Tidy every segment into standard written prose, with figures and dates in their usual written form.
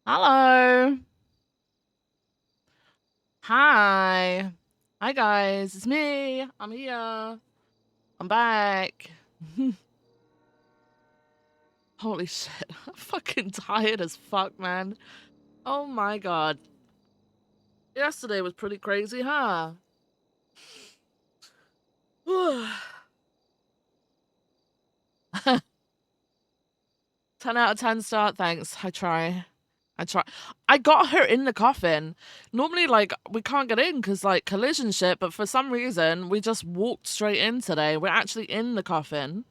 Hello. Hi. Hi, guys. It's me. I'm here. I'm back. Holy shit. I'm fucking tired as fuck, man. Oh my god. Yesterday was pretty crazy, huh? 10 out of 10 start. Thanks. I try. I try. I got her in the coffin. Normally, like, we can't get in because, like, collision shit, but for some reason, we just walked straight in today. We're actually in the coffin.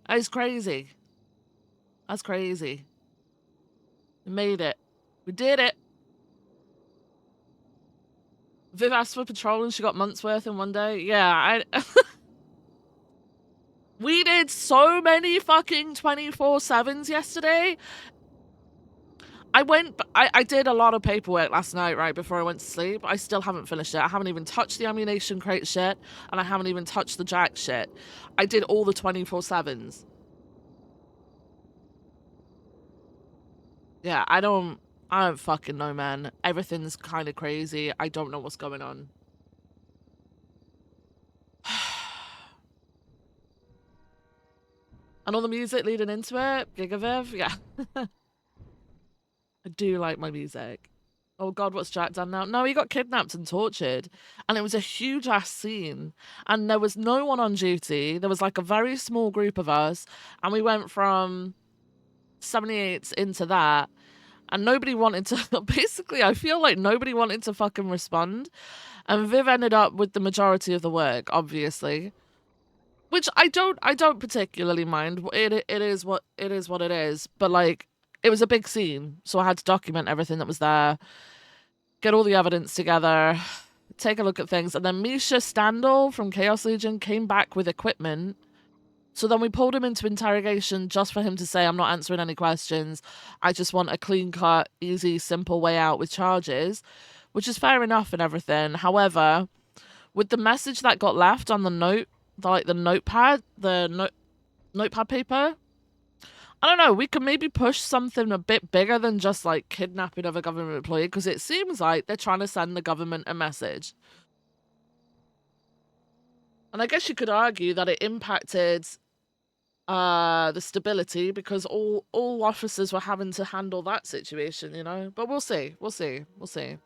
It's crazy. That's crazy. We made it. We did it. Viv asked for patrol and she got months worth in one day. Yeah, we did so many fucking 24/7s yesterday. I did a lot of paperwork last night, right, before I went to sleep. I still haven't finished it. I haven't even touched the ammunition crate shit, and I haven't even touched the jack shit. I did all the 24/7s. Yeah, I don't fucking know, man. Everything's kind of crazy. I don't know what's going on. And all the music leading into it, Gigaviv, yeah. I do like my music. Oh god, what's Jack done now? No, he got kidnapped and tortured. And it was a huge ass scene. And there was no one on duty. There was like a very small group of us. And we went from 78 into that. And nobody wanted to basically I feel like nobody wanted to fucking respond. And Viv ended up with the majority of the work, obviously. Which I don't particularly mind. It is what it is. But like it was a big scene, so I had to document everything that was there, get all the evidence together, take a look at things, and then Misha Standal from Chaos Legion came back with equipment. So then we pulled him into interrogation just for him to say, I'm not answering any questions. I just want a clean cut, easy, simple way out with charges, which is fair enough and everything. However, with the message that got left on the note, the notepad, notepad paper, I don't know, we could maybe push something a bit bigger than just like kidnapping of a government employee, because it seems like they're trying to send the government a message. And I guess you could argue that it impacted the stability because all officers were having to handle that situation, you know? But we'll see. We'll see. We'll see.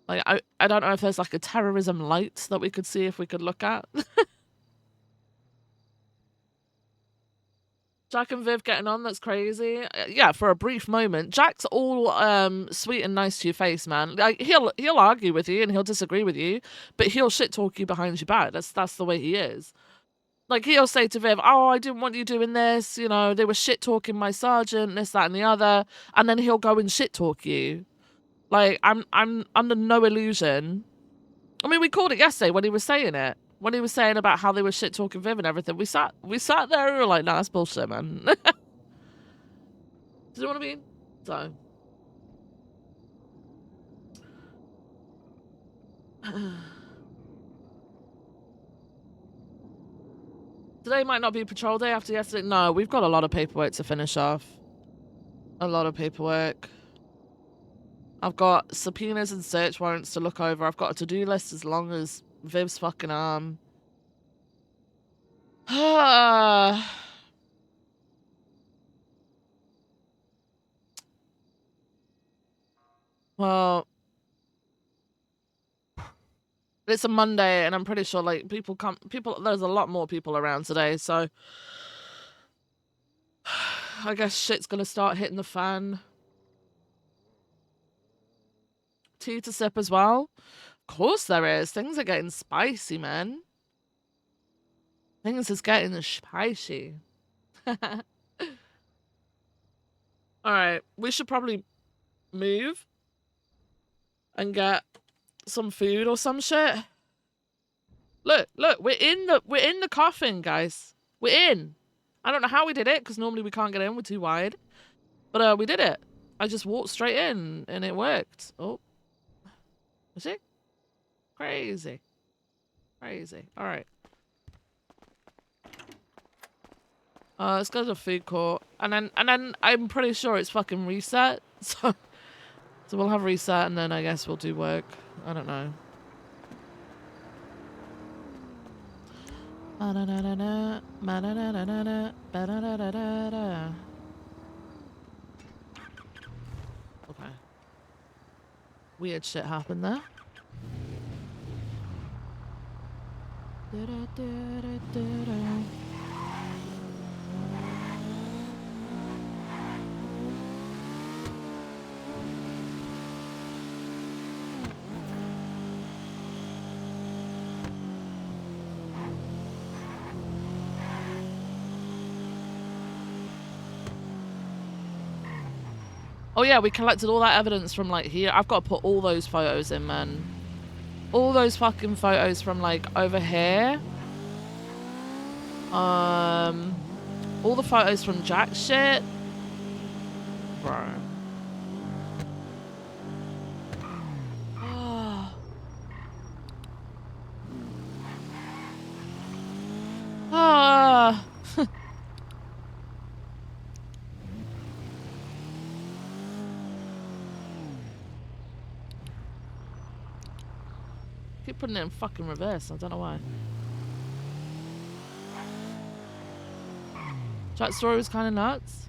Like I don't know if there's like a terrorism light that we could see if we could look at. Jack and Viv getting on, that's crazy. Yeah, for a brief moment. Jack's all sweet and nice to your face, man. Like he'll argue with you and he'll disagree with you, but he'll shit talk you behind your back. That's the way he is. Like he'll say to Viv, "Oh, I didn't want you doing this, you know, they were shit talking my sergeant, this, that, and the other," and then he'll go and shit talk you. Like I'm under no illusion. I mean, we called it yesterday when he was saying it. When he was saying about how they were shit talking Viv and everything, we sat there and we were like, nah, that's bullshit, man. Do you know what I mean? So today might not be patrol day after yesterday. No, we've got a lot of paperwork to finish off. A lot of paperwork. I've got subpoenas and search warrants to look over. I've got a to-do list as long as Viv's fucking arm. Well, it's a Monday and I'm pretty sure like there's a lot more people around today, so I guess shit's gonna start hitting the fan. Tea to sip as well. Of course there is. Things are getting spicy, man. Things is getting spicy. Alright, we should probably move and get some food or some shit. Look, we're in the coffin, guys. We're in. I don't know how we did it, because normally we can't get in, we're too wide. But we did it. I just walked straight in and it worked. Oh. Is it? Crazy. Crazy. Alright. Let's go to the food court. and then I'm pretty sure it's fucking reset. So we'll have reset, and then I guess we'll do work. I don't know. Okay. Weird shit happened there. Oh yeah, we collected all that evidence from like here. I've got to put all those photos in, man. All those fucking photos from like over here. All the photos from Jack's shit. Bro. Ah. Keep putting it in fucking reverse. I don't know why. Jack's story was kind of nuts.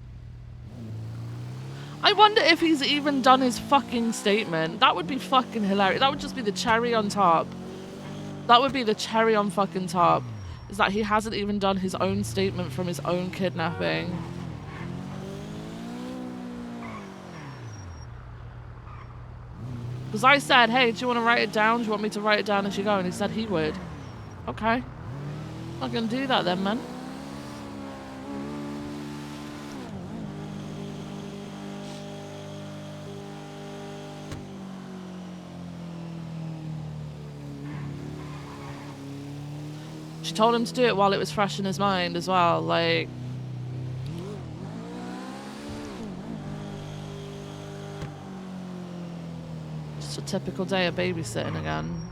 I wonder if he's even done his fucking statement. That would be fucking hilarious. That would just be the cherry on top. That would be the cherry on fucking top. Is that he hasn't even done his own statement from his own kidnapping. Because I said, hey, do you want to write it down? Do you want me to write it down as you go? And he said he would. Okay. I'm going to do that then, man. She told him to do it while it was fresh in his mind as well. Like... just a typical day of babysitting again.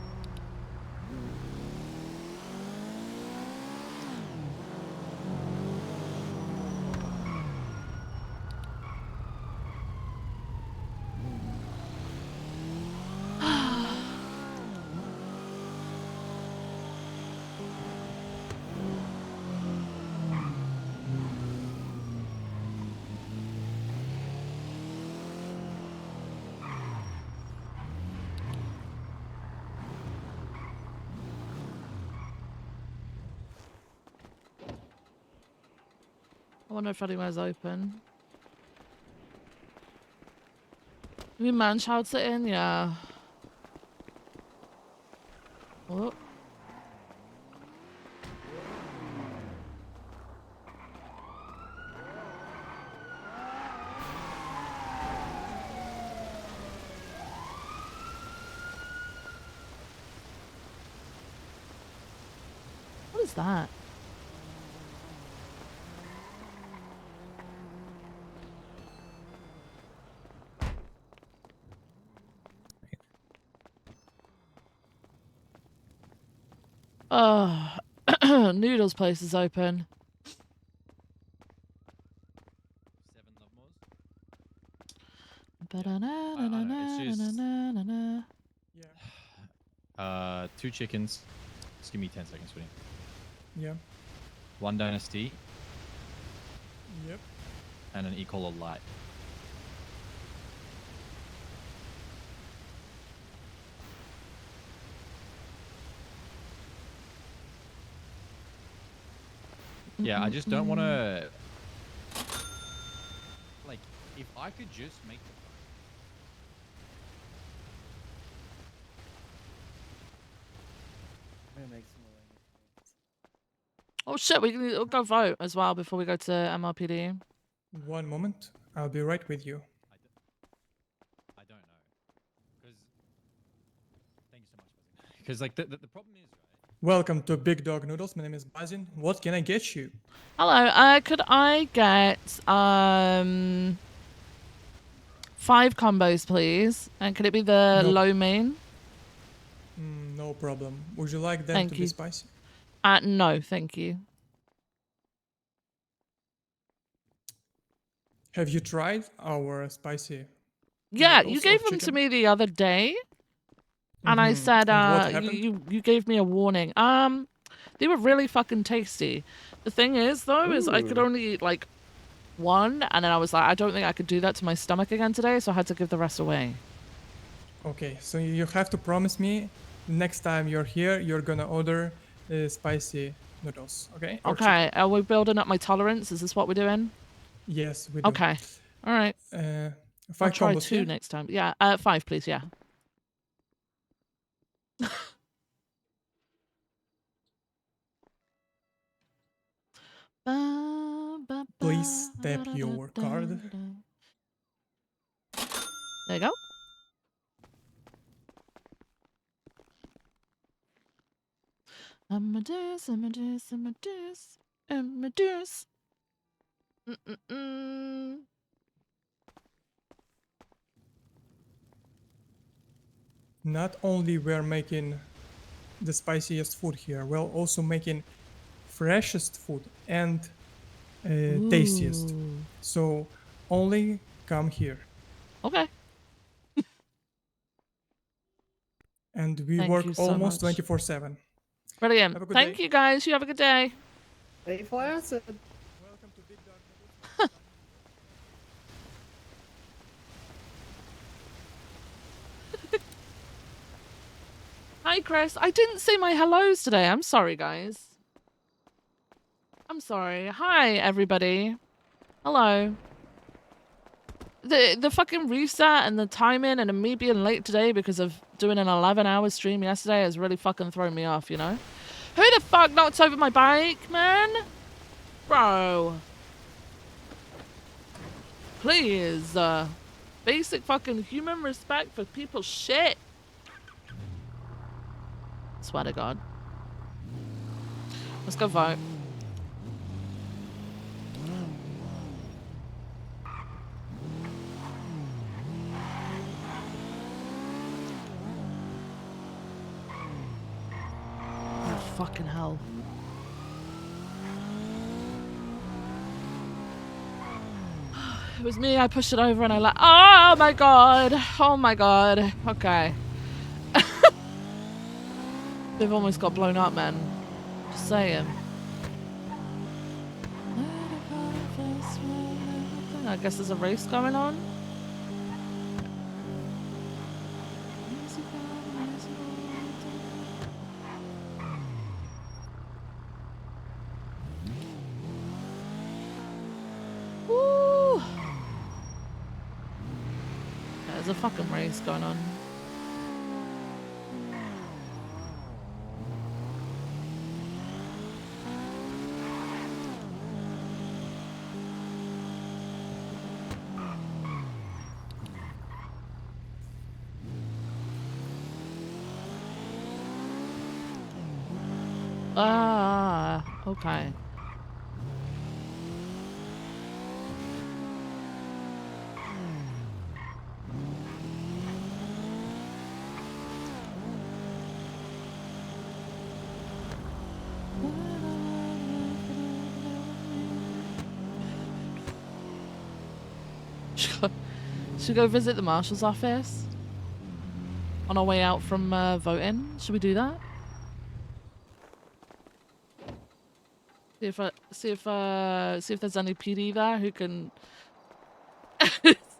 I wonder if anywhere's open. Maybe man shouts it in? Yeah. Oh. What is that? Oh, Noodles place is open. 7 It's just 2 chickens. Just give me 10 seconds, sweetie. Yeah. 1 dynasty. Yep. And an E-collar light. Yeah, I just don't want to... like, if I could just make the... Oh shit, we'll go vote as well before we go to MRPD. 1 moment. I'll be right with you. I don't know. Because... thank you so much, Basin. Because, like, the problem is, right? Welcome to Big Dog Noodles. My name is Basin. What can I get you? Hello, could I get 5 combos, please? And could it be the low main? No problem. Would you like them Thank to you. be spicy? No, thank you. Have you tried our spicy Yeah, you noodles or gave them to chicken? me the other day, and I said, And what you, happened? you gave me a warning. They were really fucking tasty. The thing is, though, is I could Ooh. only eat like one, and then I was like, I don't think I could do that to my stomach again today, so I had to give the rest away. Okay, so you have to promise me next time you're here, you're gonna order spicy noodles, okay? Or Okay, chicken. are we building up my tolerance? Is this what we're doing? Yes, we do. Okay, all right. Uh, I'll 5 try combos, 2 yeah? next time. Yeah, 5, please. Yeah. Please tap your card. There you go. Amadeus, Amadeus, Amadeus, Amadeus. Mm-mm-mm. Not only we're making the spiciest food here, we're also making freshest food and tastiest. Ooh. So only come here. Okay. And we Thank you work so almost much. 24/7. Brilliant. Have a good Thank day. you, guys. You have a good day. Hey, Flaccid. Welcome to Big Dog Noodles. Hi, Chris. I didn't say my hellos today. I'm sorry, guys. I'm sorry. Hi, everybody. Hello. The fucking reset and the timing and me being late today because of doing an 11-hour stream yesterday has really fucking thrown me off, you know? Who the fuck knocked over my bike, man? Bro. Please, basic fucking human respect for people's shit. Swear to God. Let's go vote. Oh, fucking hell. It was me, I pushed it over and I let. Oh my god! Oh my god. Okay. They've almost got blown up, man. Just saying. I guess there's a race going on. Woo! There's a fucking race going on. Ah, okay. Should we go visit the marshal's office on our way out from voting? Should we do that? See if there's any PD there who can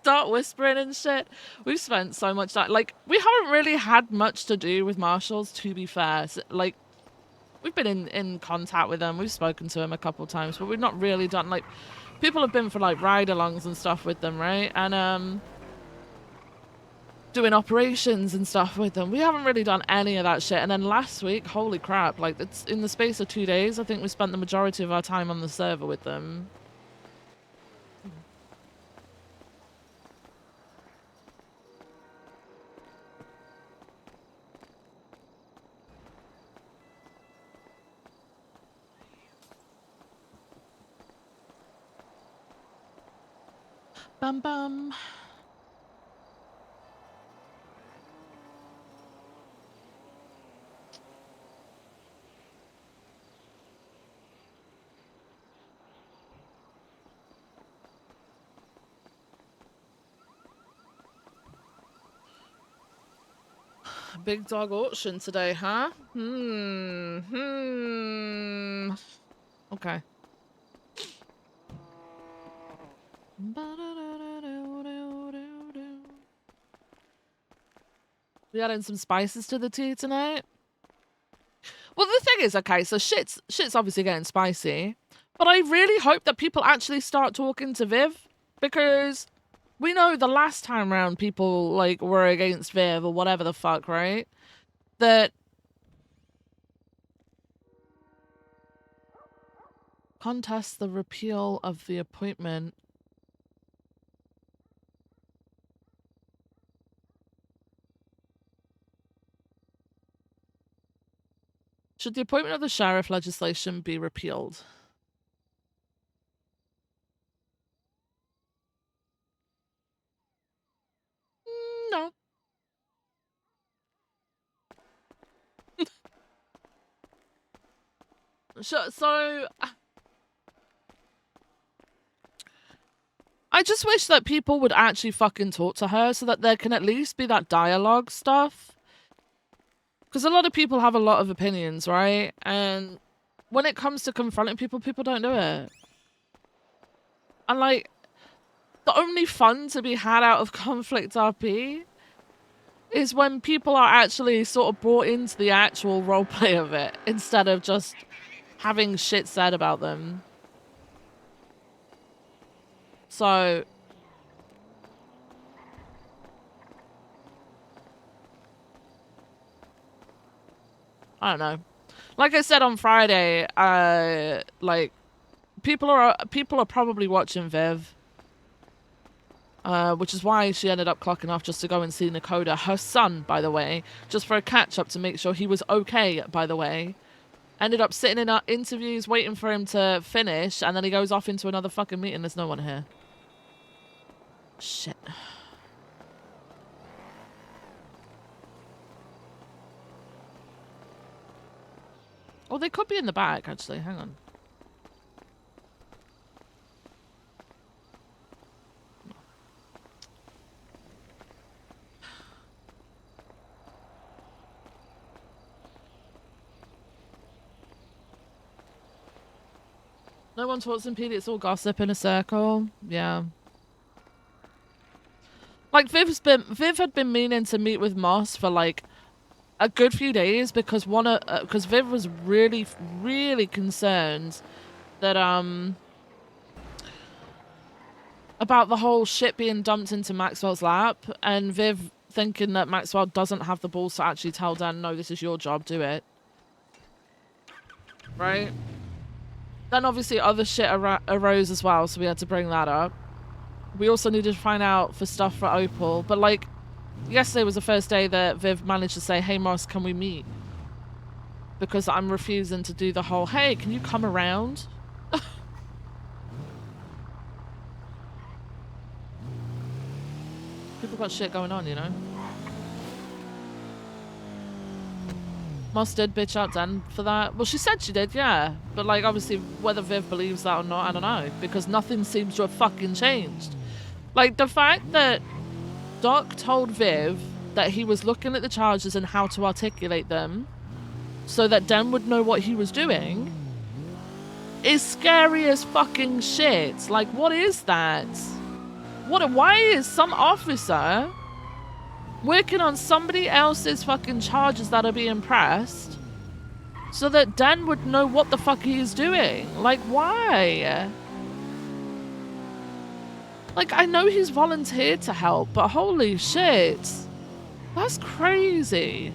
start whispering and shit. We've spent so much time. Like, we haven't really had much to do with marshals, to be fair. So, like, we've been in contact with them. We've spoken to them a couple times, but we've not really done, like, people have been for, like, ride-alongs and stuff with them, right? And, doing operations and stuff with them. We haven't really done any of that shit. And then last week, holy crap, like, it's in the space of 2 days, I think we spent the majority of our time on the server with them. Bum bum. Big dog auction today, huh? Okay. We adding some spices to the tea tonight? Well, the thing is, okay, so shit's obviously getting spicy, but I really hope that people actually start talking to Viv, because we know the last time round people, like, were against Viv or whatever the fuck, right? That contest the repeal of the appointment. Should the appointment of the sheriff legislation be repealed? No. So I just wish that people would actually fucking talk to her so that there can at least be that dialogue stuff. Because a lot of people have a lot of opinions, right? And when it comes to confronting people, people don't do it. And like, the only fun to be had out of conflict RP is when people are actually sort of brought into the actual roleplay of it instead of just having shit said about them. So I don't know. Like I said on Friday, like people are probably watching Viv. Which is why she ended up clocking off just to go and see Nakoda, her son, by the way, just for a catch-up to make sure he was okay, by the way. Ended up sitting in our interviews, waiting for him to finish, and then he goes off into another fucking meeting. There's no one here. Shit. Oh, they could be in the back, actually. Hang on. No one talks in PD, it's all gossip in a circle. Yeah. Like, Viv had been meaning to meet with Moss for, like, a good few days because because Viv was really, really concerned that, about the whole shit being dumped into Maxwell's lap, and Viv thinking that Maxwell doesn't have the balls to actually tell Dan, no, this is your job, do it. Right? Then obviously other shit arose as well, so we had to bring that up. We also needed to find out for stuff for Opal, but like, yesterday was the first day that Viv managed to say, hey Moss, can we meet? Because I'm refusing to do the whole, hey, can you come around? People got shit going on, you know? Moss did bitch out Dan for that. Well, she said she did, yeah. But, like, obviously, whether Viv believes that or not, I don't know. Because nothing seems to have fucking changed. Like, the fact that Doc told Viv that he was looking at the charges and how to articulate them so that Dan would know what he was doing is scary as fucking shit. Like, what is that? Why is some officer working on somebody else's fucking charges that are being pressed so that Dan would know what the fuck he's doing? Like, why? Like, I know he's volunteered to help, but holy shit. That's crazy.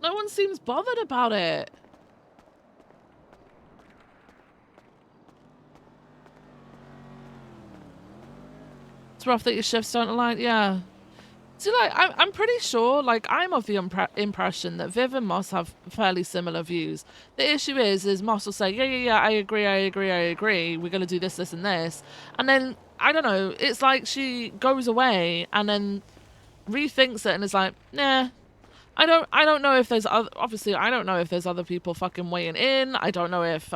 No one seems bothered about it. It's rough that your shifts don't align. Yeah. See, like, I'm pretty sure, like, I'm of the impression that Viv and Moss have fairly similar views. The issue is Moss will say, yeah, I agree. We're going to do this, and this. And then, I don't know, it's like she goes away and then rethinks it and is like, nah. I don't know if there's other, obviously, I don't know if there's other people fucking weighing in. I don't know if,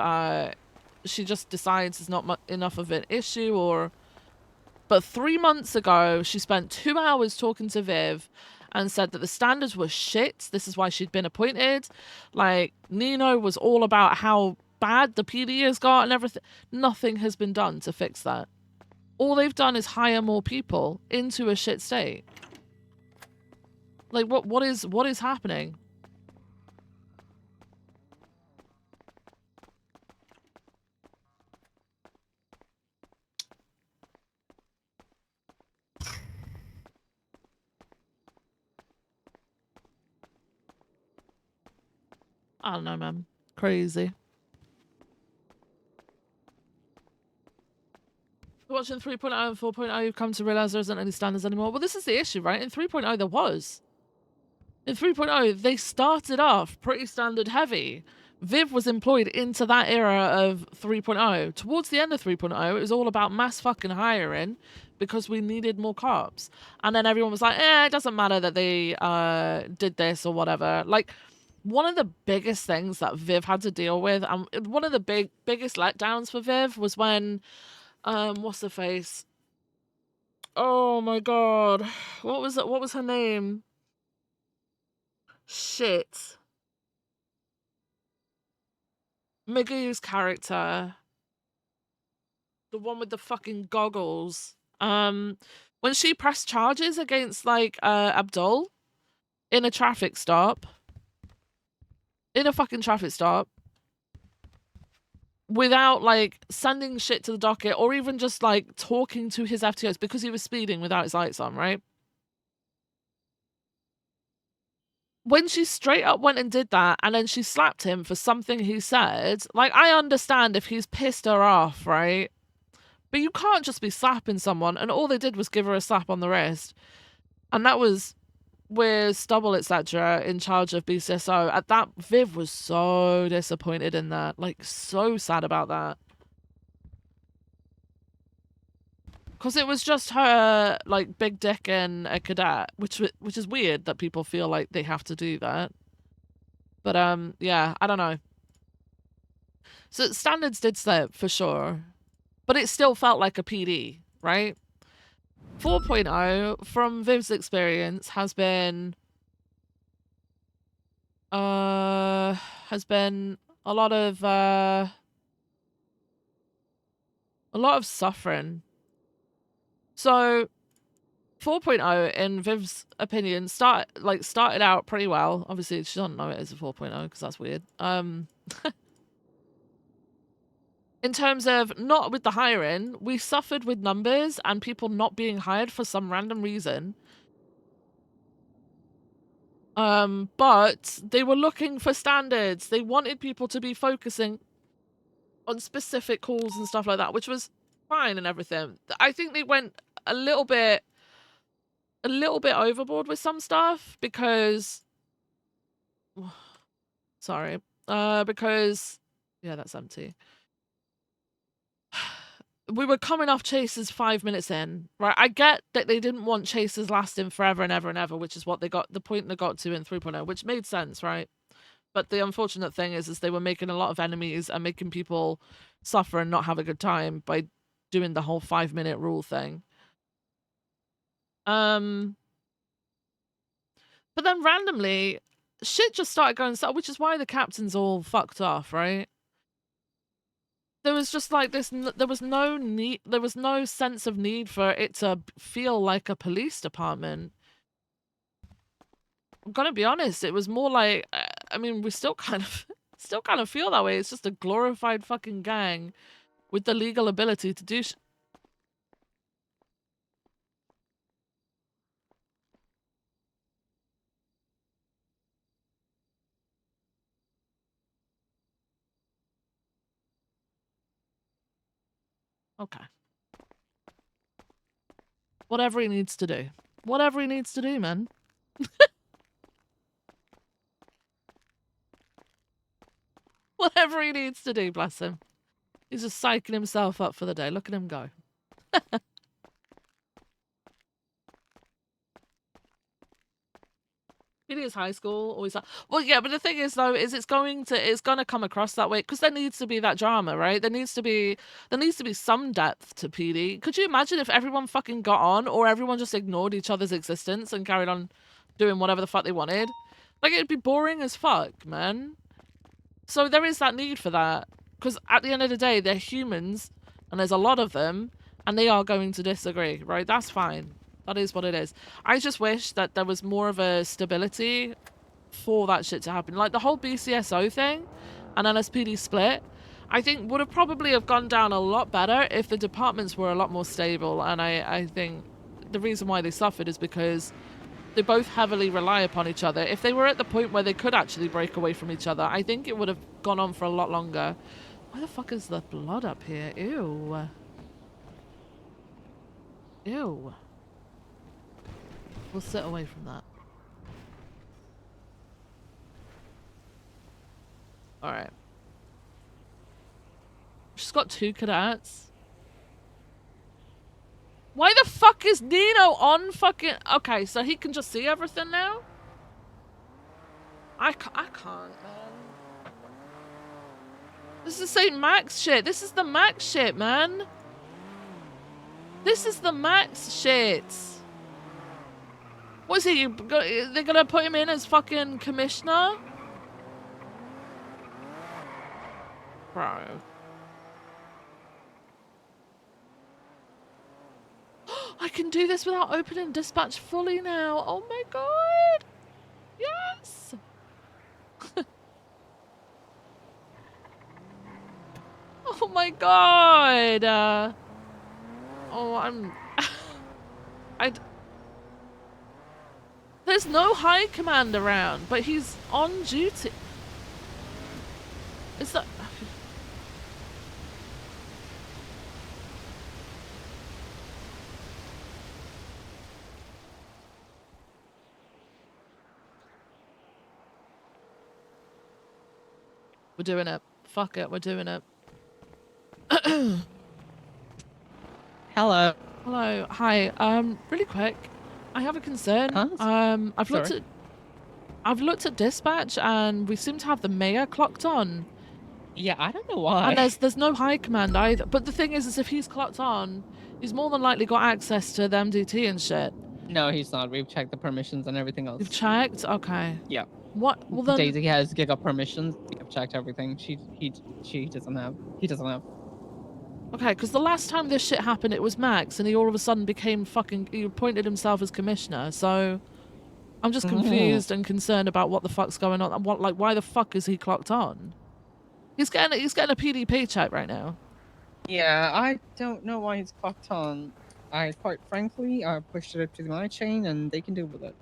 she just decides it's not enough of an issue or But 3 months ago, she spent 2 hours talking to Viv and said that the standards were shit. This is why she'd been appointed. Like, Nino was all about how bad the PD has got and everything. Nothing has been done to fix that. All they've done is hire more people into a shit state. Like, what is happening? I don't know, man. Crazy. Watching 3.0 and 4.0, you've come to realize there isn't any standards anymore. Well, this is the issue, right? In 3.0, there was. In 3.0, they started off pretty standard heavy. Viv was employed into that era of 3.0. Towards the end of 3.0, it was all about mass fucking hiring because we needed more cops. And then everyone was like, it doesn't matter that they did this or whatever. Like, one of the biggest things that Viv had to deal with, and one of the biggest letdowns for Viv was when, what's the face? Oh my god. What was it? What was her name? Shit. Migu's character. The one with the fucking goggles. When she pressed charges against, like, Abdul in a traffic stop. In a fucking traffic stop. Without, like, sending shit to the docket or even just, like, talking to his FTOs because he was speeding without his lights on, right? When she straight up went and did that and then she slapped him for something he said, like, I understand if he's pissed her off, right? But you can't just be slapping someone, and all they did was give her a slap on the wrist. And that was with Stubble, etc., in charge of BCSO. At that, Viv was so disappointed in that. Like, so sad about that. Because it was just her, like, big dick and a cadet, which is weird that people feel like they have to do that. But, yeah, I don't know. So standards did slip, for sure. But it still felt like a PD, right? 4.0, from Viv's experience, has been a lot of suffering. So 4.0, in Viv's opinion, started out pretty well. Obviously, she doesn't know it as a 4.0 because that's weird. In terms of not with the hiring, we suffered with numbers and people not being hired for some random reason. But they were looking for standards. They wanted people to be focusing on specific calls and stuff like that, which was fine and everything. I think they went a little bit overboard with some stuff because sorry. Because yeah, that's empty. We were coming off chases 5 minutes in, right? I get that they didn't want chases lasting forever and ever and ever, which is what they got, the point they got to in 3.0, which made sense, right? But the unfortunate thing is they were making a lot of enemies and making people suffer and not have a good time by doing the whole 5-minute rule thing. But then randomly, shit just started going south, which is why the captain's all fucked off, right? There was just like this, there was no need, there was no sense of need for it to feel like a police department. I'm gonna be honest, it was more like, I mean, we still kind of feel that way. It's just a glorified fucking gang with the legal ability to do Okay. Whatever he needs to do. Whatever he needs to do, man. Whatever he needs to do, bless him. He's just psyching himself up for the day. Look at him go. It is high school, always that. Well, yeah, but the thing is though, is it's gonna come across that way because there needs to be that drama, right? There needs to be some depth to PD. Could you imagine if everyone fucking got on, or everyone just ignored each other's existence and carried on doing whatever the fuck they wanted? Like it'd be boring as fuck, man. So there is that need for that because at the end of the day, they're humans, and there's a lot of them, and they are going to disagree, right? That's fine. That is what it is. I just wish that there was more of a stability for that shit to happen. Like the whole BCSO thing and LSPD split, I think would have probably have gone down a lot better if the departments were a lot more stable. And I think the reason why they suffered is because they both heavily rely upon each other. If they were at the point where they could actually break away from each other, I think it would have gone on for a lot longer. Why the fuck is the blood up here? Ew. Ew. We'll sit away from that. Alright. She's got 2 cadets. Why the fuck is Nino on fucking... Okay, so he can just see everything now? I can't, man. This is St. Max shit. This is the Max shit, man. This is the Max shit. What is he? They're gonna put him in as fucking commissioner? Bro. I can do this without opening dispatch fully now. Oh my god. Yes. Oh my god. Oh, I'm... There's no high command around, but he's on duty. Is that... We're doing it. Fuck it, we're doing it. Hello. Hello. Hi. Really quick. I have a concern. Huh? I've looked at dispatch and we seem to have the mayor clocked on. Yeah, I don't know why. And there's no high command either. But the thing is if he's clocked on, he's more than likely got access to the MDT and shit. No, he's not. We've checked the permissions and everything else. You've checked? Okay. Yeah. What? Well then... Daisy has Giga permissions. We have checked everything. He doesn't have. He doesn't have. Okay, because the last time this shit happened, it was Max, and he all of a sudden became fucking... He appointed himself as commissioner, so... I'm just confused and concerned about what the fuck's going on. And what, like, why the fuck is he clocked on? He's getting a PD paycheck right now. Yeah, I don't know why he's clocked on. Quite frankly, I pushed it up to my chain, and they can deal with it.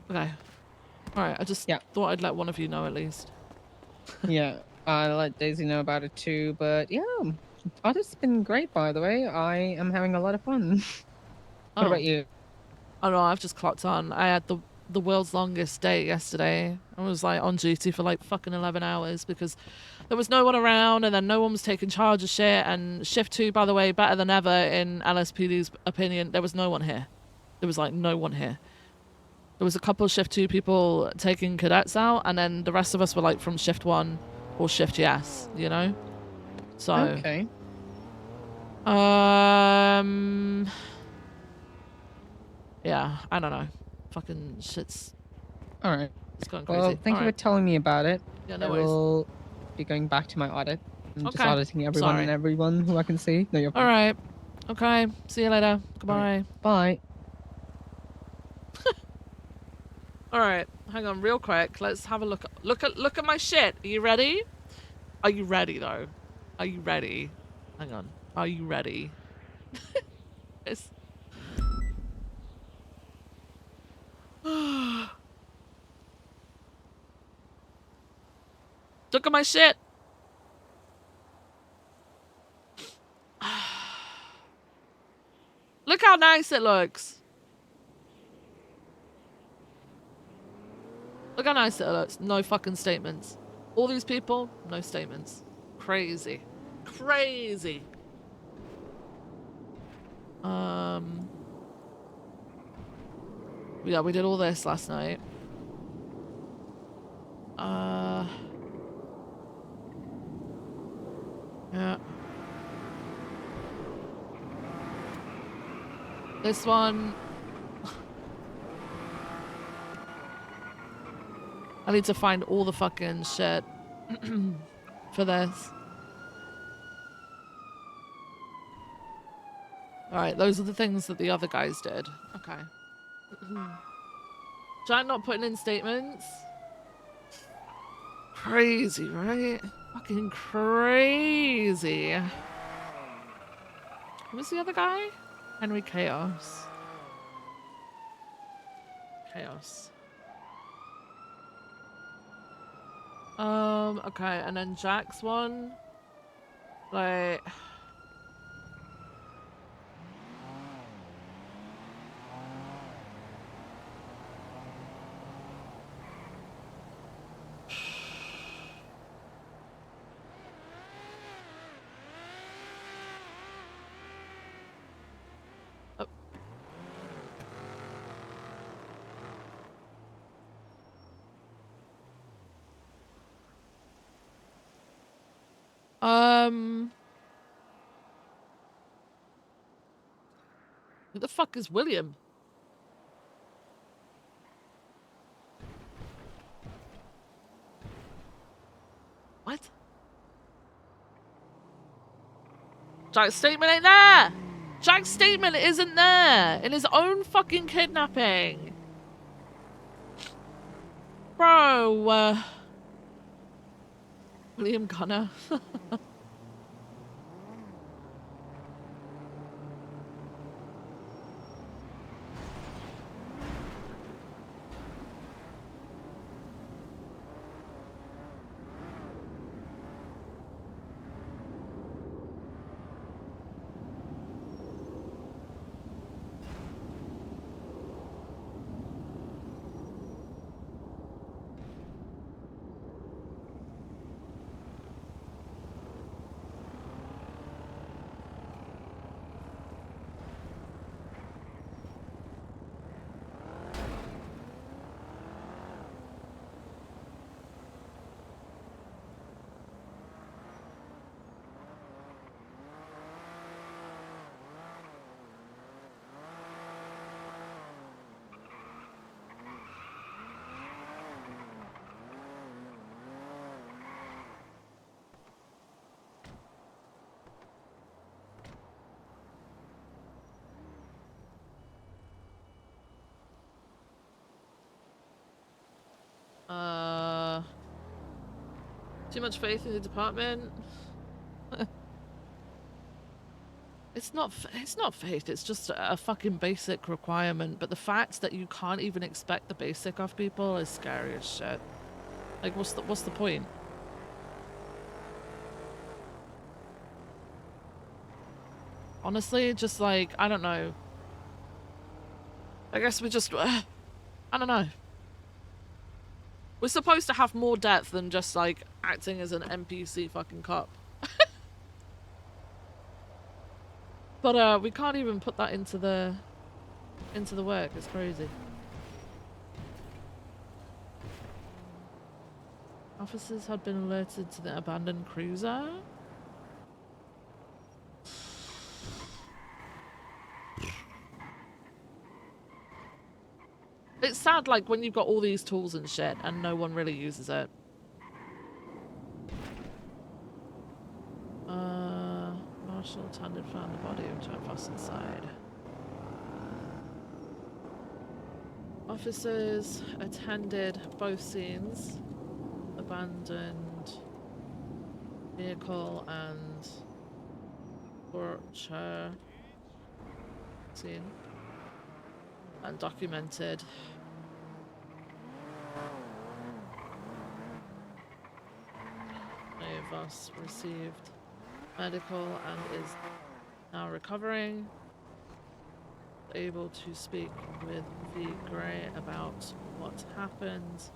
Okay. Alright, I just thought I'd let one of you know at least. Yeah, I let Daisy know about it too, but yeah, audit's been great, by the way. I am having a lot of fun. What about you? I don't know, I've just clocked on. I had the world's longest day yesterday. I was like on duty for like fucking 11 hours because there was no one around and then no one was taking charge of shit. And shift 2, by the way, better than ever in LSPD's opinion. There was no one here. There was like no one here. There was a couple of shift 2 people taking cadets out, and then the rest of us were like from shift 1 or shift yes, you know? So Okay. yeah, I don't know. Fucking shit's... Alright. It's going crazy. Well, thank you for telling me about it. Yeah, no I worries. will be going back to my audit. I'm just Okay. auditing everyone Sorry. and everyone who I can see. No, you're fine. Alright. Okay. See you later. Goodbye. Bye. Alright. Hang on real quick. Let's have a look. Look at my shit. Are you ready? Are you ready though? Are you ready? Hang on. Are you ready? It's... Look at my shit. Look how nice it looks. Look how nice it looks. No fucking statements. All these people, no statements. Crazy. Crazy. Yeah, we did all this last night. Yeah. This one... I need to find all the fucking shit for this. Alright, those are the things that the other guys did. Okay. Jack not putting in statements? Crazy, right? Fucking crazy. Who's the other guy? Henry Chaos. Chaos. Okay, and then Jack's one. Like... Who the fuck is William? What? Jack's statement ain't there! Jack's statement isn't there in his own fucking kidnapping. Bro, William Gunner. Too much faith in the department. It's not faith, it's just a fucking basic requirement, but the fact that you can't even expect the basic of people is scary as shit. Like, what's the point? Honestly, just like, I don't know. I guess we just, I don't know. We're supposed to have more depth than just like acting as an NPC fucking cop. But we can't even put that into the work. It's crazy. Officers had been alerted to the abandoned cruiser. It's sad, like, when you've got all these tools and shit and no one really uses it. Marshall Tandon found the body of Jack Foss inside. Officers attended both scenes. Abandoned vehicle and torture scene. And documented. Many of us received medical and is now recovering. Able to speak with V. Gray about what happened.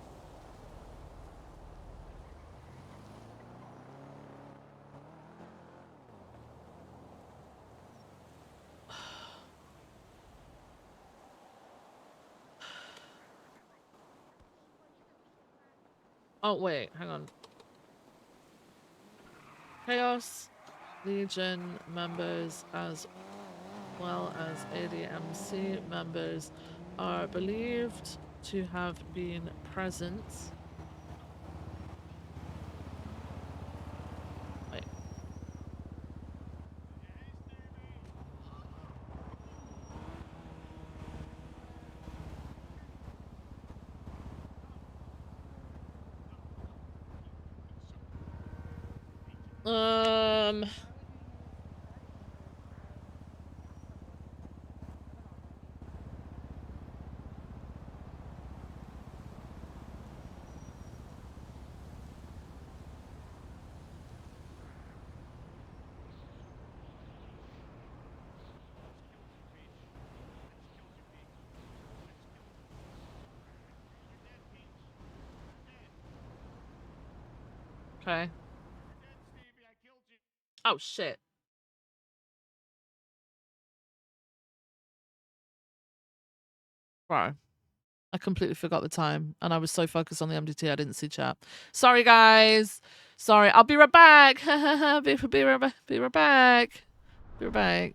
Oh, wait, hang on. Chaos Legion members as well as ADMC members are believed to have been present. Wait. Okay. Oh, shit. Bro. I completely forgot the time, and I was so focused on the MDT I didn't see chat. Sorry, guys. Sorry. I'll be right back. be right back. Be right back. Be right back.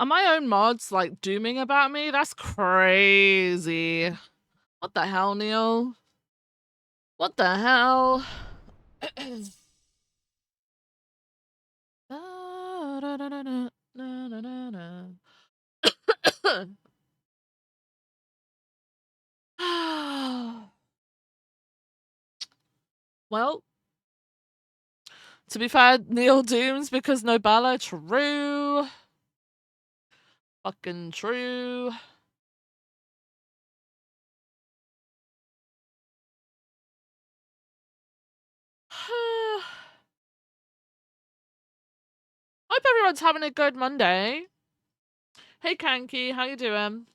Are my own mods like dooming about me? That's crazy. What the hell, Neil? What the hell? Well, to be fair, Neil dooms because no Bella. True. Fucking true. Hope everyone's having a good Monday. Hey Kanky, how you doing?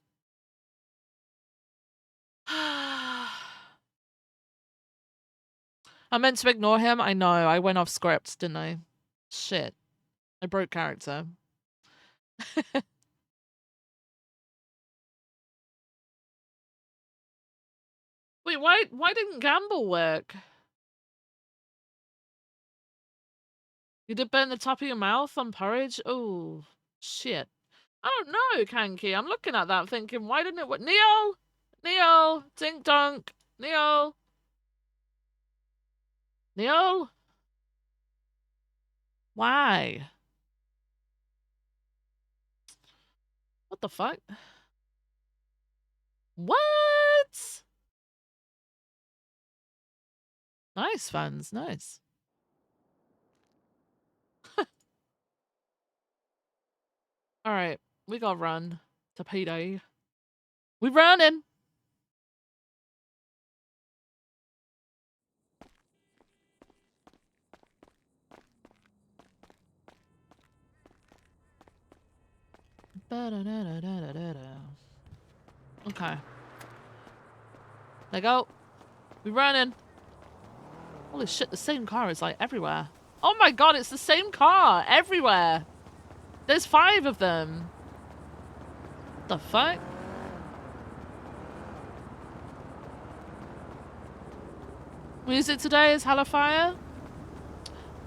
I meant to ignore him. I know. I went off script, didn't I? Shit. I broke character. Wait, why didn't Gamble work? You did burn the top of your mouth on porridge? Oh, shit. I don't know, Kanky. I'm looking at that thinking, why didn't it work? Neil! Neil! Dink dunk! Neil! Neil? Why? What the fuck? What? Nice, fans. Nice. Alright. We gotta run to payday. We running! Okay. They go. We running. Holy shit, the same car is like everywhere. Oh my god, it's the same car everywhere. There's 5 of them. What the fuck? Music today is Hellfire.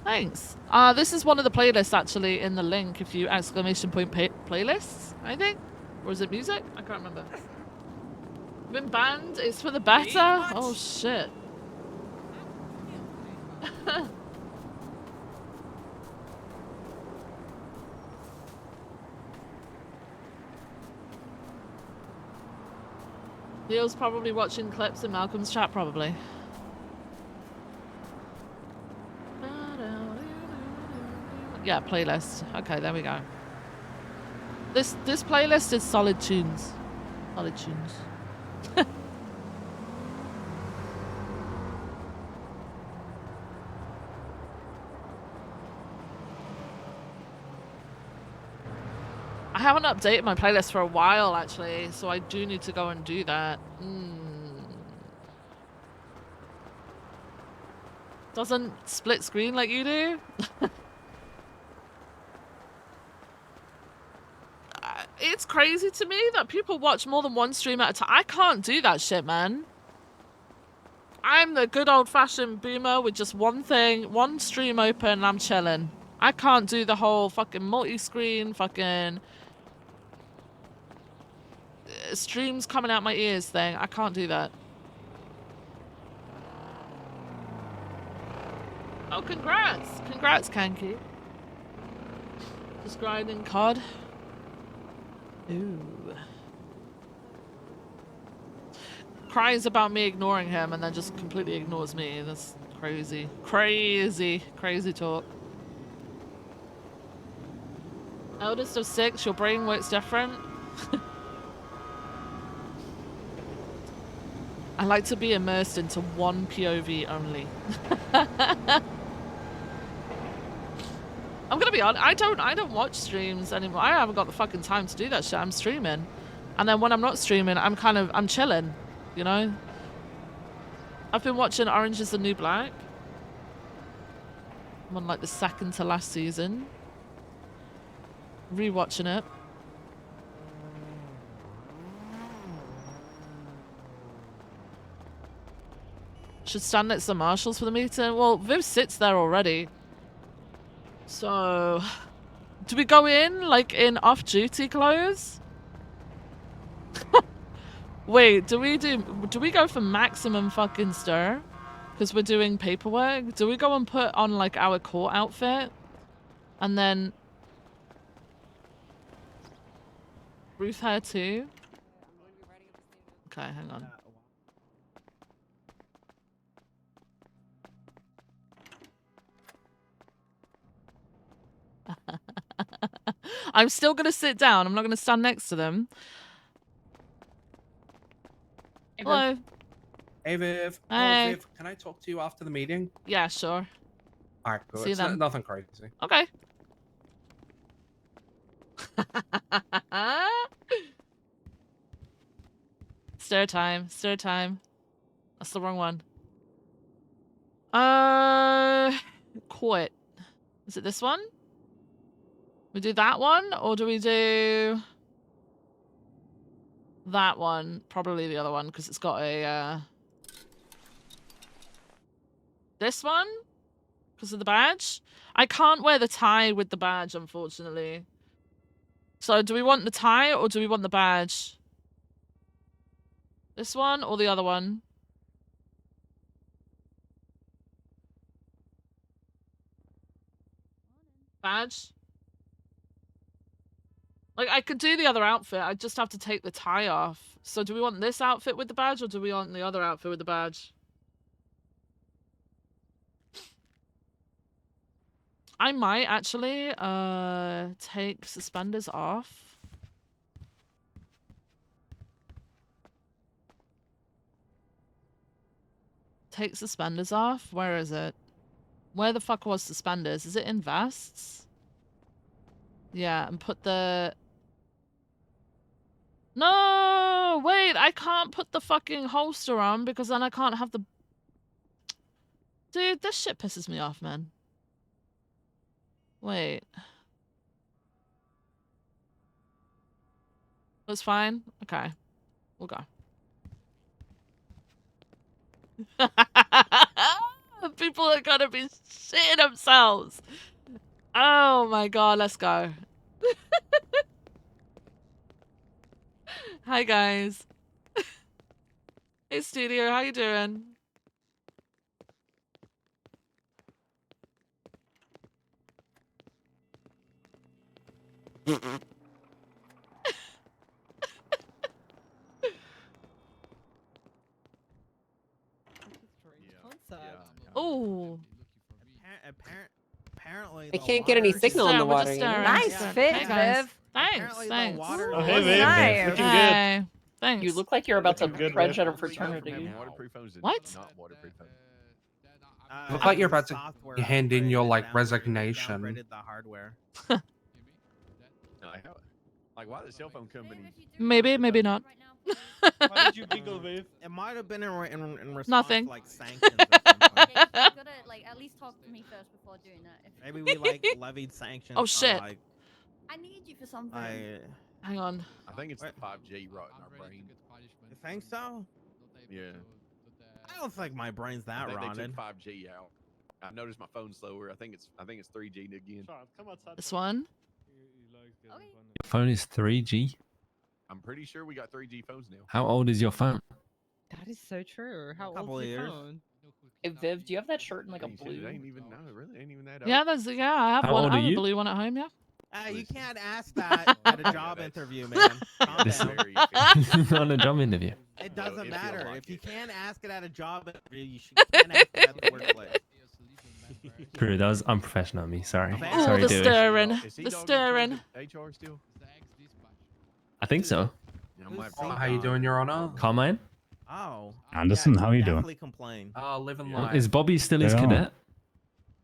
Thanks. This is one of the playlists actually in the link if you exclamation point playlists, I think. Or is it music? I can't remember. Been banned? It's for the better? Oh shit. Neil's probably watching clips in Malcolm's chat, probably. Yeah, playlist. Okay, there we go. This playlist is solid tunes. Solid tunes. I haven't updated my playlist for a while, actually, so I do need to go and do that. Doesn't split screen like you do? It's crazy to me that people watch more than one stream at a time. I can't do that shit, man. I'm the good old-fashioned boomer with just one thing, one stream open, and I'm chilling. I can't do the whole fucking multi-screen, fucking streams coming out my ears thing. I can't do that. Oh, congrats. Congrats, Kanky. Just grinding COD. Ooh. Cries about me ignoring him and then just completely ignores me. That's crazy. Crazy. Crazy talk. Eldest of 6, your brain works different. I like to be immersed into one POV only. I'm gonna be honest, I don't watch streams anymore. I haven't got the fucking time to do that shit. I'm streaming. And then when I'm not streaming, I'm chilling, you know? I've been watching Orange is the New Black. I'm on like the 2nd to last season. Rewatching it. Should stand next to the marshals for the meeting. Well, Viv sits there already. So, Do we go in like in off-duty clothes? Wait, do we go for maximum fucking stir? Because we're doing paperwork? Do we go and put on like our court outfit? And then Ruth hair too? Okay, hang on. I'm still gonna sit down. I'm not gonna stand next to them. Hello. Hey Viv. Hey. Oh Viv, can I talk to you after the meeting? Yeah, sure. Alright, cool. See you It's then. nothing crazy. Okay. Stir time. Stir time. That's the wrong one. Quit. Is it this one? We do that one, or do we do that one? Probably the other one, because it's got a, this one? Because of the badge? I can't wear the tie with the badge, unfortunately. So do we want the tie, or do we want the badge? This one, or the other one? Badge? Like, I could do the other outfit. I just have to take the tie off. So do we want this outfit with the badge, or do we want the other outfit with the badge? I might actually take suspenders off. Take suspenders off? Where is it? Where the fuck was suspenders? Is it in vests? Yeah, and put the... No! Wait, I can't put the fucking holster on because then I can't have the... Dude, this shit pisses me off, man. Wait. That's fine? Okay. We'll go. People are gonna be shitting themselves. Oh my god, let's go. Hi guys. Hey studio, how you doing? Oh. Apparently, I can't get any signal in the We're just water. You know? staring. Nice Staring. fit, Hey guys. Viv. Thanks, Apparently the thanks. water- Oh, Ooh, hey, Viv. nice. Looking good. Hey, thanks. You look like you're about to Looking good, pledge Viv. out of fraternity. What? Look like you're about to hand in your like resignation. The hardware. Like, why the cell phone company? Maybe, maybe not. Why did you giggle, Viv? It might have been in response Nothing. to, like sanctions or something. You gotta like at least talk to me first before doing that. Maybe we like levied sanctions. Oh, on, shit. like, I need you for something. Hang on. I think it's the 5G rotting our brain. You think so? Yeah. I don't think my brain's I that think rotted. they took 5G out. I noticed my phone's slower. I think it's 3G again. This one? Okay. Your phone is 3G. I'm pretty sure we got 3G phones now. How old is your phone? That is so true. How Couple old is your years. phone? Hey Viv, do you have that shirt in like a Dang, shit, blue? it ain't even no, it really ain't even that Yeah, old. I have How one. old I are have a you? blue one at home, yeah. You Listen. can't ask that at a job interview, man. Calm This- down. Very efficient. On a job interview. It Well, doesn't if you matter. like If you it. can't ask it at a job interview, you can't ask it at the workplace. True, that was unprofessional of me. Sorry. Ooh, Sorry, the dude. stirring. Is he The dog in charge stirring. of HR still? I think so. Yeah, I'm like, Oh, how you doing, Your Honor? Carmine? Oh. Anderson, how you doing? Definitely complain. Living Yeah. life. Is Bobby still his They are. cadet?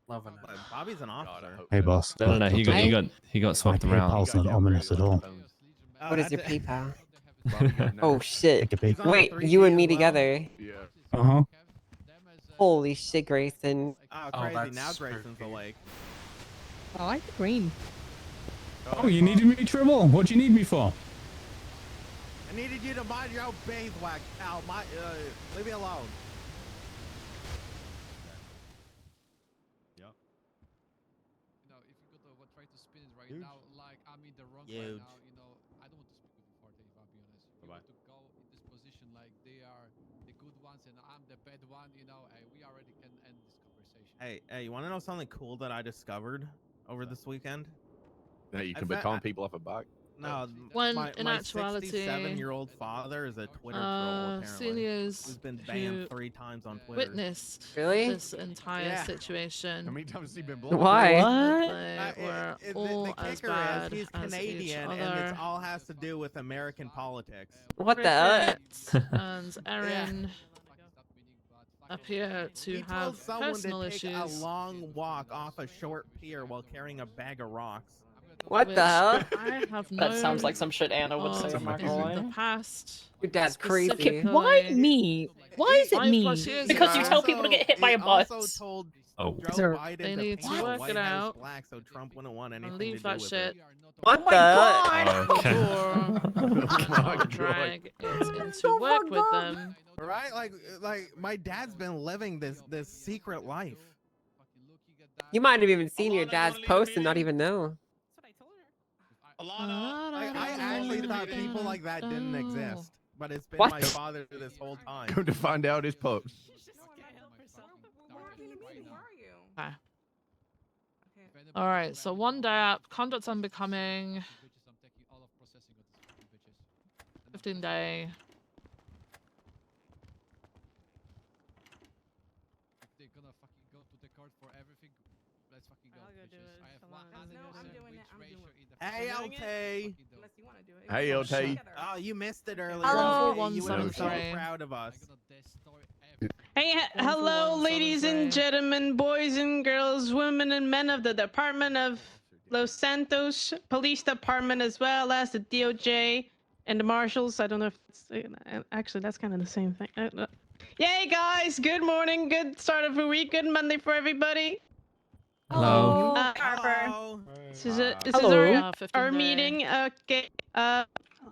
Loving it. But Bobby's an God, I officer. hope Hey, so. boss. No, no, he got My swapped around. PayPal's He got not ominous at downgraded all. like the phones. What is your that's it. PayPal? Bobby got Oh nerfed. shit. Take a peek. He's on Wait, 3G you and me as well? together. Yeah. Uh-huh. Holy shit, Grayson. Oh, Oh, crazy. that's Now Grayson's spooky. awake. I like the green. Oh, you needed me, Tribble? What do you need me for? I needed you to mind your own beeswax, pal. Leave me alone. try to spin it right Huge. now like I'm in the wrong Huge. right now. You know, I don't want to speak with authority, if I'll be honest. We Bye-bye. want to go in this position like they are the good ones and I'm the bad one. You know, we already can end this conversation. Hey, you want to know something cool that I discovered over this weekend? Hey, you I can fa- baton people off a bike. No, When my in actuality, 67-year-old father is a Twitter troll apparently. seniors Who's been who banned 3 times on Twitter. witnessed Really? this entire Yeah. How situation, many times has he been blocked? Why? they were The all as kicker bad is he's as each Canadian, and other. it all has to do with American politics. What the? Cricket and Erin appear to He have told someone personal to take a issues, long walk off a short pier while carrying a bag of rocks. What which the hell? I have known That sounds like some shit Anna would say. of I'm not in gonna the lie. past. Your dad's crazy. Okay, Why me? Why is it 5+ me? years Because you ago, tell people to get hit by a He also bus. told Oh. Joe Sir. Biden They to need paint to the work White it House out black so Trump wouldn't want anything and to leave do that with shit it. What the? Okay. before drag it into work with them. Right? Like my dad's been living this secret life. You might have even seen your dad's post and not even know. I actually thought people like that didn't exist, but it's been What? my father this whole time. Come to find out, his pups. Okay. All right, so one day up, conduct unbecoming, 15-day. If they're gonna fucking go to the court for everything, let's fucking go. I'll go do bitches. it. I have Come on. 100% No, I'm doing it. I'm ratio doing in the Hey, fucking LT. do. Unless you want to do it. Hey, LT. Oh, you missed it earlier. Hello, You would have been so 173. proud of us. I'm gonna destroy everything. Hey, hello, ladies and gentlemen, boys and girls, women and men of the Department of Los Santos Police Department, as well as the DOJ and the Marshals. I don't know if it's actually that's kind of the same thing. Yay, guys! Good morning. Good start of the week. Good Monday for everybody. Hello. Hello. This is Hello. our 15-day. meeting. Okay.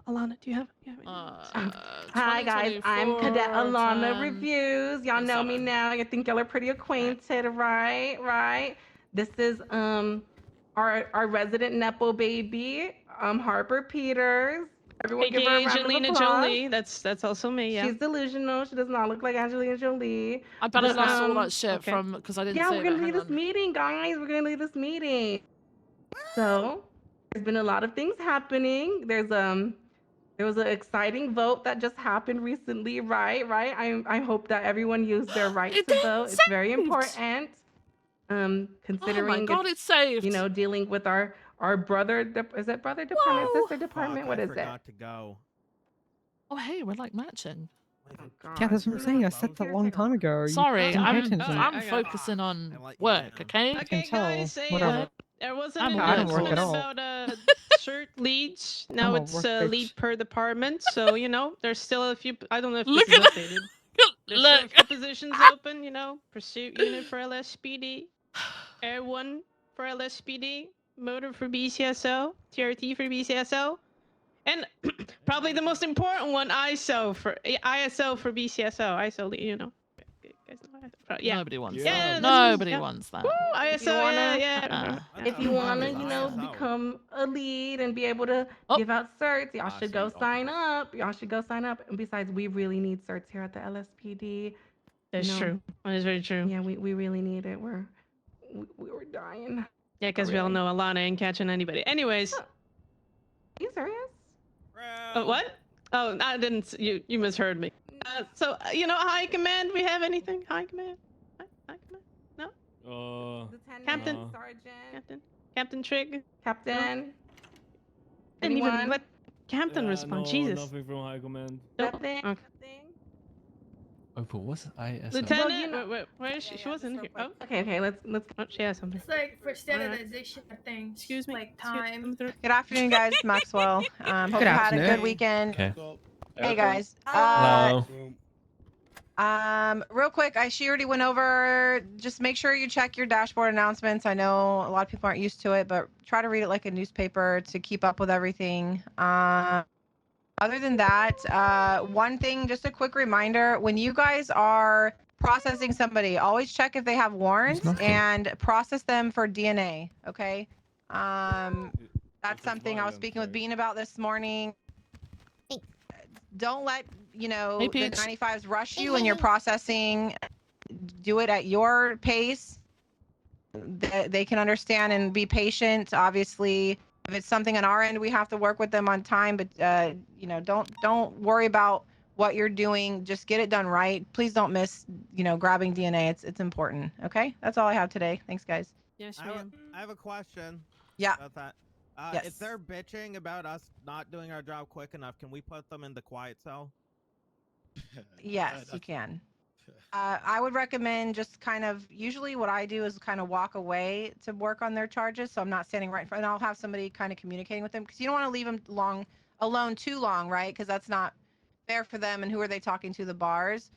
Alana, do you have anything? Hi guys, I'm Cadet 2024, Alana 10, Reviews. Y'all know me 27. now. I think y'all are pretty acquainted, right? This is our resident Nepo baby, Harper Peters. Everyone give her a AKA round Angelina of applause. Jolie. That's also me. Yeah. She's delusional. She does not look like Angelina Jolie. I bet I But, lost all that shit okay. from because I didn't Yeah, save we're gonna it. leave Hang this on. meeting, guys. We're gonna leave this meeting. So there's been a lot of things happening. There was an exciting vote that just happened recently, right? I hope that everyone used their right It to did vote. It's very saved! important. Oh my Considering god, it's saved. dealing with our brother. Is it brother department? Whoa. Sister department? Fuck, What I is it? forgot to go. Oh hey, we're like matching. Oh, God. Yeah, that's what I'm saying. I said that a long time ago. Sorry, you didn't pay I'm attention. I'm I got it. focusing I on let you work, down. okay? Okay, tell. guys, Whatever. there wasn't I'm an I don't work announcement at all. about shirt leads. I'm Now a it's work bitch. lead per department, so you know there's still a few. I don't know if Look this is at updated. There's still a look. few positions open. You know, pursuit unit for LSPD, Air 1 for LSPD, motor for BCSO, TRT for BCSO, and probably the most important one, ISO for BCSO. ISO, you know. Guys know ISO. Yeah. Nobody wants Yeah, that. this is- Nobody yeah. wants that. Woo, If you ISO, wanna- yeah. If you Fuck wanna, is ISO? become a lead and be able to Oh. give out certs, y'all I should see go sign octopus. up. Y'all should go sign up. And besides, we really need certs here at the LSPD. That's know. true. That is very true. Yeah, we really need it. We were dying. Yeah, because we all really. know Alana ain't catching anybody. Anyways, Are you serious? what? Oh, I didn't. You misheard me. So you know, High Command. We have anything? High Command. High Command. No. Lieutenant, Captain? Sergeant, Captain Trig. Captain. Didn't even Anyone? let Captain respond. Jesus. Nothing from High Command. Nope. Nothing. Okay. Nothing. Oh, but what's ISO? Lieutenant. Well, you know- wait, where is she? She wasn't here. Oh, Okay. Let's. oh, she has something. It's like for standardization of things. Excuse me. Like time. Good afternoon, guys. Maxwell. Hope Good you had a afternoon. good weekend. Okay. Hey guys. Hello. Real quick, she already went over. Just make sure you check your dashboard announcements. I know a lot of people aren't used to it, but try to read it like a newspaper to keep up with everything. Other than that, one thing, just a quick reminder: when you guys are processing somebody, always check if they have warrants knocking? and process them for DNA. Okay. That's something I was speaking with Bean about this morning. Don't let, you know, Hey, the Peach. 95s rush you in your processing. Do it at your pace. They can understand and be patient. Obviously, if it's something on our end, we have to work with them on time. But you know, don't worry about what you're doing. Just get it done right. Please don't miss, you know, grabbing DNA. It's important. Okay, that's all I have today. Thanks, guys. Yes, I ma'am. have a question. Yeah. About that. Yes. If they're bitching about us not doing our job quick enough, can we put them in the quiet cell? Yes, you can. I would recommend just kind of, usually what I do is kind of walk away to work on their charges. So I'm not standing right in front, and I'll have somebody kind of communicating with them, because you don't want to leave them alone too long, right? Because that's not fair for them. And who are they talking to? The bars.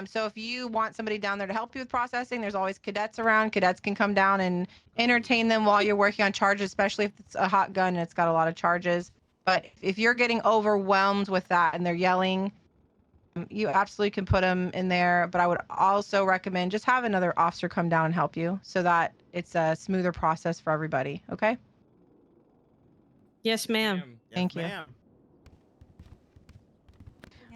So if you want somebody down there to help you with processing, there's always cadets around. Cadets can come down and entertain them while you're working on charges, especially if it's a hot gun and it's got a lot of charges. But if you're getting overwhelmed with that and they're yelling, you absolutely can put them in there. But I would also recommend just have another officer come down and help you, so that it's a smoother process for everybody. Okay? Yes, ma'am. Thank you. Ma'am.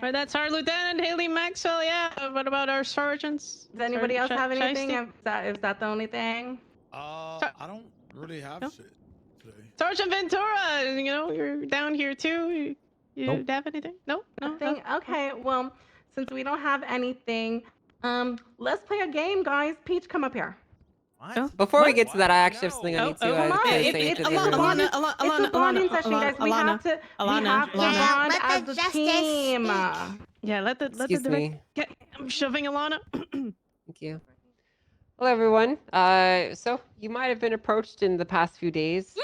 Right, that's our Lieutenant Haley Maxwell. Yeah. What about our sergeants? Does anybody else have anything? Shiesty? Is that the only thing? I don't really have No? shit today. Sergeant Ventura, you know, you're down here too. You Nope. have anything? No? No? Nothing? Okay, well, since we don't have anything, let's play a game, guys. Peach, come up here. What? Before we get to that, I actually have something I need to come on. say It's to the a room. bonding, it's a bonding session, guys. We have to bond as a team. Yeah, let the Excuse me. Get, I'm shoving Alana. Thank you. Hello, everyone. So you might have been approached in the past few days,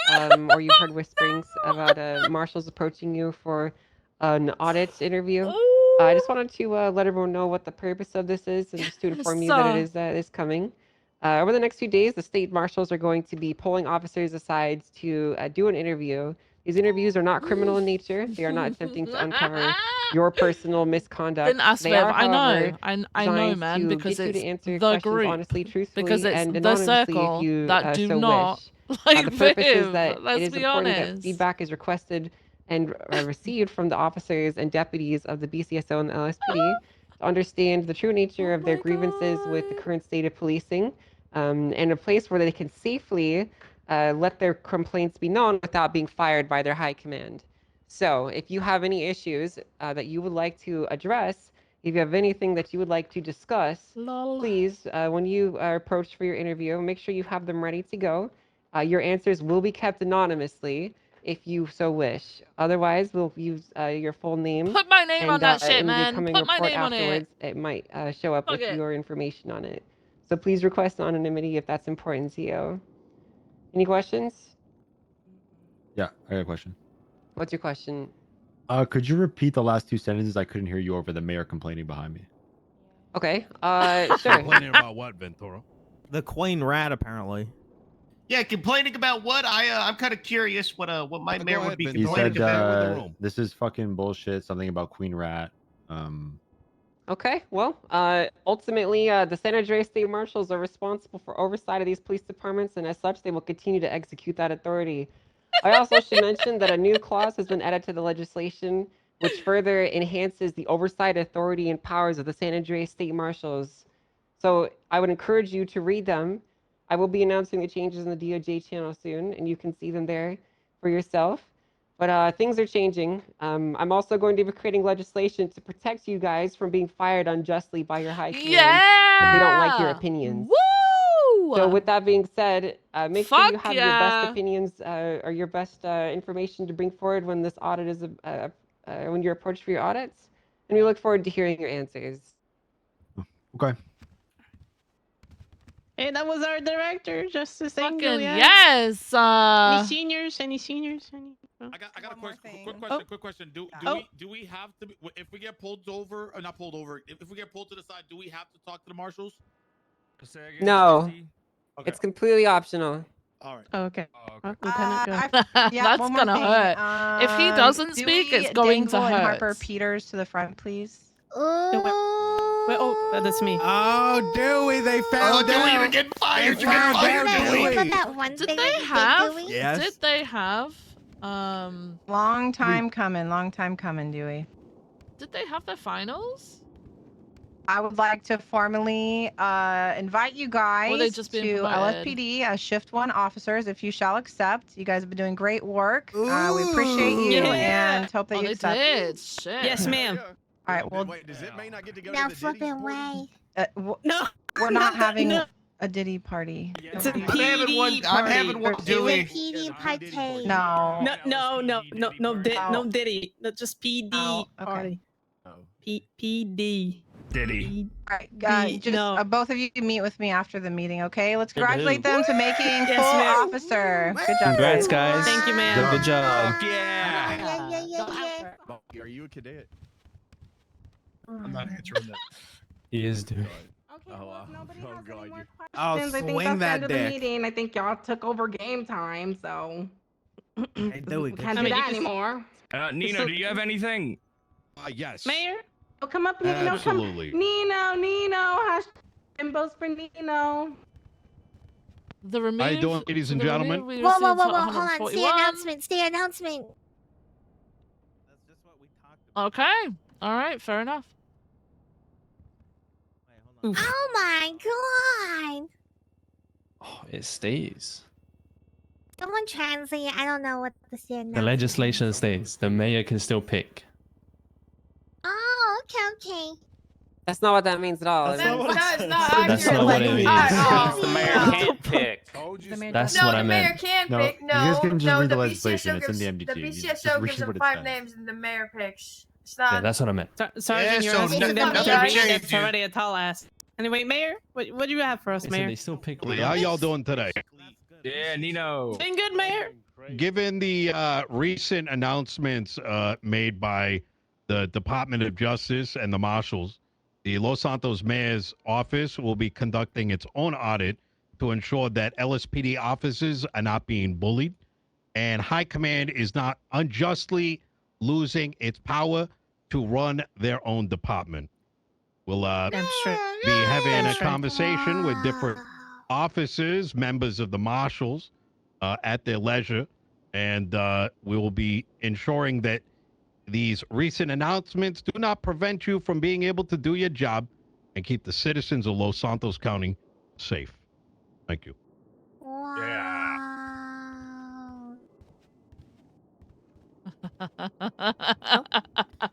or you've heard whisperings about marshals approaching you for an audit interview. I just wanted to let everyone know what the purpose of this is, and just to inform you that it is coming. Over the next few days, the state marshals are going to be pulling officers aside to do an interview. These interviews are not criminal in nature. They are not attempting to uncover your personal misconduct. Didn't ask They Viv. are, I however, know. I know, designed man, to because get you it's to answer your the questions group. honestly, truthfully, Because it's and the anonymously circle if you that do so not wish. like The purpose is Viv. that Let's it is be important honest. that feedback is requested and received from the officers and deputies of the BCSO and the LSPD to understand the true nature of their grievances with the current state of policing, and a place where they can safely let their complaints be known without being fired by their high command. So if you have any issues that you would like to address, if you have anything that you would like to discuss, please, when you are approached for your interview, make sure you have them ready to go. Your answers will be kept anonymously if you so wish. Otherwise, we'll use your full name. Put my name on that shit, in the man. coming Put my report name on it. afterwards, it might show up Fuck with it. your information on it. So please request anonymity if that's important to you. Any questions? Yeah, I got a question. What's your question? Could you repeat the last two sentences? I couldn't hear you over the mayor complaining behind me. Okay. Sure. Complaining about what, Ventura? The queen rat, apparently. Yeah, complaining about what? I'm kind of curious what my mayor would be He complaining said about. this is fucking bullshit. Something about Queen Rat. Okay, well, ultimately, the San Andreas State Marshals are responsible for oversight of these police departments, and as such, they will continue to execute that authority. I also should mention that a new clause has been added to the legislation, which further enhances the oversight authority and powers of the San Andreas State Marshals. So I would encourage you to read them. I will be announcing the changes in the DOJ channel soon, and you can see them there for yourself. But things are changing. I'm also going to be creating legislation to protect you guys from being fired unjustly by your high command if they don't like your opinions. Woo! So with that being said, make sure you Fuck have your best yeah. opinions or your best information to bring forward when this audit is when you're approached for your audits, and we look forward to hearing your answers. Okay. Hey, that was our director, Justice Angel. Fucking Yeah. yes. Any seniors? Any seniors? Any? I got a question. Quick question. Do we have to if we get pulled over or not pulled over? If we get pulled to the side, do we have to talk to the marshals? No, Okay. it's completely optional. All right. Okay. That's one more gonna thing. hurt. If he doesn't speak, Dewey it's going to Dangle and hurt. Harper Peters to the front, please. Wait, oh, that's me. Oh, Dewey, they found Dewey, out. you're getting fired. They You're getting found fired, out, Dewey. Dewey. that one Did thing they that you have? did, Dewey? Yes. Did they have? Long time coming. Long time coming, Dewey. Did they have their finals? I would like to formally invite you Or they guys just to being promoted? LFPD as Shift 1 officers if you shall accept. You guys have been doing great work. We appreciate you Yeah. and hope that Oh, you they accept. did. Shit. Yes, ma'am. All right, well, Wait, does it may not get to go Now to the flip Diddy it party? away. No. we're not having no. a Diddy party. It's a Nobody- I'm having one. PD I'm having party. one, It's a Dewey. PD party. No. No Diddy. No, just PD Oh, okay. party. Oh. PD. Diddy. All right, just no. both of you can meet with me after the meeting, okay? Let's congratulate them to making Yes, full ma'am. officer. Good job, Congrats, guys. guys. Thank you, ma'am. Good job. Yeah. Bucky, are you a cadet? I'm not answering that. He is doing. Okay, Oh, well, if nobody oh, has God, any more you- Oh, questions, I think swing that's the that end of the dick. meeting. I think y'all took over game time, so Hey, Dewey, we good can't I do mean, that you can- anymore. Nino, So- do you have anything? Yes. Mayor, oh, come up, Nino. Absolutely. Come. Nino. Bimbos for Nino. The remove. How you doing, ladies and the gentlemen? remove, we Whoa, received hold on. Say 141. announcement. Say announcement. That's just what we talked about. Okay. All right. Fair enough. Wait, hold on. Oh my god. Oh, it stays. Someone translate. I don't know what the say The announcement. legislation stays. The mayor can still pick. Oh, okay. That's not what that means at all. That's not what it That's says. not That's not what it means. The mayor can't pick. That's No, what the I mayor meant. can't No, pick. you No, guys can just no, read the the legislation. BCSO It's in the gives, MDT. the You just BCSO read gives them what it 5 says. names and the mayor picks. It's not. Yeah, that's what I meant. Sergeant, you're so asking nothing- them to nothing read it. changed, That's dude. already a tall ask. Anyway, Mayor, what do you have for us, They said Mayor? they still pick. How y'all doing today? Yeah, Nino. Doing good, Mayor. Given the recent announcements made by the Department of Justice and the Marshals, the Los Santos Mayor's office will be conducting its own audit to ensure that LSPD officers are not being bullied and High Command is not unjustly losing its power to run their own department. We'll Damn straight. be having Damn a straight. conversation with different officers, members of the Marshals at their leisure, and we will be ensuring that these recent announcements do not prevent you from being able to do your job and keep the citizens of Los Santos County safe. Thank you. Wow.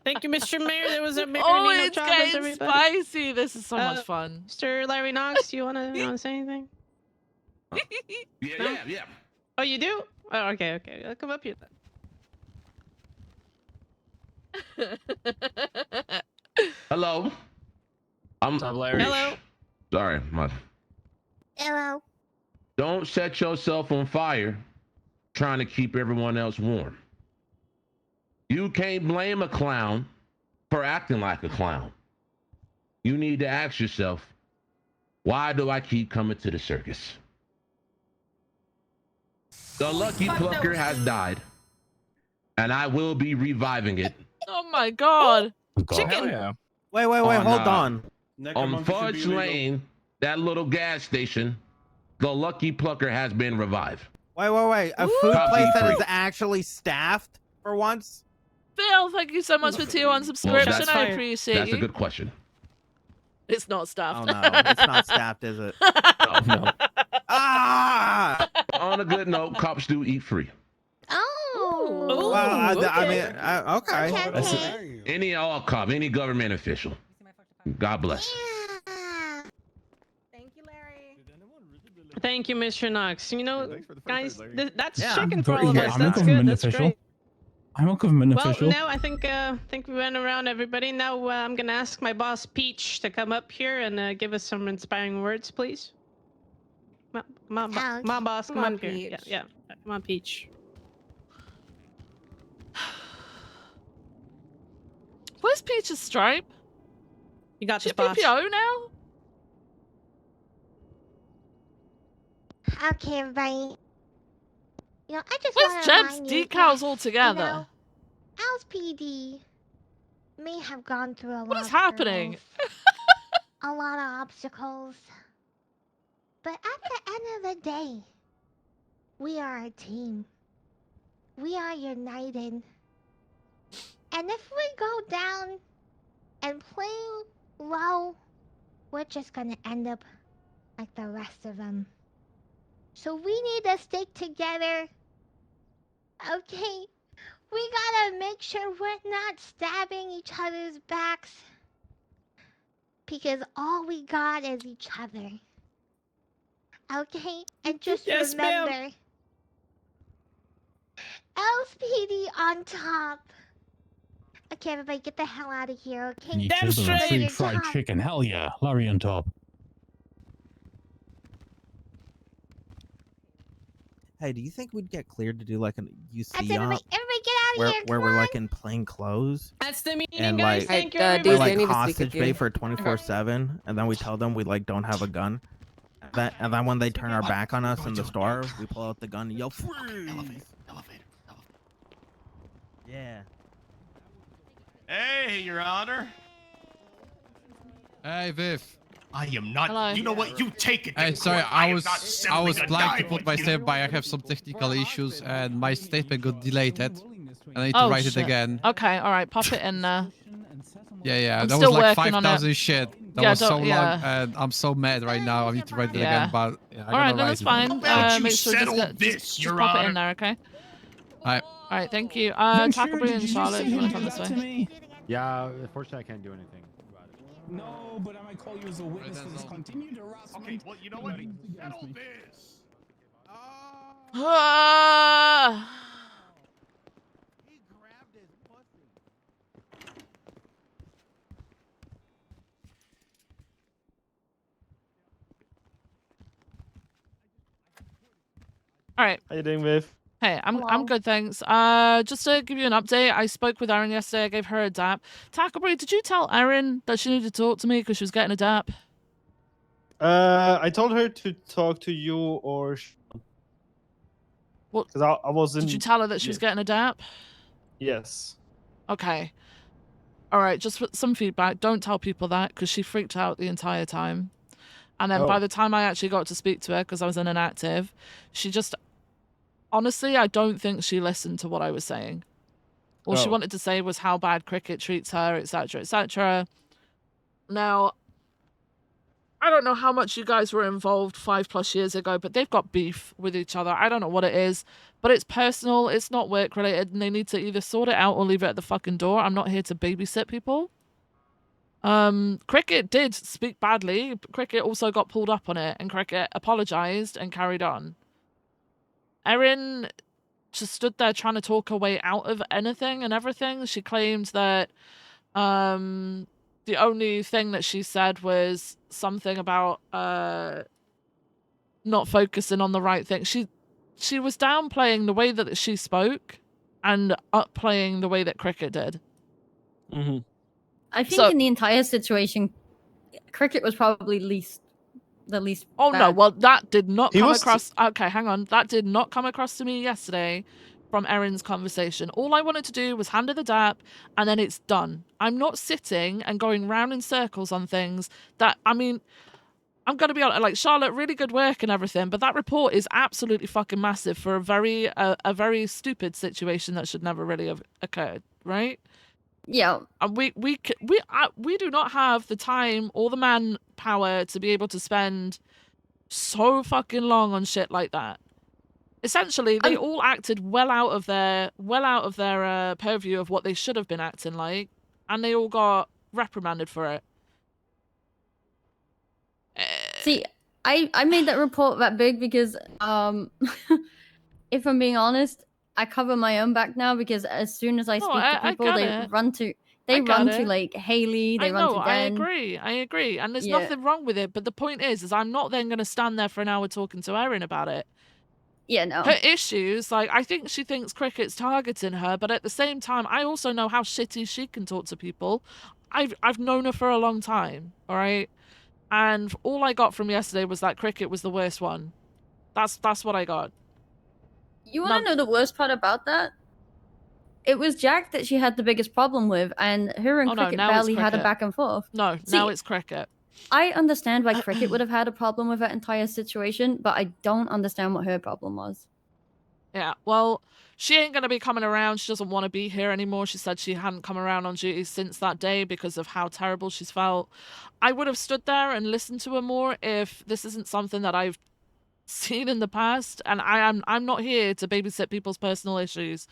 Thank you, Mr. Mayor. There was a Mayor Oh, Nino it's Chavez, getting everybody. spicy. This is so much fun. Mr. Larry Knox, you wanna say anything? Yeah. Oh, you do? Oh, okay. I'll come up here then. Hello. I'm Larry? Hello. sorry. Hello. Don't set yourself on fire trying to keep everyone else warm. You can't blame a clown for acting like a clown. You need to ask yourself, why do I keep coming to the circus? The Lucky Plucker has died, and I will be reviving it. Oh my god. Chicken. Wait, On, hold uh, on. On Fudge Lane, that little gas station, the Lucky Plucker has been revived. Wait. A Ooh. food Copy place that free. is actually staffed for once? Phil, thank you so much for tier 1 subscription. that's I fire. appreciate That's you. a good question. It's not staffed. Oh no, it's not staffed, is it? Oh, no. Ah! On a good note, cops do eat free. Oh. Ooh. Well, I okay. mean, okay. Okay. That's Any all cop, any government official. God bless. Yeah. Thank you, Larry. Thank you, Mr. Knox. You know, Thanks for the guys, first Larry. that's Yeah. chicken for all of Yeah, us. I'm a That's government good. That's official. great. I'm a government Well, official. now I think we went around everybody. Now I'm gonna ask my boss Peach to come up here and give us some inspiring words, please. Come on, Okay. come on, boss, come, Come on, up here. Peach. Yeah, come on, Peach. Where's Peach's stripe? You got She this, boss. PPO now? Okay, everybody. You know, I just Where's want to Jeb's remind you decals that, all together? You know, Al's PD may have gone through a lot. What is happening? a lot of obstacles. But at the end of the day, we are a team. We are united. And if we go down and play low, we're just gonna end up like the rest of them. So we need to stick together. Okay? We gotta make sure we're not stabbing each other's backs. Because all we got is each other. Okay? And just Yes, ma'am. remember, LSPD on top. Okay, everybody, get the hell out of here, okay? Each Damn other a straight. free fried chicken. Hell yeah. Larry on top. Hey, do you think we'd get cleared to do like an UC That's everybody. op Everybody, get out of where here. where Come we're on. like in plain clothes That's the meeting, and guys. like Thank you, Dude, everybody. we're they like need to speak hostage with bait you. for 24/7, and then we tell them we like don't have a gun. And then when they turn our back on us in the store, we pull out the gun and yell freeze. Elevator. Yeah. Hey, Your Honor. Hey, Viv. I am not. Hello. You know what? You take it. Hey, to sorry, court. I am was not settling a planning to dime put with my you. statement by. I have some technical issues and my statement got deleted. I need to Oh, write shit. it again. Okay, alright, pop it in there. Yeah, I'm that was still like working on it. 5,000 shit. That Yeah, was so don't- long, yeah. and I'm so mad right now. I need to write it Yeah. again, but yeah, I Alright, gotta no, write that's it. fine. How about you Make sure settle just this, Your pop it in Honor? there, okay? Alright. Alright, thank you. Ventura, Tackleberry did and you Charlotte, say if you want you to do come that this to way. me? Yeah, unfortunately, I can't do anything about it. No, but I might call you as a witness for this continued harassment. Okay, well, you know what? Against Settle me. this. Ah! He grabbed his pussy. Alright. How you doing, Viv? Hey, I'm Hello. good, thanks. Just to give you an update, I spoke with Erin yesterday. I gave her a dap. Tackleberry, did you tell Erin that she needed to talk to me because she was getting a dap? I told her to talk to you or What? because I wasn't. Did you tell her that she was getting a dap? Yes. Okay. Alright, just for some feedback. Don't tell people that because she freaked out the entire time. And then by Oh. the time I actually got to speak to her because I was in an active, she just... Honestly, I don't think she listened to what I was saying. All she Oh. wanted to say was how bad cricket treats her, etc., etc. Now, I don't know how much you guys were involved 5+ years ago, but they've got beef with each other. I don't know what it is, but it's personal, it's not work related, and they need to either sort it out or leave it at the fucking door. I'm not here to babysit people. Cricket did speak badly, but Cricket also got pulled up on it, and Cricket apologized and carried on. Erin just stood there trying to talk her way out of anything and everything. She claimed that the only thing that she said was something about not focusing on the right thing. She was downplaying the way that she spoke and upplaying the way that Cricket did. Mm-hmm. I think in the entire situation, Cricket was probably the least. Oh no, bad. well that did not He come was- across. Okay, hang on. That did not come across to me yesterday from Erin's conversation. All I wanted to do was hand her the dap and then it's done. I'm not sitting and going round in circles on things that, I mean, I'm going to be honest, like Charlotte, really good work and everything, but that report is absolutely fucking massive for a very stupid situation that should never really have occurred, right? Yeah. And we do not have the time or the manpower to be able to spend so fucking long on shit like that. Essentially, they all acted well out of their purview of what they should have been acting like, and they all got reprimanded for it. See, I made that report that big because if I'm being honest, I cover my own back now because as soon as I No, speak to I people, get they it. run to I get it. like Haley, they I run know, to I Den. agree, and there's Yeah. nothing wrong with it. But the point is I'm not then going to stand there for an hour talking to Erin about it. Yeah, no. Her issues, like, I think she thinks Cricket's targeting her, but at the same time, I also know how shitty she can talk to people. I've known her for a long time, all right? And all I got from yesterday was that Cricket was the worst one. That's what I got. You want to know the worst part about that? It was Jack that she had the biggest problem with, and her and Oh, no, Cricket now it's barely had a Cricket. back and forth. No, now it's Cricket. I understand why Cricket would have had a problem with that entire situation, but I don't understand what her problem was. Yeah, well, she ain't gonna be coming around. She doesn't want to be here anymore. She said she hadn't come around on duty since that day because of how terrible she's felt. I would have stood there and listened to her more if this isn't something that I've seen in the past, and I'm not here to babysit people's personal issues.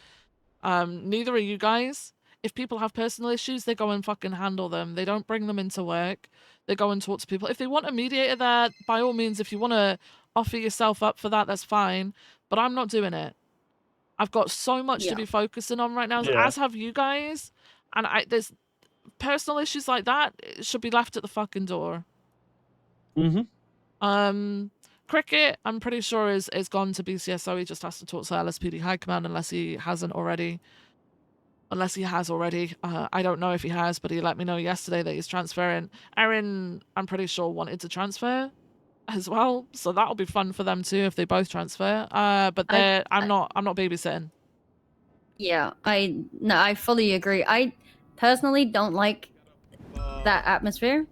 Neither are you guys. If people have personal issues, they go and fucking handle them. They don't bring them into work. They go and talk to people. If they want a mediator there, by all means, if you want to offer yourself up for that, that's fine. But I'm not doing it. I've got so much to be focusing on right now, Yeah. as have you guys. And there's personal issues like that, it should be left at the fucking door. Cricket, I'm pretty sure is gone to BCSO. He just has to talk to LSPD High Command unless he hasn't already. Unless he has already. I don't know if he has, but he let me know yesterday that he's transferring. Erin, I'm pretty sure, wanted to transfer as well, so that'll be fun for them too if they both transfer. But I'm not babysitting. Yeah, I fully agree. I personally don't like that atmosphere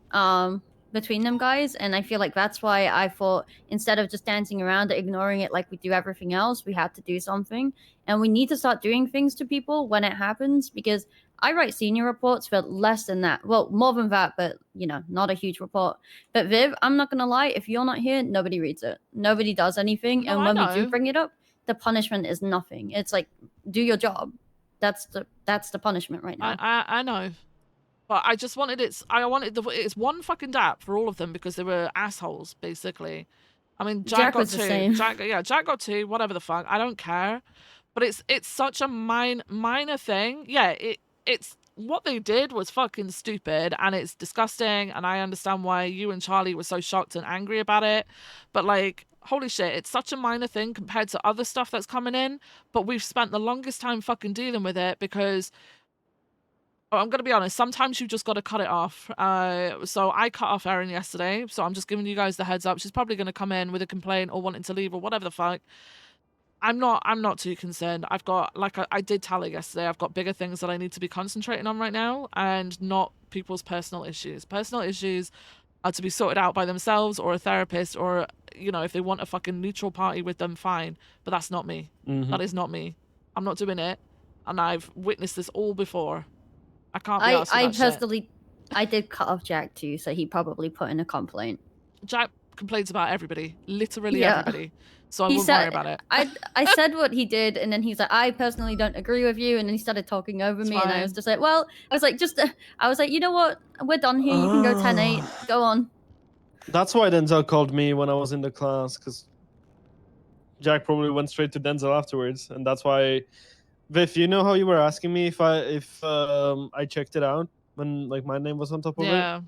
between them guys, and I feel like that's why I thought instead of just dancing around and ignoring it like we do everything else, we had to do something, and we need to start doing things to people when it happens, because I write senior reports for less than that. Well, more than that, but you know, not a huge report. But Viv, I'm not gonna lie, if you're not here, nobody reads it. Nobody does anything, No, and I when we know. do bring it up, the punishment is nothing. It's like, do your job. That's the punishment right now. I know. But I just wanted it's one fucking dap for all of them because they were assholes, basically. I mean, Jack got was the two. same. Jack got two, whatever the fuck. I don't care. But it's such a minor thing. Yeah, it's what they did was fucking stupid and it's disgusting, and I understand why you and Charlie were so shocked and angry about it. But like, holy shit, it's such a minor thing compared to other stuff that's coming in, but we've spent the longest time fucking dealing with it because I'm going to be honest, sometimes you've just got to cut it off. So I cut off Erin yesterday, so I'm just giving you guys the heads up. She's probably going to come in with a complaint or wanting to leave or whatever the fuck. I'm not too concerned. I've got, like I did tell her yesterday, I've got bigger things that I need to be concentrating on right now and not people's personal issues. Personal issues are to be sorted out by themselves or a therapist or, you know, if they want a fucking neutral party with them, fine. But that's not me. That is not me. I'm not doing it. And I've witnessed this all before. I can't be asked for I that shit. personally, I did cut off Jack too, so he probably put in a complaint. Jack complains about everybody, literally Yeah. everybody. So I He wouldn't said, worry about it. I said what he did, and then he's like, I personally don't agree with you, and then he started talking over me, and I was fine. just like, well, I was like, you know what, we're done here. You can go 10-8. Go on. That's why Denzel called me when I was in the class, because Jack probably went straight to Denzel afterwards, and that's why. Viv, you know how you were asking me if I checked it out when like my name was on top of it? Yeah.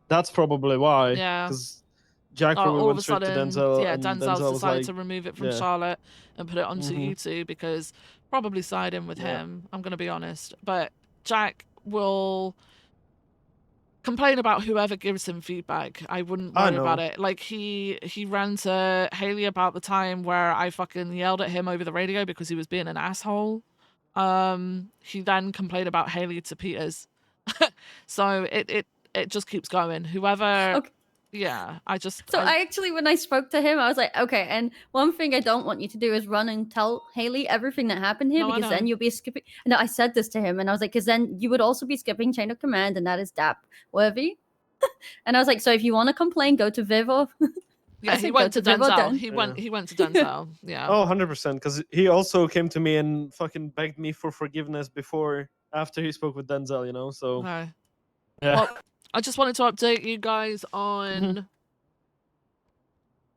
That's probably why. Yeah. Because Jack probably All of went a straight to sudden, Denzel, yeah, and Denzel's Denzel was decided like, to remove it from yeah. Charlotte and put it onto Mhm. you two because probably siding with Yeah. him. I'm gonna be honest, but Jack will complain about whoever gives him feedback. I wouldn't I worry about know. it. Like he ran to Haley about the time where I fucking yelled at him over the radio because he was being an asshole. He then complained about Haley to Peters. So it just keeps going. Whoever yeah, So I actually, when I spoke to him, I was like, okay, and one thing I don't want you to do is run and tell Haley everything that happened here, No, I because then know. you'll be skipping. No, I said this to him, and I was like, because then you would also be skipping chain of command, and that is DAP worthy. And I was like, so if you want to complain, go to Viv or. Yeah, he went to Denzel. He went to Denzel. Yeah. Oh, 100%. Because he also came to me and fucking begged me for forgiveness after he spoke with Denzel, you know? So. Okay. Yeah. Well, I just wanted to update you guys on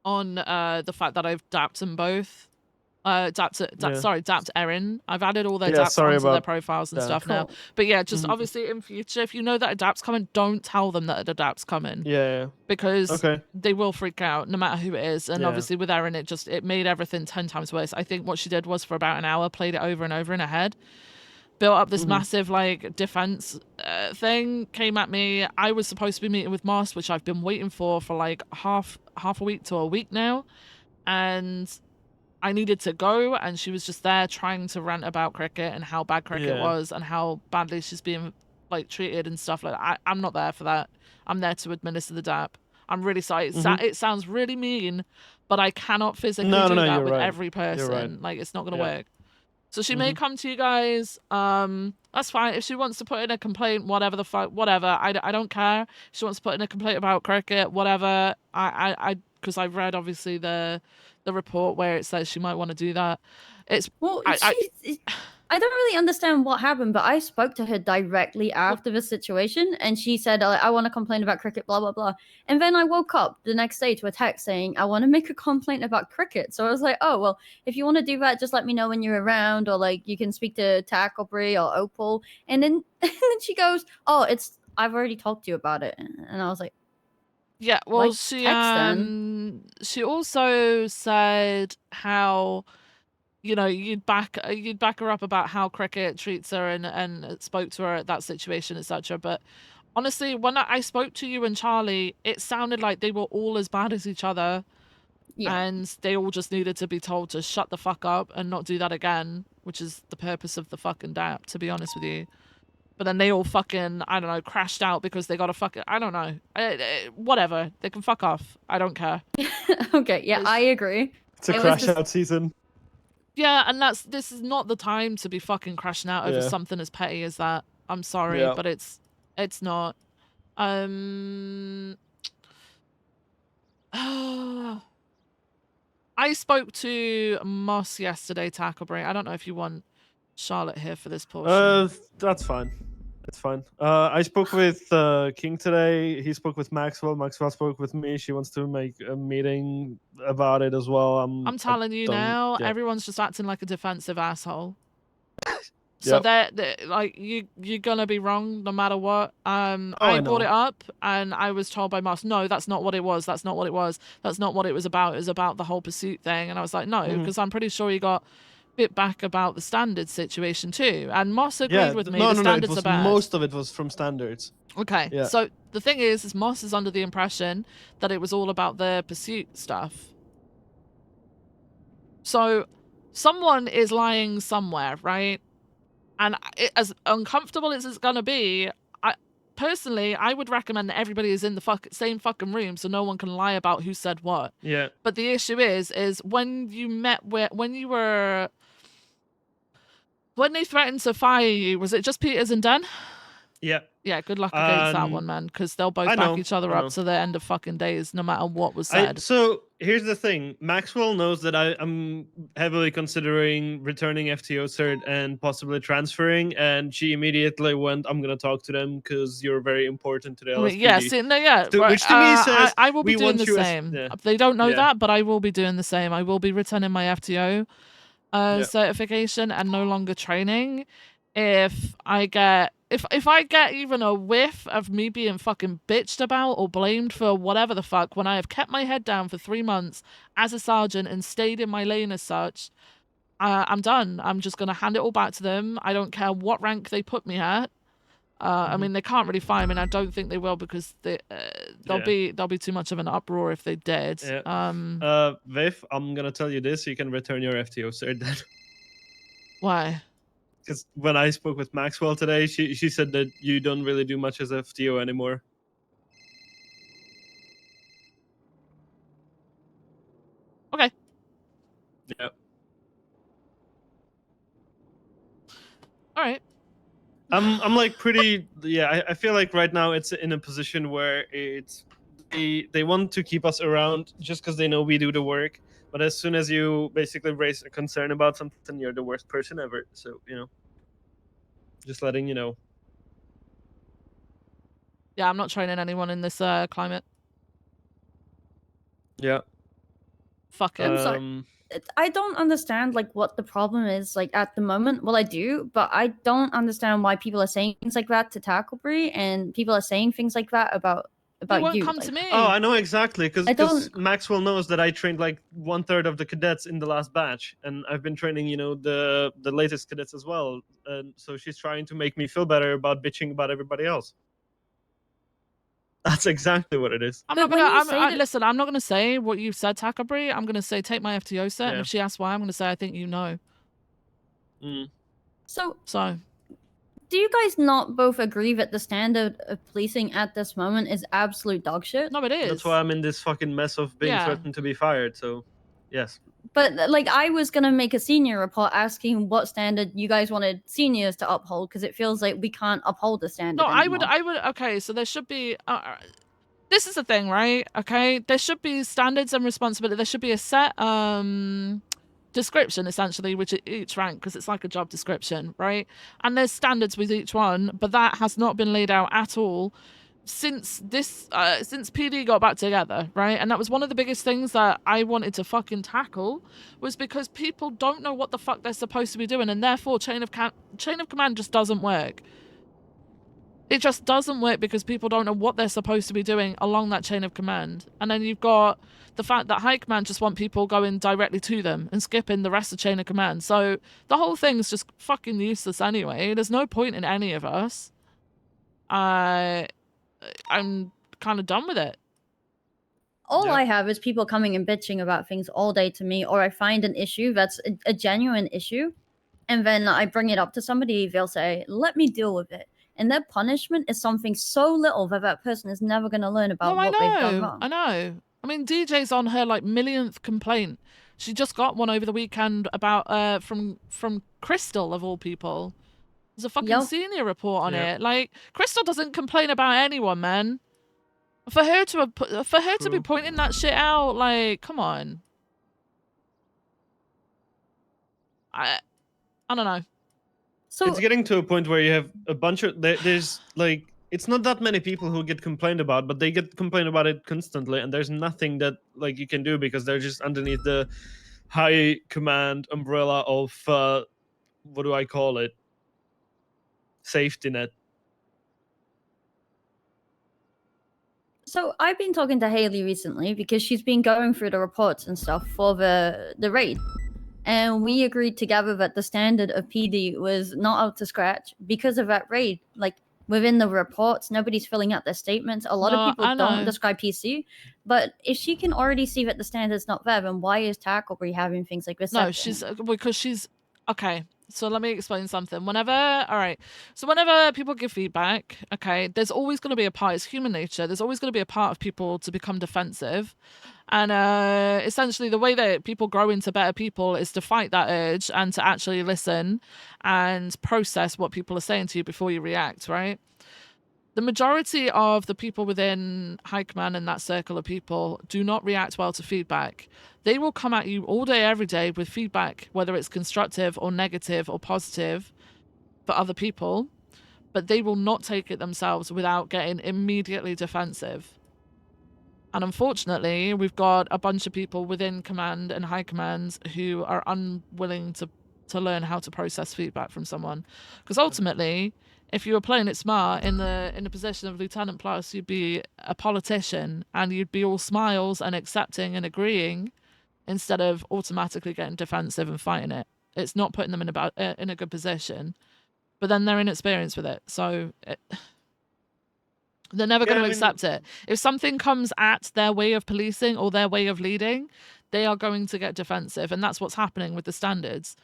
the fact that I've dapped them both. Yeah. Dapped Erin. I've added all their Yeah, daps sorry onto their about profiles and that. stuff now. Cool. But yeah, just Mhm. obviously in future, if you know that a dap's coming, don't tell them that a dap's coming. Yeah. Because Okay. they will freak out no matter who it is. And Yeah. obviously with Erin, it made everything 10 times worse. I think what she did was for about an hour, played it over and over in her head. Built up this massive like defense thing, came at me. I was supposed to be meeting with Moss, which I've been waiting for like half a week to a week now, and I needed to go, and she was just there trying to rant about cricket and how bad cricket Yeah. was and how badly she's being like treated and stuff like that. I'm not there for that. I'm there to administer the DAP. I'm really sorry. Mhm. It sounds really mean, but I cannot physically No, do no, that you're with right. every You're right. person. Like, it's not gonna Yeah. work. So she may Mhm. come to you guys. That's fine. If she wants to put in a complaint, whatever the fuck, whatever. I don't care. If she wants to put in a complaint about cricket, whatever. Because I've read obviously the report where it says she might want to do that. It's Well, I don't really understand what happened, but I spoke to her directly after the situation, and she said, I want to complain about cricket, blah, blah, blah. And then I woke up the next day to a text saying, I want to make a complaint about cricket. So I was like, oh, well, if you want to do that, just let me know when you're around, or like you can speak to Tackleberry or Opal. And then, and then she goes, oh, I've already talked to you about it. And I was like, yeah, well, like, text then. she also said how, you know, you'd back her up about how cricket treats her and spoke to her at that situation, etc. But honestly, when I spoke to you and Charlie, it sounded like they were all as bad as each other. Yeah. And they all just needed to be told to shut the fuck up and not do that again, which is the purpose of the fucking DAP, to be honest with you. But then they all fucking, I don't know, crashed out because they got a fucking, I don't know. Whatever. They can fuck off. I don't care. Okay, yeah, I agree. It's a It was crash just- out season. Yeah, and this is not the time to be fucking crashing out over Yeah. something as petty as that. I'm sorry, Yeah. but it's not. I spoke to Moss yesterday, Tackleberry. I don't know if you want Charlotte here for this portion. That's fine. It's fine. I spoke with King today. He spoke with Maxwell. Maxwell spoke with me. She wants to make a meeting about it as well. I'm telling you now, everyone's just acting like a defensive asshole. So Yep. they're like you're gonna be wrong no matter what. I I brought know. it up and I was told by Moss, no, that's not what it was. That's not what it was. That's not what it was about. It was about the whole pursuit thing. And I was like, no, Mhm. because I'm pretty sure you got bit back about the standards situation too. And Moss agreed Yeah. with me. No, the no, no. It standards was are bad. most of it was from standards. Okay. Yeah. So the thing is Moss is under the impression that it was all about the pursuit stuff. So someone is lying somewhere, right? And as uncomfortable as it's gonna be, I would recommend that everybody is in the same fucking room so no one can lie about who said what. Yeah. But the issue is when they threatened to fire you, was it just Peters and Den? Yeah. Yeah, good luck against that one, man, because they'll both I back know, each other I up know. to the end of fucking days, no matter what was said. So here's the thing. Maxwell knows that I'm heavily considering returning FTO cert and possibly transferring, and she immediately went, I'm going to talk to them because you're very important to the I LSPD. mean, yeah, see, no, yeah, To- right, which to me says, I will be we doing want the you as- same. yeah. They don't know Yeah. that, but I will be doing the same. I will be returning my FTO Yeah. certification and no longer training. If I get even a whiff of me being fucking bitched about or blamed for whatever the fuck when I have kept my head down for 3 months as a sergeant and stayed in my lane as such, I'm done. I'm just gonna hand it all back to them. I don't care what rank they put me at. I mean, they can't really fire me, and I don't think they will because there'll be too much of an uproar if they did. Yeah. Viv, I'm going to tell you this. You can return your FTO cert then. Why? Because when I spoke with Maxwell today, she said that you don't really do much as FTO anymore. Okay. Yeah. All right. I'm like pretty I feel like right now it's in a position where they want to keep us around just because they know we do the work, but as soon as you basically raise a concern about something, you're the worst person ever. So just letting you know. Yeah, I'm not training anyone in this climate. Yeah. Fuck it. I'm sorry. I don't understand like what the problem is like at the moment. Well, I do, but I don't understand why people are saying things like that to Tackleberry and people are saying things like that about won't you. come like- to me. Oh, I know exactly I because don't- Maxwell knows that I trained like 1/3 of the cadets in the last batch, and I've been training the latest cadets as well. And so she's trying to make me feel better about bitching about everybody else. That's exactly what it is. I'm not gonna. Listen, I'm not gonna say what you said, Tackleberry. I'm gonna say take my FTO set, and Yeah. if she asks why, I'm gonna say I think you know. Mm. So do you guys not both agree that the standard of policing at this moment is absolute dog shit? No, it is. That's why I'm in this fucking mess of being Yeah. threatened to be fired. So, yes. But like, I was gonna make a senior report asking what standard you guys wanted seniors to uphold, because it feels like we can't uphold the standard No, anymore. I would. Okay, so there should be. This is the thing, right? Okay, there should be standards and responsibility. There should be a set description, essentially, which each rank, because it's like a job description, right? And there's standards with each one, but that has not been laid out at all since since PD got back together, right? And that was one of the biggest things that I wanted to fucking tackle, was because people don't know what the fuck they're supposed to be doing, and therefore chain of command just doesn't work. It just doesn't work because people don't know what they're supposed to be doing along that chain of command. And then you've got the fact that high command just want people going directly to them and skipping the rest of chain of command. So the whole thing's just fucking useless anyway. There's no point in any of us. I'm kind of done with it. All I have is people coming and bitching about things all day to me, or I find an issue that's a genuine issue, and then I bring it up to somebody, they'll say, let me deal with it. And their punishment is something so little that that person is never going to learn about what they've done wrong. I know. I mean, DJ's on her like millionth complaint. She just got one over the weekend about from Crystal, of all people. There's a fucking senior report on it. Like, Crystal doesn't complain about anyone, man. For her to be pointing that shit out, like, come on. I don't know. So it's getting to a point where you have a bunch of there's like, it's not that many people who get complained about, but they get complained about it constantly, and there's nothing that like you can do because they're just underneath the high command umbrella of what do I call it? Safety net. So I've been talking to Haley recently because she's been going through the reports and stuff for the raid. And we agreed together that the standard of PD was not up to scratch because of that raid. Like, within the reports, nobody's filling out their statements. A lot of people don't describe PC. But if she can already see that the standard's not there, then why is Tackleberry having things like this? No, because she's okay. So let me explain something. Whenever people give feedback, okay, there's always going to be a part. It's human nature. There's always going to be a part of people to become defensive. And essentially the way that people grow into better people is to fight that urge and to actually listen and process what people are saying to you before you react, right? The majority of the people within high command and that circle of people do not react well to feedback. They will come at you all day, every day with feedback, whether it's constructive or negative or positive for other people, but they will not take it themselves without getting immediately defensive. And unfortunately, we've got a bunch of people within command and high commands who are unwilling to learn how to process feedback from someone. Because ultimately, if you were playing it smart in the position of Lieutenant Plus, you'd be a politician and you'd be all smiles and accepting and agreeing instead of automatically getting defensive and fighting it. It's not putting them in a good position, but then they're inexperienced with it. So they're never going to accept it. If something comes at their way of policing or their way of leading, they are going to get defensive. And that's what's happening with the standards.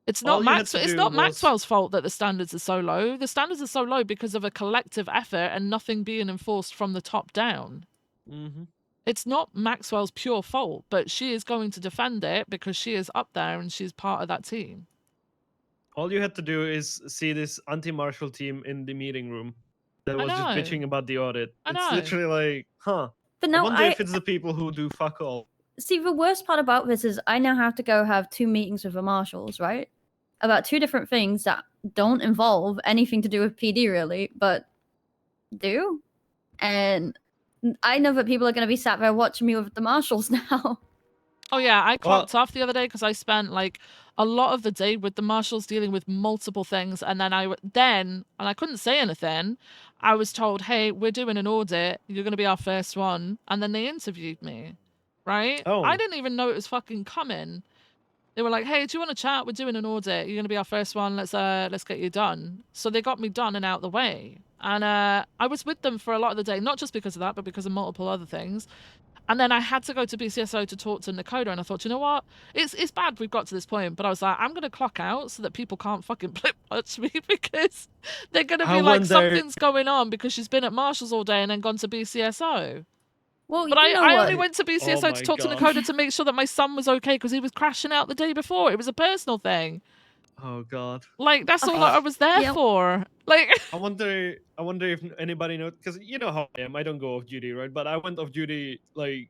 It's not Maxwell's fault that the standards are so low. The standards are so low because of a collective effort and nothing being enforced from the top down. Mm-hmm. It's not Maxwell's pure fault, but she is going to defend it because she is up there and she's part of that team. All you had to do is see this anti-martial team in the meeting room that was just bitching about the audit. It's literally like, huh. But no, I wonder if it's the people who do fuck all. See, the worst part about this is I now have to go have 2 meetings with the marshals, right? About 2 different things that don't involve anything to do with PD, really, but do. And I know that people are going to be sat there watching me with the marshals now. Oh yeah, I clocked off the other day because I spent like a lot of the day with the marshals dealing with multiple things, and then and I couldn't say anything. I was told, "Hey, we're doing an audit. You're going to be our first one," and then they interviewed me. Right? Oh. I didn't even know it was fucking coming. They were like, "Hey, do you want to chat? We're doing an audit. You're going to be our first one. Let's get you done." So they got me done and out the way. And I was with them for a lot of the day, not just because of that, but because of multiple other things. And then I had to go to BCSO to talk to Nakoda, and I thought, you know what? It's bad we've got to this point, but I was like, I'm gonna clock out so that people can't fucking blip watch me because they're gonna be I like, wonder- something's going on because she's been at Marshall's all day and then gone to BCSO. Well, But you know I what? only went to BCSO Oh to my talk to God. Nakoda to make sure that my son was okay because he was crashing out the day before. It was a personal thing. Oh God. Like, that's all that I was there Yeah. for. Like, I wonder if anybody knows, because you know how I am. I don't go off duty, right? But I went off duty like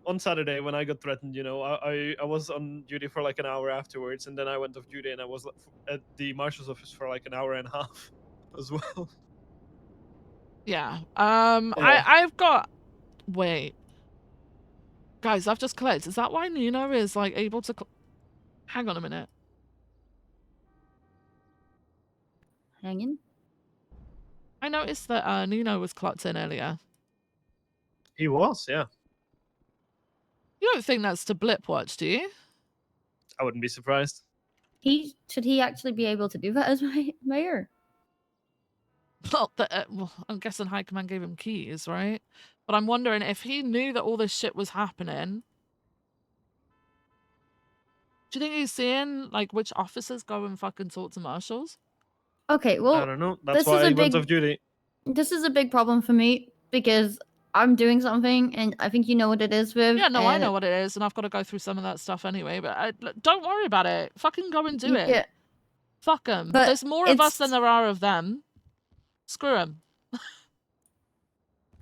on Saturday when I got threatened. You know, I was on duty for like an hour afterwards, and then I went off duty and I was at the marshal's office for like an hour and a half as well. yeah. Yeah. I've got. Wait. Guys, I've just clicked. Is that why Nino is like able to? Hang on a minute. Hanging. I noticed that Nino was clocked in earlier. He was, yeah. You don't think that's to blip watch, do you? I wouldn't be surprised. Should he actually be able to do that as mayor? Well, I'm guessing High Command gave him keys, right? But I'm wondering if he knew that all this shit was happening. Do you think he's seeing like which officers go and fucking talk to marshals? Okay, well, I don't know. That's this why is a I big went off duty. This is a big problem for me because I'm doing something, and I think you know what it is, Viv. Yeah, no, I and know what it is, and I've got to go through some of that stuff anyway. But don't worry about it. Fucking go and do it. Yeah. Fuck them. But There's more of us than it's- there are of them. Screw them.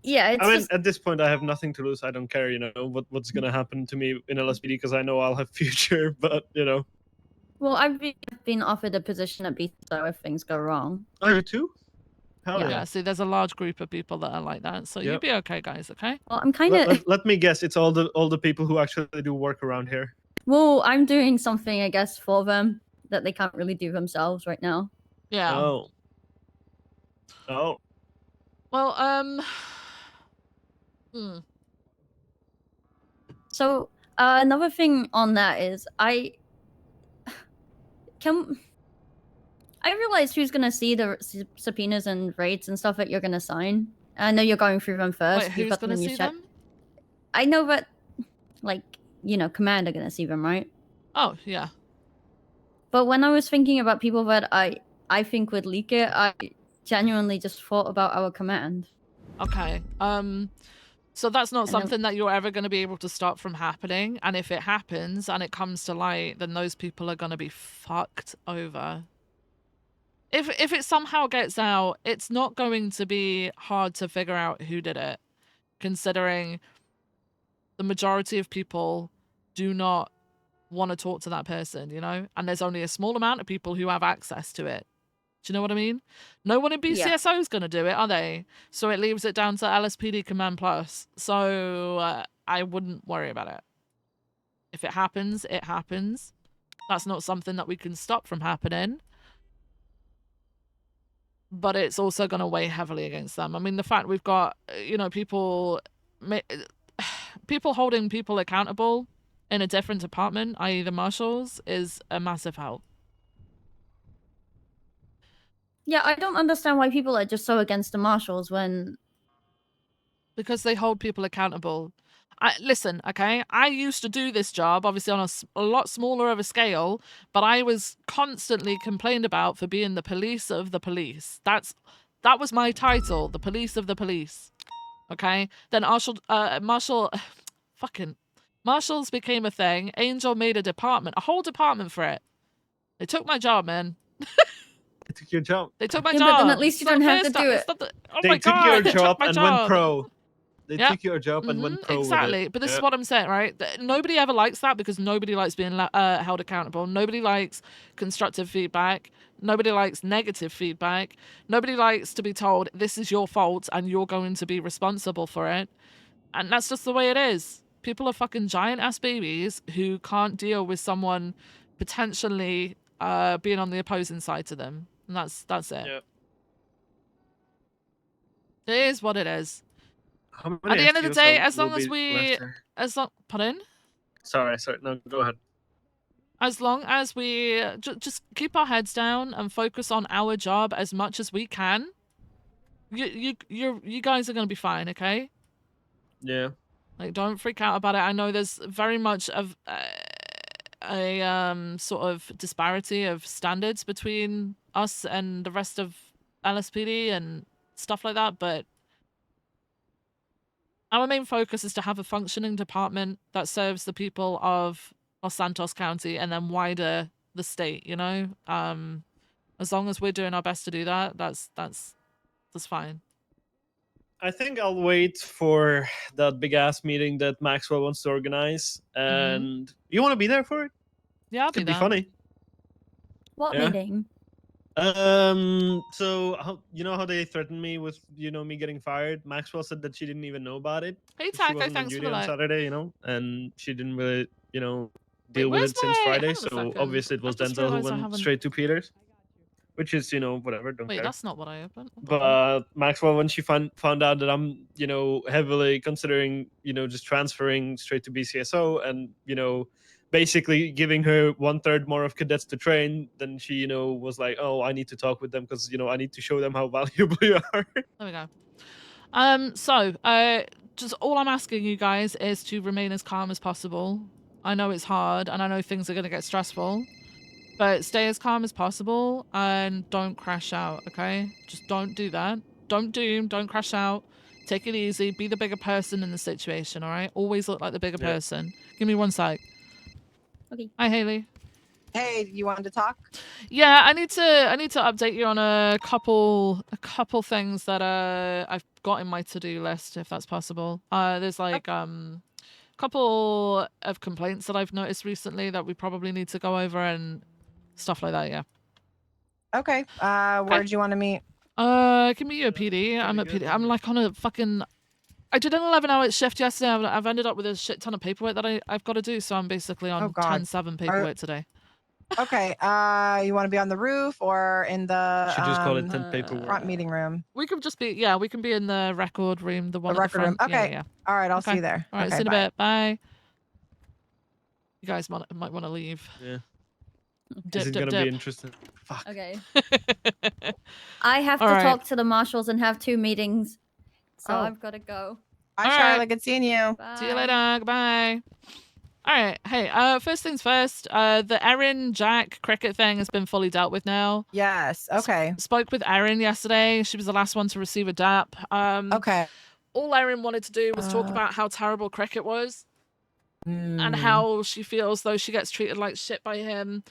Yeah, it's I mean, just at this point, I have nothing to lose. I don't care, you know, what's gonna happen to me in LSPD because I know I'll have future. But you know, well, I've been offered a position at BSO if things go wrong. are you too? Hell Yeah. yeah. See, there's a large group of people that are like that, so you'll Yep. be okay, guys. Okay. Well, I'm kind of Let me guess. It's all the people who actually do work around here. well, I'm doing something, I guess, for them that they can't really do themselves right now. Yeah. Oh. Oh. Well, So another thing on that is I realize who's gonna see the subpoenas and raids and stuff that you're gonna sign. I know you're going through them first. Wait, You've who's got them gonna in your see chat. them? I know that, like, you know, command are gonna see them, right? Oh yeah. But when I was thinking about people that I think would leak it, I genuinely just thought about our command. Okay. So that's not And then- something that you're ever going to be able to stop from happening. And if it happens and it comes to light, then those people are going to be fucked over. If it somehow gets out, it's not going to be hard to figure out who did it, considering the majority of people do not want to talk to that person, you know? And there's only a small amount of people who have access to it. Do you know what I mean? No one in Yeah. BCSO is going to do it, are they? So it leaves it down to LSPD Command Plus. So I wouldn't worry about it. If it happens, it happens. That's not something that we can stop from happening. But it's also going to weigh heavily against them. I mean, the fact we've got, you know, people holding people accountable in a different department, i.e. the marshals, is a massive help. Yeah, I don't understand why people are just so against the marshals when Because they hold people accountable. Listen, okay, I used to do this job, obviously on a lot smaller of a scale, but I was constantly complained about for being the police of the police. That was my title, the police of the police. Okay, then Marshals became a thing. Angel made a whole department for it. They took my job, man. They took your job. They took my Yeah, job. but then at least you It's not don't the have to first do time- it. it's not the- oh They my took God, your they job took my and job. went pro. They Yep. took your job and went pro Exactly. with it. But this is Yeah. what I'm saying, right? Nobody ever likes that because nobody likes being held accountable. Nobody likes constructive feedback. Nobody likes negative feedback. Nobody likes to be told this is your fault and you're going to be responsible for it. And that's just the way it is. People are fucking giant ass babies who can't deal with someone potentially being on the opposing side to them. And that's it. Yeah. It is what it is. How At many the end of the STOs day, will as long as be we, left there? pardon? Sorry. No, go ahead. As long as we just keep our heads down and focus on our job as much as we can, you guys are gonna be fine, okay? Yeah. Like, don't freak out about it. I know there's very much of a sort of disparity of standards between us and the rest of LSPD and stuff like that, but our main focus is to have a functioning department that serves the people of Los Santos County and then wider the state, you know? As long as we're doing our best to do that, that's fine. I think I'll wait for that big ass meeting that Maxwell wants to organize, and you want to be there for it? Yeah, I'll Could be be there. funny. What Yeah. meeting? So you know how they threatened me with me getting fired? Maxwell said that she didn't even know about it. Hey 'Cause she Taco, wasn't on thanks for duty the on like. Saturday, and she didn't really Wait, deal with where's it since my... Friday. Hang on a So second. obviously it was I've just Denzel who realized I went haven't... straight to Peters, which is whatever, don't Wait, care. that's not what I opened. What the fuck? But Maxwell, when she found out that I'm heavily considering just transferring straight to BCSO and basically giving her 1/3 more of cadets to train, then she was like, oh, I need to talk with them because I need to show them how valuable you are. There we go. Just all I'm asking you guys is to remain as calm as possible. I know it's hard and I know things are going to get stressful, but stay as calm as possible and don't crash out, okay? Just don't do that. Don't doom, don't crash out. Take it easy, be the bigger person in the situation, all right? Always look like the bigger person. Give me one sec. Okay. Hi, Haley. Hey, you wanted to talk? Yeah, I need to update you on a couple things that I've got in my to-do list, if that's possible. There's like couple of complaints that I've noticed recently that we probably need to go over and stuff like that. Yeah. Okay. Where do you want to meet? Can meet you at PD. I'm at PD. I'm like on a fucking. I did an 11-hour shift yesterday. I've ended up with a shit ton of paperwork that I've got to do. So I'm basically on 10/7 paperwork today. Okay. You want to be on the roof or in the Should just call it tent paperwork. front meeting room? We could just be we can be in the record room, the one The at the record room. front. Okay. Yeah. All right. I'll Okay. see you there. All right. Okay, See you in a bye. bit. Bye. You guys might want to leave. Yeah. Dip, Is it dip, gonna dip. be interesting? Fuck. Okay. I have All to right. talk to the marshals and have 2 meetings, so Oh. I've got to go. Bye, All Charlotte. right. Good seeing you. See you later. Goodbye. All right. Hey, first things first, the Erin Jack cricket thing has been fully dealt with now. Yes. Okay. Spoke with Erin yesterday. She was the last one to receive a DAP. Okay. All Erin wanted to do was talk about how terrible cricket was and how she feels though she gets treated like shit by him.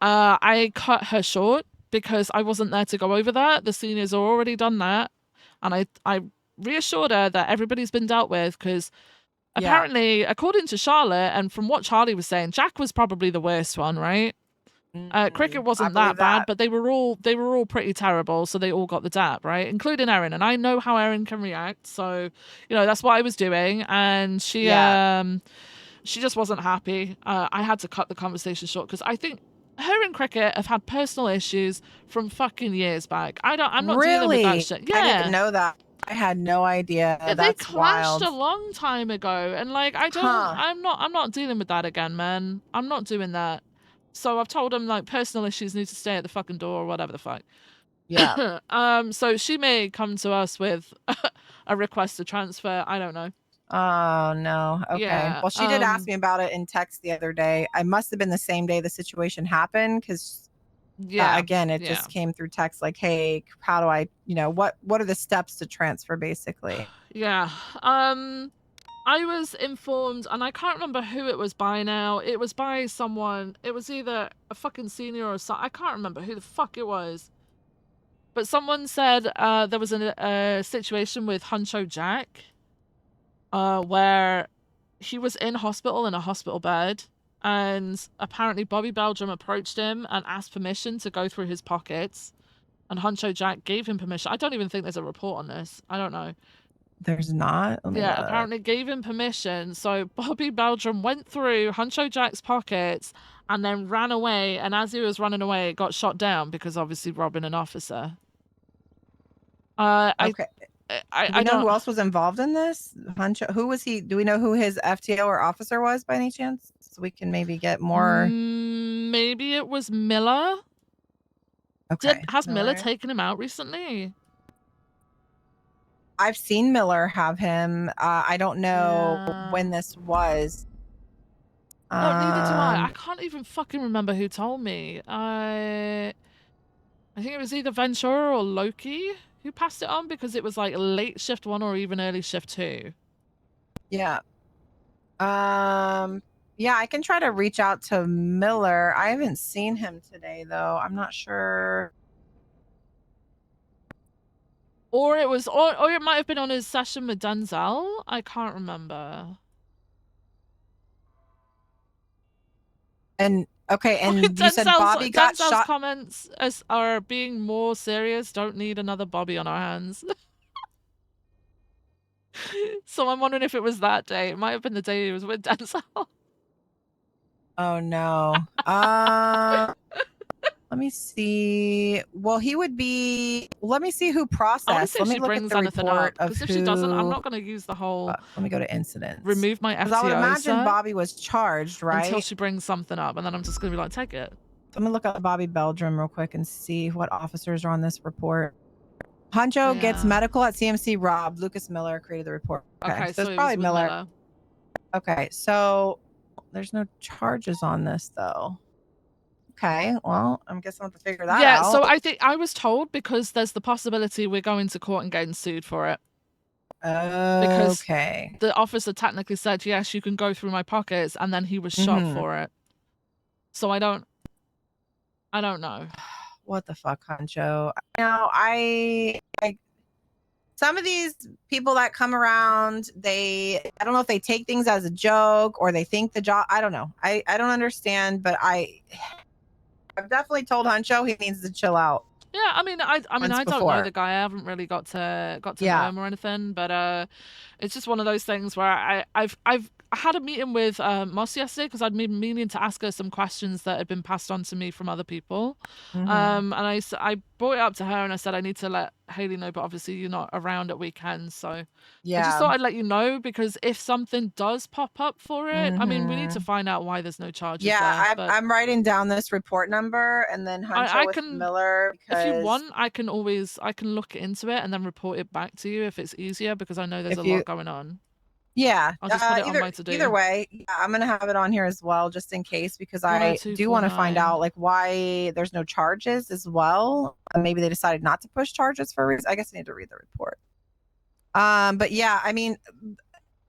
I cut her short because I wasn't there to go over that. The seniors have already done that. And I reassured her that everybody's been dealt with because apparently, according to Charlotte, and from what Charlie was saying, Jack was probably the worst one, right? Cricket wasn't that bad, but they were all pretty terrible, so they all got the DAP, right? Including Erin, and I know how Erin can react, so that's what I was doing, and she just wasn't happy. I had to cut the conversation short because I think her and cricket have had personal issues from fucking years back. I'm not dealing with that shit. Yeah, I didn't know that. I had no idea. they That's clashed wild. a long time ago, and like I'm not dealing with that again, man. I'm not doing that. So I've told him like personal issues need to stay at the fucking door or whatever the fuck. Yeah. So she may come to us with a request to transfer. I don't know. Oh no. Okay. Yeah, Well, she did ask me about it in text the other day. I must have been the same day the situation happened because again, it just came through text like, hey, how do I, what are the steps to transfer basically? Yeah. I was informed, and I can't remember who it was by now. It was by someone. It was either a fucking senior or I can't remember who the fuck it was. But someone said there was a situation with Huncho Jack where he was in hospital in a hospital bed, and apparently Bobby Belgium approached him and asked permission to go through his pockets, and Huncho Jack gave him permission. I don't even think there's a report on this. I don't know. There's not? Let me Yeah, look. apparently gave him permission. So Bobby Belgium went through Huncho Jack's pockets and then ran away. And as he was running away, got shot down because obviously robbing an officer. Okay. I Do we know don't who else was involved in this? Who was he? Do we know who his FTO or officer was by any chance? So we can maybe get more. Maybe it was Miller. Okay. Has Miller Miller? taken him out recently? I've seen Miller have him. I don't know when Yeah. this was. No, neither do I. I Um, can't even fucking remember who told me. I think it was either Ventura or Loki who passed it on because it was like late shift 1 or even early shift 2. Yeah. Yeah, I can try to reach out to Miller. I haven't seen him today though. I'm not sure. Or it was, or it might have been on his session with Denzel. I can't remember. And okay, and you said Bobby got Denzel's shot. comments are being more serious. Don't need another Bobby on our hands. So I'm wondering if it was that day. It might have been the day he was with Denzel. Oh no. Let me see. Well, he would be. Let me see who I want to processed. see Let if me she look at brings the anything report up. of Because if she doesn't, I'm who. not going to use the whole Let me go to incidents. remove my Because I would FTO imagine set Bobby was charged, right? until she brings something up. And then I'm just going to be like, take it. Let me look up Bobby Beldrum real quick and see what officers are on this report. Huncho gets Yeah. medical at CMC robbed. Lucas Miller created the report. Okay, so so it's it probably was with Miller. Miller. Okay, so there's no charges on this though. Okay, well, I'm guessing I'll have to figure that Yeah, out. so I think I was told because there's the possibility we're going to court and getting sued for it. Because Okay. the officer technically said, yes, you can go through my pockets, and then he was shot Mhm. for it. So I don't know. What the fuck, Huncho? Now, I some of these people that come around, I don't know if they take things as a joke or they think the job. I don't know. I don't understand, but I've definitely told Huncho he needs to chill out. Yeah, I mean, I Once don't know before. the guy. I haven't really got to know Yeah. him or anything, but it's just one of those things where I've had a meeting with Moss yesterday because I'd been meaning to ask her some questions that had been passed on to me from other people. Mhm. And I brought it up to her and I said I need to let Haley know, but obviously you're not around at weekends, so I Yeah. just thought I'd let you know because if something does pop up for it, I mean, we need to Mhm. find out why there's no charges Yeah, there. But I'm writing down this report number and then Huncho I with can, Miller if you because want, I can look into it and then report it back to you if it's easier because I know there's If a you- lot going on. yeah, I'll just put it on my to-do. either way, yeah, I'm gonna have it on here as well, just in case, because I do want to find 10249. out like why there's no charges as well. Maybe they decided not to push charges for a reason. I guess I need to read the report. But yeah, I mean,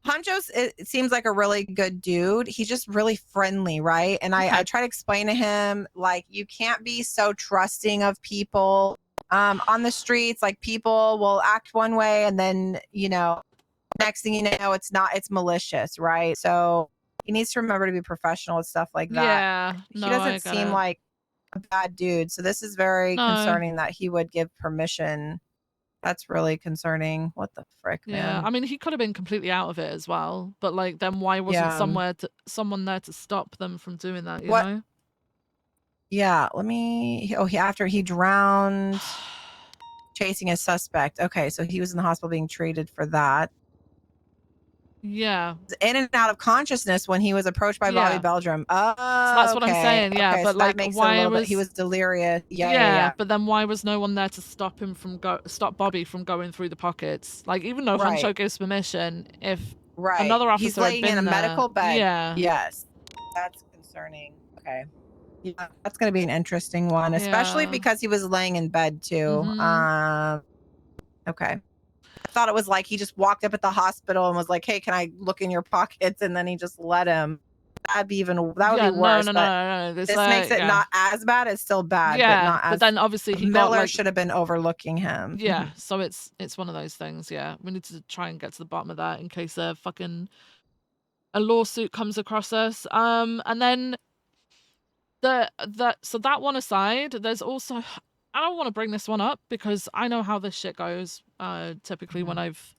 Honcho's it seems like a really good dude. He's just really friendly, right? And I try to explain to him like you can't be so trusting of people on the streets. Like people will act one way and then next thing you know it's malicious, right? So he needs to remember to be professional and stuff like that. Yeah, He no, I doesn't get seem it. like a bad dude, so this is very No. concerning that he would give permission. That's really concerning. What the frick, Yeah, man? I mean, he could have been completely out of it as well, but like, then why wasn't Yeah. someone there to stop them from doing that? You What- know? Yeah, let me. Oh, after he drowned, chasing a suspect. Okay, so he was in the hospital being treated for that. Yeah. In and out of consciousness when he was approached by Bobby Yeah. Beldrum. Oh, So that's what I'm saying. Yeah, okay, but so like, that makes it a why little bit. He was delirious. Yeah. But then why was no one there to stop him from stop Bobby from going through the pockets? Like, even though Right. Huncho gives permission, if Right. another officer He's had laying in been a there- medical bed. Yeah. Yes. That's concerning. Okay. Yeah, that's going to be an interesting one, especially Yeah. because he was laying in bed too. Mhm. Okay. I thought it was like he just walked up at the hospital and was like, "Hey, can I look in your pockets?" And then he just let him. That would be Yeah, worse. no. But This, this makes it yeah. not as bad. It's still bad, Yeah, but not as. but then obviously he Miller got like should have been overlooking him. Yeah, so it's one of those things. Yeah, we need to try and get to the bottom of that in case a lawsuit comes across us. And then so that one aside, there's also I don't want to bring this one up because I know how this shit goes. Typically when I've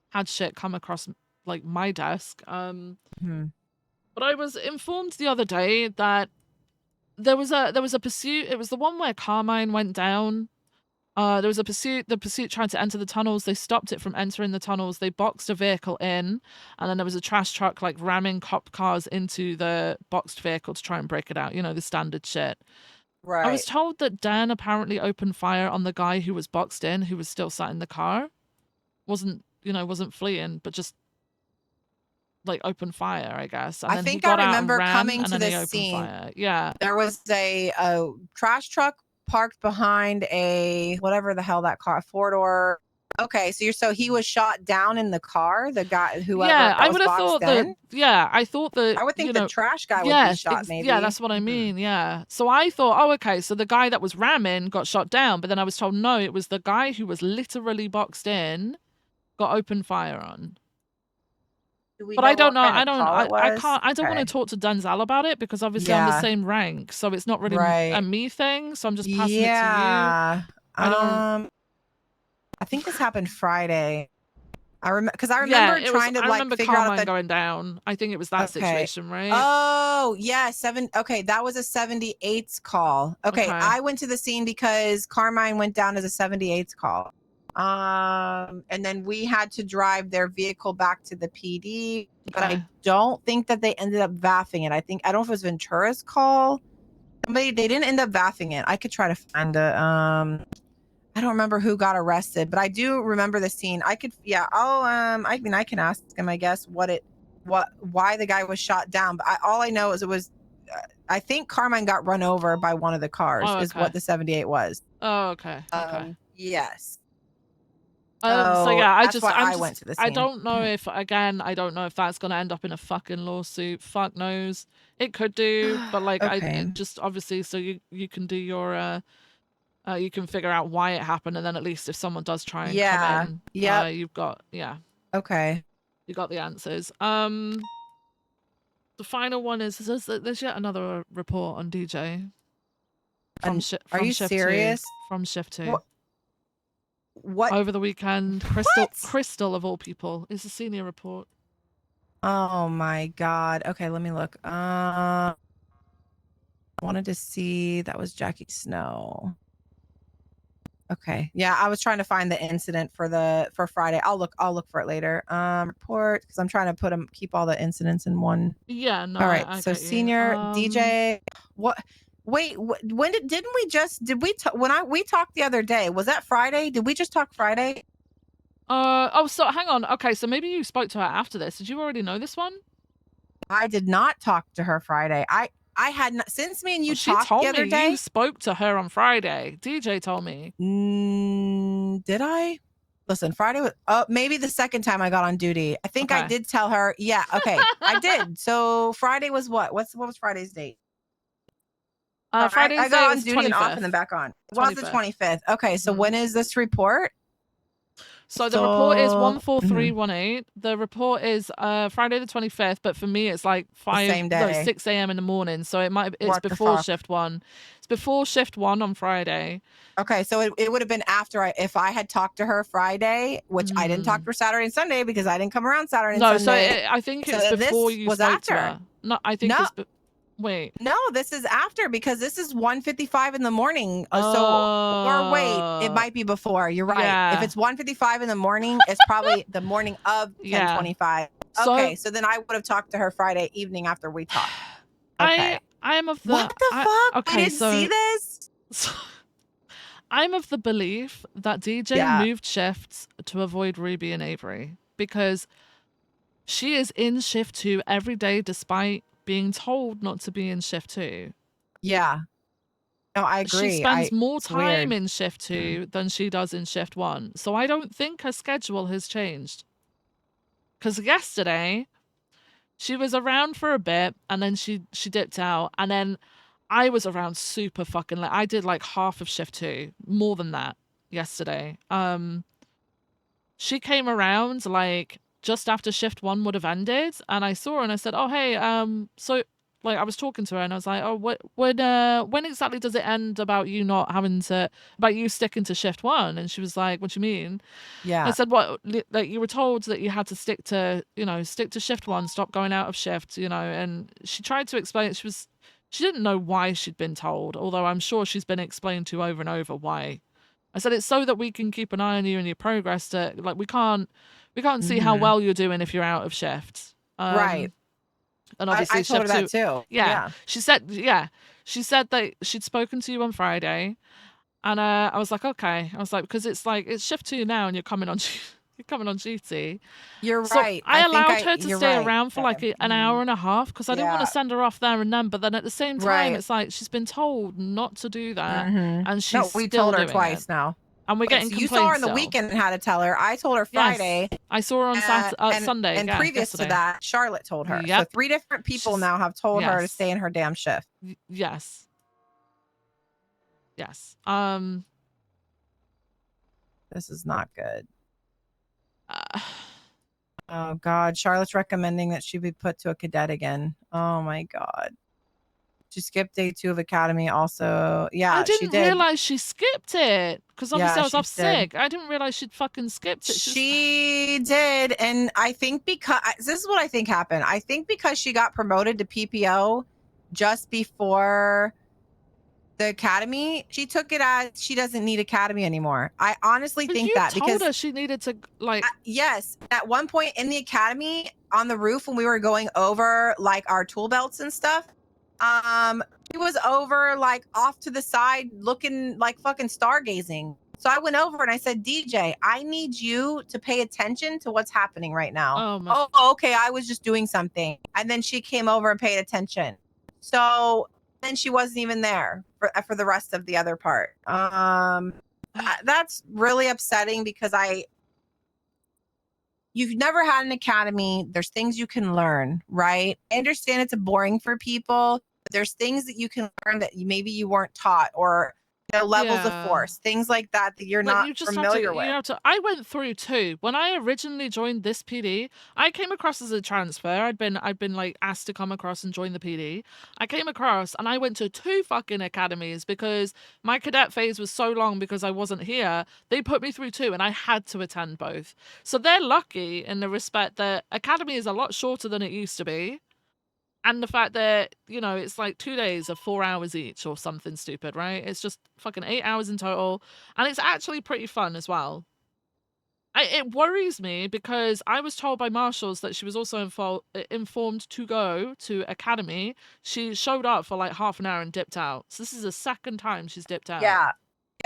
had shit come across like my desk. But I was informed the other day that there was a pursuit. It was the one where Carmine went down. There was a pursuit. The pursuit tried to enter the tunnels. They stopped it from entering the tunnels. They boxed a vehicle in, and then there was a trash truck like ramming cop cars into the boxed vehicle to try and break it out. You know, the standard shit. Right. I was told that Dan apparently opened fire on the guy who was boxed in, who was still sat in the car. wasn't fleeing, but just like opened fire, I guess. And I then he think got I out and remember ran, coming and to then he this opened scene. fire. Yeah. There was a trash truck parked behind a whatever the hell that car, 4-door. Okay, so he was shot down in the car. The guy, whoever Yeah, that I was would have boxed thought that. in. Yeah, I thought that. I would think you the know, trash guy would be yes, shot. Maybe. yeah, that's what I mean. Yeah. So I thought, oh, okay, so the guy that was ramming got shot down, but then I was told no, it was the guy who was literally boxed in, got open fire on. Do we But know I don't what know. kind I of don't. call it I was? can't. I don't want Okay. to talk to Denzel about it because obviously I'm the Yeah. same rank, so it's not really a Right. me thing. So I'm just passing it to you. Yeah. I don't. I think this happened Friday. I remember because I Yeah, remember it was. trying to I like remember figure out Carmine the. going down. I think it was that Okay. situation, right? Oh, yeah, Okay, that was a 78's call. Okay, Okay. I went to the scene because Carmine went down as a 78's call. And then we had to drive their vehicle back to the PD, but Okay. I don't think that they ended up vaffing it. I don't know if it was Ventura's call. They didn't end up vaffing it. I could try to find it. I don't remember who got arrested, but I do remember the scene. I can ask him, I guess, why the guy was shot down. But all I know is it was, I think Carmine got run over by one of the cars. Oh, Is okay. what the 78 was. Oh, okay. Okay. Yes. So yeah, that's why I went to the scene. I don't know if that's gonna end up in a fucking lawsuit. Fuck knows. It could do, but like Okay. it just obviously so you can do your you can figure out why it happened, and then at least if someone does try and come in, Yep. you've got Okay. you got the answers. The final one is there's yet another report on DJ from Are you shift serious? 2, from shift 2. What? Over the weekend, Crystal of all people is a senior report. Oh my God. Okay, let me look. Wanted to see that was Jackie Snow. Okay. Yeah, I was trying to find the incident for Friday. I'll look for it later. Report because I'm trying to keep all the incidents in one. Yeah, no. All right. I So get you. senior DJ. What? Wait. When didn't we just? Did we? We talked the other day. Was that Friday? Did we just talk Friday? So hang on. Okay, so maybe you spoke to her after this. Did you already know this one? I did not talk to her Friday. I had not since me and you She talked told the other me day. you spoke to her on Friday. DJ told me. Did I? Listen, Friday was maybe the second time I got on duty. I think I Okay. did tell her. Yeah, okay, I did. So Friday was what? What was Friday's date? Friday's I date got on was duty and off 25th. and then back on. It was the 25th. 25th. Okay, so when is this report? So the report is So- 14318. The report is Friday the 25th, but for me it's like same day. 6 a.m. in the morning. So it's What the before fuck? shift 1. It's before shift 1 on Friday. Okay, so it would have been after if I had talked to her Friday, which I didn't talk to her Saturday and Sunday because I didn't come around Saturday and No, Sunday. I think it's So before this you was spoke to after. her. No, I think No. it's wait. No, this is after because this is 1:55 in the morning. Or wait, it might be before. You're right. Yeah. If it's 1:55 in the morning, it's probably the morning of Yeah. 10:25. So- Okay, so then I would have talked to her Friday evening after we talked. Okay. I am of the What the fuck? Okay, We didn't see this? I'm of the belief that DJ Yeah. moved shifts to avoid Ruby and Avery because she is in shift 2 every day despite being told not to be in shift 2. Yeah. No, I agree. She spends more it's time weird. in shift 2 than she does in shift 1. So I don't think her schedule has changed. Because yesterday, she was around for a bit and then she dipped out. And then I was around super fucking late. I did like half of shift 2, more than that yesterday. She came around like just after shift 1 would have ended, and I saw her and I said, "Oh hey, so like I was talking to her and I was like, oh when exactly does it end about you sticking to shift 1?" And she was like, "What do you mean?" Yeah. I said, "What, like you were told that you had to stick to shift 1, stop going out of shift, and she tried to explain. She didn't know why she'd been told, although I'm sure she's been explained to over and over why. I said it's so that we can keep an eye on you and your progress. We can't see how well you're doing if you're out of shift. Right. And obviously, I told her shift that 2 too. Yeah. She said that she'd spoken to you on Friday, and I was like, okay. I was like, because it's shift 2 now, and you're coming on You're coming on duty. You're So right. I I think allowed her to you're stay right. around for like an hour and a half because I didn't want Yeah. to send her off there and then. But then at the same time, Right. it's like she's been told not to do that, Mhm. and she's No, we still told her doing twice it. now. And we're Wait, getting so you saw her complaints in the still. weekend and had to tell her. I told her Yes. Friday. I saw her on Sunday. And Yeah, previous to yesterday. that, Charlotte told her. So Yep. 3 different people She's- now have told her to yes. stay in her damn shift. Yes. Yes. This is not good. Oh God, Charlotte's recommending that she be put to a cadet again. Oh my God. She skipped day 2 of academy. Also, yeah, I she didn't did. realize she skipped it because obviously Yeah, I was she off did. sick. I didn't realize she'd fucking skipped it. She did, and I think because this is what I think happened. I think because she got promoted to PPO just before the academy, she took it as she doesn't need academy anymore. I honestly But think you that told because her she needed to like. yes, at one point in the academy on the roof when we were going over like our tool belts and stuff, she was over like off to the side looking like fucking stargazing. So I went over and I said, DJ, I need you to pay attention to what's happening right now. Oh, okay. I was just doing something. And then she came over and paid attention. So then she wasn't even there for the rest of the other part. That's really upsetting because you've never had an academy. There's things you can learn, right? I understand it's boring for people. But there's things that you can learn that maybe you weren't taught, or levels of Yeah. force, things like that that you're Like, not you just familiar have to, with. You have to. I went through too. When I originally joined this PD, I came across as a transfer. I'd been like asked to come across and join the PD. I came across and I went to 2 fucking academies because my cadet phase was so long because I wasn't here. They put me through 2 and I had to attend both. So they're lucky in the respect that academy is a lot shorter than it used to be. And the fact that, it's like 2 days of 4 hours each or something stupid, right? It's just fucking 8 hours in total. And it's actually pretty fun as well. It worries me because I was told by marshals that she was also informed to go to academy. She showed up for like half an hour and dipped out. So this is the second time she's dipped out. Yeah.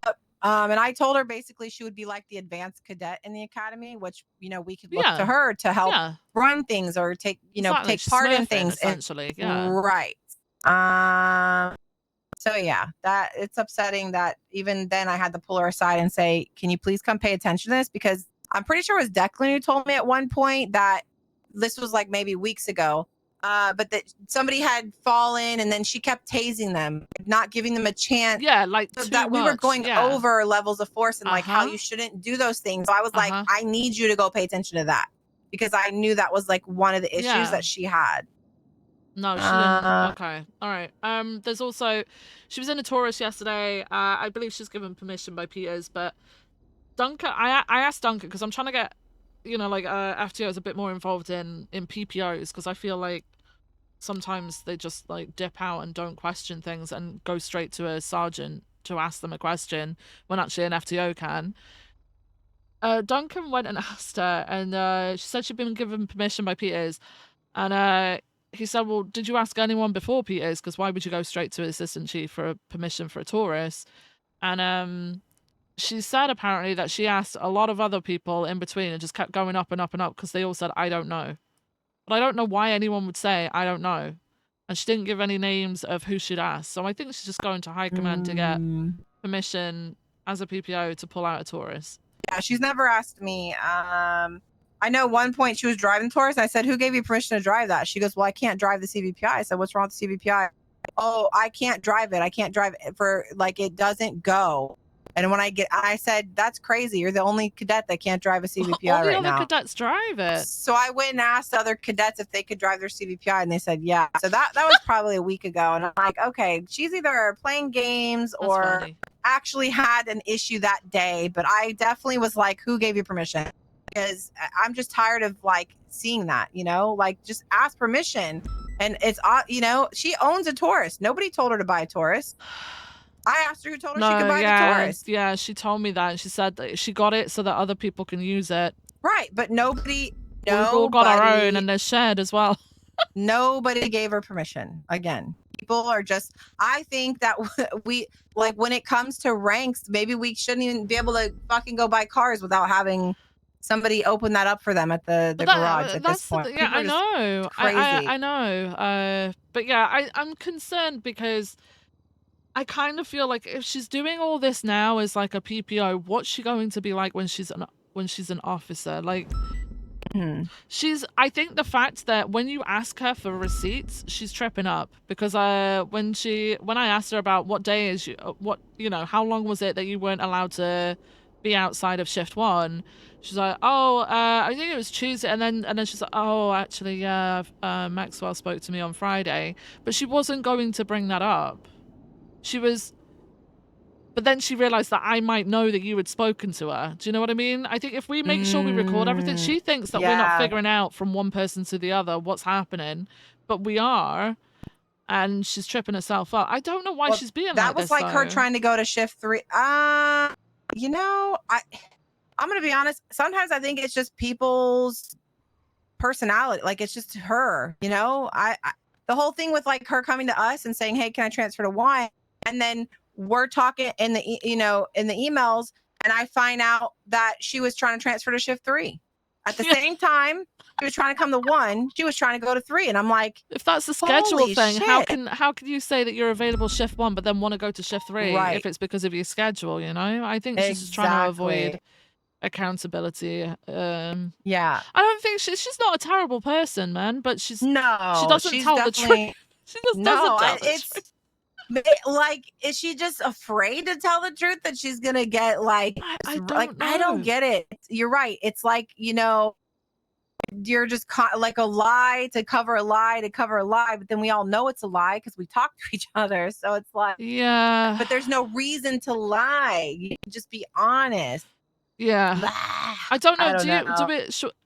Yep. And I told her basically she would be like the advanced cadet in the academy, which we could look to her to help run things or take Exactly. take part in Smurfing, things. essentially. Yeah. Right. So yeah, that it's upsetting that even then I had to pull her aside and say, "Can you please come pay attention to this?" Because I'm pretty sure it was Declan who told me at one point that this was like maybe weeks ago. But that somebody had fallen and then she kept tasing them, not giving them a chance. Yeah, like so too that we were much, going yeah. over levels of force and like how Uh-huh. you shouldn't do those things. So I was like, I need you to go pay attention to that because I knew that was like one of the issues Yeah. that she had. No, she didn't. Okay. All right. There's also, she was in a Taurus yesterday. I believe she's given permission by Peters, but Duncan, I asked Duncan because I'm trying to get, FTOs a bit more involved in PPOs because I feel like sometimes they just like dip out and don't question things and go straight to a sergeant to ask them a question when actually an FTO can. Duncan went and asked her, and she said she'd been given permission by Peters, and he said, well, did you ask anyone before Peters? Because why would you go straight to assistant chief for a permission for a Taurus? And she said apparently that she asked a lot of other people in between and just kept going up and up and up because they all said, I don't know. But I don't know why anyone would say, I don't know. And she didn't give any names of who she'd asked. So I think she's just going to high command to get permission as a PPO to pull out a Taurus. Yeah, she's never asked me. I know one point she was driving Taurus. And I said, who gave you permission to drive that? She goes, well, I can't drive the CVPI. I said, what's wrong with the CVPI? Oh, I can't drive it. I can't drive it for like, it doesn't go. And when I said, that's crazy. You're the only cadet that can't drive a CVPI All the right other now. cadets drive it. So I went and asked other cadets if they could drive their CVPI, and they said, yeah. So that was probably a week ago. And I'm like, okay, she's either playing games or actually had an issue that day. But I definitely was like, who gave you permission? Because I'm just tired of like seeing that, like just ask permission. And it's, she owns a Taurus. Nobody told her to buy a Taurus. I asked her who told her she could buy the Taurus. Yeah, she told me that. She said that she got it so that other people can use it. Right, but nobody. We've all got our own and they're shared as well. Nobody gave her permission. Again, people are just, I think that we, when it comes to ranks, maybe we shouldn't even be able to fucking go buy cars without having somebody open that up for them at the garage at this point. Yeah, People I are just know. crazy. I know. But yeah, I'm concerned because I kind of feel like if she's doing all this now as like a PPO, what's she going to be like when she's an officer? Like, I think the fact that when you ask her for receipts, she's tripping up because when I asked her about what day is how long was it that you weren't allowed to be outside of shift 1, she's like, oh, I think it was Tuesday, and then she's like, oh, actually, yeah, Maxwell spoke to me on Friday, but she wasn't going to bring that up. But then she realized that I might know that you had spoken to her. Do you know what I mean? I think if we make sure we record everything, she thinks that we're not yeah. figuring out from one person to the other what's happening, but we are, and she's tripping herself up. I don't know why she's being that was this, like her though. trying to go to shift 3. I'm gonna be honest. Sometimes I think it's just people's personality. Like it's just her. The whole thing with like her coming to us and saying, "Hey, can I transfer to 1?" and then we're talking in the in the emails, and I find out that she was trying to transfer to shift 3 at the same time. She was trying to come to 1. She was trying to go to 3, and I'm like, if that's the schedule holy thing, shit. how can you say that you're available shift 1 but then want to go to shift 3 if it's because of your schedule? I think she's just trying to avoid accountability. Yeah, I don't think she's not a terrible person, man, but she doesn't tell the truth. definitely She just doesn't tell the it's truth. like, is she just afraid to tell the truth that she's gonna get like I don't get it. You're right. It's like, you're just like a lie to cover a lie to cover a lie, but then we all know it's a lie because we talk to each other. So it's like, yeah, but there's no reason to lie. You can just be honest. Yeah. I don't know.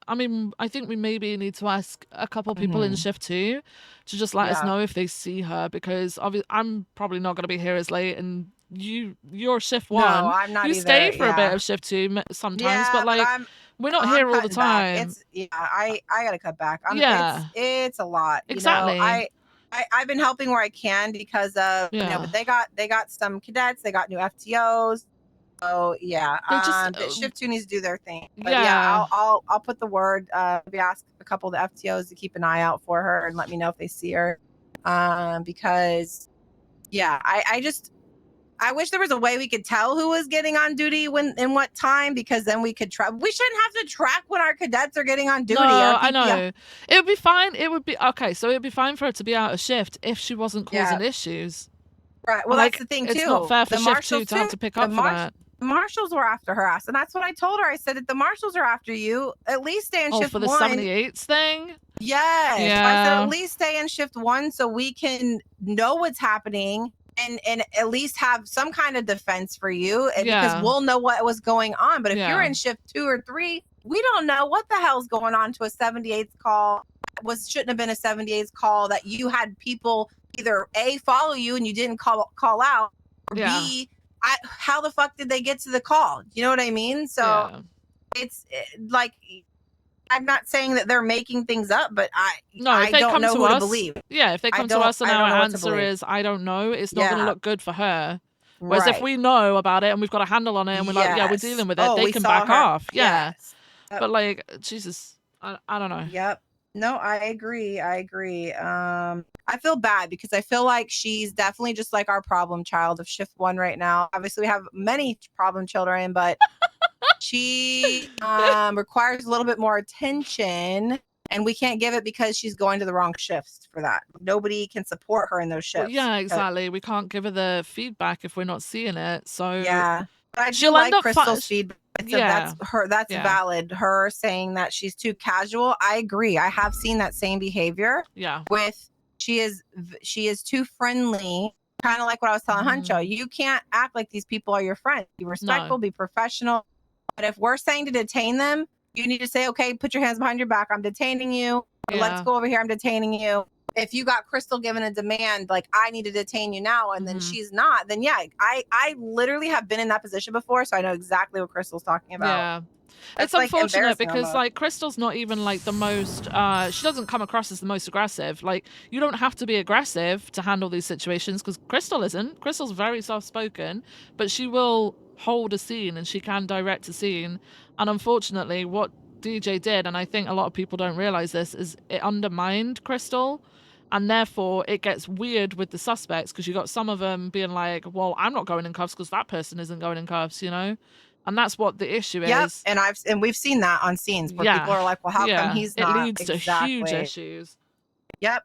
I mean, I think we maybe need to ask a couple people in shift 2 to just let us Yeah. know if they see her, because obviously I'm probably not going to be here as late, and you're shift 1. No, I'm not You either. stay for a bit Yeah. of shift 2 sometimes, Yeah, but like we're not here all the cutting back. time. I gotta cut back. Yeah. It's a lot. Exactly. I've been helping where I can because of but they got some cadets, they got new FTOs. So yeah, They just, the shift 2 needs to do their thing. But yeah. I'll put the word. Maybe ask a couple of the FTOs to keep an eye out for her and let me know if they see her. Because I wish there was a way we could tell who was getting on duty in what time, because then we could track. We shouldn't have to track when our cadets are getting on duty. No, I know. It would be fine. It would be okay. So it would be fine for her to be out of shift if she wasn't causing issues. Right. Well, Like, that's the thing it's too. not fair for The shift 2 marshals to have too. to pick The up for that. Marshals were after her ass, and that's what I told her. I said, if the marshals are after you, at least stay in shift for the 1. 78s thing? Yes. I said, Yeah. at least stay in shift 1 so we can know what's happening and at least have some kind of defense for you, because we'll know what was going on. But if you're in shift 2 or 3, we don't know what the hell's going on to a 78th call. Shouldn't have been a 78th call that you had people either A, follow you and you didn't call out, or B, how the fuck did they get to the call? You know what I mean? So it's like, I'm not saying that they're making things up, but I if they don't come know to who us, to believe. Yeah, if they come to us and our answer is I don't know, it's not going to look good for her. Whereas if we know about it and we've got a handle on it and we're like, yeah, we're dealing with it, they can back off. Yeah. But like, Jesus, I don't know. Yep. No, I agree. I feel bad because I feel like she's definitely just like our problem child of shift 1 right now. Obviously, we have many problem children, but she requires a little bit more attention, and we can't give it because she's going to the wrong shifts for that. Nobody can support her in those shifts. Well, yeah, exactly. We can't give her the feedback if we're not seeing it. So yeah, but I do she'll like end up Crystal's feedback. So that's valid. Her saying that she's too casual. I agree. I have seen that same behavior. Yeah. With she is too friendly. Kind of like what I was telling Huncho. You can't act like these people are your friends. Be respectful, be professional. But if we're saying to detain them, you need to say, okay, put your hands behind your back. I'm detaining you. Let's go over here. I'm detaining you. If you got Crystal given a demand, like, I need to detain you now, and then she's not, then yeah, I literally have been in that position before, so I know exactly what Crystal's talking about. Yeah. That's, It's unfortunate embarrassing because almost. like Crystal's not even like the most she doesn't come across as the most aggressive. Like, you don't have to be aggressive to handle these situations because Crystal isn't. Crystal's very soft spoken, but she will hold a scene and she can direct a scene. And unfortunately, what DJ did, and I think a lot of people don't realize this, is it undermined Crystal. And therefore, it gets weird with the suspects because you got some of them being like, well, I'm not going in cuffs because that person isn't going in cuffs, you know? And that's what the issue Yep, is. and we've seen that on scenes where people are like, well, how come he's it not? leads to huge issues. Yep.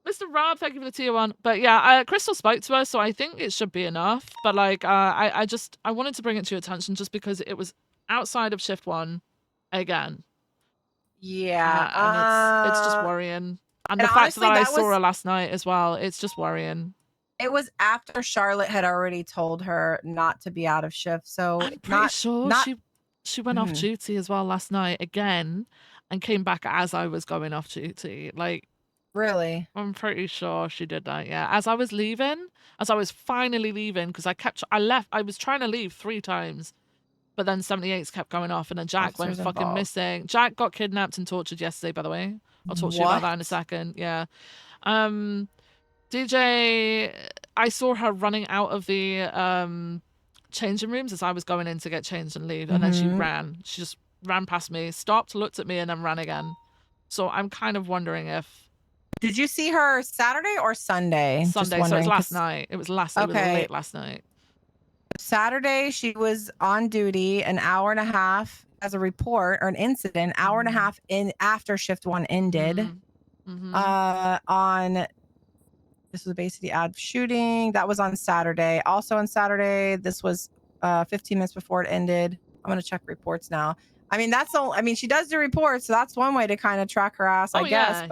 Mr. Rob, thank you for the tier 1. But yeah, Crystal spoke to her, so I think it should be enough. But like, I wanted to bring it to your attention just because it was outside of shift 1 again. Yeah. And it's just worrying. And the fact honestly, that I that saw was- her last night as well, it's just worrying. It was after Charlotte had already told her not to be out of shift. So I'm pretty sure she went off duty as well last night again and came back as I was going off duty. Like, really? I'm pretty sure she did that, yeah. As I was finally leaving, because I was trying to leave 3 times, but then 78s kept going off, and then Jack went Officers fucking involved. missing. Jack got kidnapped and tortured yesterday, by the way. I'll talk to you about that in a second, yeah. DJ, I saw her running out of the changing rooms as I was going in to get changed and leave, and then she ran. She just ran past me, stopped, looked at me, and then ran again. So I'm kind of wondering if... Did you see her Saturday or Sunday? Sunday, so it was last night. It was late last night. Saturday, she was on duty an hour and a half as a report or an incident, hour and a half in after shift 1 ended. This was basically ad shooting. That was on Saturday. Also on Saturday, this was 15 minutes before it ended. I'm gonna check reports now. I mean, she does do reports, so that's one way to kind of track her ass, I guess.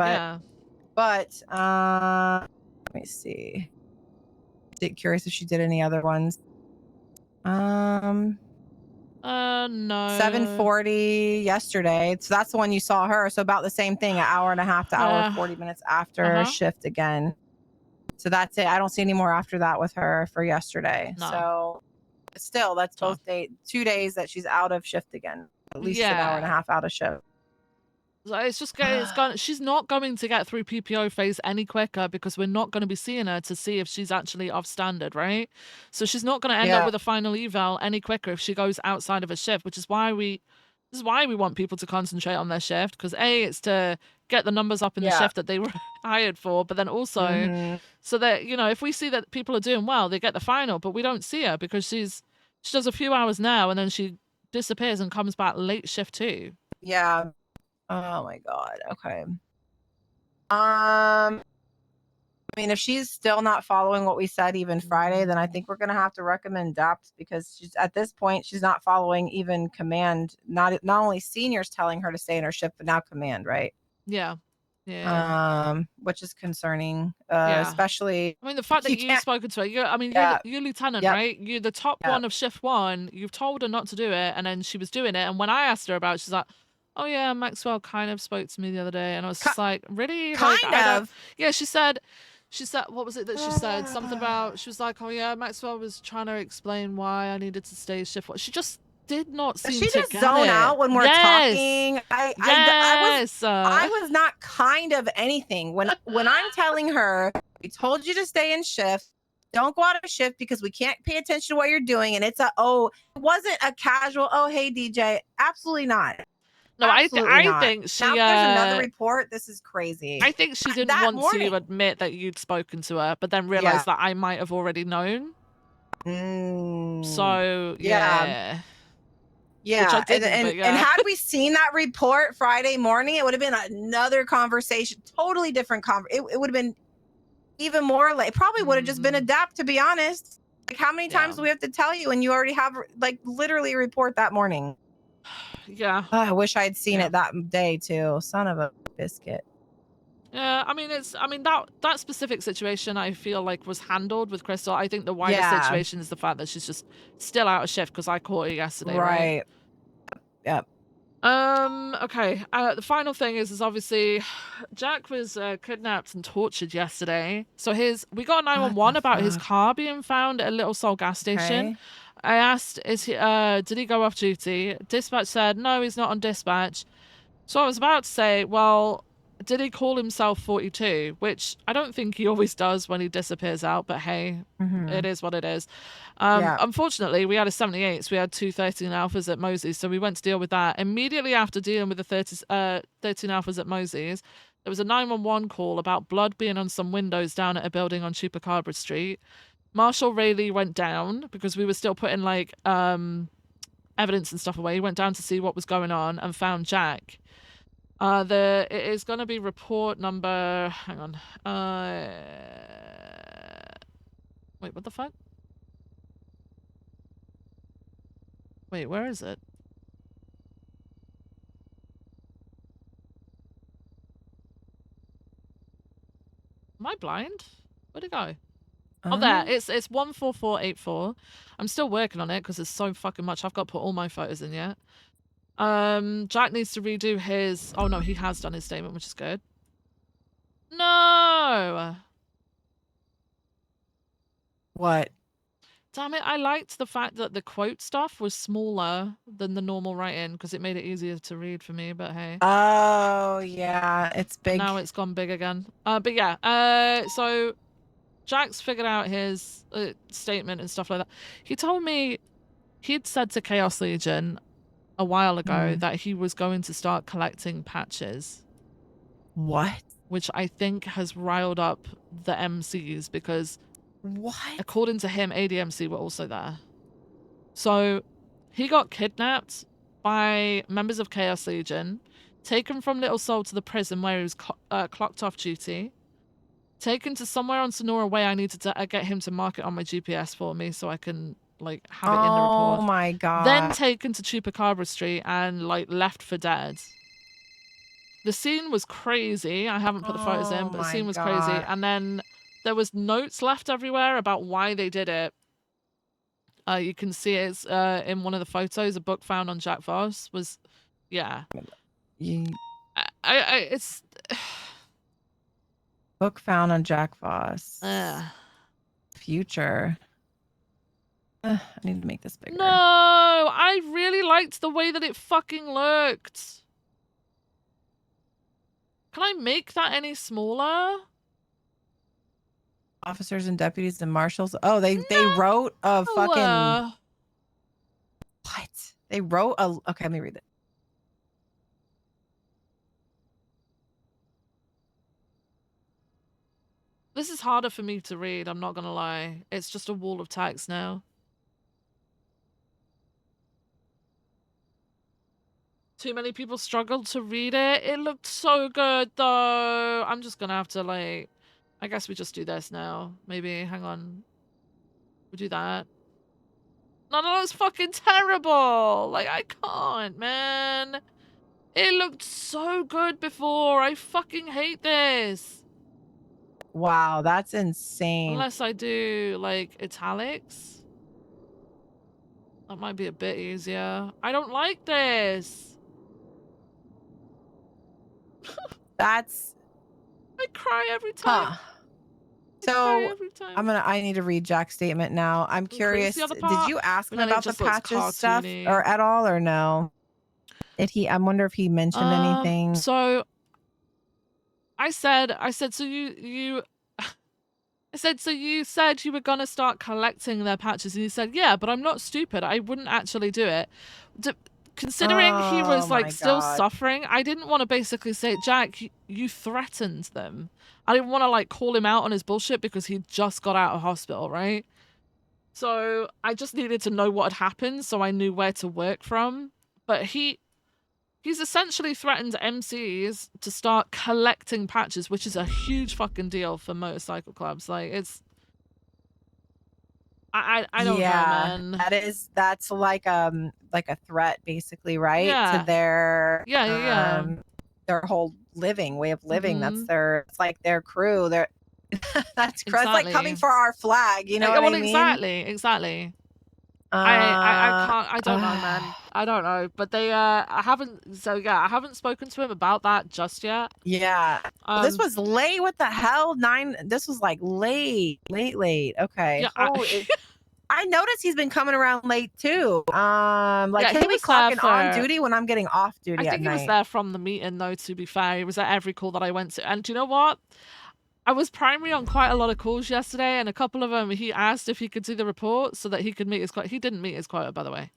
But let me see. Curious if she did any other ones. No. 7:40 yesterday. So that's the one you saw her. So about the same thing, an hour and a half to hour 40 minutes after shift again. So that's it. I don't see any more after that with her for yesterday. No. So still, that's both 2 days that she's out of shift again. At least an hour and a half out of shift. So it's just she's not going to get through PPO phase any quicker because we're not going to be seeing her to see if she's actually off standard, right? So she's not going to end up with a final eval any quicker if she goes outside of a shift, which is why we want people to concentrate on their shift, because it's to get the numbers up in the shift that they were hired for, but then also so that, you know, if we see that people are doing well, they get the final, but we don't see her because she does a few hours now and then she disappears and comes back late shift 2. Yeah. Oh my god. Okay. I mean, if she's still not following what we said even Friday, then I think we're gonna have to recommend DAPT, because she's at this point she's not following even command. Not only seniors telling her to stay in her shift, but now command, right? Yeah. Which is concerning. Especially. I mean, the fact that you've spoken to her. You're lieutenant, right? You're the top one of shift 1. You've told her not to do it, and then she was doing it. And when I asked her about it, she's like, oh yeah, Maxwell kind of spoke to me the other day, and I was just like, really? Kind of. Yeah, she said, what was it that she said? Something about, she was like, oh yeah, Maxwell was trying to explain why I needed to stay shift 1. She just did not seem she to just get zone it. out when we're talking. I was not kind of anything when I'm telling her, we told you to stay in shift. Don't go out of shift because we can't pay attention to what you're doing. And it's it wasn't a casual, oh, hey, DJ. Absolutely not. No, I not. think she. Now there's another report. This is crazy. I think she didn't want to admit that you'd spoken to her, but then realized that I might have already known. So yeah. Yeah, which I didn't, and had we seen that report Friday morning, it would have been another conversation, totally different it would have been even more late. Probably would have just been adapt, to be honest. Like, how many times do we have to tell you, and you already have like literally a report that morning? Yeah. Oh, I wish I had seen it that day too. Son of a biscuit. Yeah, I mean, that specific situation I feel like was handled with Crystal. I think the wider situation is the fact that she's just still out of shift because I caught her yesterday. Right. Yep. Okay. The final thing is obviously Jack was kidnapped and tortured yesterday. So we got a 911 about his car being found at a Little Soul gas station. Okay. I asked, did he go off duty? Dispatch said, no, he's not on dispatch. So I was about to say, well, did he call himself 42? Which I don't think he always does when he disappears out, but hey, it is what it is. Yeah. Unfortunately, we had a 78, so we had 2 13 alphas at Mosey's, so we went to deal with that. Immediately after dealing with the 13 alphas at Mosey's, there was a 911 call about blood being on some windows down at a building on Chupacabra Street. Marshall Rayleigh went down because we were still putting like evidence and stuff away. He went down to see what was going on and found Jack. It is going to be report number. Hang on. Wait, what the fuck? Wait, where is it? Am I blind? Where'd it go? Oh, there. It's 14484. I'm still working on it because there's so fucking much. I've got to put all my photos in yet. Jack needs to redo his. Oh no, he has done his statement, which is good. No. What? Damn it! I liked the fact that the quote stuff was smaller than the normal write-in because it made it easier to read for me. But hey. Oh yeah, it's big. Now it's gone big again. But yeah. So Jack's figured out his statement and stuff like that. He told me he'd said to Chaos Legion a while ago that he was going to start collecting patches. What? Which I think has riled up the MCs because according to him, ADMC were also there. So he got kidnapped by members of Chaos Legion, taken from Little Soul to the prison where he was clocked off duty, taken to somewhere on Sonora Way. I needed to get him to mark it on my GPS for me so I can like have it in the report. Oh my god. Then taken to Chupacabra Street and like left for dead. The scene was crazy. I haven't put the photos in, but the scene was crazy. And then there was notes left everywhere about why they did it. You can see it's in one of the photos. A book found on Jack Voss was, yeah. It's book found on Jack Voss. Future. I need to make this bigger. No, I really liked the way that it fucking looked. Can I make that any smaller? Officers and deputies and marshals. Oh, they wrote a fucking. What? They wrote a. Okay, let me read it. This is harder for me to read, I'm not gonna lie. It's just a wall of text now. Too many people struggled to read it. It looked so good though. I'm just gonna have to like, I guess we just do this now. Maybe, hang on. We do that. No, that looks fucking terrible. Like, I can't, man. It looked so good before. I fucking hate this. Wow, that's insane. Unless I do like italics. That might be a bit easier. I don't like this. That's. I cry every time. So I need to read Jack's statement now. I'm curious. the other Did part? you ask him And then it about the just looks patches stuff cartoony. or at all or no? Did he? I wonder if he mentioned anything. So I said, so you I said, so you said you were gonna start collecting their patches, and he said, yeah, but I'm not stupid. I wouldn't actually do it. Considering he was like still suffering, I didn't want to basically say, Jack, you threatened them. I didn't want to like call him out on his bullshit because he just got out of hospital, right? So I just needed to know what had happened so I knew where to work from. But he's essentially threatened MCs to start collecting patches, which is a huge fucking deal for motorcycle clubs. Like I don't know, man. That's like a threat basically, right? Yeah. To their their whole way of living. That's it's like their crew. That's like coming for our flag, you know what I mean? Exactly. I don't know, man. I don't know. But they I haven't spoken to him about that just yet. Yeah. This was late. What the hell? This was like late. Okay. Yeah, I noticed he's been coming around late too. Like Yeah, he'll he be was there clocking on for. duty when I'm getting off I duty at think he was night. there from the meeting, though. To be fair, he was at every call that I went to. And do you know what? I was primary on quite a lot of calls yesterday, and a couple of them he asked if he could see the report so that he could meet his quota. He didn't meet his quota, by the way.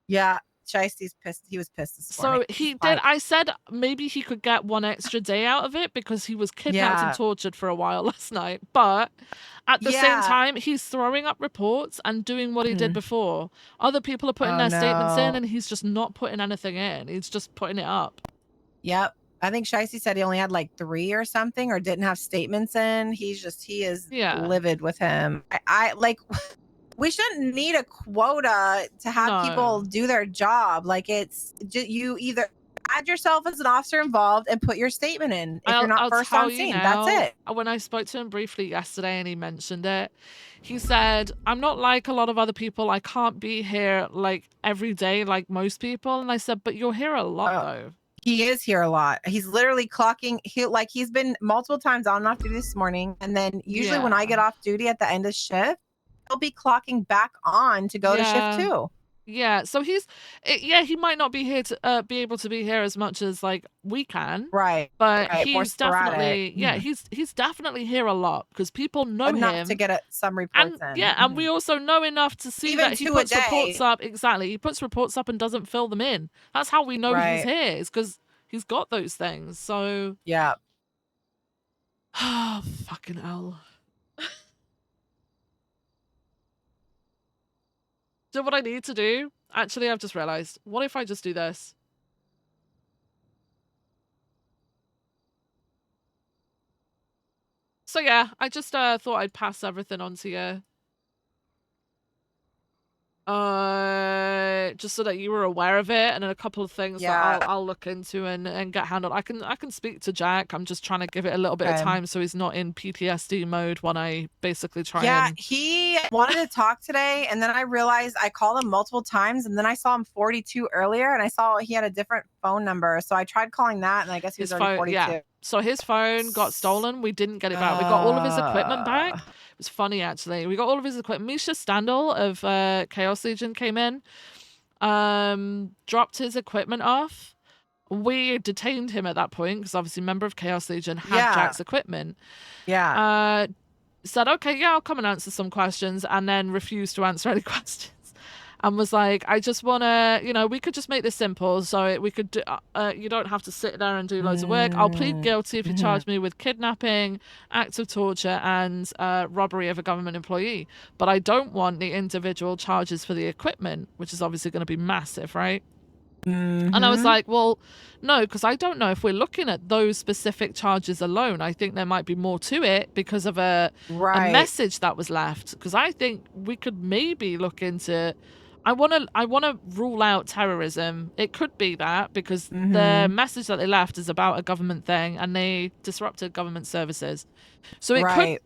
Yeah, Shiesty's pissed. He was pissed this So morning. he He's did. like, I said maybe he could get one extra day out of it because he was kidnapped and Yeah. tortured for a while last night. But at the same Yeah. time, he's throwing up reports and doing what he did before. Other people are putting Oh, their statements in, no. and he's just not putting anything in. He's just putting it up. Yep. I think Shiesty said he only had like 3 or something, or didn't have statements in. He is livid with him. I like. We shouldn't need a quota to have people do their job. Like it's just, you either add yourself as an officer involved and put your statement in if you're not I'll first tell on you scene. now, That's it. when I spoke to him briefly yesterday and he mentioned it, he said, I'm not like a lot of other people. I can't be here like every day like most people. And I said, but you're here a lot though. He is here a lot. He's literally clocking. He's been multiple times on and off duty this morning, and then usually when I get off duty at the end of shift, he'll be clocking back on to go to shift 2. Yeah, so he might not be here to be able to be here as much as like we can, right? But Right, more he's definitely, sporadic. he's definitely here a lot because people know Enough him to get some reports in. and we also know enough to see Even that he 2 a puts day. reports up. Exactly, he puts reports up and doesn't fill them in. That's how we know he's Right. here. Is because he's got those things. So yeah. Oh, fucking hell. Do what I need to do. Actually, I've just realized. What if I just do this? So yeah, I just thought I'd pass everything on to you. Just so that you were aware of it, and then a couple of things that I'll look into and get handled. I can speak to Jack. I'm just trying to give it a little bit of time so he's not in PTSD mode when I basically try and. He wanted to talk today, and then I realized I called him multiple times, and then I saw him 42 earlier, and I saw he had a different phone number, so I tried calling that, and I guess he was already 42. Yeah. So his phone got stolen. We didn't get it back. We got all of his equipment back. It was funny, actually. We got all of his equipment. Misha Standel of Chaos Legion came in, dropped his equipment off. We detained him at that point because obviously member of Chaos Legion had Jack's equipment. Yeah. Said, okay, yeah, I'll come and answer some questions, and then refused to answer any questions. And was like, I just want to, we could just make this simple. So we could do, you don't have to sit there and do loads of work. I'll plead guilty if you charge me with kidnapping, acts of torture, and robbery of a government employee. But I don't want the individual charges for the equipment, which is obviously going to be massive, right? And I was like, well, no, because I don't know if we're looking at those specific charges alone. I think there might be more to it because of a message that was left. Because I think we could maybe look into. I want to rule out terrorism. It could be that because the message that they left is about a government thing and they disrupted government services. So it could,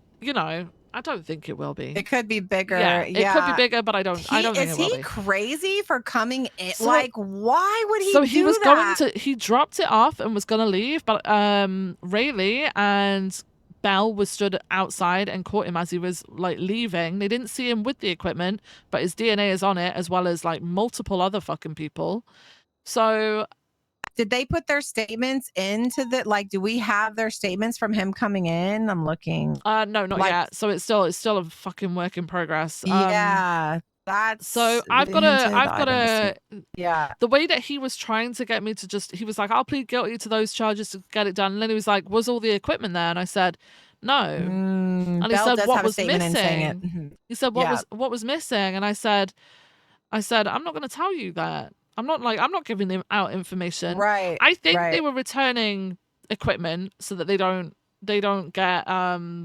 I don't think it will be. It could be bigger. Yeah, it could be bigger, but I don't think it will be. Is he crazy for coming in? Like, why would he So he do was that? he dropped it off and was going to leave, but Rayleigh and Bell was stood outside and caught him as he was like leaving. They didn't see him with the equipment, but his DNA is on it as well as like multiple other fucking people. So did they put their statements into the do we have their statements from him coming in? I'm looking. No, not yet. So it's still a fucking work in progress. Yeah. That's so I've got to yeah. The way that he was trying to get me to he was like, I'll plead guilty to those charges to get it done. And then he was like, was all the equipment there? And I said, no. And he said, what was missing? He said, what was missing? And I said, I'm not going to tell you that. I'm not giving them out information. Right. I think they were returning equipment so that they don't get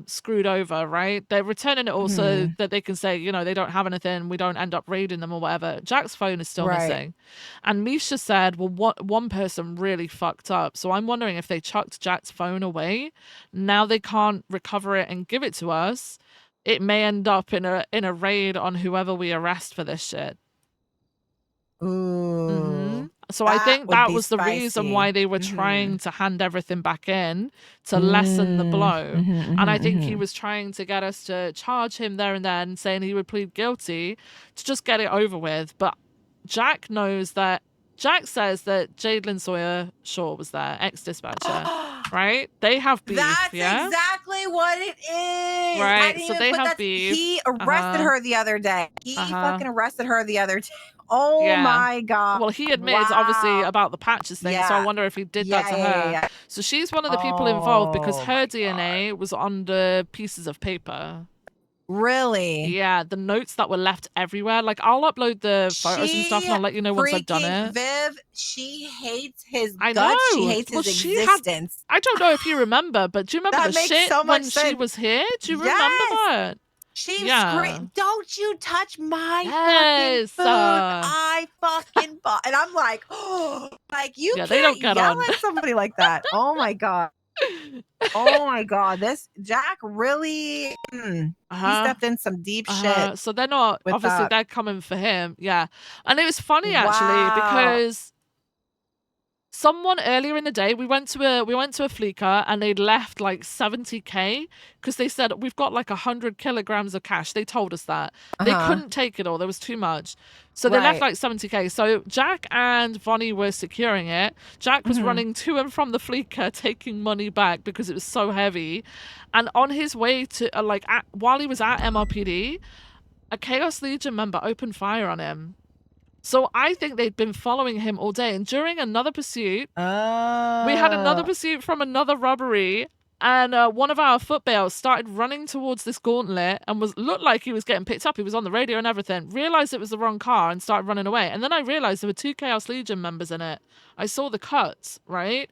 screwed over, right? They're returning it also that they can say, they don't have anything, we don't end up raiding them or whatever. Jack's phone is still missing. And Misha said, well, one person really fucked up. So I'm wondering if they chucked Jack's phone away. Now they can't recover it and give it to us. It may end up in a raid on whoever we arrest for this shit. Ooh. So I think would that be was the reason why spicy. they were trying to hand everything back in to lessen the blow. And I think he was trying to get us to charge him there and then, saying he would plead guilty to just get it over with. But Jack knows that. Jack says that Jadelyn Sawyer-Shaw was there, ex-dispatcher, right? They have beef, That's yeah? exactly what it is. I Right, didn't so even they put have that. beef. He arrested her the other day. He fucking arrested her the other day. Oh Yeah. my god. Well, he admitted obviously Wow. about the patches thing, so I wonder if he did that to her. Yeah. So she's one of the people involved because Oh her my DNA was on the pieces of paper. Really? Yeah, the notes that were left everywhere. Like, I'll upload the photos and stuff and I'll let you know once I've done freaking it. Viv, she hates his I guts. She know. hates Well, his she had. existence. I don't know if you remember, but do you remember That the makes shit so much when she sense. was here? Do you remember Yes. that? She Yeah. screamed, "Don't you touch my Yes, fucking food! I fucking bought." And I'm like, oh, like you Yeah, they can't don't get yell on. at somebody like that. Oh my god. Oh my god. This Jack really he stepped in some deep shit. So they're not with obviously that. they're coming for him. Yeah. And it was funny actually Wow. because someone earlier in the day we went to a fleeker and they'd left like 70K because they said we've got like 100 kilograms of cash. They told us that. They couldn't take it all. There was too much. So they left Right. like 70K. So Jack and Vonnie were securing it. Jack was running to and from the fleeker taking money back because it was so heavy. And on his way to while he was at MRPD, a Chaos Legion member opened fire on him. So I think they'd been following him all day. And during another pursuit, we had another pursuit from another robbery. And one of our foot bails started running towards this gauntlet and looked like he was getting picked up. He was on the radio and everything. Realized it was the wrong car and started running away. And then I realized there were 2 Chaos Legion members in it. I saw the cuts, right?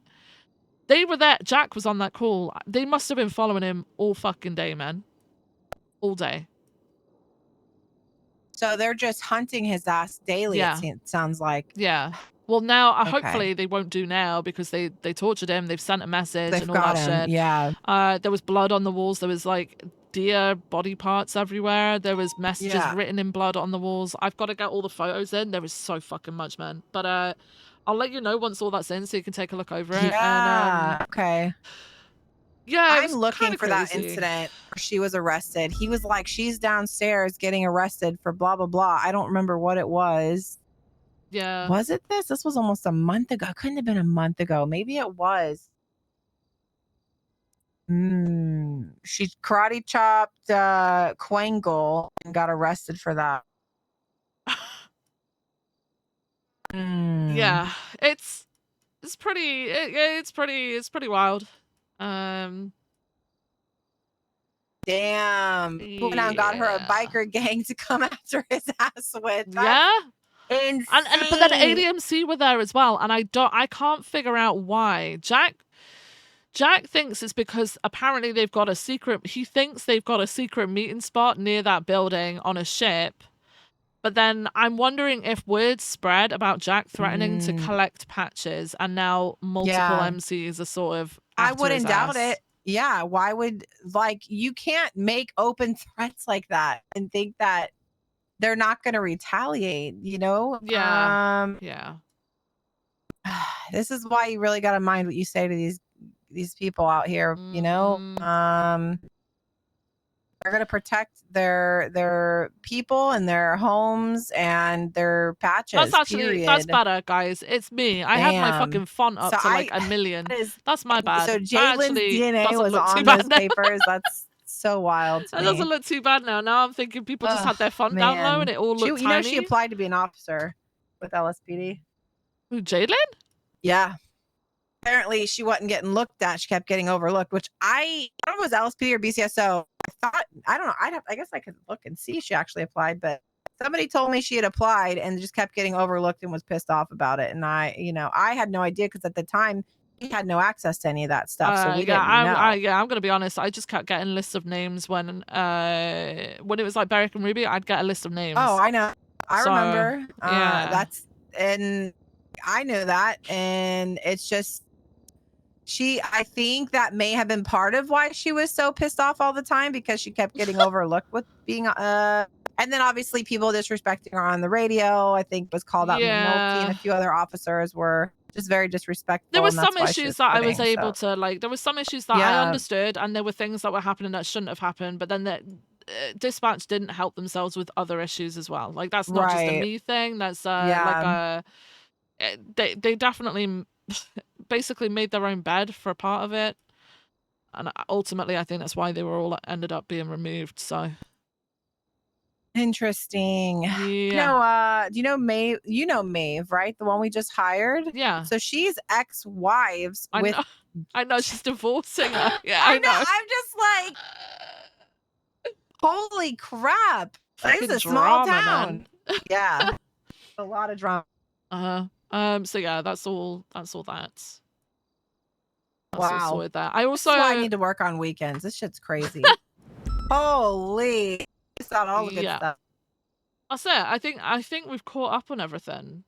They were there. Jack was on that call. They must have been following him all fucking day, man. All day. So they're just hunting his ass daily, Yeah. it sounds like. Yeah. Well, now, Okay. hopefully they won't do now because they tortured him. They've sent a message They've and all got that him, shit. yeah. There was blood on the walls. There was like deer body parts everywhere. There was messages Yeah. written in blood on the walls. I've got to get all the photos in. There was so fucking much, man. But I'll let you know once all that's in so you can take a look over it. Yeah. And, okay. yeah, it I'm was looking kinda for that crazy. incident where she was arrested. He was like, she's downstairs getting arrested for blah blah blah. I don't remember what it was. Yeah. Was it this? This was almost a month ago. It couldn't have been a month ago. Maybe it was. She karate chopped Quangle and got arrested for that. Yeah, it's pretty. It's pretty wild. Damn. Went out and got her a biker gang to come after his ass with. Yeah. Insane. And but then ADMC were there as well, and I can't figure out why. Jack thinks it's because apparently they've got a secret. He thinks they've got a secret meeting spot near that building on a ship. But then I'm wondering if word spread about Jack threatening to collect patches, and now multiple MCs are sort of. I after wouldn't his doubt ass. it. Yeah. Why would, like, you can't make open threats like that and think that they're not going to retaliate, you know? Yeah. Yeah. This is why you really got to mind what you say to these people out here, you know? They're going to protect their people and their homes and their patches. That's better, guys. It's me. I had my Damn. fucking font up So to like 1 million. That's my bad. So That Jalen's actually DNA doesn't was look too on bad those now. papers. That's so wild to That me. doesn't look too bad now. Now I'm thinking people just had their font down low and it all looked You know, tiny. she applied to be an officer with LSPD. Who, Jadelyn? Yeah. Apparently, she wasn't getting looked at. She kept getting overlooked, which I don't know if it was LSPD or BCSO. I don't know. I guess I could look and see if she actually applied, but somebody told me she had applied and just kept getting overlooked and was pissed off about it. And I had no idea because at the time we had no access to any of that stuff, so we didn't know. I'm gonna be honest. I just kept getting lists of names when it was like Beric and Ruby. I'd get a list of names. Oh, I know. I remember. Yeah. And I knew that, and it's just I think that may have been part of why she was so pissed off all the time because she kept getting overlooked with being and And then obviously people disrespecting her on the radio. I think was called out McNulty and a few other officers were just very disrespectful. There were and that's some why she issues that I was quitting, able so. to like. There were some issues that I understood, and there were things that were happening that shouldn't have happened. But then the dispatch didn't help themselves with other issues as well. Like that's not just a Right. me thing. That's Yeah. they definitely basically made their own bed for a part of it, and ultimately I think that's why they were all ended up being removed. So Interesting. yeah. Do you know Maeve? You know Maeve, right? The one we just hired. Yeah. So she's ex-wives I with. know. I know she's divorcing her. Yeah, I I know. I'm just like, holy crap! This Fucking is a small drama, town. man. Yeah, a lot of drama. So yeah, that's all. That's all that. That's all Wow. sorted there. I This also is why I need to work on weekends. This shit's crazy. Holy! It's not all the good Yeah. stuff. That's it. I think we've caught up on everything.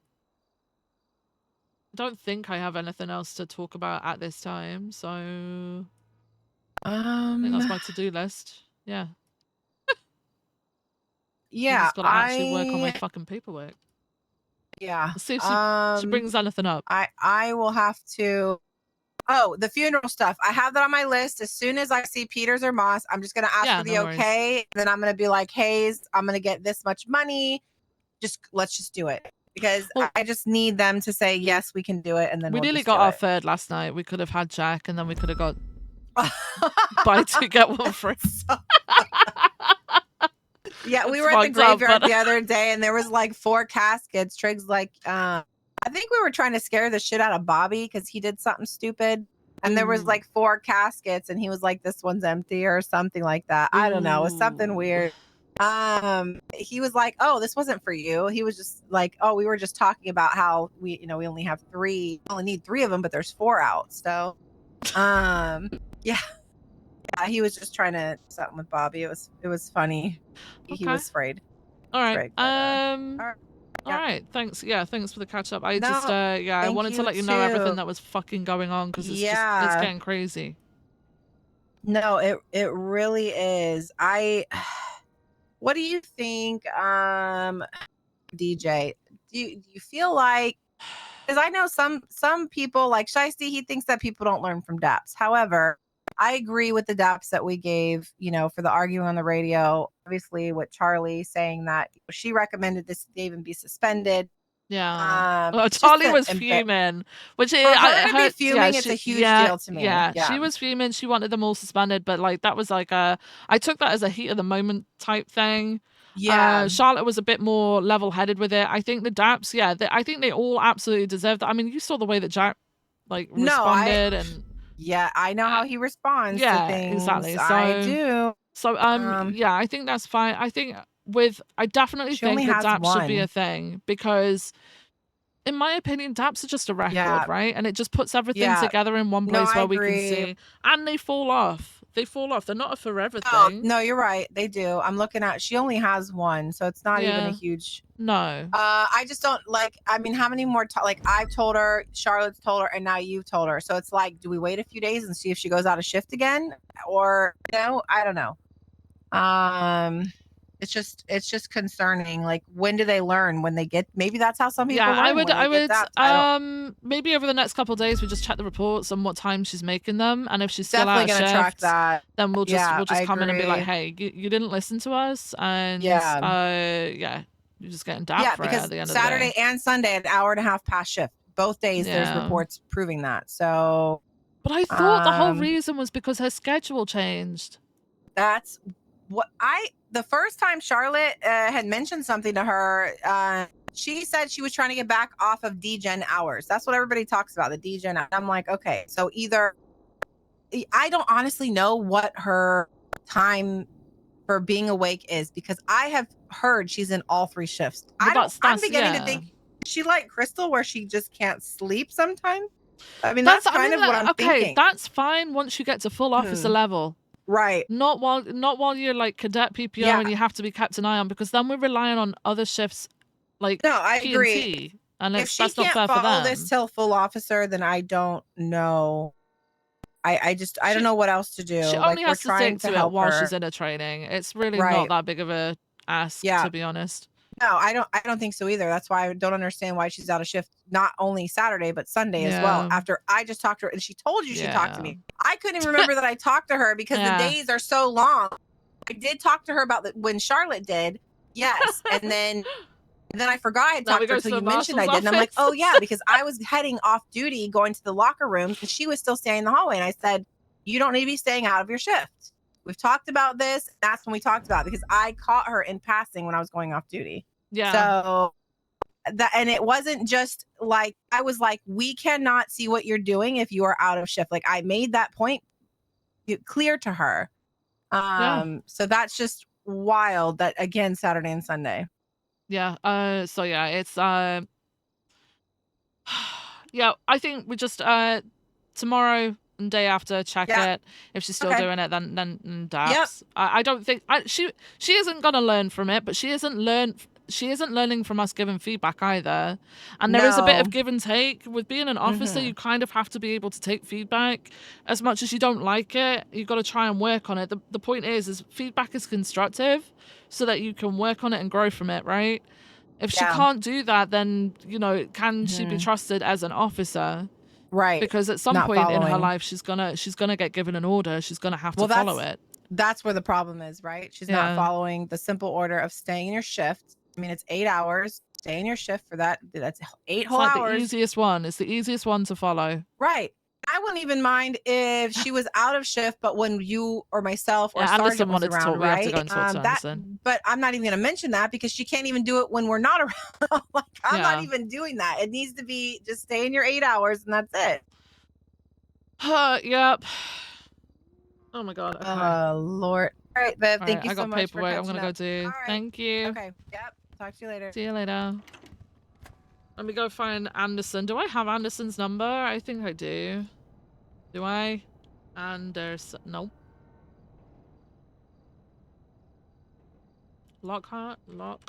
I don't think I have anything else to talk about at this time, so I think that's my to-do list. Yeah. I Yeah, just gotta actually work on my fucking paperwork. Yeah. Let's see if she brings anything up. I will have to. Oh, the funeral stuff. I have that on my list. As soon as I see Peters or Moss, I'm just gonna ask Yeah, for the no worries. okay. And then I'm gonna be like, Hayes, I'm gonna get this much money. Let's just do it. Because I just need them to say yes, we can do it, and then We we'll nearly just got do our it. third last night. We could have had Jack, and then we could have got buy two get one free. Yeah, we It's were at the fucked up, graveyard but- the other day, and there was like 4 caskets. Trig's like, I think we were trying to scare the shit out of Bobby because he did something stupid. And there was Ooh. like 4 caskets, and he was like, "This one's empty" or something like that. I don't know. It was something weird. He was like, "Oh, this wasn't for you." He was just like, "Oh, we were just talking about how we only have 3, only need 3 of them, but there's 4 out." So, yeah. Yeah, he was just trying to do something with Bobby. It was funny. He Okay. was afraid. All right. Trig, but, All right. Thanks. Yeah. Thanks for the catch up. I No, just yeah, I thank wanted to you let you know everything too. that was fucking going on because it's Yeah. just it's getting crazy. No, it really is. What do you think, DJ? Do you feel like, because I know some people like Shiesty, he thinks that people don't learn from DAPs. However, I agree with the DAPs that we gave, for the arguing on the radio. Obviously, with Charlie saying that she recommended this they even be suspended. Yeah. Well, It's just Charlie an was emba- fuming, which For it her to be hurts. fuming, Yeah, it's a huge yeah, deal to me. Yeah, Yeah. she was fuming. She wanted them all suspended, but like that was like I took that as a heat of the moment type thing. Yeah. Charlotte was a bit more level headed with it. I think the DAPs, yeah, I think they all absolutely deserve that. I mean, you saw the way that Jack like responded and Yeah, I know how he responds to yeah, things. exactly. I do. So yeah, I think that's fine. I think I definitely She only think that has DAPs should be one. a thing because in my opinion, DAPs are just a record, Yeah. right? And it just puts everything Yeah. together in one No, place I where we can agree. see. And they fall off. They fall off. They're not a forever Oh, thing. no, you're right. They do. I'm looking at. She only has one, so it's not even a Yeah. huge. No. I just don't like. I mean, how many more? Like I've told her, Charlotte's told her, and now you've told her. So it's like, do we wait a few days and see if she goes out of shift again, or I don't know. It's just concerning. Like, when do they learn? When they get? Maybe that's how some people Yeah, learn. I would when they get zapped. I don't- maybe over the next couple of days we just check the reports and what time she's making them, and if she's still Definitely out of gonna shift, track that. then we'll just Yeah, I come in and be like, agree. hey, you didn't listen to us, and Yeah. yeah, you're just getting dapped Yeah, for it because at the end Saturday of the day. and Sunday, an hour and a half past shift. Both days, there's Yeah. reports proving that. So, But I thought the whole reason was because her schedule changed. That's what the first time Charlotte had mentioned something to her, she said she was trying to get back off of DGen hours. That's what everybody talks about, the DGen. I'm like, okay, so either I don't honestly know what her time for being awake is because I have heard she's in all 3 shifts. I'm beginning to think, is she like Crystal where she just can't sleep sometimes? I mean, that's kind of what I'm thinking. That's fine once you get to full officer level. Right. Not while you're like cadet PPO Yeah. and you have to be kept an eye on, because then we're relying on other shifts like No, I P&T, agree. and If she that's not can't fair for follow them. this till full officer, then I don't know. I don't know what else to do. She Like, only we're has to trying stick to to it help while her. she's in a training. It's really Right. not that big of a ask, Yeah. to be honest. No, I don't think so either. That's why I don't understand why she's out of shift not only Saturday but Sunday as well. Yeah. After I just talked to her and she told you she talked to Yeah. me. I couldn't even remember that I talked to her because the Yeah. days are so long. I did talk to her about when Charlotte did. Yes. And then I forgot I had Now we talked to her go to until the you mentioned I marshal's did. And I'm like, office. oh yeah, because I was heading off duty going to the locker room and she was still standing in the hallway. And I said, you don't need to be staying out of your shift. We've talked about this. That's when we talked about it because I caught her in passing when I was going off duty. Yeah. So that, and it wasn't just like, I was like, we cannot see what you're doing if you are out of shift. Like I made that point clear to her. So that's just wild that again, Saturday and Sunday. Yeah. So yeah, it's yeah, I think we just tomorrow and day after check it. If she's still Okay. doing it, then daps. I don't think she isn't gonna learn from it, but she isn't learning from us giving feedback either. And there is a bit of No. give and take. With being an officer, you kind of have to be able to take feedback. As much as you don't like it, you've got to try and work on it. The point is feedback is constructive so that you can work on it and grow from it, right? If she can't do that, then, you know, can she be trusted as an officer? Right. Because at some Not point in her following. life, she's gonna get given an order. She's gonna have to follow it. That's where the problem is, right? She's Yeah. not following the simple order of staying in your shift. I mean, it's 8 hours. Stay in your shift for that. That's 8 It's whole like hours. the easiest one. It's the easiest one to follow. Right. I wouldn't even mind if she was out of shift, but when you or myself or Yeah, Sergeant Anderson was wanted to around, talk. We have to right? go and talk to That, Anderson. but I'm not even going to mention that because she can't even do it when we're not around. Like, I'm not Yeah. even doing that. It needs to be just stay in your 8 hours and that's it. Yep. Oh my god. Okay. Oh Lord. All right, Bev. All Thank right, you I so got much for paperwork. I'm catching gonna go up. do. All right. Thank you. Okay. Yep. Talk to you later. See you later. Let me go find Anderson. Do I have Anderson's number? I think I do. Do I? Anderson. Nope. Lockhart. Lockhart.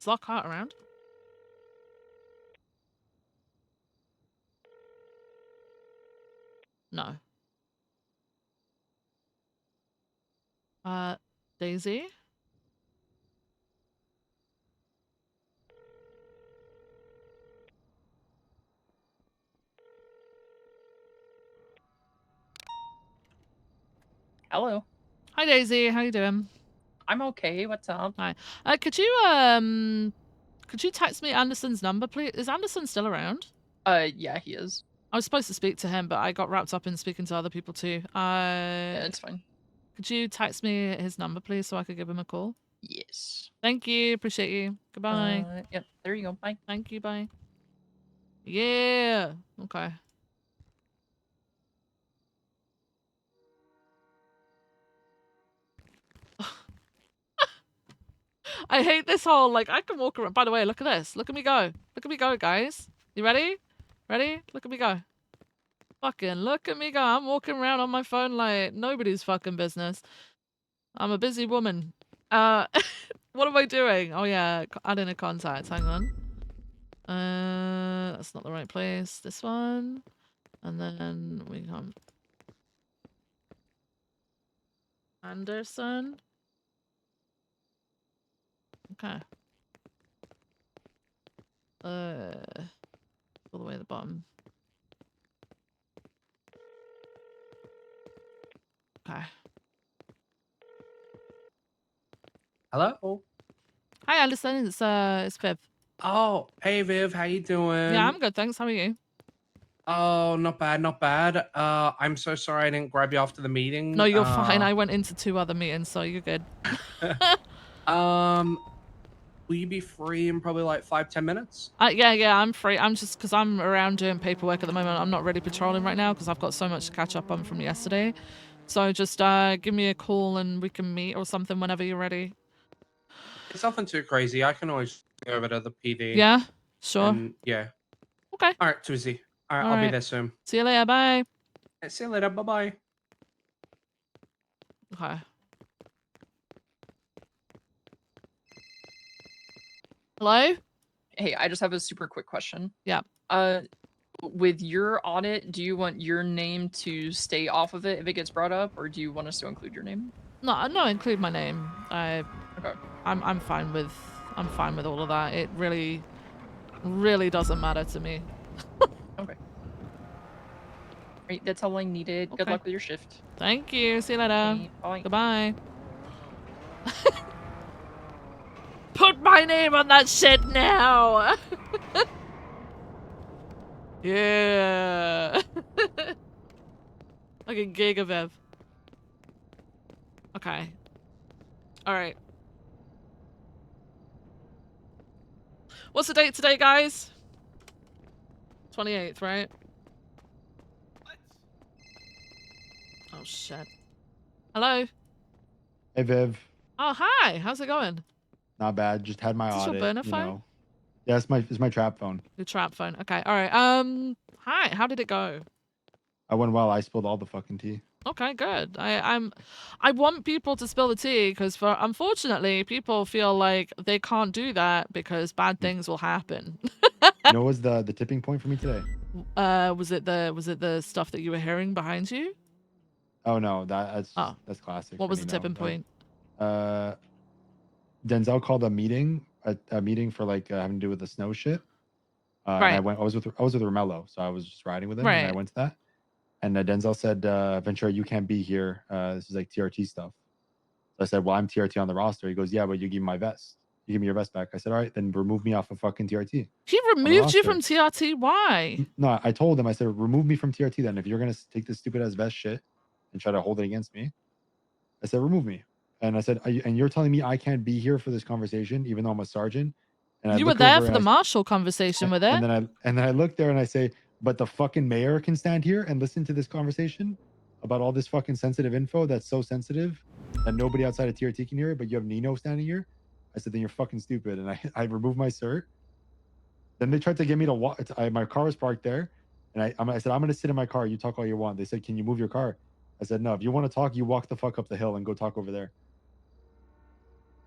Is Lockhart around? No. Daisy? Hello. Hi Daisy, how you doing? I'm okay. What's up? Hi. Could you text me Anderson's number, please? Is Anderson still around? Yeah, he is. I was supposed to speak to him, but I got wrapped up in speaking to other people too. Yeah, it's fine. Could you text me his number, please, so I could give him a call? Yes. Thank you. Appreciate you. Goodbye. Yep. There you go. Bye. Thank you. Bye. Yeah. Okay. I hate this whole, like, I can walk around. By the way, look at this. Look at me go. Look at me go, guys. You ready? Ready? Look at me go. Fucking look at me go. I'm walking around on my phone like nobody's fucking business. I'm a busy woman. What am I doing? Oh yeah, adding a contact. Hang on. That's not the right place. This one. And then we come. Anderson. Okay. All the way at the bottom. Okay. Hello. Hi Anderson, it's Viv. Oh, hey Viv, how you doing? Yeah, I'm good, thanks. How are you? Oh, not bad, not bad. I'm so sorry I didn't grab you after the meeting. No, you're fine. I went into 2 other meetings, so you're good. Will you be free in probably like 5-10 minutes? Yeah, I'm free. I'm just because I'm around doing paperwork at the moment. I'm not really patrolling right now because I've got so much to catch up on from yesterday. So just give me a call and we can meet or something whenever you're ready. It's nothing too crazy. I can always go over to the PD. Yeah, sure. And, yeah. Okay. All right, too easy. All right, All I'll be right. there soon. See you later. Bye. See you later. Bye-bye. Okay. Hello? Hey, I just have a super quick question. Yeah. With your audit, do you want your name to stay off of it if it gets brought up, or do you want us to include your name? No, include my name. Okay. I'm fine with all of that. It really doesn't matter to me. Okay. Right, that's all I needed. Good Okay. luck with your shift. Thank you. See you later. Okay, bye. Goodbye. Put my name on that shit now. Yeah. Like a gigavev. Okay. All right. What's the date today, guys? 28th, right? Oh shit. Hello. Hey Viv, Oh hi. How's it going? not bad. Just had my Is this your audit. burner you phone? know. Yeah, it's my trap phone. Your trap phone. Okay. All right. Hi. How did it go? I went well. I spilled all the fucking tea. Okay, good. I want people to spill the tea because unfortunately people feel like they can't do that because bad things will happen. You know what was the tipping point for me today? Was it the stuff that you were hearing behind you? Oh no, that's Oh. that's classic. What for was me, the no. tipping point? Denzel called a meeting for like having to do with the snow shit. And I Right. went. I was with Romello, so I was just riding with him, and I Right. went to that. And Denzel said, "Ventura, you can't be here. This is like TRT stuff." So I said, "Well, I'm TRT on the roster." He goes, "Yeah, but you give me my vest. You give me your vest back." I said, "All right, then remove me off of fucking TRT." He on the removed you roster. from TRT. Why? No, I told him. I said, "Remove me from TRT. Then if you're gonna take this stupid ass vest shit and try to hold it against me," I said, "Remove me." And I said, "And you're telling me I can't be here for this conversation, even though I'm a sergeant?" And I You were look there over for the Marshall conversation with it. and then I look there and I say, "But the fucking mayor can stand here and listen to this conversation about all this fucking sensitive info that's so sensitive that nobody outside of TRT can hear it, but you have Nino standing here." I said, "Then you're fucking stupid." And I removed my cert. Then they tried to get me to walk. My car was parked there, and I said, "I'm going to sit in my car. You talk all you want." They said, "Can you move your car?" I said, "No. If you want to talk, you walk the fuck up the hill and go talk over there."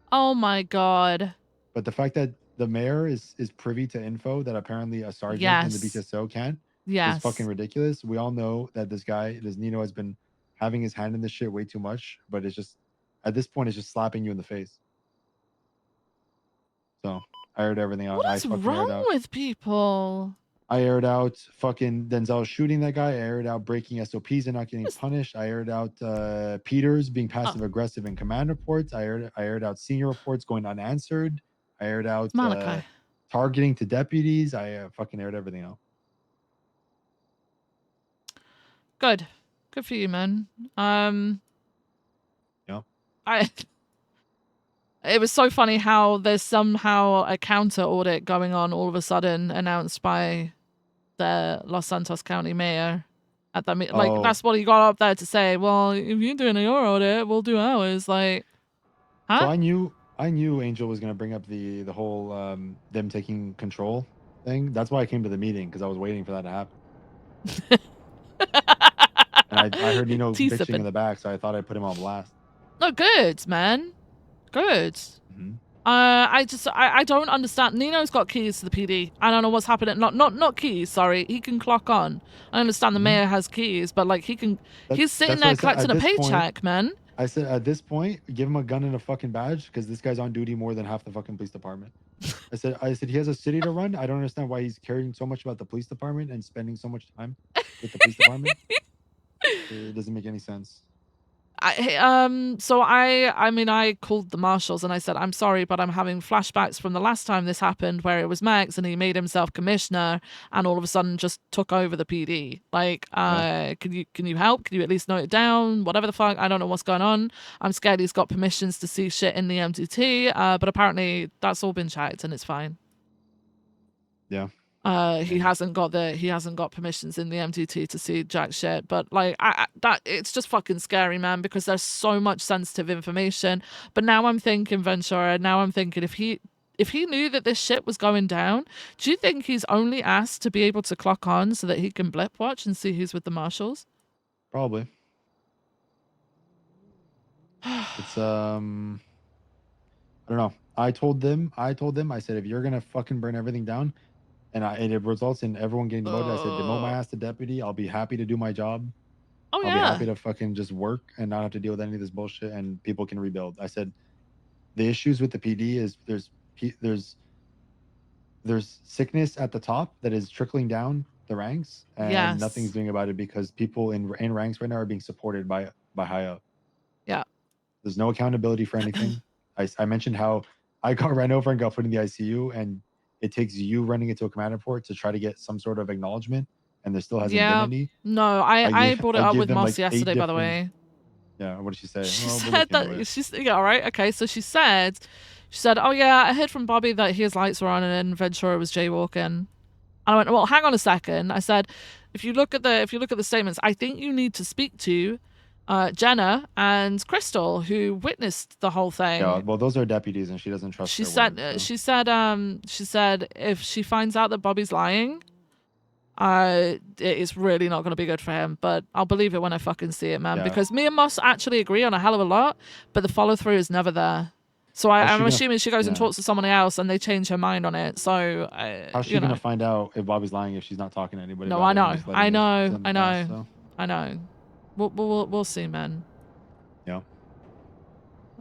Oh my god. But the fact that the mayor is privy to info that apparently a sergeant in the Yes. BCSO can Yes. is fucking ridiculous. We all know that this Nino, has been having his hand in this shit way too much. But it's just at this point, it's just slapping you in the face. So I aired everything out. What is wrong with people? I aired out fucking Denzel shooting that guy. I aired out breaking SOPs and not getting punished. I aired out Peters being passive aggressive in command reports. I aired out senior reports going unanswered. I aired out Malachi. targeting to deputies. I fucking aired everything out. Good. Good for you, man. Yeah. It was so funny how there's somehow a counter audit going on all of a sudden announced by the Los Santos County mayor at that meeting. Like, that's what he got up there to say. Well, if you're doing your audit, we'll do ours. Like, huh? So I knew Angel was gonna bring up the whole them taking control thing. That's why I came to the meeting, because I was waiting for that to happen. And I heard Nino bitching in the back, so I thought I'd put him on blast. No, good, man. Good. Mm-hmm. I don't understand. Nino's got keys to the PD. I don't know what's happening. Not keys. Sorry, he can clock on. I understand the mayor has keys, but like he's sitting there collecting a paycheck, man. I said at this point, give him a gun and a fucking badge, because this guy's on duty more than half the fucking police department. I said he has a city to run. I don't understand why he's caring so much about the police department and spending so much time with the police department. It doesn't make any sense. So I called the marshals and I said, I'm sorry, but I'm having flashbacks from the last time this happened, where it was Max and he made himself commissioner and all of a sudden just took over the PD. Like, can you help? Can you at least note it down? Whatever the fuck, I don't know what's going on. I'm scared he's got permissions to see shit in the MTT, but apparently that's all been checked and it's fine. Yeah. He hasn't got permissions in the MTT to see jack shit, but like that it's just fucking scary, man, because there's so much sensitive information. But now I'm thinking, Ventura, if he knew that this shit was going down, do you think he's only asked to be able to clock on so that he can blip watch and see who's with the marshals? Probably. It's I don't know. I told them, I said, if you're gonna fucking burn everything down, and it results in everyone getting demoted, I said, demote my ass to deputy. I'll be happy to do my job. Oh I'll be yeah. happy to fucking just work and not have to deal with any of this bullshit, and people can rebuild. I said, the issues with the PD is there's sickness at the top that is trickling down the ranks, and nothing's Yes. doing about it because people in ranks right now are being supported by high up. Yeah. There's no accountability for anything. I mentioned how I got ran over and got put in the ICU, and it takes you running into a command report to try to get some sort of acknowledgement, and there still hasn't been Yeah. any. No, I brought it I up give with them like Moss 8 yesterday, by the different. way. Yeah, what did she say? She Well, we'll said look into that it. she's yeah, all right, okay. So she said, oh yeah, I heard from Bobby that his lights were on and Ventura was jaywalking. And I went, well, hang on a second. I said, if you look at the statements, I think you need to speak to Jenna and Crystal, who witnessed the whole thing. Yeah, well, those are deputies, and she doesn't trust She their said, word. So. she said if she finds out that Bobby's lying, it's really not going to be good for him. But I'll believe it when I fucking see it, man. Yeah. Because me and Moss actually agree on a hell of a lot, but the follow through is never there. So I'm assuming she goes and talks to someone else, and they change her mind on it. So How's she gonna find out if Bobby's lying if she's not talking to anybody? No, about I it know, and just letting it send pass, so. I know. We'll see, man. Yeah.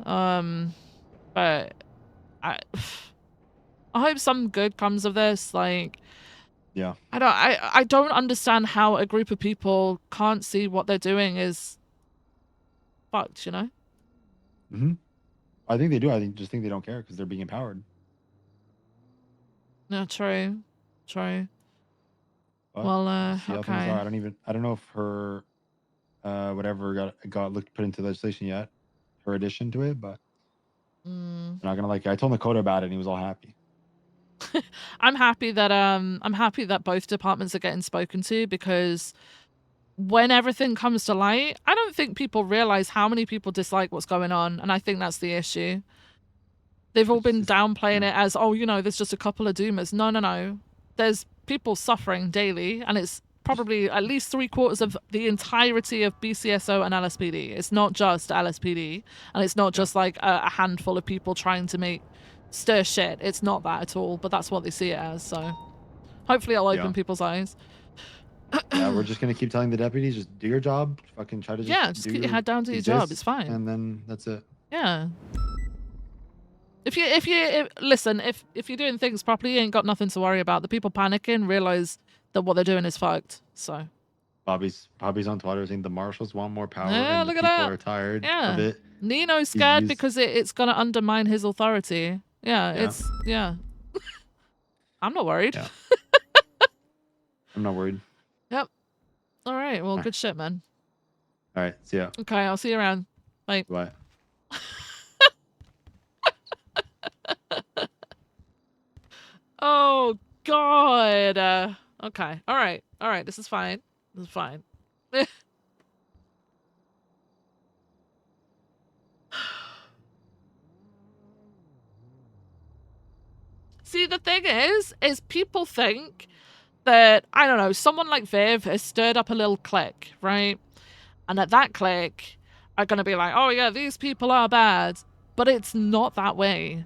But I hope some good comes of this. Like, Yeah. I don't understand how a group of people can't see what they're doing is fucked, you know? Mm-hmm. I think they do. Just think they don't care because they're being empowered. No, true. But Well, see how things okay. are. I don't know if her whatever got put into legislation yet, her addition to it, but I'm not gonna like it. I told Nakota about it and he was all happy. I'm happy that both departments are getting spoken to, because when everything comes to light, I don't think people realize how many people dislike what's going on, and I think that's the issue. They've all been downplaying it as, oh, there's just a couple of doomers. No. There's people suffering daily, and it's probably at least 3/4 of the entirety of BCSO and LSPD. It's not just LSPD, and it's not just like a handful of people trying to stir shit. It's not that at all, but that's what they see it as, so hopefully it'll open people's eyes. Yeah, we're just gonna keep telling the deputies, just do your job, fucking try to just keep your head down to your job. It's fine. And then that's it. Yeah. If listen, if you're doing things properly, you ain't got nothing to worry about. The people panicking realize that what they're doing is fucked. So. Bobby's on Twitter saying the marshals want more power, Yeah, and the look at people that. are tired Yeah. of it. Nino's scared because it's gonna undermine his authority. Yeah. I'm not worried. Yeah. I'm not worried. Yep. All right. Well, good shit, man. All right. See ya. Okay, I'll see you around. Bye. Bye. Oh God. Okay. All right. This is fine. See, the thing is people think that, I don't know, someone like Viv has stirred up a little clique, right? And at that clique are going to be like, oh yeah, these people are bad. But it's not that way.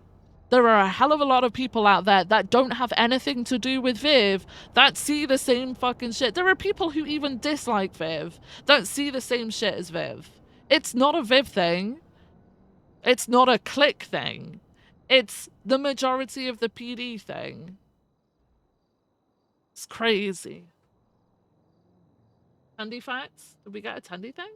There are a hell of a lot of people out there that don't have anything to do with Viv that see the same fucking shit. There are people who even dislike Viv that see the same shit as Viv. It's not a Viv thing. It's not a clique thing. It's the majority of the PD thing. It's crazy. Tandy facts? Did we get a Tandy thing?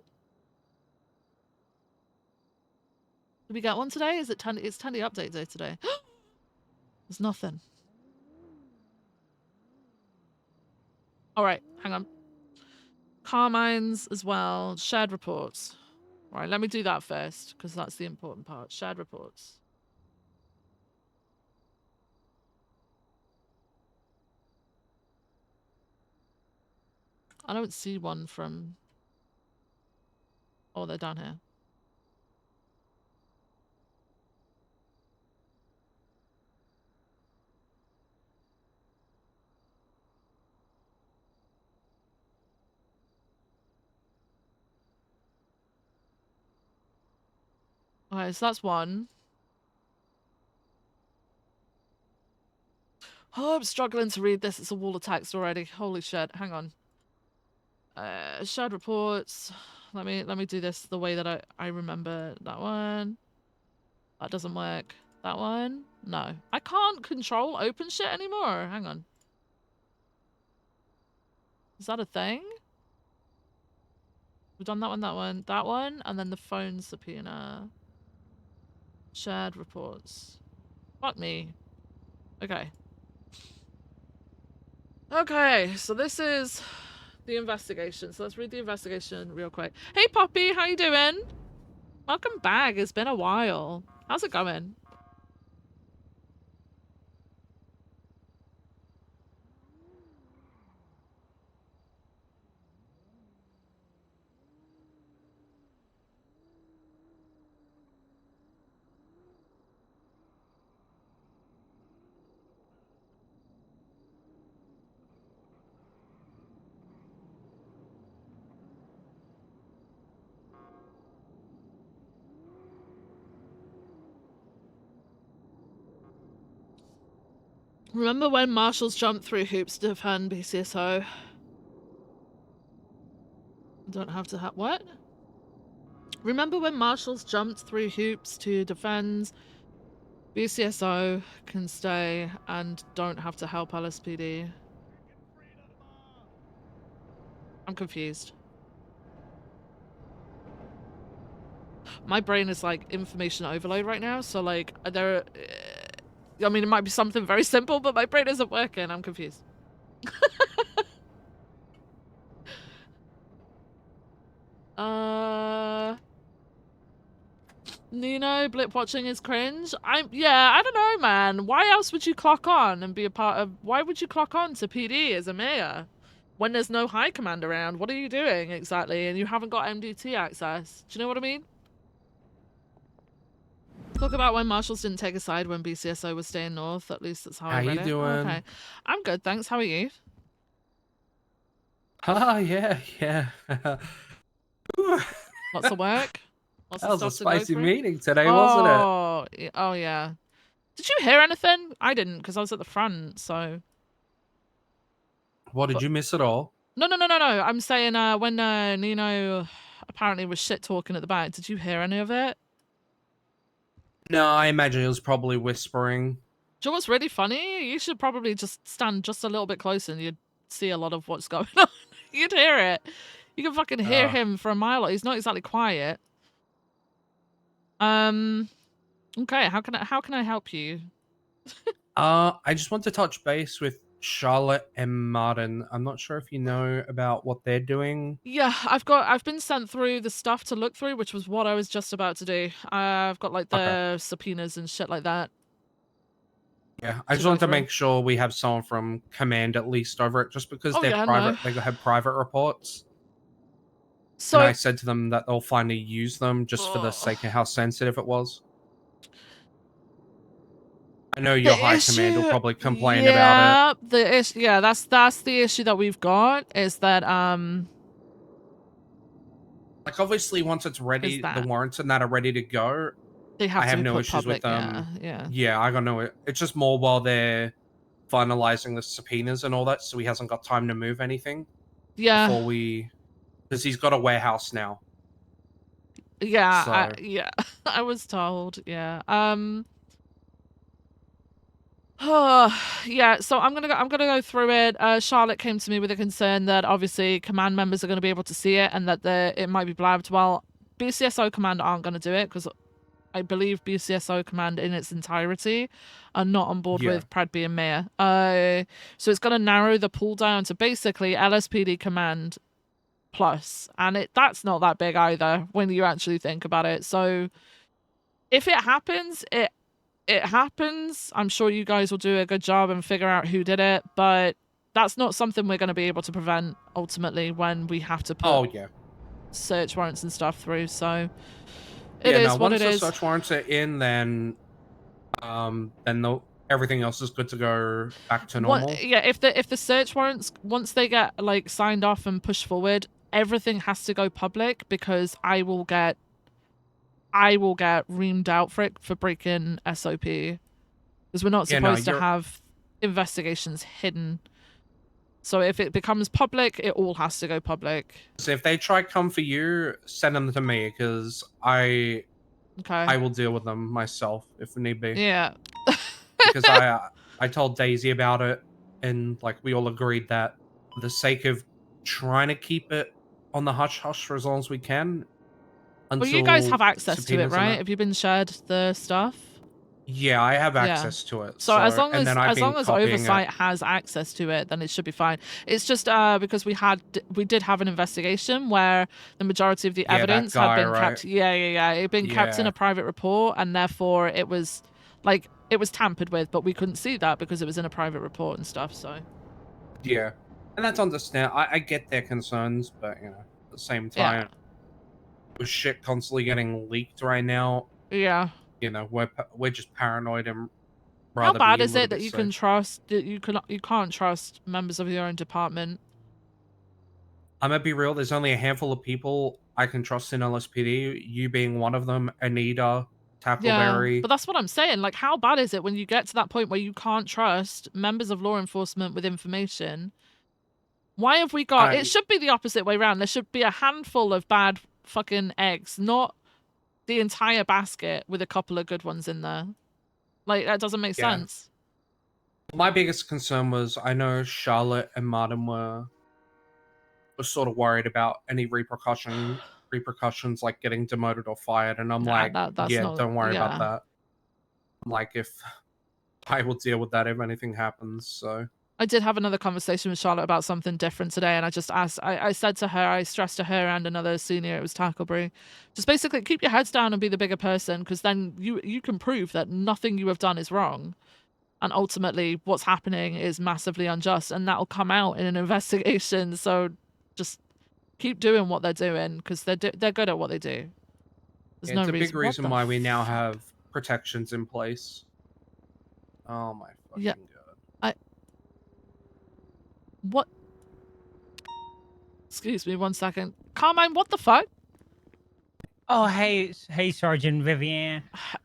Did we get one today? Is it Tandy? It's Tandy update day today. There's nothing. All right, hang on. Carmine's as well. Shared reports. All right, let me do that first because that's the important part. Shared reports. I don't see one from... Oh, they're down here. Okay, so that's one. Oh, I'm struggling to read this. It's a wall of text already. Holy shit. Hang on. Shared reports. Let me do this the way that I remember that one. That doesn't work. That one? No. I can't control open shit anymore. Hang on. Is that a thing? We've done that one, and then the phone subpoena. Shared reports. Fuck me. Okay. Okay, so this is the investigation. So let's read the investigation real quick. Hey Poppy, how you doing? Welcome back. It's been a while. How's it going? Remember when marshals jumped through hoops to defend BCSO? Don't have to have what? Remember when marshals jumped through hoops to defend BCSO can stay and don't have to help LSPD? I'm confused. My brain is like information overload right now, so like I mean, it might be something very simple, but my brain isn't working. I'm confused. Nino, blip watching is cringe. Yeah, I don't know, man. Why else would you clock on and be a part of, why would you clock on to PD as a mayor? When there's no high command around, what are you doing exactly? And you haven't got MDT access. Do you know what I mean? Talk about when marshals didn't take a side when BCSO was staying north. At least that's how I How read you it. doing? Okay. I'm good, thanks. How are you? Oh, yeah. Lots of work? Lots That of was a stuff to go spicy through? meeting today, wasn't it? Oh, yeah. Did you hear anything? I didn't, because I was at the front, so... What, did you miss it all? No. I'm saying when Nino apparently was shit-talking at the back, did you hear any of it? No, I imagine it was probably whispering. Do you know what's really funny? You should probably just stand just a little bit closer and you'd see a lot of what's going on. You'd hear it. You can fucking hear him for a mile. He's not exactly quiet. Okay, how can I help you? I just want to touch base with Charlotte and Martin. I'm not sure if you know about what they're doing. Yeah, I've been sent through the stuff to look through, which was what I was just about to do. I've got like the subpoenas and shit like that. Yeah, I just go want to through. make sure we have someone from command at least over it, just because Oh, they're yeah, private. no. They have private reports. So and I said to them that they'll finally use them just for the sake of how sensitive it was. I know your high command will probably complain about it. Yeah, that's the issue that we've got is that Like obviously once it's ready, the warrants and that are ready to go. they have I to have be no put issues public, with them. yeah. Yeah, I got no. It's just more while they're finalizing the subpoenas and all that, so he hasn't got time to move anything. Yeah. Before we, because he's got a warehouse now. Yeah, So. yeah. I was told, yeah. Yeah, so I'm gonna go through it. Charlotte came to me with a concern that obviously command members are gonna be able to see it and that it might be blabbed. Well, BCSO command aren't gonna do it because I believe BCSO command in its entirety are not on board with Pred being mayor. So it's gonna narrow the pool down to basically LSPD command plus, and that's not that big either when you actually think about it. So if it happens, it happens. I'm sure you guys will do a good job and figure out who did it, but that's not something we're going to be able to prevent ultimately when we have to put search warrants and stuff through. So it is what it is. Once the search warrants are in, then everything else is good to go back to normal. Yeah, if the search warrants, once they get like signed off and pushed forward, everything has to go public because I will get reamed out for breaking SOP because we're not supposed to have investigations hidden. So if it becomes public, it all has to go public. So if they try come for you, send them to me because I will deal with them myself if need be. Yeah. Because I told Daisy about it, and like we all agreed that for the sake of trying to keep it on the hush hush for as long as we can. Well, you guys have until access to it, subpoenas and right? that. Have you been shared the stuff? Yeah, I have Yeah. access to it. So as long and as then I've been copying oversight it. has access to it, then it should be fine. It's just because we did have an investigation where the majority of the Yeah, that evidence guy, had been right? kept. Yeah. It had been kept in Yeah. a private report, and therefore it was tampered with, but we couldn't see that because it was in a private report and stuff. So Yeah, and that's understandable. I get their concerns, but you know, at the same Yeah. time, with shit constantly getting leaked right now, yeah. you know, we're just paranoid and How rather bad be a is little it that bit you safe. can trust that you can't trust members of your own department? I'm gonna be real. There's only a handful of people I can trust in LSPD. You being one of them, Anita, Yeah, Tackleberry. but that's what I'm saying. Like, how bad is it when you get to that point where you can't trust members of law enforcement with information? Why have we got... It should be the opposite way around. There should be a handful of bad fucking eggs, not the entire basket with a couple of good ones in there. Like, that doesn't make Yeah. sense. My biggest concern was I know Charlotte and Martin were sort of worried about any repercussions like getting demoted or fired, and I'm Nah, like, that's yeah, not... don't worry about yeah. that. I'm like, if I will deal with that if anything happens. So I did have another conversation with Charlotte about something different today, and I just asked, I said to her, I stressed to her and another senior, it was Tackleberry, just basically keep your heads down and be the bigger person, because then you can prove that nothing you have done is wrong. And ultimately, what's happening is massively unjust, and that'll come out in an investigation. So just keep doing what they're doing, because they're good at what they do. There's yeah, no it's a reason. big What reason the why we now fuck? have protections in place. Oh my fucking Yeah. What? Excuse me, 1 second. Carmine, what the fuck? Oh, hey, Sergeant Vivian.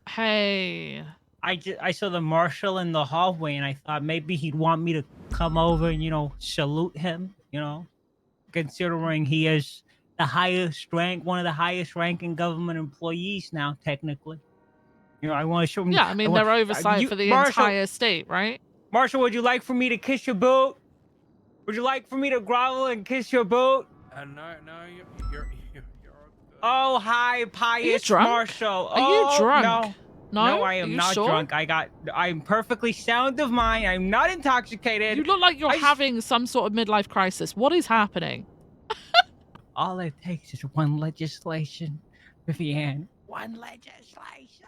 Hey. I saw the marshal in the hallway, and I thought maybe he'd want me to come over and, you know, salute him, you know, considering he is the highest rank, one of the highest ranking government employees now, technically. You know, I want to show him. Yeah, I mean, they're oversight for the entire state, right? Marshal, would you like for me to kiss your boot? Would you like for me to grovel and kiss your boot? No, you're Oh, hi, pious drunk? Marshal. Are you Oh, drunk? No, No? I Are am you not sure? drunk. I'm perfectly sound of mind. I'm not intoxicated. You look like you're having some sort of midlife crisis. What is happening? All it takes is one legislation, Vivian. One legislation.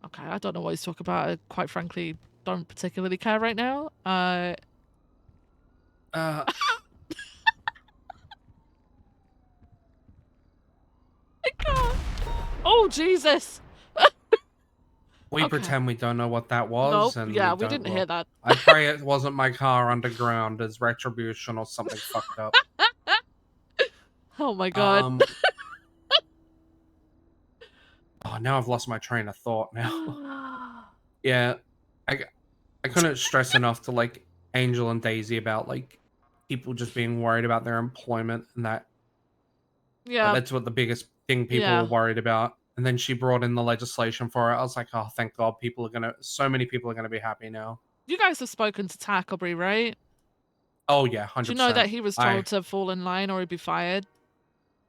Okay, I don't know what he's talking about. I, quite frankly, don't particularly care right now. I can't. Oh, Jesus. We pretend we don't know what that was. Nope, And yeah, we don't didn't look. hear that. I pray it wasn't my car underground as retribution or something fucked up. Oh my god. Oh, now I've lost my train of thought now. Yeah, I couldn't stress enough to like Angel and Daisy about like people just being worried about their employment and that. Yeah. That's what the biggest thing people Yeah. were worried about. And then she brought in the legislation for it. I was like, oh, thank God, so many people are gonna be happy now. You guys have spoken to Tackleberry, right? Oh yeah, 100%. Do you know that he was told to fall in line or he'd be fired?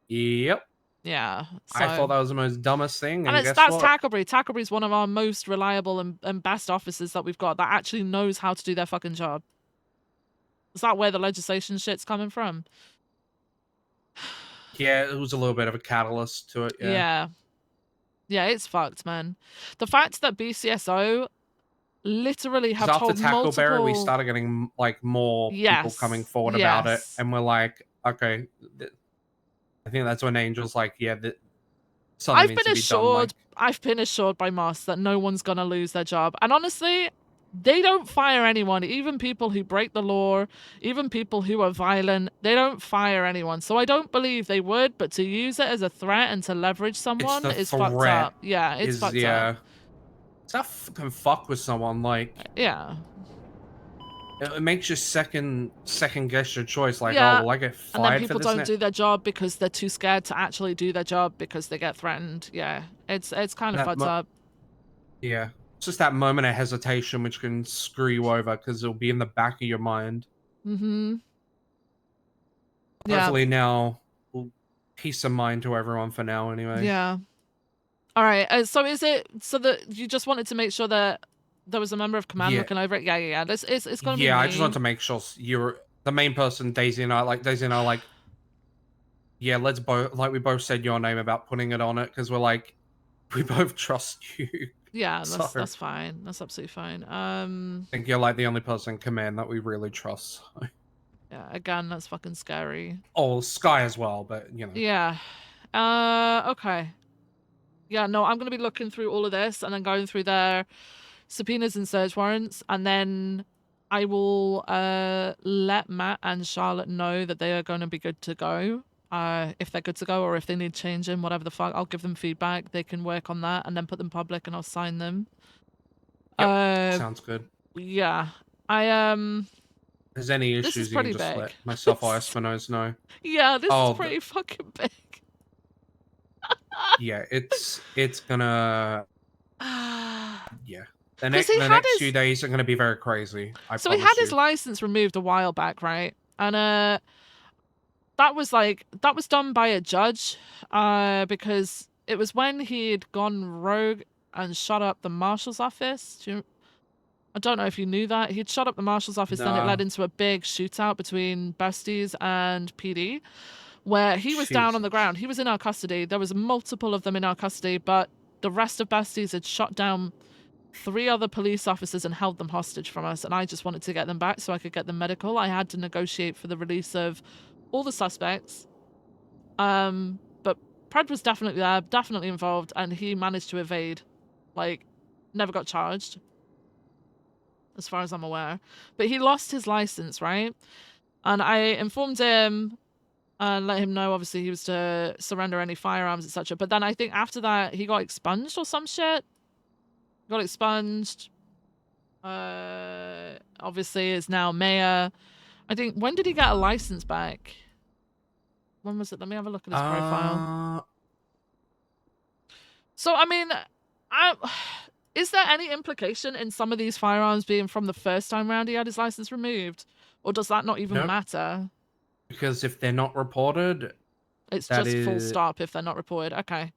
Yep. Yeah. I so- thought that was the most dumbest thing. And And guess that's what? Tackleberry. Tackleberry's one of our most reliable and best officers that we've got that actually knows how to do their fucking job. Is that where the legislation shit's coming from? Yeah, it was a little bit of a catalyst to it. Yeah. Yeah, it's fucked, man. The fact that BCSO literally have After told Tackleberry, multiple... we started getting like more people Yes, coming forward about it, yes. and we're like, okay. I think that's when Angel's like, yeah, something I've needs been to be done. Like, assured. I've been assured by Moss that no one's gonna lose their job. And honestly, they don't fire anyone. Even people who break the law, even people who are violent, they don't fire anyone. So I don't believe they would. But to use it as a threat and to leverage someone the is fucked threat up. Yeah, it's fucked up. that fucking fuck with someone, like, Yeah. it makes you second guess your choice. Like, Yeah. oh, will I get And then fired for people this? don't do their job because they're too scared to actually do their job because they get threatened. Yeah. It's kind of That fucked mo- up. Yeah, it's just that moment of hesitation which can screw you over because it'll be in the back of your mind. Mm-hmm. Yeah. Hopefully now, peace of mind to everyone for now. Anyway. Yeah. All right. So is it so that you just wanted to make sure that there was a member of command Yeah. looking over it? Yeah. It's gonna be Yeah, me. I just want to make sure you're the main person. Daisy and I like. Yeah, let's both we both said your name about putting it on it because we're like, we both trust you. Yeah, So, that's fine. That's absolutely fine. I think you're like the only person in command that we really trust. Yeah, again, that's fucking scary. Oh, Sky as well, but you know. Yeah. Okay. Yeah, no, I'm gonna be looking through all of this and then going through their subpoenas and search warrants, and then I will let Matt and Charlotte know that they are gonna be good to go. If they're good to go or if they need changing, whatever the fuck, I'll give them feedback. They can work on that and then put them public and I'll sign them. Yep, sounds good. Yeah. If there's any This is issues, you can pretty just big. let myself or Espinosa know. Yeah, this Oh, is pretty fucking big. Yeah, it's gonna. Yeah, the 'Cause he had next his- few days are gonna be very crazy. So he had his license removed a while back, right? And that was done by a judge, because it was when he'd gone rogue and shot up the marshal's office. I don't know if you knew that. He'd shot up the marshal's office, then it Nah. led into a big shootout between besties and PD, where he was down on the ground. He was in our custody. There was multiple of them in our custody, but the rest of besties had shot down 3 other police officers and held them hostage from us, and I just wanted to get them back so I could get them medical. I had to negotiate for the release of all the suspects. But Pred was definitely there, definitely involved, and he managed to evade. Like, never got charged, as far as I'm aware. But he lost his license, right? And I informed him and let him know, obviously, he was to surrender any firearms, etc. But then I think after that, he got expunged or some shit. Got expunged. Obviously is now mayor. I think, when did he get a license back? When was it? Let me have a look at his profile. So, I mean, is there any implication in some of these firearms being from the first time round he had his license removed? Or does that not even Nope. matter? Because if they're not reported, It's that just full is- stop if they're not reported. Okay.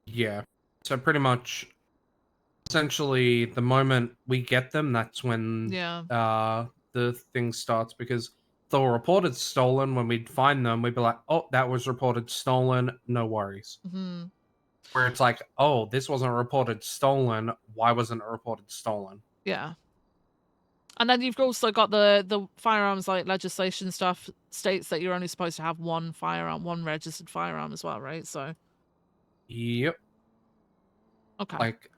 Yeah. So pretty much, essentially, the moment we get them, that's when Yeah. the thing starts. Because if they were reported stolen, when we'd find them, we'd be like, oh, that was reported stolen, no worries. Hmm. Where it's like, oh, this wasn't reported stolen, why wasn't it reported stolen? Yeah. And then you've also got the firearms like legislation stuff states that you're only supposed to have one firearm, one registered firearm as well, right? So Yep. okay. Like,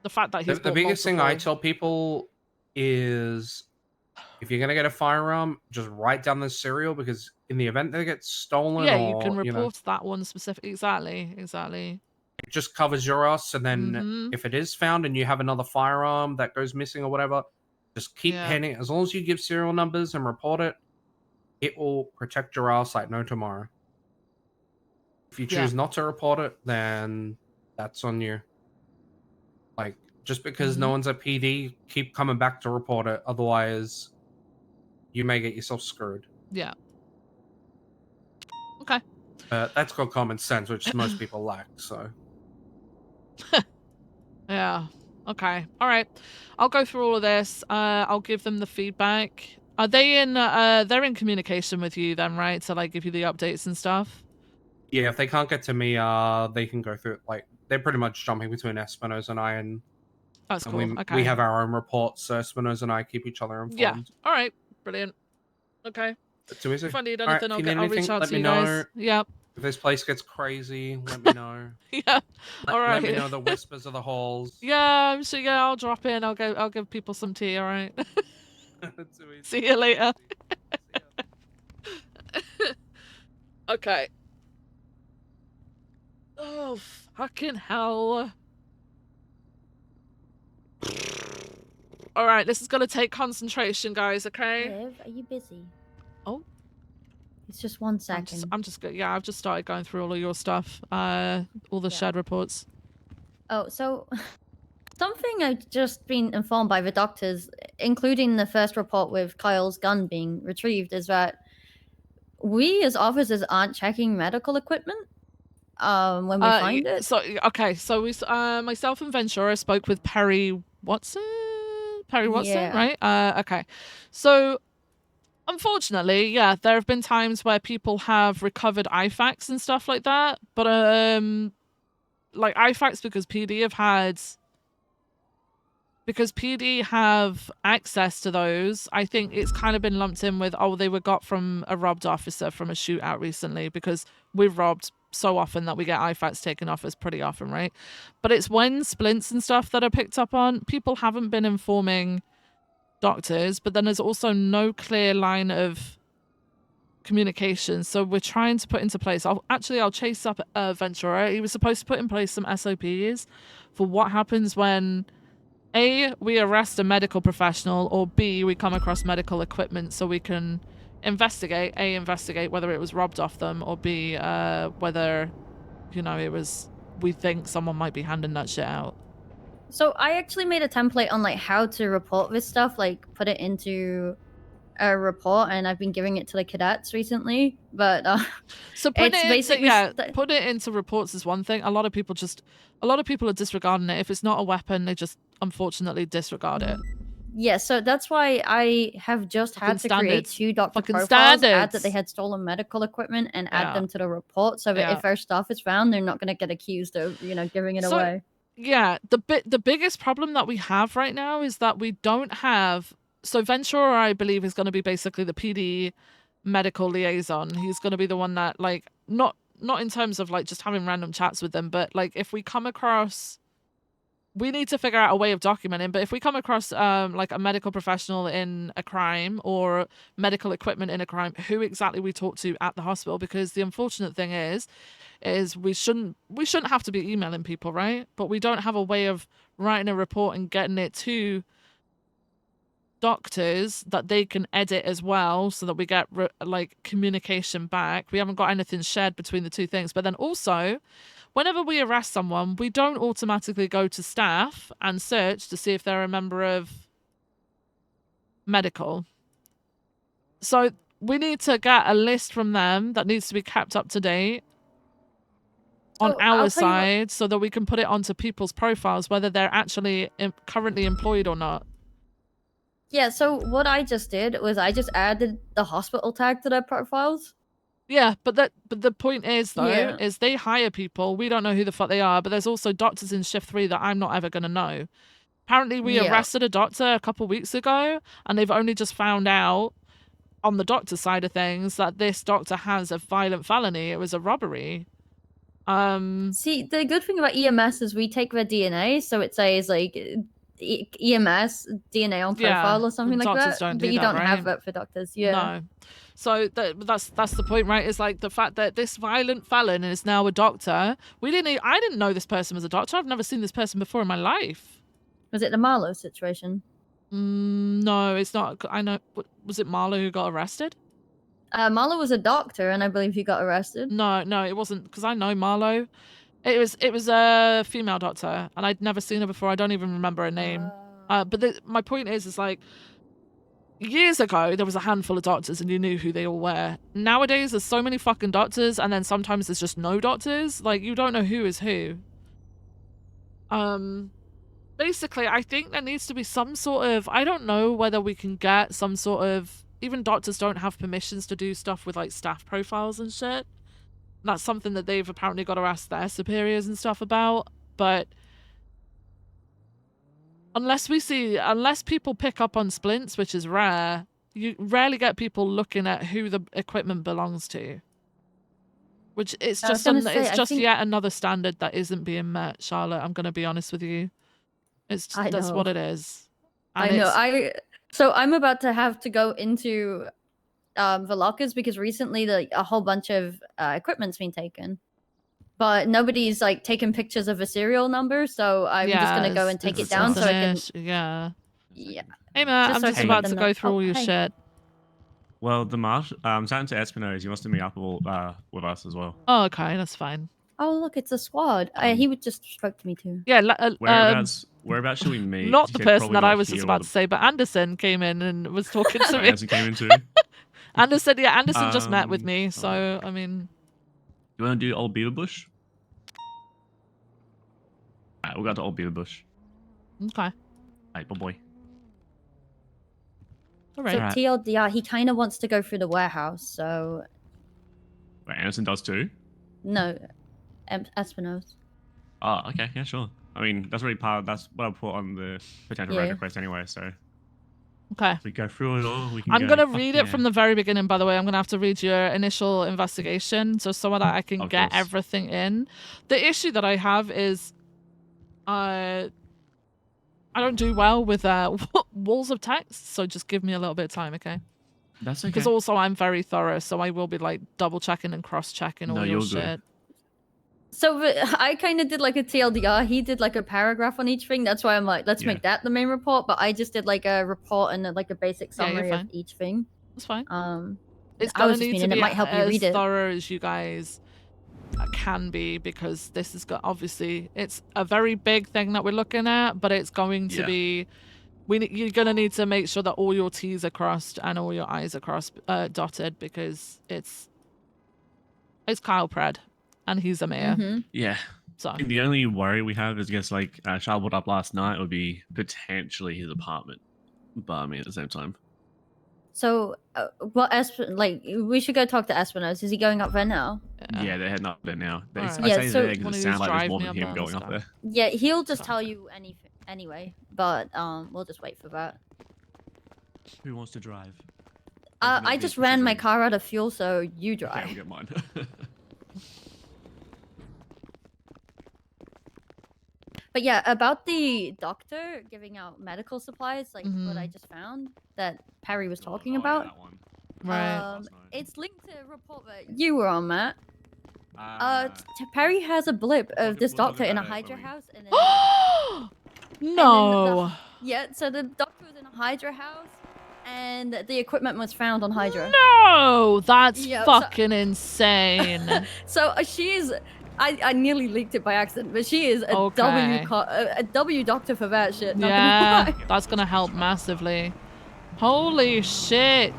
the fact that he's the bought biggest thing I multiple- tell people is if you're gonna get a firearm, just write down the serial, because in the event that it gets stolen, yeah, or you can you know, report that one specific. Exactly. it just covers your ass. And then Mhm. if it is found and you have another firearm that goes missing or whatever, just keep Yeah. handing it. As long as you give serial numbers and report it, it will protect your ass like no tomorrow. If you Yeah. choose not to report it, then that's on you. Like, just because no Mhm. one's at PD, keep coming back to report it. Otherwise, you may get yourself screwed. Yeah. Okay. That's called common sense, which most people lack. So Yeah. Okay. All right. I'll go through all of this. I'll give them the feedback. Are they in? They're in communication with you then, right? To like give you the updates and stuff. yeah, if they can't get to me, they can go through it. Like, they're pretty much jumping between Espinosa and I, and That's and cool. we Okay. have our own reports. So Espinosa and I keep each other informed. Yeah. All right. Brilliant. Okay. Too easy. If I need All right, anything, if you need I'll reach anything, out let to me you know. guys. Yep. If this place gets crazy, let me know. Yeah. All right. Let me know the whispers of the halls. Yeah. I'm sure. Yeah. I'll drop in. I'll give people some tea. All right. Too easy. See you later. Okay. Oh, fucking hell. All right, this is gonna take concentration, guys. Okay. Liv, are you busy? Oh. It's just 1 second. I'm just yeah. I've just started going through all of your stuff. All the shared reports. Oh, so something I've just been informed by the doctors, including the first report with Kyle's gun being retrieved, is that we as officers aren't checking medical equipment when we find it. So okay, so we myself and Ventura spoke with Perry Watson. Perry Watson, Yeah. right? Okay. So unfortunately, yeah, there have been times where people have recovered IFACs and stuff like that, but like IFACs because PD have access to those. I think it's kind of been lumped in with, oh, they were got from a robbed officer from a shootout recently, because we've robbed so often that we get IFACs taken off us pretty often, right? But it's when splints and stuff that are picked up on, people haven't been informing doctors, but then there's also no clear line of communication. So we're trying to put into place, I'll chase up Ventura. He was supposed to put in place some SOPs for what happens when A, we arrest a medical professional, or B, we come across medical equipment, so we can investigate whether it was robbed off them, or B, whether, you know, we think someone might be handing that shit out. So I actually made a template on like how to report this stuff, like put it into a report, and I've been giving it to the cadets recently. But so put it's it basically put it into reports is one thing. A lot of people are disregarding it. If it's not a weapon, they just unfortunately disregard it. Yeah, so that's why I have just had to create standards. 2 doctor Fucking profiles, add that standards. they had stolen medical equipment, and Yeah. add them to the report, so that Yeah. if our stuff is found, they're not going to get accused of, you know, giving it So, away. Yeah, the biggest problem that we have right now is that we don't have. So Ventura, I believe, is going to be basically the PD medical liaison. He's going to be the one that, like, not in terms of like just having random chats with them, but like if we come across, we need to figure out a way of documenting. But if we come across like a medical professional in a crime or medical equipment in a crime, who exactly we talk to at the hospital, because the unfortunate thing is we shouldn't have to be emailing people, right? But we don't have a way of writing a report and getting it to doctors that they can edit as well, so that we get like communication back. We haven't got anything shared between the two things. But then also, whenever we arrest someone, we don't automatically go to staff and search to see if they're a member of medical. So we need to get a list from them that needs to be kept up to date on So, I'll our tell you what- side, so that we can put it onto people's profiles, whether they're actually currently employed or not. Yeah, so what I just did was I just added the hospital tag to their profiles. Yeah, but the point is though, Yeah. is they hire people, we don't know who the fuck they are, but there's also doctors in shift 3 that I'm not ever gonna know. Apparently we Yeah. arrested a doctor a couple weeks ago, and they've only just found out on the doctor side of things that this doctor has a violent felony. It was a robbery. See, the good thing about EMS is we take their DNA, so it says like EMS DNA on Yeah, profile or something like doctors that. don't But do you that, don't have right? that for doctors. Yeah. No. So that's the point, right? Is like the fact that this violent felon is now a doctor. I didn't know this person was a doctor. I've never seen this person before in my life. Was it the Marlowe situation? No, it's not. I know. Was it Marlo who got arrested? Marlowe was a doctor, and I believe he got arrested. No, it wasn't, because I know Marlo. It was a female doctor, and I'd never seen her before. I don't even remember her name. But my point is like, years ago there was a handful of doctors, and you knew who they all were. Nowadays there's so many fucking doctors, and then sometimes there's just no doctors. Like, you don't know who is who. Basically, I think there needs to be some sort of, I don't know whether we can get some sort of, even doctors don't have permissions to do stuff with like staff profiles and shit. That's something that they've apparently got to ask their superiors and stuff about. But unless people pick up on splints, which is rare, you rarely get people looking at who the equipment belongs to. Which it's I was just gonna say, I think- yet another standard that isn't being met, Charlotte. I'm gonna be honest with you. That's what it is. And I know. So I'm about to have to go into the lockers because recently a whole bunch of equipment's been taken. But nobody's like taking pictures of a serial number, so I'm just gonna go and take it down so I can. Yeah. Yeah. Hey Matt, Just I'm so I just can about let to them go know. through all your hey. shit. Well, the marshal, chatting to Espinosa, he wants to meet up with us as well. Oh, okay, that's fine. Oh, look, it's a squad. He would just spoke to me too. Yeah, Whereabouts should we meet? 'Cause not he the said person probably that I not was here just while about to say, but Anderson came in and was talking to Oh, me. Anderson came in too. Anderson just met with me, so I mean, You want to do Old Beaver Bush? Alright, we'll go to Old Beaver Bush. okay. Alright, boy. All So right. TLDR, he kind of wants to go through the warehouse. So Wait, Anderson does too? no, Espinosa. Oh, okay, yeah, sure. I mean, that's really that's what I put on the potential raid Yeah. request anyway, so. Okay. If we go through it all, we can I'm go, gonna fuck read yeah. it from the very beginning. By the way, I'm gonna have to read your initial investigation, so that I can Of get course. everything in. The issue that I have is, I don't do well with walls of text, so just give me a little bit of time, okay? That's okay. Because also I'm very thorough, so I will be like double checking and cross checking all No, your you're good. shit. So I kind of did like a TLDR. He did like a paragraph on each thing. That's why I'm like, let's Yeah. make that the main report. But I just did like a report and like a basic Yeah, you're summary of fine. each thing. That's fine. I It's gonna was just need to meaning it be might help you as read it. thorough as you guys can be, because this is obviously it's a very big thing that we're looking at, but it's going to Yeah. be you're gonna need to make sure that all your T's are crossed and all your I's are dotted, because it's Kyle Pred and he's a mayor. Mm-hmm. Yeah. So I think the only worry we have is, I guess, like Charles brought up last night, would be potentially his apartment. But I mean, at the same time. So what like we should go talk to Espinosa. Is he going up there now? Yeah, they're heading up there now. I Alright. Yeah, say so- there because Wanna it just sounds like there's drive more me than up him there? going That's up there. Yeah, he'll just tell you anything anyway. But we'll just wait for that. Who wants to drive? I just ran my car out of fuel, so you Okay, drive. I'll get mine. But yeah, about the doctor giving out medical supplies, like what I just found that Perry was talking about. Right. It's linked to a report that you were on, Matt. Perry has a blip of this doctor in a Hydra house, and then No. yeah. So the doctor was in a Hydra house, and the equipment was found on Hydra. No, that's Yeah, so- fucking insane. So she's. I nearly leaked it by accident, but she is a Okay. a W doctor for that shit. not gonna Yeah, lie. that's gonna help massively. Holy shit.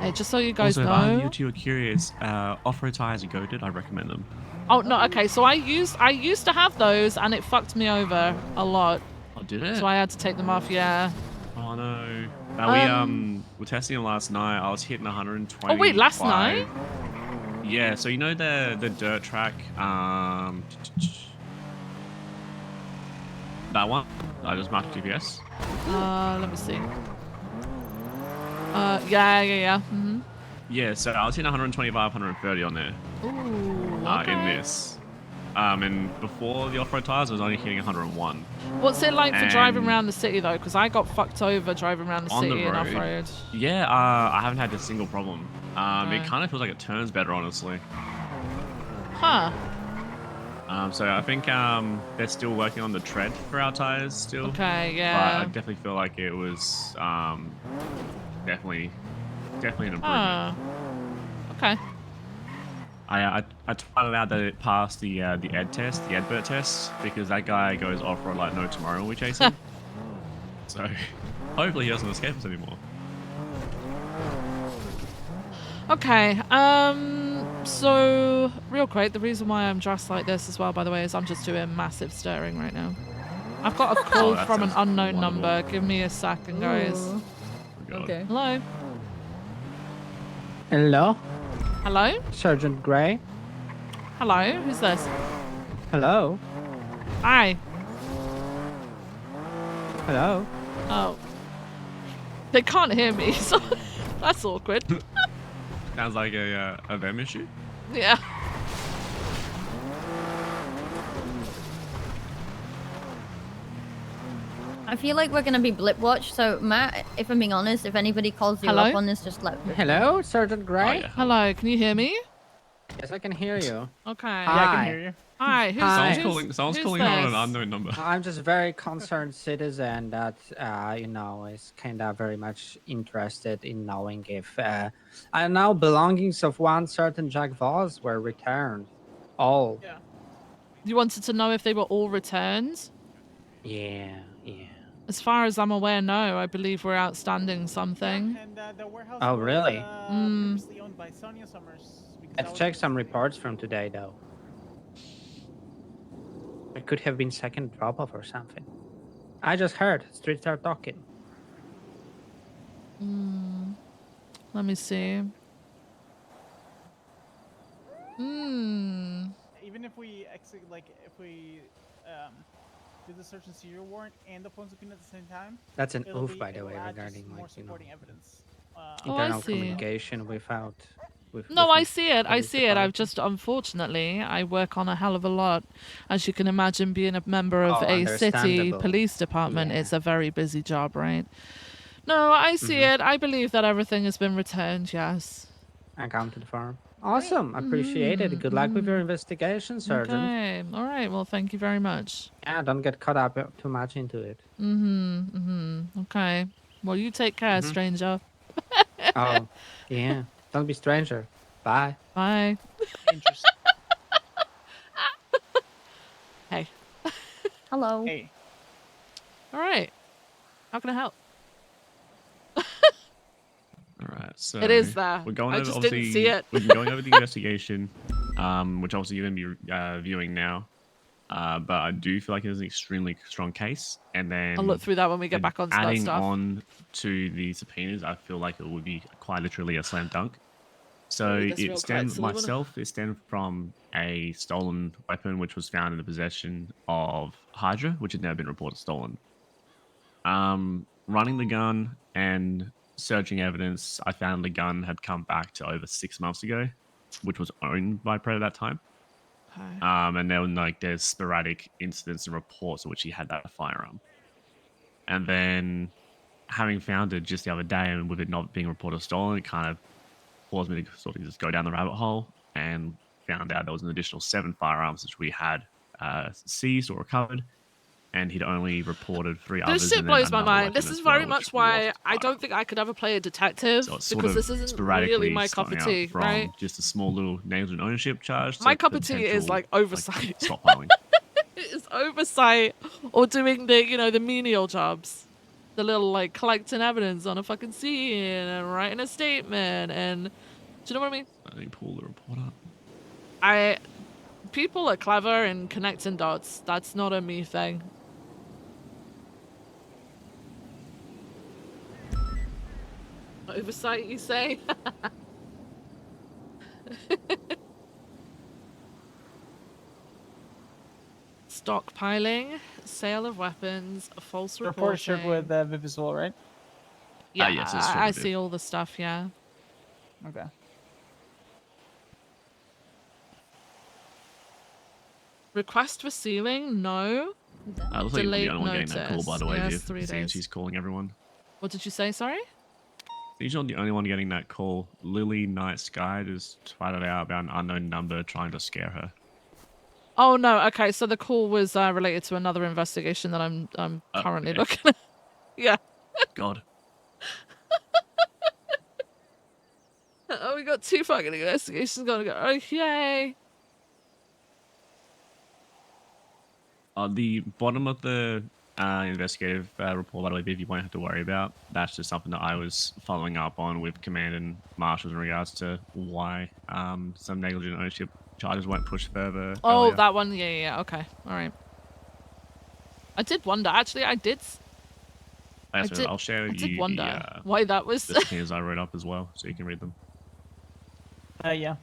Hey, just so you guys also, know. if you two are curious, off-road tires are goated. I recommend them. Oh no, okay, so I used to have those and it fucked me over a lot. Oh, did it? So I had to take them off, yeah. Oh no. We were testing them last night. I was hitting 120. Oh wait, last night? Yeah, so you know the dirt track, that one? I just marked GPS. Let me see. Yeah. Mm-hmm. Yeah, so I was hitting 125, 130 on there. Ooh, In okay. this. And before the off-road tires, I was only hitting 101. What's it like for driving And around the city though? Because I got fucked over driving around the on city the and road, off-road. yeah, I haven't had a single problem. Right. It kind of feels like it turns better, honestly. Huh. So I think they're still working on the tread for our tires still. Okay, But yeah. I definitely feel like it was definitely an improvement. Huh. Okay. I found out that it passed the ed test, the Edbert test, because that guy goes off road like no tomorrow when we chase him. So hopefully he doesn't escape us anymore. Okay, so real quick, the reason why I'm dressed like this as well, by the way, is I'm just doing massive stirring right now. I've got a call that from an sounds unknown wonderful. number. Give me a second, guys. Ooh. Okay. Hello? Hello, Hello? Sergeant Gray. Hello? Who's this? Hello. Hi. Hello. Oh. They can't hear me, so that's awkward. Sounds like a them issue. Yeah. I feel like we're gonna be blip watched. So Matt, if I'm being honest, if anybody calls you Hello? up on this, just let. Hello, Sergeant Gray. Hello, can you hear me? Yes, I can hear you. Okay. Hi. Yeah, I can hear you. Hi, Someone's who's calling on an this? unknown number. I'm just a very concerned citizen that is kind of very much interested in knowing if and now belongings of one certain Jack Voss were returned. All. Yeah. You wanted to know if they were all returned? Yeah. As far as I'm aware, no. I believe we're outstanding something. And the warehouse Oh, was really? previously owned by Sonia Summers. Because that Let's was check some reports from today, though. It could have been second drop-off or something. I just heard streets are talking. Let me see. Even if we do the search and seizure warrant and the phone subpoena at the same time. That's an it'll oof, be- by the it'll way, add just regarding more like supporting evidence. internal see. communication without. No, I within see it. I police see it. I've department. just, unfortunately, I work on a hell of a lot. As you can imagine, being a member of Oh, a city understandable. police department, Yeah. it's a very busy job, right? No, I see it. I believe that everything has been returned, yes. Accounted for. Awesome. Appreciate it. Good luck with your investigation, Sergeant. Okay. All right. Well, thank you very much. Yeah, don't get caught up too much into it. Okay. Well, you take care, Mhm. stranger. Oh, yeah. Don't be stranger. Bye. Bye. Interesting. Hey. Hello. Hey. All right. How can I help? All right, so It is there. We're going I over, just didn't obviously, see it. We've been going over the investigation, which obviously you're going to be viewing now. But I do feel like it's an extremely strong case, and then I'll look through that when we get back onto that adding stuff. on to the subpoenas, I feel like it would be quite literally a slam dunk. So Read this real it quick, stemmed Sullivan. myself. It stemmed from a stolen weapon, which was found in the possession of Hydra, which had never been reported stolen. Running the gun and searching evidence, I found the gun had come back to over 6 months ago, which was owned by Pred at that time. Okay. And there were there's sporadic incidents and reports in which he had that firearm. And then having found it just the other day, and with it not being reported stolen, it kind of caused me to sort of just go down the rabbit hole and found out there was an additional 7 firearms which we had seized or recovered, and he'd only reported 3 others. This shit and then blows my another mind. weapon This as is very well, much which why lost I don't think I could ever play a detective, So it's sort because of this isn't sporadically really my cup of starting out tea, from right? just a small little negligent ownership charge. To My cup of tea is potential, like oversight. stockpiling. It is oversight or doing the menial jobs. The little like collecting evidence on a fucking scene and writing a statement and do you know what I mean? Let me pull the report up. People are clever in connecting dots. That's not a me thing. Oversight, you say? Stockpiling, sale of weapons, false Report is shared reporting. with Viv as well, right? Yeah, yes, it's I shared with see all the stuff, yeah. Okay. Request for sealing? No. Looks like you're the Delayed only one getting that call, by the way, Yes, Viv, 3 seeing days. she's calling everyone. What did you say, sorry? You're not the only one getting that call. Lily Night Sky just tweeted out about an unknown number trying to scare her. Oh no, okay, so the call was related to another investigation that I'm currently okay. looking at. Yeah. God. Oh, we got 2 fucking investigations going to go. Oh, yay. The bottom of the investigative report, by the way, Viv, you won't have to worry about. That's just something that I was following up on with command and marshals in regards to why some negligent ownership charges weren't pushed further. Oh, earlier. that one. Yeah. Okay. All right. I did wonder. Actually, I did. I'll share with I did you wonder why that was. the subpoenas I wrote up as well, so you can read them. Yeah.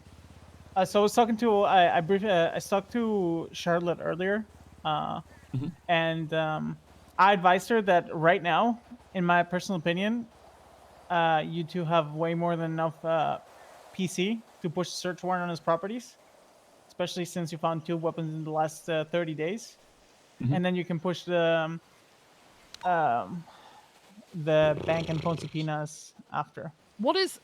So I was talking to I briefly I talked to Charlotte earlier, and I advised her that right now, in my personal opinion, you two have way more than enough PC to push a search warrant on his properties, especially since you found 2 weapons in the last 30 days, and then you can push the bank and phone subpoenas after. What is?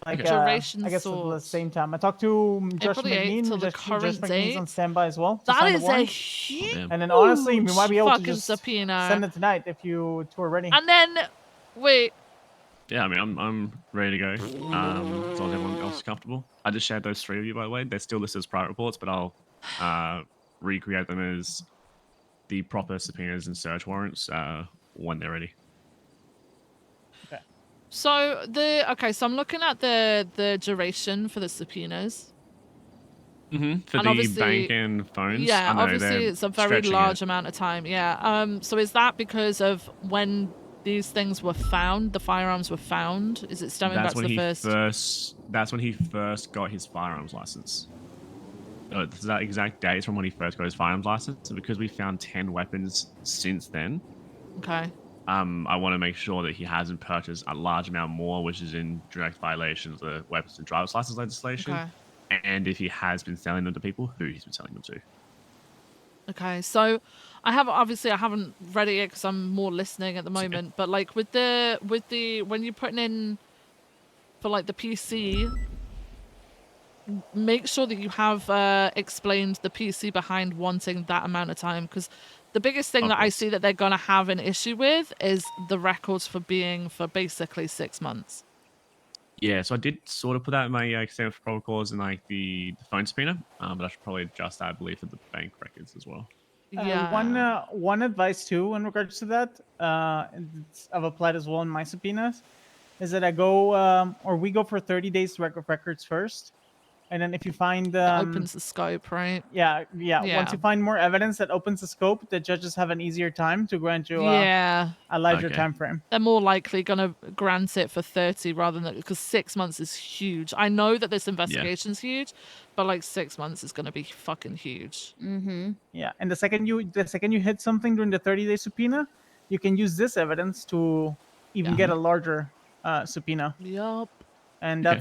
Like Duration I guess at the sought. same time. I talked to Josh April the 8th McNean. till the Josh current McNean's on date. standby as well to That sign the is a warrant. huge And then honestly, we might be able to fucking just subpoena. send it tonight if you two are ready. And then, wait. Yeah, I mean, I'm ready to go. As long as everyone else is comfortable. I just shared those 3 of you, by the way. They're still listed as private reports, but I'll recreate them as the proper subpoenas and search warrants when they're ready. So so I'm looking at the duration for the subpoenas. For And the obviously- bank and phones. Yeah, I know obviously they're it's a very stretching large it. amount of time. Yeah. So is that because of when these things were found? The firearms were found. Is it stemming back That's to when the he first? That's when he first got his firearms license. That exact date is from when he first got his firearms license. And because we found 10 weapons since then, Okay. I want to make sure that he hasn't purchased a large amount more, which is in direct violation of the weapons and driver's license legislation. Okay. And if he has been selling them to people, who he's been selling them to. Okay, so I haven't read it yet because I'm more listening at the moment. But like with the when you're putting in for like the PC, make sure that you have explained the PC behind wanting that amount of time, because the biggest thing that I see that they're gonna have an issue with is the records for being for basically 6 months. Yeah, so I did sort of put that in my example for protocols and like the phone subpoena, but I should probably adjust that, I believe, for the bank records as well. One advice too in regards to that, and I've applied as well in my subpoenas, is that I go or we go for 30 days records first, and then if you find That opens the scope, right? yeah. Yeah. Once you find more evidence that opens the scope, the judges have an easier time to grant you Yeah. a larger Okay. time frame. They're more likely going to grant it for 30 rather than, because 6 months is huge. I know that this investigation's huge, but like 6 months is going to be fucking huge. Mm-hmm. Yeah, and the second you hit something during the 30-day subpoena, you can use this evidence to even get a larger subpoena. Yup. And Okay.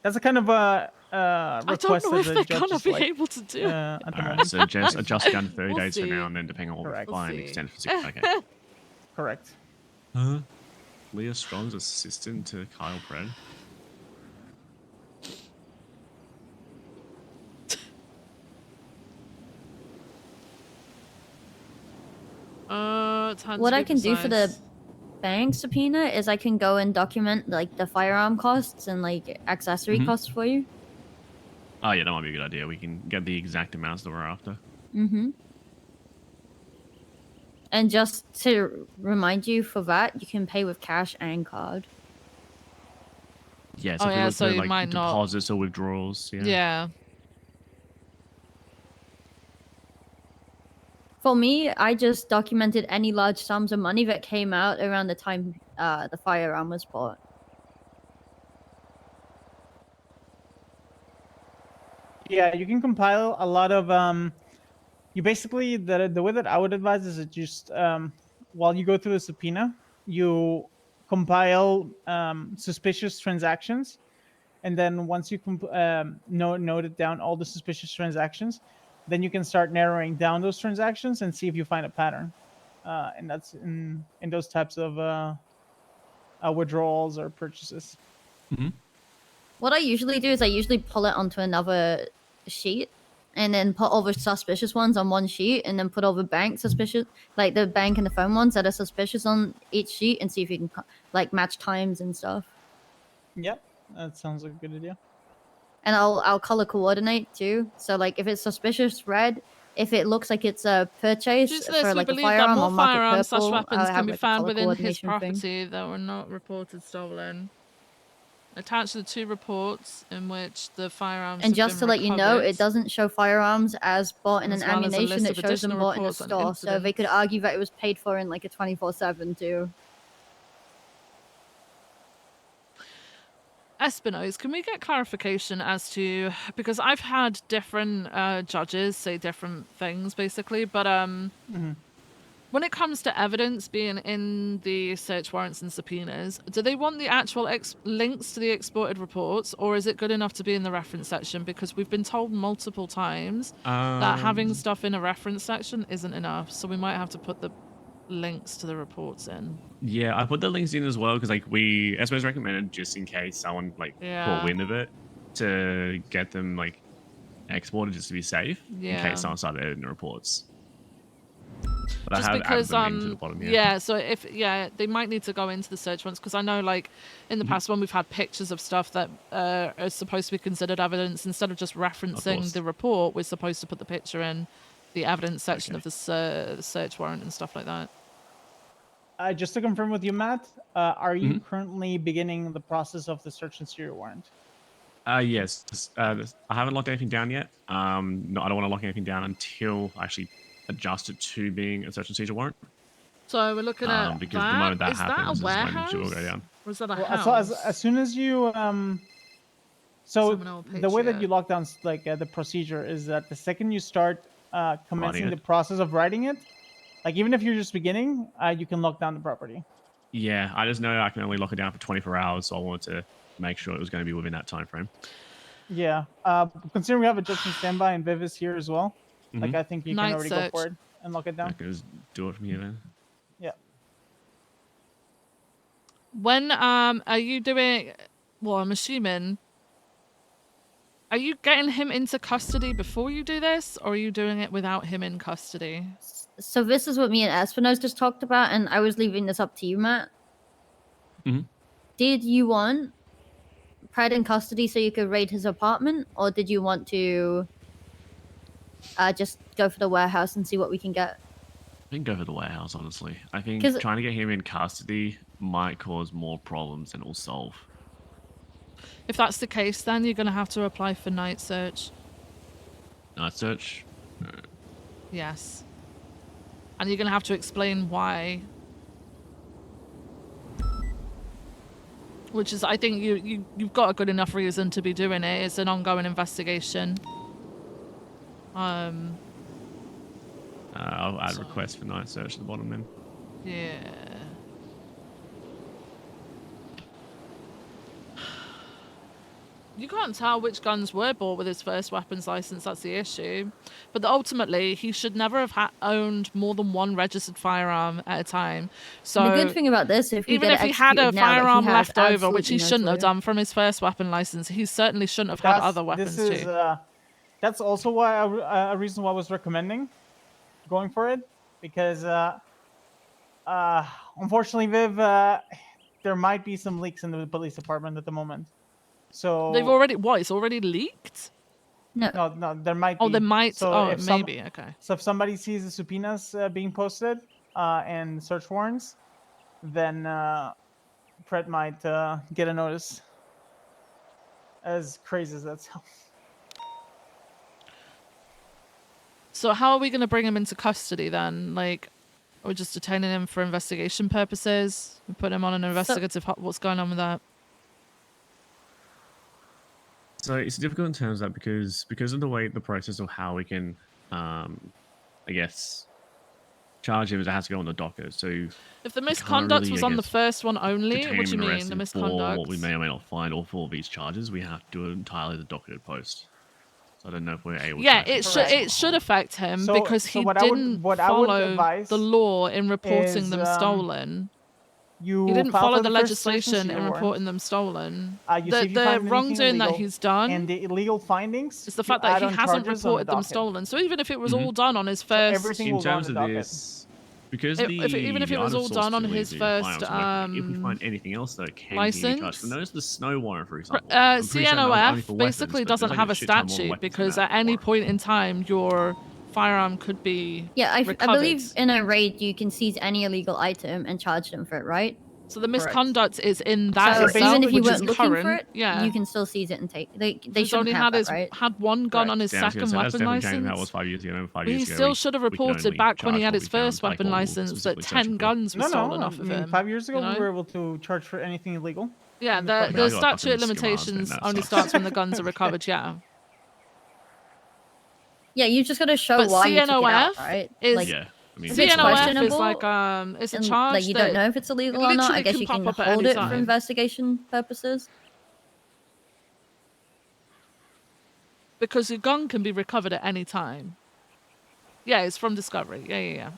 that's the kind of request know if that the they're judge gonna is be like, able to do it. at the All right, moment. so just adjust down to 30 We'll days for now, see. and then depending on what we Correct. find, We'll extend for see. 6. Okay. Correct. Leah Strong's assistant to Kyle Pred. Time What to I be can do for the precise. bank subpoena is I can go and document like the firearm costs and like accessory Mhm. costs for you. Oh yeah, that might be a good idea. We can get the exact amounts that we're after. Mm-hmm. And just to remind you, for that you can pay with cash and card. Yeah, Oh, so if we yeah, look so for you like might not- deposits or withdrawals, yeah. Yeah. For me, I just documented any large sums of money that came out around the time the firearm was bought. Yeah, you can compile a lot of you basically the way that I would advise is that just while you go through the subpoena, you compile suspicious transactions, and then once you noted down all the suspicious transactions, then you can start narrowing down those transactions and see if you find a pattern, and that's in those types of withdrawals or purchases. What I usually do is I usually pull it onto another sheet and then put all the suspicious ones on one sheet and then put all the bank suspicious, like the bank and the phone ones that are suspicious on each sheet and see if you can like match times and stuff. Yep, that sounds like a good idea. And I'll color coordinate too. So like if it's suspicious red, if it looks like it's a purchase Due to this, for we like a believe that firearm, more I'll mark it firearms purple. weapons I'll can have be like a found color within his coordination thing. property that were not reported stolen. Attached to the 2 reports in which the firearms And have just been to let you know, recovered, it doesn't show firearms as bought in as an well as a ammunition. list It of shows them additional bought in a reports on store. So they could incidents. argue that it was paid for in like a 24/7 too. Espinosa, can we get clarification as to, because I've had different judges say different things basically, but when it comes to evidence being in the search warrants and subpoenas, do they want the actual links to the exported reports, or is it good enough to be in the reference section? Because we've been told multiple times that having stuff in a reference section isn't enough, so we might have to put the links to the reports in. Yeah, I put the links in as well because like we, as was recommended, just in case someone like Yeah. caught wind of it, to get them like exported just to be safe in Yeah. case someone started editing the reports. But Just I have because added them into the bottom here. yeah, so if they might need to go into the search ones, because I know like in the Mhm. past when we've had pictures of stuff that are supposed to be considered evidence, instead of just referencing course. the report, we're supposed to put the picture in the evidence section Okay. of the search warrant and stuff like that. Just to confirm with you, Matt, are you Mhm. currently beginning the process of the search and seizure warrant? Yes. I haven't locked anything down yet. No, I don't want to lock anything down until I actually adjust it to being a search and seizure warrant. So we're looking at Because that. the moment that Is happens that a is when warehouse? shit will go down. Or is that a Well, house? as soon as you so Seminole the way that Patriot. you lock down like the procedure is that the second you start commencing it. the process of writing it, like even if you're just beginning, you can lock down the property. Yeah, I just know I can only lock it down for 24 hours, so I wanted to make sure it was going to be within that time frame. Yeah. Considering we have a judge on standby and Viv is here as well, like Mhm. I think you Night can already go for search. it and lock it I down. can just do it from here then. Yeah. When are you doing? Well, I'm assuming. Are you getting him into custody before you do this, or are you doing it without him in custody? So this is what me and Espinosa just talked about, and I was leaving this up to you, Matt. Mhm. Did you want Pratt in custody so you could raid his apartment, or did you want to just go for the warehouse and see what we can get? I think go for the warehouse, honestly. I think 'Cause- trying to get him in custody might cause more problems than it will solve. If that's the case, then you're going to have to apply for night search. Night search? Yes. And you're going to have to explain why. Which is, I think you've got a good enough reason to be doing it. It's an ongoing investigation. I'll add request for night search at the bottom then. Yeah. You can't tell which guns were bought with his first weapons license, that's the issue. But ultimately, he should never have owned more than one registered firearm at a time. So the good thing about this, if we even get if it he had a executed now, that he firearm has left over, which he absolutely no shouldn't have clue. done from his first weapon license, he certainly shouldn't have had other weapons This is too. that's also why a reason why I was recommending going for it, because unfortunately, Viv, there might be some leaks in the police department at the moment. So They've already what? It's already leaked? No, there might be. Oh, there might. So Oh, if maybe. Okay. So if somebody sees the subpoenas being posted and search warrants, then Fred might get a notice. As crazy as that sounds. So how are we going to bring him into custody then? Like, are we just detaining him for investigation purposes? We put him on an investigative. What's going on with that? So it's difficult in terms of that because of the way the process of how we can, I guess, charge him is it has to go on the docket. So If the misconduct really, was I on the guess, first one only, detain what do you him and mean? arrest The him misconduct? for what we may or may not find, or for these charges, we have to do it entirely the docketed post. So I don't know if we're able. Yeah, to it should affect him So- because so he what I would- didn't what I would follow advise the law in reporting is, them stolen. You He didn't file follow for the first search and legislation seizure in warrant. reporting them stolen. You see if you The find anything wrongdoing that illegal, he's done and the illegal findings. is the you fact that add he on hasn't charges on the reported them docket. stolen. So even if it was Mhm. all done on his So first, everything in will go on terms the of docket. this, because even if it was the all item done on sourced his to first firearms and weaponry, if we find anything else that can be charged, license, so notice the snow warrant, for example. I'm pretty certain that was only CNOF for weapons, basically but there's doesn't like have a shit ton more than statute weapons in because that at any warrant. point in time your firearm could be Yeah, I recovered. believe in a raid you can seize any illegal item and charge them for it, right? So the misconduct is in that So itself, even if you which is weren't looking current. for it, Yeah, you can still seize it and take. They he's shouldn't only have that, right? had one gun on his Yeah, I was gonna second say, that's weapon definitely changed. That license. was 5 years ago. No, 5 But years he ago, still should have we could reported only back when he charge had what his we found, first like, weapon what we were license that specifically searching 10 for. guns were stolen I off of mean, him. 5 years ago, you know? we were able to charge for anything illegal. Yeah, in the, public. the I got statute of fucking skimmer limitations that only sucks. starts when the guns are recovered, yeah. Yeah, you just gotta show But why you took it out, CNOF right? is Like, Yeah, I mean, if it's CNOF questionable, is like it's a and charge like you that don't know if it's illegal it or not, I literally guess can you pop can up at hold any it for time. investigation purposes. Because your gun can be recovered at any time. Yeah, it's from discovery. Yeah.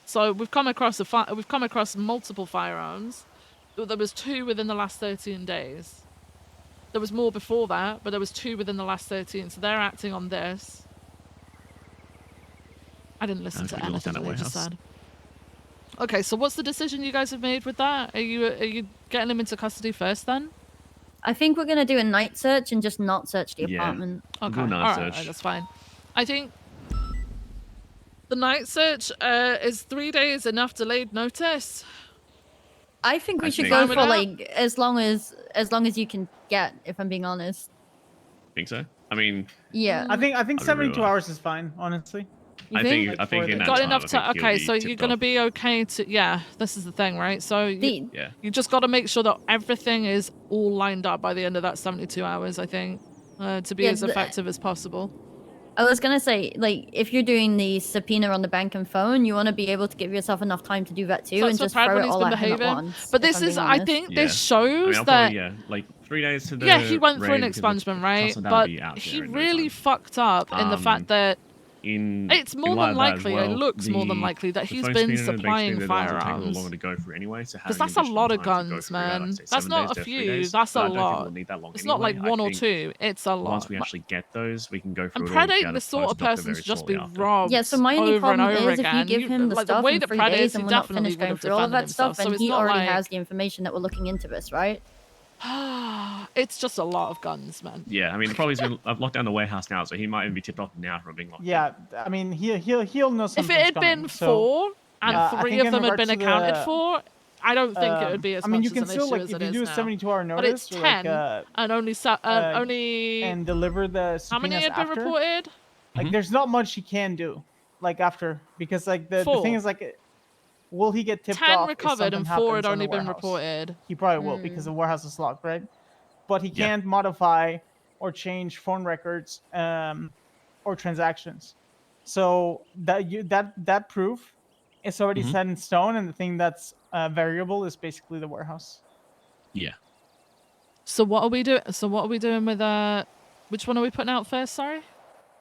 So we've come across multiple firearms. There was 2 within the last 13 days. There was more before that, but there was 2 within the last 13. So they're acting on this. I didn't listen Sounds to pretty locked anything down that at they just warehouse. said. Okay, so what's the decision you guys have made with that? Are you getting him into custody first then? I think we're gonna do a night search and just not search the Yeah. apartment. We'll Okay, do a night alright, search. that's fine. I think the night search is 3 days enough delayed notice. I think we I should think- go Fine with for that? like as long as you can get. If I'm being honest. Think so? I mean, Yeah. I think I'll be real. 72 hours is fine, honestly. You I think? think in You that got time, enough I think time. he'll Okay, be so you're tipped gonna off. be okay to. Yeah, this is the thing, right? So you, Yeah. you just got to make sure that everything is all lined up by the end of that 72 hours. I think to be Yeah, as effective as possible. I was gonna say, like, if you're doing the subpoena on the bank and phone, you want to be able to give yourself enough time to do that too, So and that's what just Brad throw when it he's all been at him at behaving. once. But if this I'm is, being I honest. think, Yeah. this shows I'll that. probably, like 3 days to the Yeah, he went for an raid, because the expungement, right? chances of that would But be out he there in no really time. fucked up in the fact that it's in more light than of that as likely, well, it looks more than likely that the he's phone been subpoena, basically, supplying they're the ones that take a little firearms. longer to go through anyway. So Because having that's a additional lot of time to go guns, through that, man. I'd say That's 7 not days a to 3 few. days, That's but a I don't think lot. we'll need that long It's anyway. not like I 1 or think 2. It's a lot. once we actually get those, we can go through And it all. Pred ain't get the a sort of post-doctor person very to just be shortly after. robbed Yeah, so my only over and problem over is if you again. give him the like stuff the way in that 3 Pred days is, he and we're not definitely finished would going have through all of defended that stuff, himself. So and it's he not already like has the information that we're looking into this, right? it's just a lot of guns, man. Yeah, I mean, the problem is I've locked down the warehouse now, so he might even be tipped off now from being locked. Yeah, I mean he'll know If something's it had coming. been So, 4 and I 3 think of in them had been regards to accounted the, for, I don't think it would be as I mean, much you as can an still issue like as if it you is do a now. 72-hour But it's notice, or 10 and only and deliver the how many subpoenas had been after. reported? Like, there's not much he can do, like after, because like the 4. thing is like, will he get tipped 10 off if recovered something and 4 happens had on the only been warehouse? reported. He probably will because the warehouse is locked, right? But he can't modify or change phone records or transactions. So that proof is already Mhm. set in stone, and the thing that's variable is basically the warehouse. Yeah. So what are we doing? So what are we doing with which one are we putting out first? Sorry.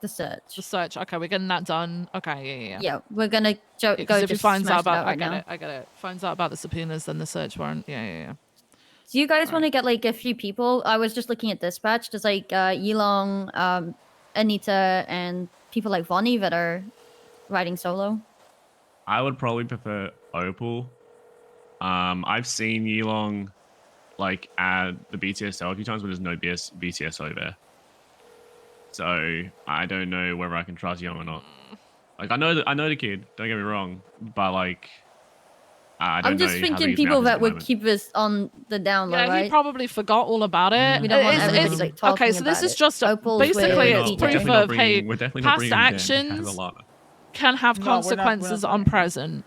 The search. The search. Okay, we're getting that done. Okay, yeah. Yeah, we're gonna go Because if he just finds smash out it about, out right now. I get it. Finds out about the subpoenas, then the search warrant. Yeah. Do you guys want to get like a few people? I was just looking at dispatch. There's like Yilong, Anita, and people like Vonnie that are riding solo. I would probably prefer Opal. I've seen Yilong like at the BTSO a few times, but there's no BTSO there. So I don't know whether I can trust Young or not. Like I know the kid. Don't get me wrong, but like I don't I'm just know how thinking these people mouths at that the would moment. keep us on the down low, Yeah, right? he probably forgot all about it. We don't want It's- everybody it's- like talking okay, so this about is it. just Opal's with basically it's PJ. proof of hey, we're definitely not past bringing Ben as actions a lot. can have No, we're not consequences on present.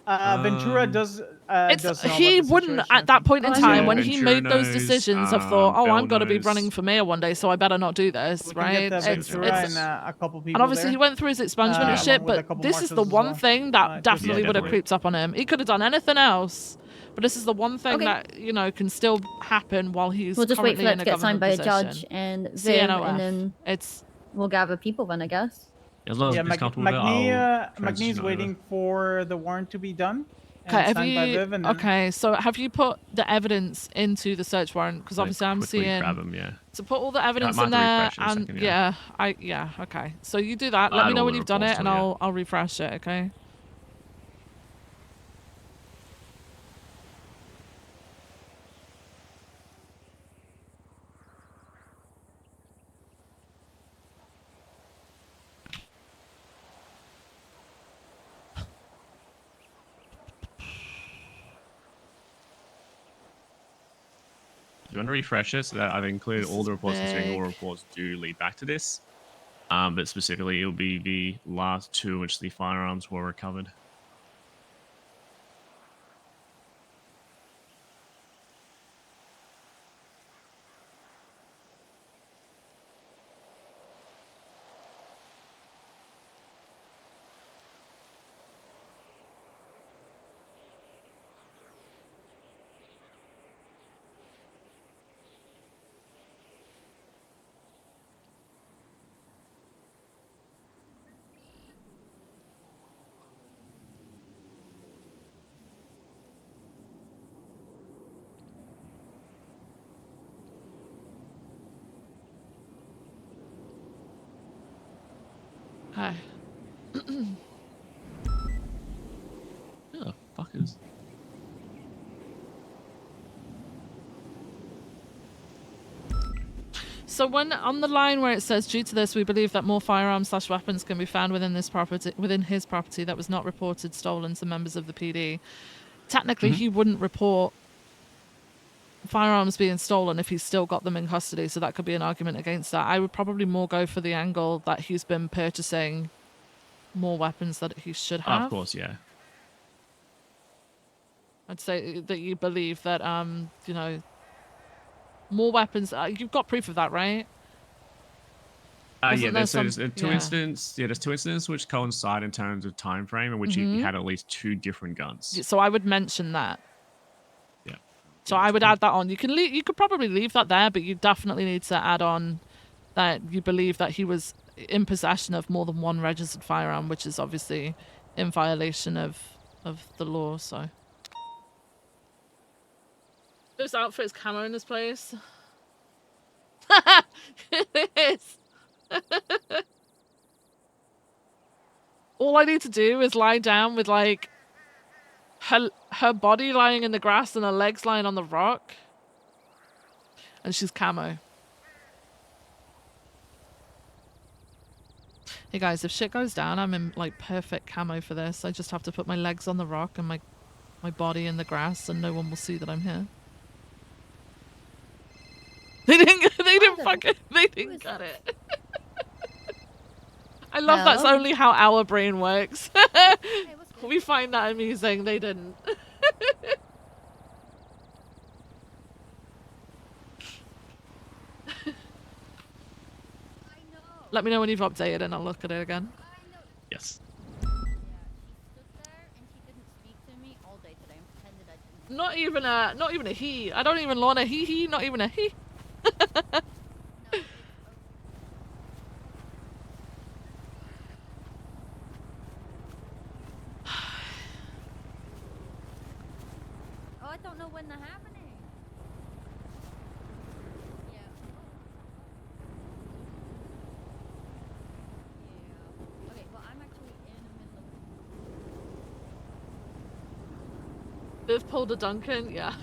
Ventura does. Does know He about the wouldn't situation, at that point in I think. time Yeah, when he Ventura made those knows, decisions have thought, oh, Bell I'm going to be knows. running for mayor one day, so I better not do this, We can right? get Ventura and a couple people. And obviously there. he went through his expungement and along shit, with a but couple this is the marshals as one well. thing that definitely would have definitely. creeped up on him. He could have done anything else, but this is the one thing Okay. that, you know, can still happen while he's We'll just wait for currently that in to a get signed by a government judge position. and Viv, CNOF. and then it's we'll gather people then, I guess. As long as Yeah, he's comfortable with it, McNee, I'll McNee's transition over. waiting for the warrant to be done. And Okay, have signed by Viv, and then okay, so have you put the evidence into the search warrant? Because Like, obviously I'm quickly seeing grab 'em, yeah. to put all the evidence might in have to there, refresh in a and second, yeah, okay. So you do that. I'll Let me add know all when the you've done it, reports and to it, yeah. I'll refresh it. Okay. You want to refresh it so that I've included all the reports, considering all big. reports do lead back to this. But specifically, it'll be the last 2 in which the firearms were recovered. Okay. Who the fuck is? So when on the line where it says, due to this, we believe that more firearms/weapons can be found within his property that was not reported stolen to members of the PD. Technically, he wouldn't report firearms being stolen if he's still got them in custody, so that could be an argument against that. I would probably more go for the angle that he's been purchasing more weapons that he should have. Of course, yeah. I'd say that you believe that, you know, more weapons. You've got proof of that, right? Yeah, there's two yeah. incidents. Yeah, there's two incidents which coincide in terms of time frame in which he had at least 2 different guns. So I would mention that. Yeah. So I would add that on. You can you could probably leave that there, but you definitely need to add on that you believe that he was in possession of more than one registered firearm, which is obviously in violation of the law. So this outfit is camo in this place. It is. All I need to do is lie down with like her body lying in the grass and her legs lying on the rock, and she's camo. Hey guys, if shit goes down, I'm in like perfect camo for this. I just have to put my legs on the rock and my body in the grass, and no one will see that I'm here. They didn't cut it. I love that's only how our brain works. We find that amusing. They didn't. Let me know when you've updated and I'll look at it again. Yes. Not even a he. I don't even want a he, not even a he. Oh, I don't know when they're happening. Yeah. Yeah. Okay, well, I'm actually in the middle of... They've pulled a Duncan, yeah.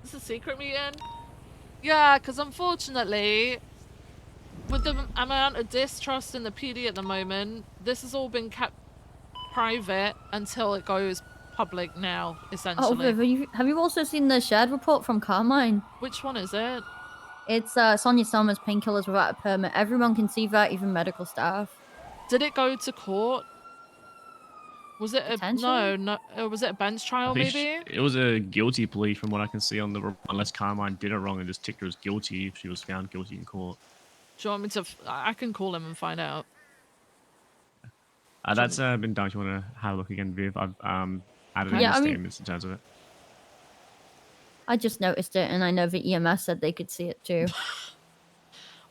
Is this a secret meeting? Yeah, because unfortunately, with the amount of distrust in the PD at the moment, this has all been kept private until it goes public now, Oh, essentially. Viv, have you also seen the shared report from Carmine? Which one is it? It's Sonia Summers' Painkillers Without a Permit. Everyone can see that, even medical staff. Did it go to court? Was it a no? Was it a bench trial? Maybe. It was a guilty plea from what I can see on the unless Carmine did it wrong and just ticked her as guilty if she was found guilty in court. Do you want me to? I can call him and find out. That's been done. If you want to have a look again, Viv, I've added in the statements in terms of it. I just noticed it, and I know the EMS said they could see it too.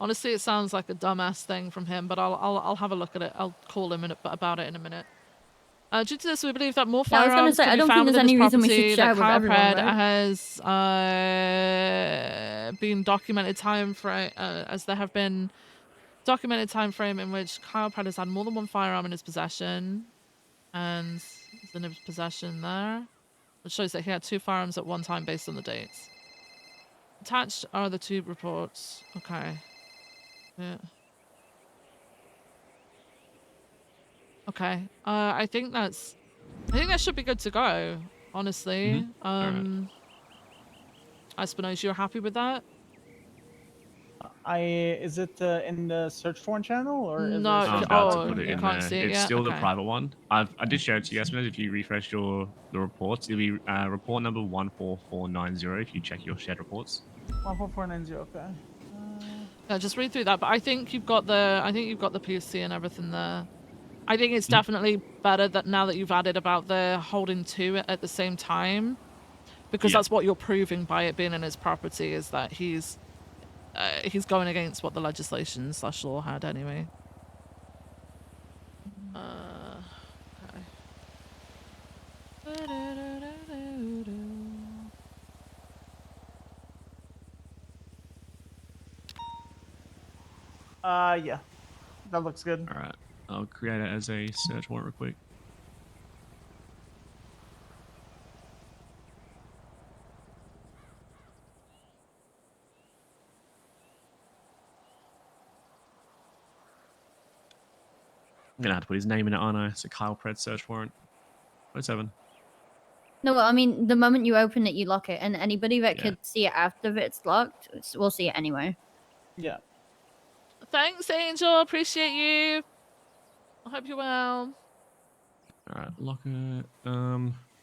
Honestly, it sounds like a dumbass thing from him, but I'll have a look at it. I'll call him about it in a minute. Due to this, we believe that more firearms can be found within this property. That Chiropred has been documented time frame, as there have been documented time frame in which Chiropred has had more than one firearm in his possession, and it's in his possession there, which shows that he had 2 firearms at one time based on the dates. Attached are the 2 reports. Okay. Yeah. Okay. I think that should be good to go, honestly. Right. I suppose you're happy with that? Is it in the search warrant channel or is No, I was about to put it you in can't there. see it It's yet? still the Okay. private one. I did share it to you, Yasmin. If you refresh the reports, it'll be report number 14490 if you check your shared reports. 14490. Okay. Yeah, just read through that. But I think you've got the PC and everything there. I think it's definitely better that now that you've added about the holding 2 at the same time, because that's what you're proving by it being in his property, is that he's going against what the legislation/law had anyway. Okay. Yeah, that looks good. All right, I'll create it as a search warrant real quick. I'm gonna have to put his name in it, aren't I? So Kyle Pred search warrant. 07. No, I mean, the moment you open it, you lock it, and anybody that Yeah. could see it after it's locked will see it anyway. Yeah. Thanks, Angel. Appreciate you. I hope you're well. All right, lock it.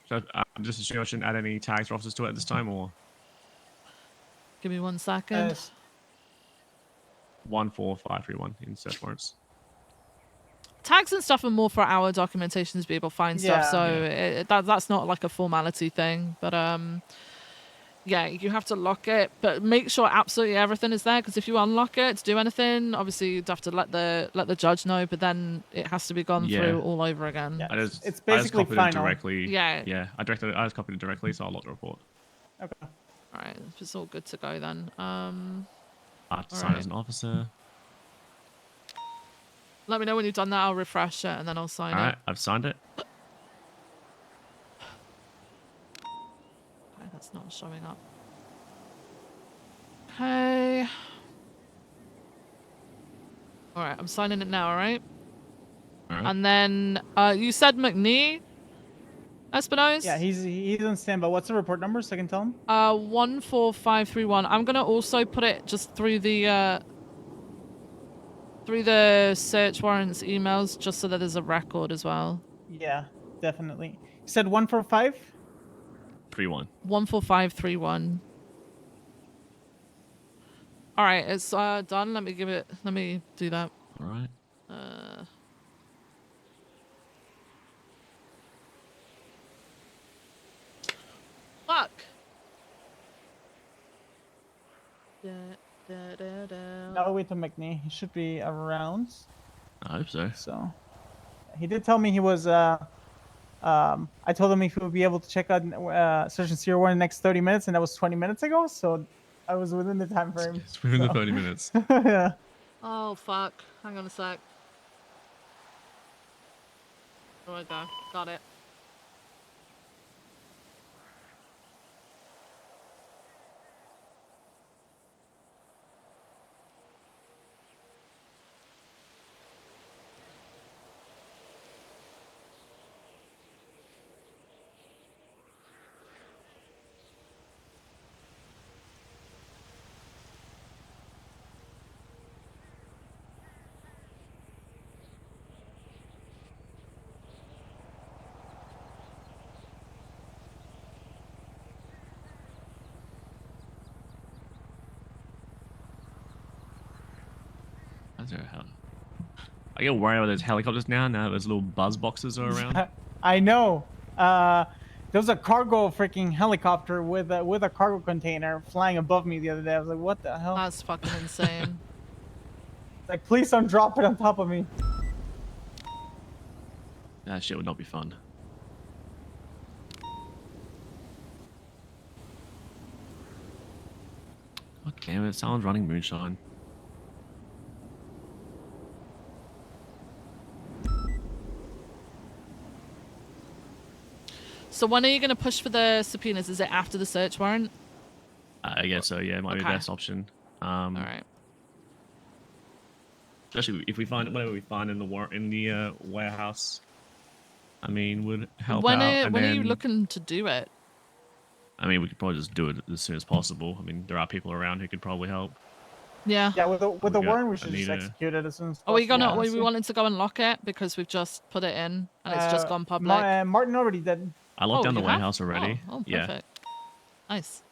So just assume I shouldn't add any tags or officers to it at this time, or Give me 1 second. 14531 in search warrants. Tags and stuff are more for our documentation to be able to find stuff, Yeah. so that's not like a formality thing. But yeah, you have to lock it, but make sure absolutely everything is there, because if you unlock it to do anything, obviously you'd have to let the judge know, but then it has to be gone through all over again. Yeah. I just, It's I just basically copied final. it directly. Yeah. Yeah, I just copied it directly, so I'll lock the report. Okay. All right, it's all good to go then. I have to all sign right. as an officer. Let me know when you've done that. I'll refresh it and then I'll sign All it. right, I've signed it. Okay, that's not showing up. Okay. All right, I'm signing it now. All right. All right. And then you said McNee, Espinosa? Yeah, he's on standby. What's the report number so I can tell him? 14531. I'm gonna also put it just through the search warrants emails, just so that there's a record as well. Yeah, definitely. You said 145? 31. 14531. All right, it's done. Let me do that. All right. Fuck. Da, da, da, da. Now wait to McNee. He should be around. I hope so. So he did tell me he was I told him if he would be able to check out search and seizure warrant in the next 30 minutes, and that was 20 minutes ago, so I was within the time frame. It's within the so. 30 minutes. Yeah. Oh fuck. Hang on a sec. Oh my god. Got it. How's there hell? I get worried about those helicopters now. Now those little buzz boxes are around. I know. There was a cargo freaking helicopter with a cargo container flying above me the other day. I was like, what the hell? That's fucking insane. Like, please don't drop it on top of me. That shit would not be fun. God damn it! Someone's running moonshine. So when are you gonna push for the subpoenas? Is it after the search warrant? I guess so. Yeah, it might be the Okay. best option. All right. Especially if we find whatever we find in the warehouse. I mean, would help When out. And are then, you looking to do it? I mean, we could probably just do it as soon as possible. I mean, there are people around who could probably help. Yeah. Yeah, with the We got warrant, we should just Anita. execute it as soon as Are possible. we gonna? Are honestly. we wanting to go and lock it because we've just put it in and it's just gone public? Martin already did. I locked down the you have? warehouse already. Oh, Yeah. perfect. Nice.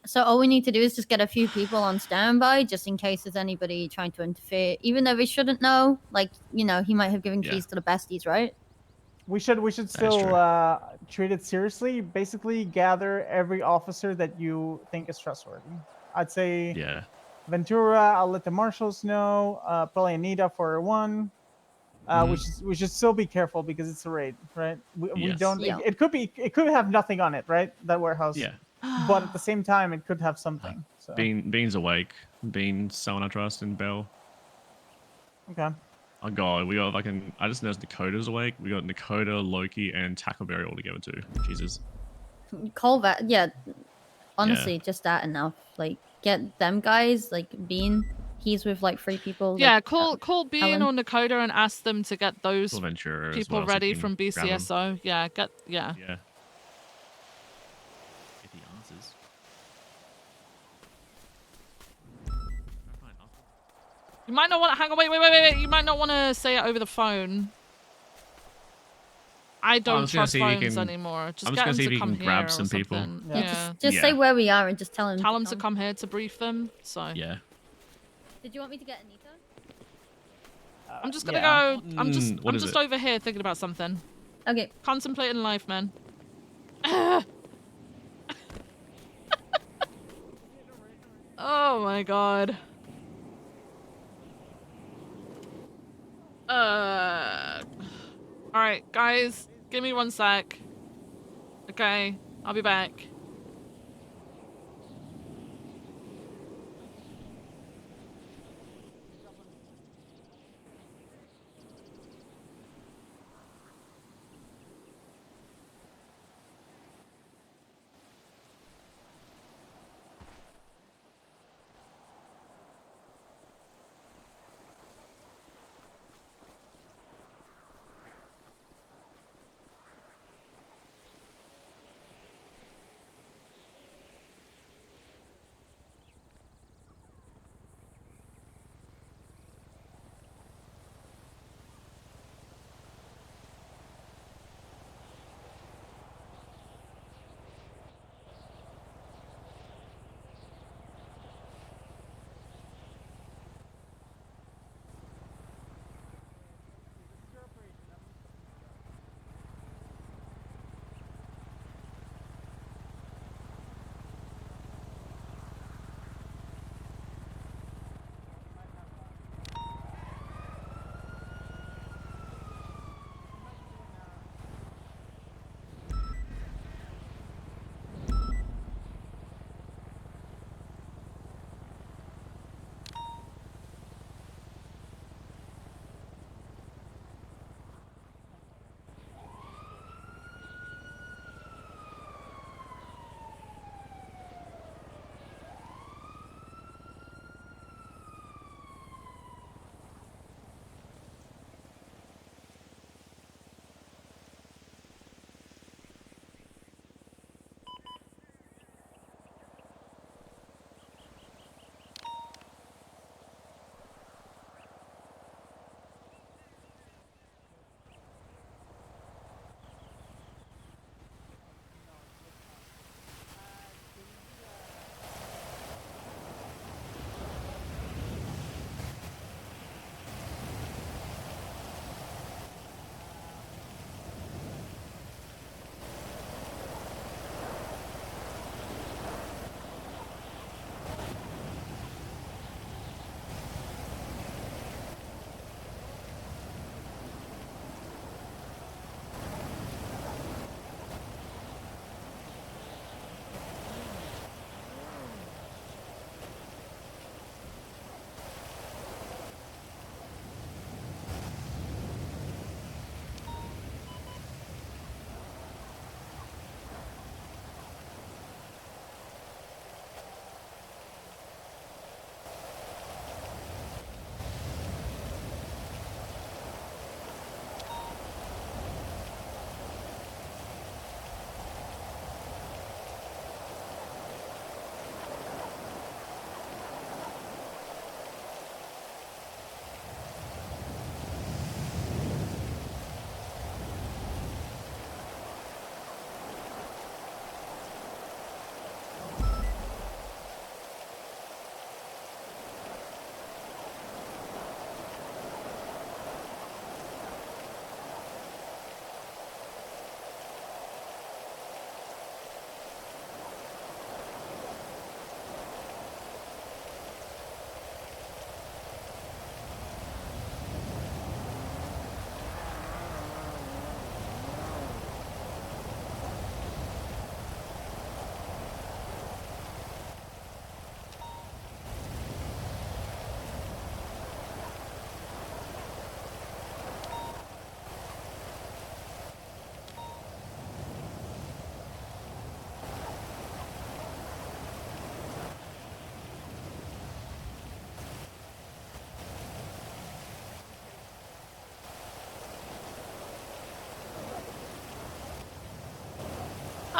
So all we need to do is just get a few people on standby, just in case there's anybody trying to interfere, even though they shouldn't know. Like, you know, he might have given keys to the besties, right? We should still treat it seriously. Basically, gather every officer that you think is trustworthy. I'd say Yeah. Ventura. I'll let the marshals know. Probably Anita for one. We should still be careful because it's a raid, right? We Yes. don't. Yeah. It could have nothing on it, right? That warehouse. Yeah. But at the same time, it could have something. So. Bean's awake. Bean, someone I trust, and Bell. Okay. Oh god, we got fucking. I just noticed Dakota's awake. We got Dakota, Loki, and Tackleberry all together too. Jesus. Colvat, yeah. Honestly, just that enough. Like, get them guys, like Bean. He's with like 3 people. Yeah, like, call Bean Helen. or Nakota and ask them to get those Ventura as people well, so ready you can from grab 'em. BCSO. Yeah, yeah. Yeah. If he answers. You might not want to hang on. Wait. You might not want to say it over the phone. I don't just gonna trust see if you phones can- anymore. Just I'm just get gonna them see if to you come can here grab or some people. something. Yeah, Yeah. just say where we are and just tell him. Tell them to come here to brief them. So. Yeah. Did you want me to get Anita? I'm just gonna Yeah. go. I'm just what is just it? over here thinking about something. Okay. Contemplating life, man. Oh my god. Alright, guys, give me 1 sec. Okay, I'll be back.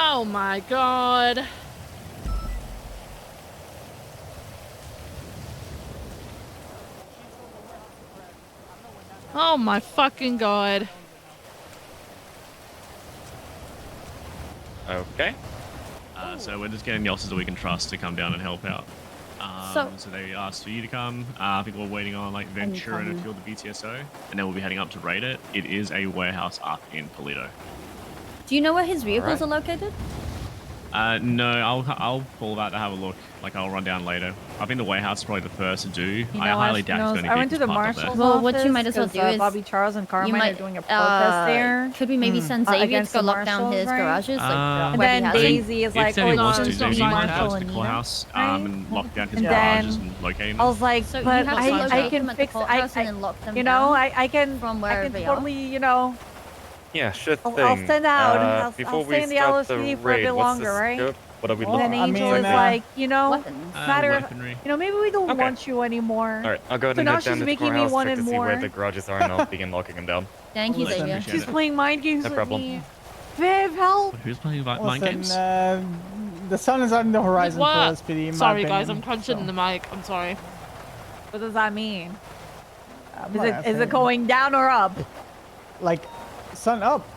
Oh my god. Oh my fucking god. Okay. So we're just getting the officers that we can trust to come down and help out. So they asked for you to come. I think we're waiting on like Ventura and a few of the BTSO, and then we'll be heading up to raid it. It is a warehouse up in Polito. Do you know where his vehicles are located? No, I'll pull that to have a look. Like I'll run down later. I think the warehouse is probably the first to do. I highly doubt it's going to I went to the marshal's Well, what office you might as well 'cause, do is Bobby Charles and Carmine might, are doing a protest there. Could we maybe send Xavier to against go the lock down marshals, his right? garages? Like, And where then he has them? Daisy is like, if Xavier oh, wants it's to, just Daisy can Marshall go to and the Nina. courthouse and lock down his And garages then and locate I him. was like, So you but have to I locate can them at the fix, courthouse and then lock them you know, down I can, from I wherever can they are. totally, you know, Yeah, sure thing. I'll send out. Before I'll we stay in the start the LSD for a raid, bit what's the longer, right? scope? What are we And looking then at? Angel is exactly? like, you know, Weapons. matter, Weaponry. you know, maybe we don't Okay. want you anymore. All right, I'll go ahead So and now head down she's to the making me courthouse, want check it to see where more. the garages are, and I'll begin locking them down. Thank you, Listen, Xavier. appreciate She's it. playing mind games No with problem. me. Viv, help! Who's playing mind Listen, games? the sun is on the horizon for What? SPD. in my Sorry guys, opinion, I'm crunching so. the mic. I'm sorry. What does that mean? I'm Is not it asking. going down or up? Like, sun up?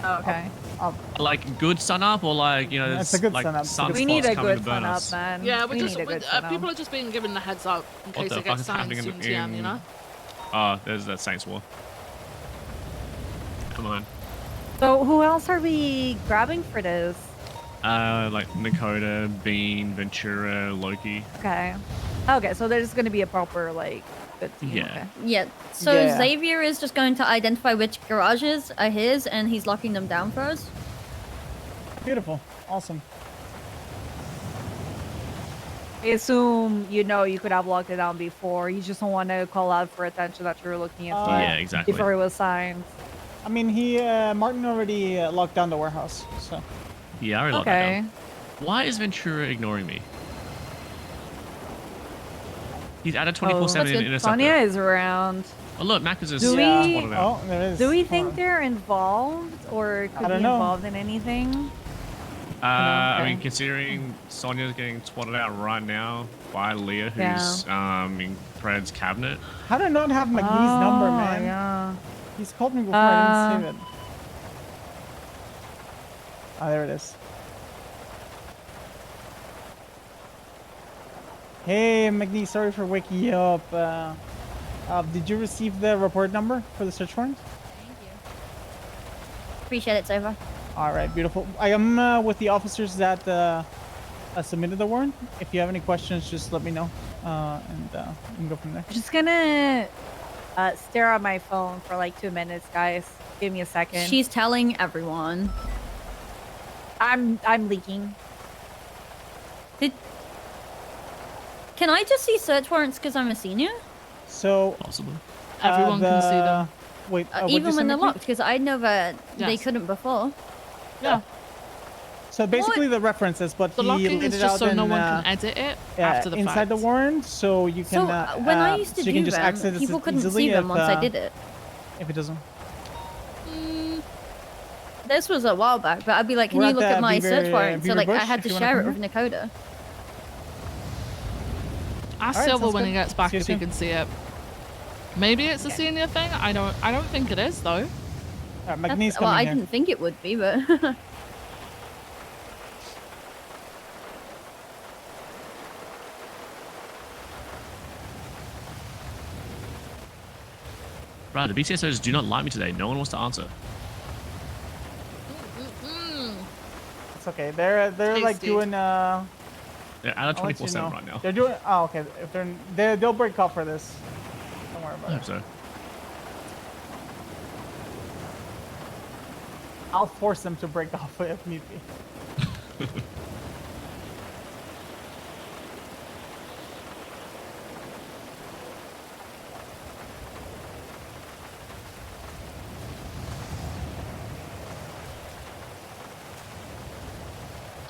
Oh, okay. Up. Like good sun up or like It's a good like sun up. sunspots We need a coming to good burn sun up, us. man. Yeah, we need a good sun people up. are just being given the heads up in What case the it fuck gets is signed happening soon TM, you know? Oh, there's that Saints War. Come on. So who else are we grabbing for this? Like Nakota, Bean, Ventura, Loki. Okay. Okay, so there's going to be a proper, like, good team. Yeah. Okay. Yeah. So Yeah. Xavier is just going to identify which garages are his, and he's locking them down for us. Beautiful. Awesome. I assume, you know, you could have locked it down before. You just don't want to call out for attention that you're looking at Yeah, exactly. before it was signed. I mean, Martin already locked down the warehouse, so. Yeah, I already locked that Okay. down. Why is Ventura ignoring me? He's at a 24/7 in a Sonia is around. Oh look, Mac is just Do we? spotted out. Oh, there is. Do we think they're involved or could don't be know. involved in anything? I mean, considering Sonia's getting swatted out right now by Leah, who's in Fred's cabinet. How did I not have McNee's number, man? Yeah. He's called me before, I didn't save it. Ah, there it is. Hey, McNee, sorry for waking you up. Did you receive the report number for the search warrant? Appreciate it, Xavier. All right, beautiful. I am with the officers that submitted the warrant. If you have any questions, just let me know, and we can go from there. I'm just gonna stare at my phone for like 2 minutes, guys. Give me a second. She's telling everyone. I'm leaking. Can I just see search warrants because I'm a senior? So possible. Everyone can see them. Wait, even when they're locked, because I know that they Yes. couldn't before. Yeah. So basically, the references, but The he locking laid is it just out so in, no one can edit it yeah, after the inside fact. the warrant, so you can. So when I used to so you can do just them, access people it couldn't easily see them if, once I did it. If it doesn't. This was a while back, but I'd be like, can We're you at look the at my Beaver- search warrant? So Beaver like, I Bush, had if to you wanna share it come with Nakota. Ask Alright, Silver sounds when good. he gets back See you if he soon. can see it. Maybe it's a senior thing. I don't think it is though. McNee's Well, coming I here. didn't think it would be, but Right, the BCSOs do not like me today. No one wants to answer. It's okay. They're like Tasty. doing. They're at a I'll let you 24/7 know. right now. They're doing. Oh, okay. If they'll break up for this. Don't worry I about hope it. so. I'll force them to break off if need be.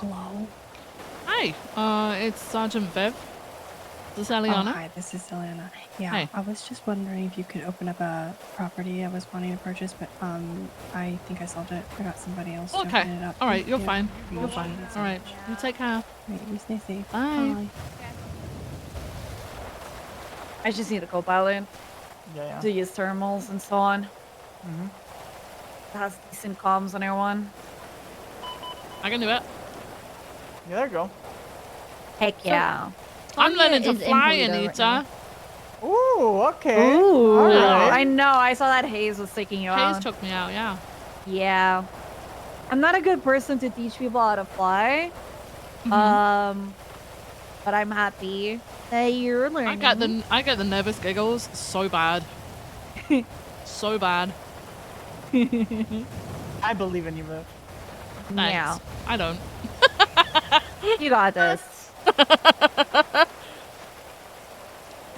Hello. Hi, it's Sergeant Viv. This is Oh, Eliana. hi, this is Eliana. Yeah, Hi. I was just wondering if you could open up a property I was wanting to purchase, but I think I sold it. I got somebody else to Okay. open it up. All right, you're Yeah, fine. You're appreciate fine. it so All right. much. You take care. Right, you stay safe. Bye. I just need a co-pilot Yeah. to use thermals and so on. Mm-hmm. It has decent comms on everyone. I can do it. Yeah, there you go. Heck yeah. I'm learning to is in fly, Toledo right Anita. Ooh, okay. Ooh, All right. I know. I saw that Hayes was taking you Hayes out. took me out, yeah. Yeah. I'm not a good person to teach people how to fly. But I'm happy that you're learning. I get the nervous giggles so bad. So bad. I believe in you, Viv. Thanks. Yeah. I don't. You got this.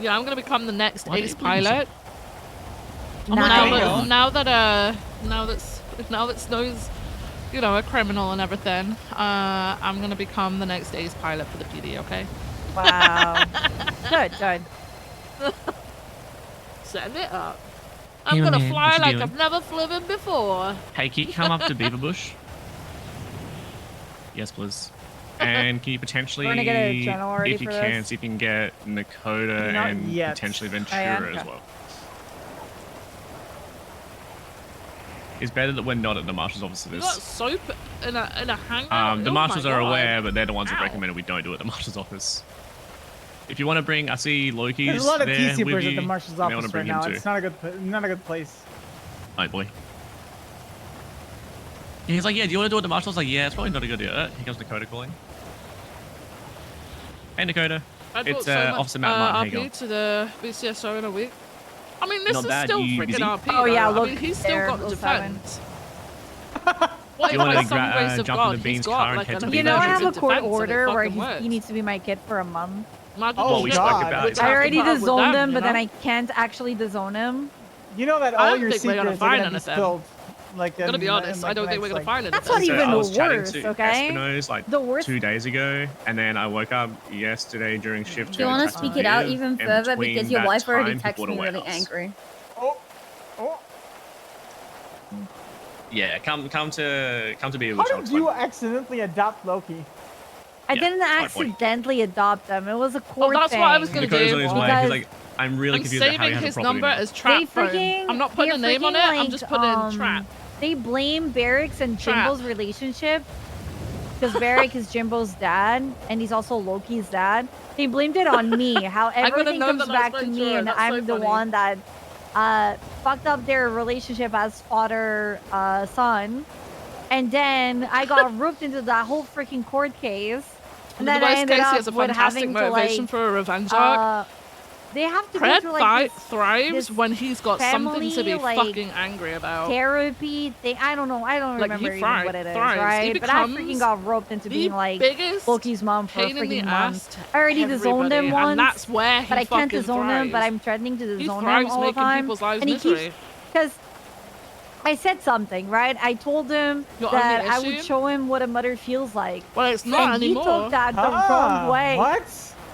Yeah, I'm gonna become the next Why ace did you bring this pilot. Nice. Now that Snow's, you know, a criminal and everything, I'm gonna become the next ace pilot for the PD. Okay. Wow. Good. Setting it up. Hey, I'm my gonna man, fly what you like doing? I've never flown before. Hey, can you come up to Beaverbush? Yes, please. And can you potentially, We're gonna get a general already if you for can, this. see if you can get Nakota Not and yet. potentially Oh, yeah? Ventura as Okay. well. It's better that we're not at the marshal's office for You got this. soap in a hangar. The Oh marshals my are God. aware, but they're the ones that Ow. recommended we don't do it at the marshal's office. If you want to bring, I see Loki's There's a lot of there tea with supers you. at the marshal's You may want office to right bring him now. too. It's not a good place. Oh boy. Yeah, he's like, yeah, do you want to do it at the marshal's? Like, yeah, it's probably not a good idea. Here comes Dakota calling. Hey, Dakota. I brought It's so much, Officer Matt Martin. How you going? RP to the BCSO in a week. I mean, this Not is bad, still you freaking busy? RP. Oh, yeah, though. I look mean, he's still there, got the 07. defense. Do What you if want by to some grace of jump God, in the he's Bean's got car and like head to an the You know, I have emergency a court defense and it order where fucking he works. needs to be my kid for a month. Imagine Oh, Well, we you spoke God. about it. I already talking about with disowned them, him, you but then know? I can't actually disown him. You know that I all don't your think we're gonna secrets are find gonna be anything. spilled. Like, I'm gonna be in, honest, like, I don't the think we're next, gonna find anything. That's not So even I the was chatting worst, to okay? Espino's like The worst. 2 days ago, and then I woke up yesterday during shift. Do you to want to attack speak the it out Viv, even and further between because your that wife already time, he texted bought a me really warehouse. angry. Oh. Yeah, come to be a How witch. did you accidentally adopt Loki? I Yeah, didn't my point. accidentally adopt him. It was a court that's thing. what I was gonna Dakota's do. on his way. Because He's like, I'm really I'm confused about how saving he has a his property number now. as trap They phone. freaking- I'm not putting a they're name on it. freaking, I'm just putting trap. They blame Barrick's and Trap. Jimbo's relationship because Barrick is Jimbo's dad and he's also Loki's dad. They blamed it on me. How I would've everything known comes that I was back to going me, through it. and That's so I'm the funny. one that fucked up their relationship as father son. And then I got roped into that whole freaking court case. And In the then I worst ended case, he up has a with fantastic having to motivation like for a revenge arc. they have to go Pred through like this thrives this when he's got something to be family, like, fucking angry about. therapy thing. I don't know. I don't Like, remember he even what it is, thrives. He right? But I freaking becomes got roped into the being like biggest Loki's mom for a pain in the freaking ass month. to I already disowned him everybody, once, and that's where he but I can't fucking disown him. But thrives. I'm threatening to He disown him thrives all the making time, people's lives and he misery. keeps because. I said something, right? I told him Your that only I would issue? show him what a mother feels like. Well, it's not and anymore. he took that the wrong way. What?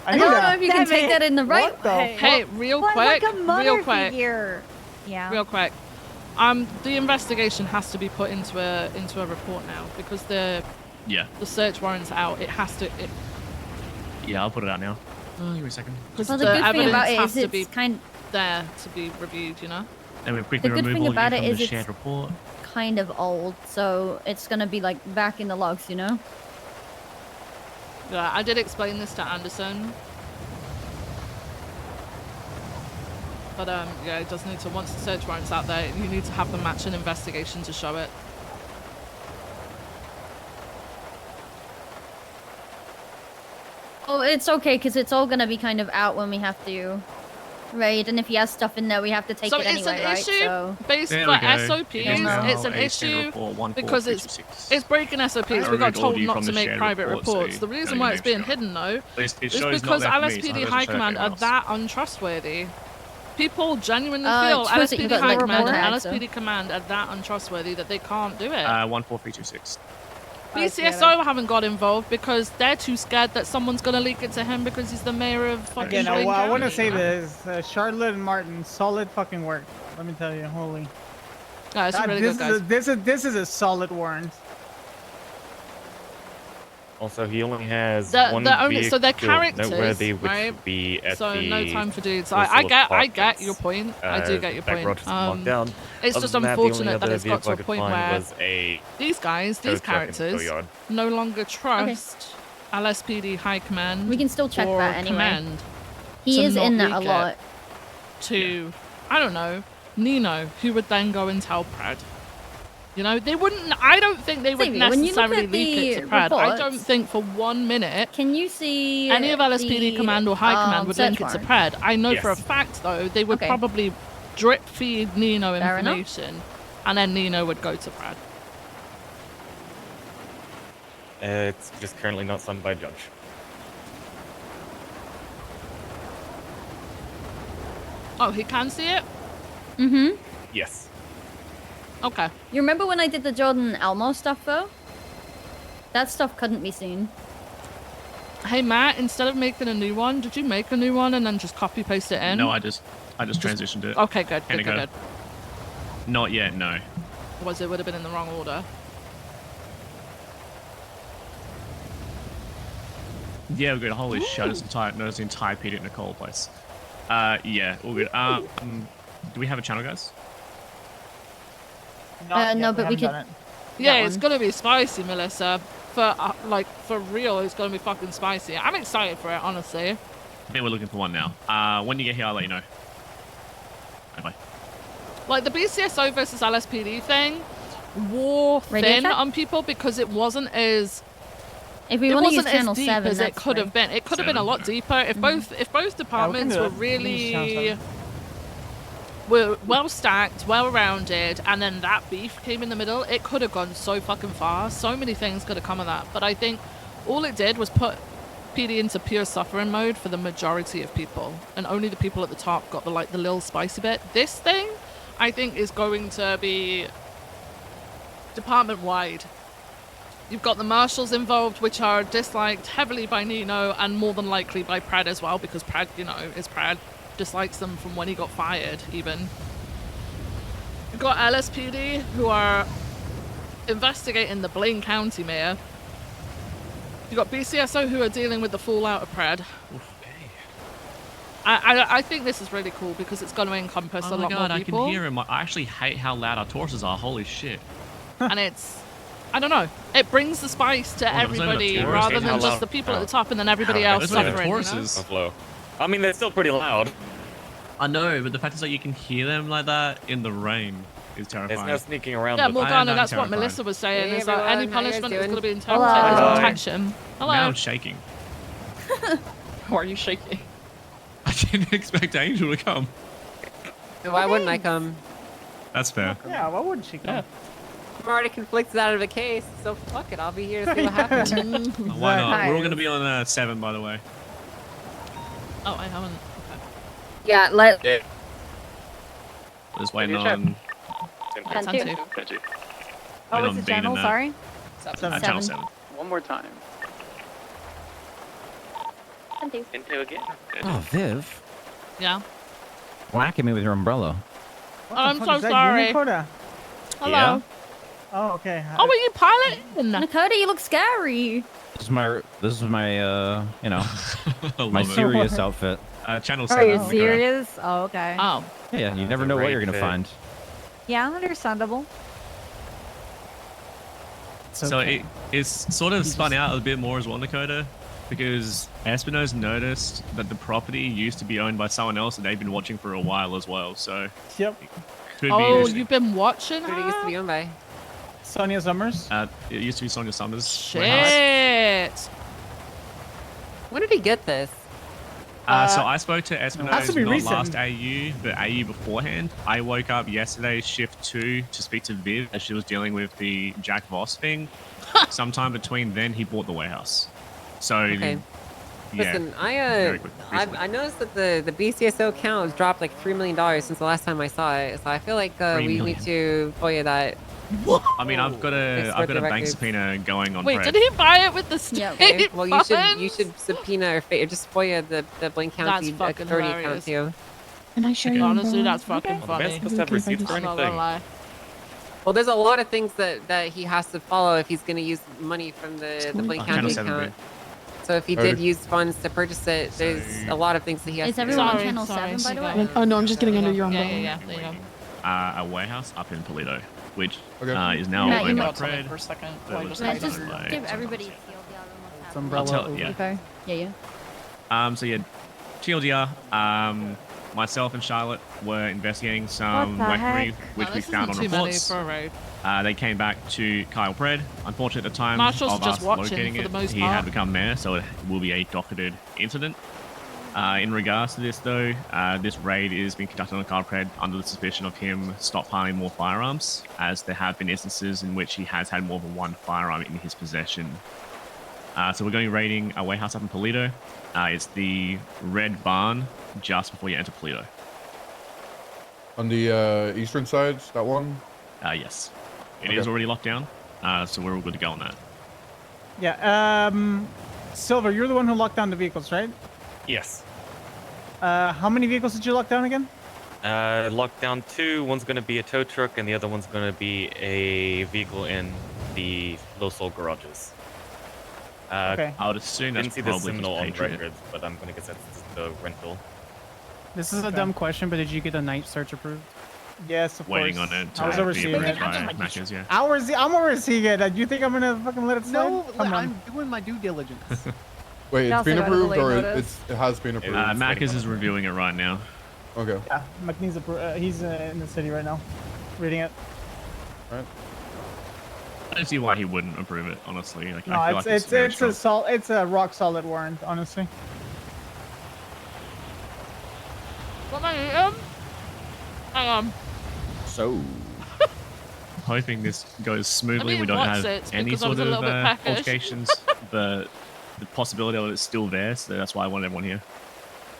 I don't know if you can take that in the right What the way. Hey, real But quick, like a mother real quick, figure. Yeah. real quick. The investigation has to be put into a report now because the search warrant's out. It has to. Yeah, I'll put it out now. Give me a second. Because Well, the the good thing evidence about it has is to be it's kind there to be reviewed. You know. And we quickly The good remove thing all about you it from is the it's shared report. kind of old, so it's gonna be like back in the logs, you know. Yeah, I did explain this to Anderson. But yeah, it does need to, once the search warrant's out there, you need to have the matching investigation to show it. Oh, it's okay because it's all gonna be kind of out when we have to raid, and if he has stuff in there, we have to take So it it's anyway, an right? issue So based There for we go. SOPs. It is now It's an a shared issue report because it's breaking SOPs. We got removed all of told you not from to the make shared private report, so reports. you The don't reason need why to it's being show. hidden though It is shows not because there for me, so LSPD it High doesn't show Command are everyone else. that untrustworthy. People genuinely It feel shows that you've LSPD got, High like, Command more and tags, LSPD Command are that untrustworthy that they can't do it. 14326. BCSO haven't got involved because they're too scared that someone's gonna leak it to him because he's the mayor of fucking. Again, Wayne I want to County, say you know? this: Charlotte and Martin, solid fucking work. Let me tell you, holy. Yeah, it's God, really this good, guys. this is a solid warrant. Also, he only has The- one the only- vehicle so they're characters, noteworthy, which right? would be at So the no time for dudes. Bristol I get Apartments. your point. I do get your back point. road is marked down. It's Other just than that, the only unfortunate that other it's got to vehicle I a could point find where was a these guys, tow these truck in the tow characters, yard. no longer trust LSPD High Command. We can still check or that anyway. Command He to is not in that leak a it lot. To, I don't know, Nino, who would then go and tell Brad. You know, they wouldn't. I don't think they would Xavier, when you look necessarily at leak it the to Brad. I don't reports, think for 1 minute. Can you see Any of LSPD the, Command or High Command would search link it to warrant? Pred. I know for a Yes. fact, though, they would Okay. probably drip feed Nino Fair enough. information, and then Nino would go to Pred. It's just currently not signed by a judge. Oh, he can see it? Mm-hmm. Yes. Okay. You remember when I did the Jordan Elmo stuff, though? That stuff couldn't be seen. Hey, Matt, instead of making a new one, did you make a new one and then just copy paste it in? No, I just transitioned it. Okay, good, Can good, it good, go? good. Not yet, no. Was it would have been in the wrong order. Yeah, we're good. Holy shit, it's entire, no, it's the entire Peter Nicole place. Yeah, all good. Do we have a channel, guys? No, but we could. Yeah, that it's one. gonna be spicy, Melissa. For like for real, it's gonna be fucking spicy. I'm excited for it, honestly. I think we're looking for one now. When you get here, I'll let you know. Bye-bye. Like the BCSO versus LSPD thing wore Radio thin check? on people because it wasn't as If we it want to use wasn't as channel deep 7, as it that's could have fine. been. It could have been a lot deeper if both departments do were that. We can use channel really 7. were well stacked, well rounded, and then that beef came in the middle. It could have gone so fucking far. So many things could have come of that. But I think all it did was put PD into pure suffering mode for the majority of people, and only the people at the top got the the little spicy bit. This thing, I think, is going to be department wide. You've got the marshals involved, which are disliked heavily by Nino and more than likely by Prad as well, because Prad, you know, is Prad, dislikes them from when he got fired, even. You've got LSPD, who are investigating the Blaine County mayor. You've got BCSO, who are dealing with the fallout of Prad. I think this is really cool because it's going to encompass Oh a my lot god, more I people. can hear him. I actually hate how loud our Tauruses are. Holy shit. And it's, I don't know, it brings the spice to Oh, there's not even a everybody Taurus. rather How than just loud- the people at how- the top and then everybody how else loud is suffering. it? You know? Of low. I mean, they're still pretty loud. I know, but the fact is that you can hear them like that in the rain is terrifying. There's no sneaking around. Yeah, with them. Morgana, I'm that's what terrified. Melissa was saying. Hey, is that any everyone, how you guys punishment is going to be doing? interpreted as Hello. protection. Hello. Now I'm shaking. Why are you shaking? I didn't expect Angel to come. Why wouldn't I come? That's fair. Yeah, why wouldn't she come? I'm already conflicted out of a case, so fuck it. I'll be here to see what happens. Why not? We're all Nice. going to be on 7, by the way. Oh, I haven't. Okay. Yeah, let. Yeah. Just waiting Did you on... Ten two. waiting Oh, on it's a Bean channel, and sorry. Channel 7. One more time. Into again. Oh, Viv. Yeah. Whacking me with your umbrella. What the I'm fuck so is that, sorry. Unicota? Hello. Yeah? Oh, okay. Oh, were you piloting? Nakota, you look scary. This is my you know, I my love it. serious outfit. Channel Are 7. you okay. serious? Oh, okay. Oh. Yeah, you never know what you're gonna Great find. Yeah, understandable. So it's sort of spun out a bit more as well, Dakota, because Espino's noticed that the property used to be owned by someone else and they've been watching for a while as well. So Yep. could be Oh, interesting. you've been watching Who did it used to her? be owned by? Sonia Summers. It used to be Sonia Summers' warehouse. Shit. When did he get this? So I spoke to has Espino's to be not recent. last AU, but AU beforehand. I woke up yesterday, shift 2, to speak to Viv as she was dealing with the Jack Voss thing. Sometime between then, he bought the warehouse. So, Okay. yeah. Listen, very quick, I noticed that the BCSO count has dropped like $3 million since the last time I saw it. So I feel like 3 we million. need to. Oh yeah, that I mean, I've got a bank records. subpoena going on. Wait, Pred. did he buy it with the state Okay, well, you funds? should subpoena or just FOIA the Blaine County fucking authority account hilarious. too. Can I show you? Honestly, that's the- fucking Well, the man's funny. supposed to have receipts for I'm not gonna anything. lie. Well, there's a lot of things that he has to follow if he's going to use money from the Blaine County Channel 7B. account. So if he did use funds to purchase it, there's a lot of things that he has Is to everyone on do. channel 7, by the way? Oh no, I'm just getting under your umbrella. Yeah. There you go. A warehouse up in Toledo, which is now Matt, owned you by might Pred. for a second. That Why was just Matt, owned just by give someone everybody else. a TLDR on what's happening. Umbrella tell- yeah. Okay. Yeah. So yeah, TLDR. Myself and Charlotte were investigating some What the weaponry heck? which No, we this found on isn't too many reports. for a raid. They came back to Kyle Pred. Unfortunately, at the time Marshall's of just us watching locating for it, the most he part. had become mayor, so it will be a docketed incident. In regards to this, though, this raid is being conducted on Kyle Pred under the suspicion of him stockpiling more firearms, as there have been instances in which he has had more than one firearm in his possession. So we're going to be raiding a warehouse up in Toledo. It's the Red Barn just before you enter Toledo. On the eastern side, that one? Yes. It is already locked down, so we're all good to go on that. Yeah. Silver, you're the one who locked down the vehicles, right? Yes. How many vehicles did you lock down again? Lockdown 2. One's going to be a tow truck, and the other one's going to be a vehicle in the low soul garages. Okay. I would assume that's Didn't see the probably Seminole on Patriot. record, but I'm going to guess that's the rental. This is a dumb question, but did you get the night search approved? Yes, of Waiting course. on it to I was be overseeing approved it. by Macca's, yeah. I'm overseeing it. Do you think I'm gonna fucking let it slide? No, Come on. I'm doing my due diligence. Wait, Yeah, it's been so I got a approved delayed or notice. it has been approved? Macca's is reviewing it right now. Okay. Yeah, McNeil's he's in the city right now, reading it. Right. I don't see why he wouldn't approve it, honestly. Like, No, I feel it's like it's very it's it's a rock solid warrant, honestly. What am I eating? Hang on. So, hoping this goes smoothly. mean, We don't what's have it? any Because I was sort a of little bit peckish. altercations. the possibility of it's still there, so that's why I want everyone here.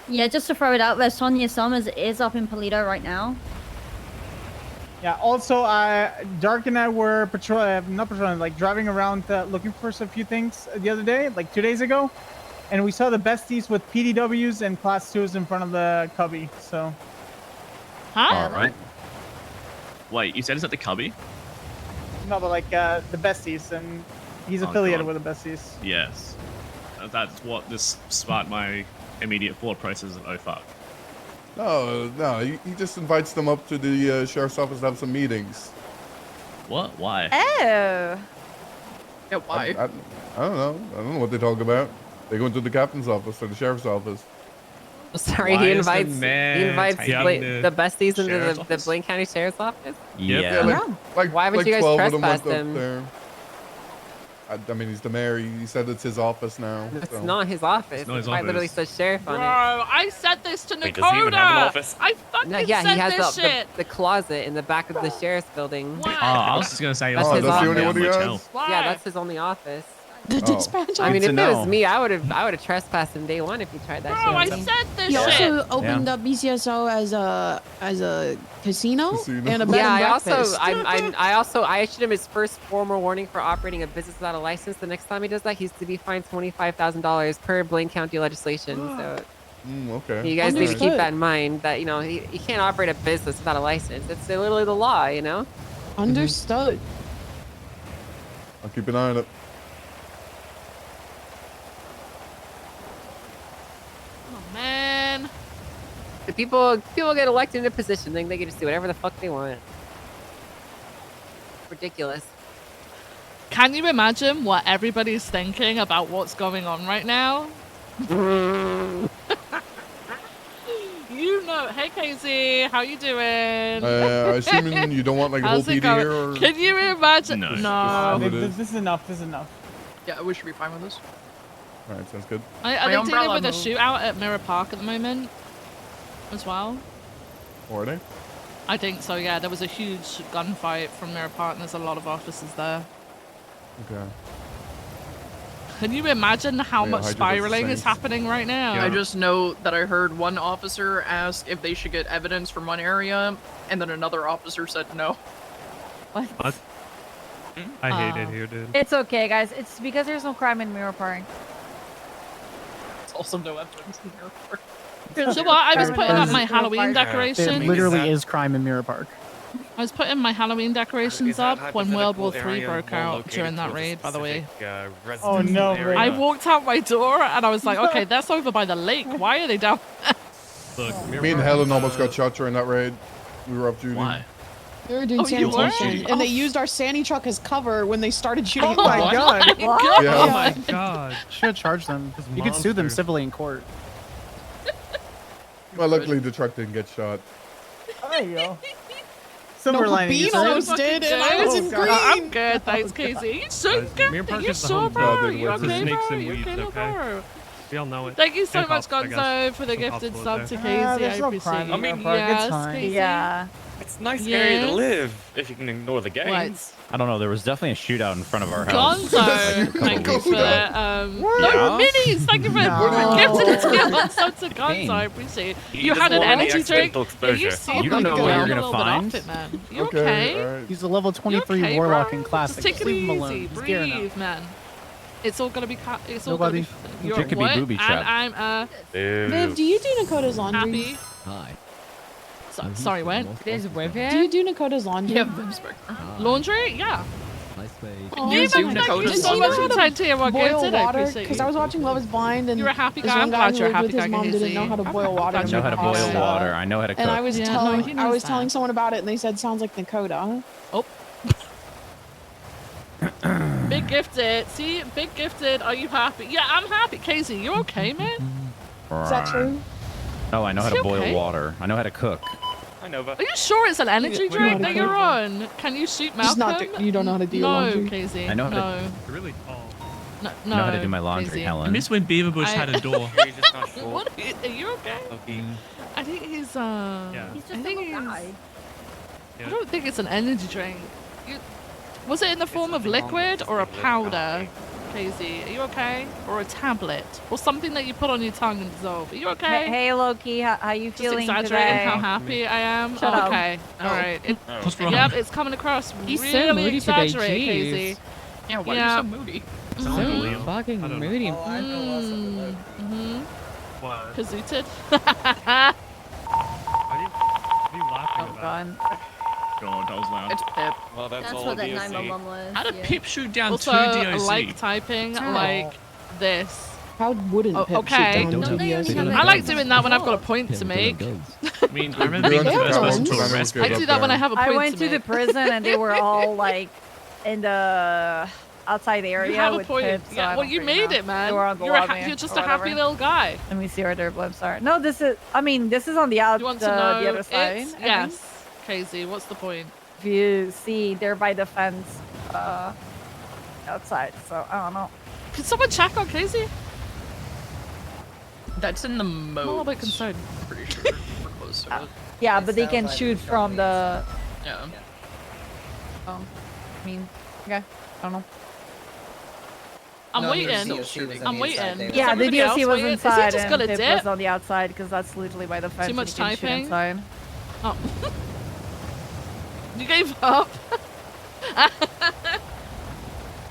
Yeah, just to throw it out there, Sonia Summers is up in Polito right now. Yeah. Also, Dark and I were not patrolling, like driving around looking for a few things the other day, like 2 days ago, and we saw the besties with PDWs and Class 2s in front of the cubby. So. Huh? All right. Wait, you said it's at the cubby? No, but like the besties, and he's Oh, affiliated God. with the besties. Yes. That's what this sparked my immediate thought process of, oh fuck. No, he just invites them up to the sheriff's office to have some meetings. What? Why? Oh. Yeah, why? I don't know. I don't know what they talk about. They go into the captain's office or the sheriff's office. Sorry, Why he is the invites mayor taking the besties into sheriff's the office? Blaine County Sheriff's Office. Yeah, like Why haven't like you guys 12 of them trespassed went up him? there. I mean, he's the mayor. He said it's his office now. It's so. not his office. not his It quite literally office. says sheriff on Bro, it. I said this to Wait, does he even Nakoda. have an office? I fucking No, yeah, said he has this the shit. the closet in the back of the sheriff's building. Oh, I was just gonna say, That's also his the office. only one he has? Yeah, that's his only office. The dispatcher. I mean, Good if to it know. was me, I would have trespassed him day one if he tried that Bro, I shit. said this He shit. also opened up BCSO as a casino, and a bed Yeah, and I also, breakfast. I issued him his first formal warning for operating a business without a license. The next time he does that, he's to be fined $25,000 per Blaine County legislation. So Okay. you guys need to Understood. keep that in mind. That he can't operate a business without a license. It's literally the law. Understood. I'll keep an eye on it. Oh, man. The people get elected into position, then they can just do whatever the fuck they want. Ridiculous. Can you imagine what everybody's thinking about what's going on right now? You know, hey Casey, how you doing? Assuming you don't want like a whole How's it PD going? here, or Can you imagine? No. No. This is enough. This is enough. Yeah, we should be fine with this. all right, sounds good. Are My they dealing umbrella with a move. shootout at Mirror Park at the moment as well? Or are they? I think so, yeah. There was a huge gunfight from Mirror Park and there's a lot of officers there. Okay. Can you imagine how Yeah, much Hydra's spiraling is safe. happening right now? I just know that I heard one officer ask if they should get evidence from one area, and then another officer said no. What? I hate it here, dude. It's okay, guys. It's because there's no crime in Mirror Park. It's also no evidence in your report. So what? I was putting up my Mirror Halloween Park. decorations. There literally is crime in Mirror Park. I was putting my Halloween decorations that up when World War hypothetical III area broke more out located during that towards a raid, by the way. specific, Oh, no, residential I area? walked out my door and I was like, okay, that's over by the lake. Why are they down? Look, Me and Helen almost got shot during that raid. We were up duty. Why? They were doing Oh, you were? sanitation, and they used our sandy truck as cover when they started shooting. Oh at my us. god. What? Yeah. Oh my god. Should have charged them. This You could sue them monster. civilly in court. Well, luckily the truck didn't get shot. There you go. Silver No, lining. Bean is there? almost did, and I was Oh, in God. green. I'm good, thanks, Casey. You so Guys, good. Mirror Park You is the sure, home bro? for You the okay, snakes bro? and You weeds, okay, okay? bro? We all know it. Thank you so Take much, off, I guess. Gonzo, for the Some gifted hospital sub to there. Casey. I there's no appreciate crime it. in Mirror Park. It's Yes, fine. Casey. Yeah. It's a nice area to Yes. live if you can ignore the game. What? I don't know. There was definitely a shootout in front of our house. Gonzo, thank you for no minis. Thank you for gifting it to me on sub to Gonzo. I appreciate it. He You had doesn't an want any energy drink. accidental Yeah, you exposure. seem You don't like know what a you're little gonna bit find. off it, man. You Okay. okay? All right. He's a level 23 okay, warlock bro? in classic. Just take it Leave him easy. alone. He's gearing up. Breathe, man. It's all gonna be. It's all Nobody- gonna be. You're It could be what? booby trapped. And I'm Viv, do you do Nakota's laundry? happy. Hi. Sorry, when? Do you do Nakota's laundry? Yeah, Vim's back. Laundry? Yeah. Nice place. Oh, You do thank you Nakota's so Do you much know for how to trying to hear what boil gifted. I water? appreciate Because you. I was watching Love Is Blind, and You're a happy this guy. one I'm guy glad who you're a lived happy with his guy, mom didn't know Casey. how to boil water. I to know how to make boil pasta. water. I know how to cook. And I was Yeah, telling no, he I knows was telling that. someone about it, and they said sounds like Nakota. Oh. Big gifted. See, big gifted. Are you happy? Yeah, I'm happy. Casey, you okay, man? Is that true? No, I know how Is to he boil okay? water. I know how to cook. I know, but Are you sure it's an energy You drink know that how to you're cook? on? Can you shoot Just Malcolm? not you don't know how to do your No, laundry. Casey. I know how to- no. You're really tall. No, I know how to do my laundry, Casey. I Helen. miss when Beaverbush I- had a door. you're just not sure. What? Are you okay? Okay. I think he's Yeah. He's just I think a little he's. guy. Yeah. I don't think it's an energy drink. Was it in the form of liquid or a powder, Casey? Are you okay? Or a tablet? Or something that you put on your tongue and dissolve? Are you okay? Hey, Loki, how you Just feeling exaggerating today? how happy I am. Shut up. Okay. All right. What's wrong? Yep, it's coming across He's so really moody today, exaggerated, jeez. Casey. Yeah, why Yeah. are you so moody? Sounds So Liam. fucking I don't know. moody. What? Kazooted. What are you laughing Oh, about? God. God, that was loud. It's Pip. Well, that's That's all what that DOC. 911 was. How did yeah. Pip shoot down Also, two DOC? like typing like this. How wouldn't Oh, Pip okay. shoot down Don't they only DOC? have I like doing that when I've got a point to make. I mean, I remember being the You're first on person the to phone. arrest Get I Pip. do up that when there. I have a point I went to the make. prison and they were all like in the outside area You have a with point. Pip, so Yeah, I well, don't you freaking made know. it, man. They were on the You're, lobby you're just or a happy whatever. little guy. Let me see where their blips are. No, this is. I mean, this is on the You want to know? the other side. It's, I think. yes, Casey. What's the point? If you see, they're by the fence, outside. So I don't know. Can someone check on Casey? That's in the I'm a little moat. bit concerned. Pretty sure we're close to it. Yeah, but they can shoot from the. Yeah. I mean, okay. I don't know. I'm No, waiting. DOC I'm was on the inside waiting. there. Is Yeah, the everybody DOC else was waiting? inside Is he just and gonna Pip dip? was on the outside because that's literally by the fence. Too and much you can shoot typing? inside. Oh. You gave up?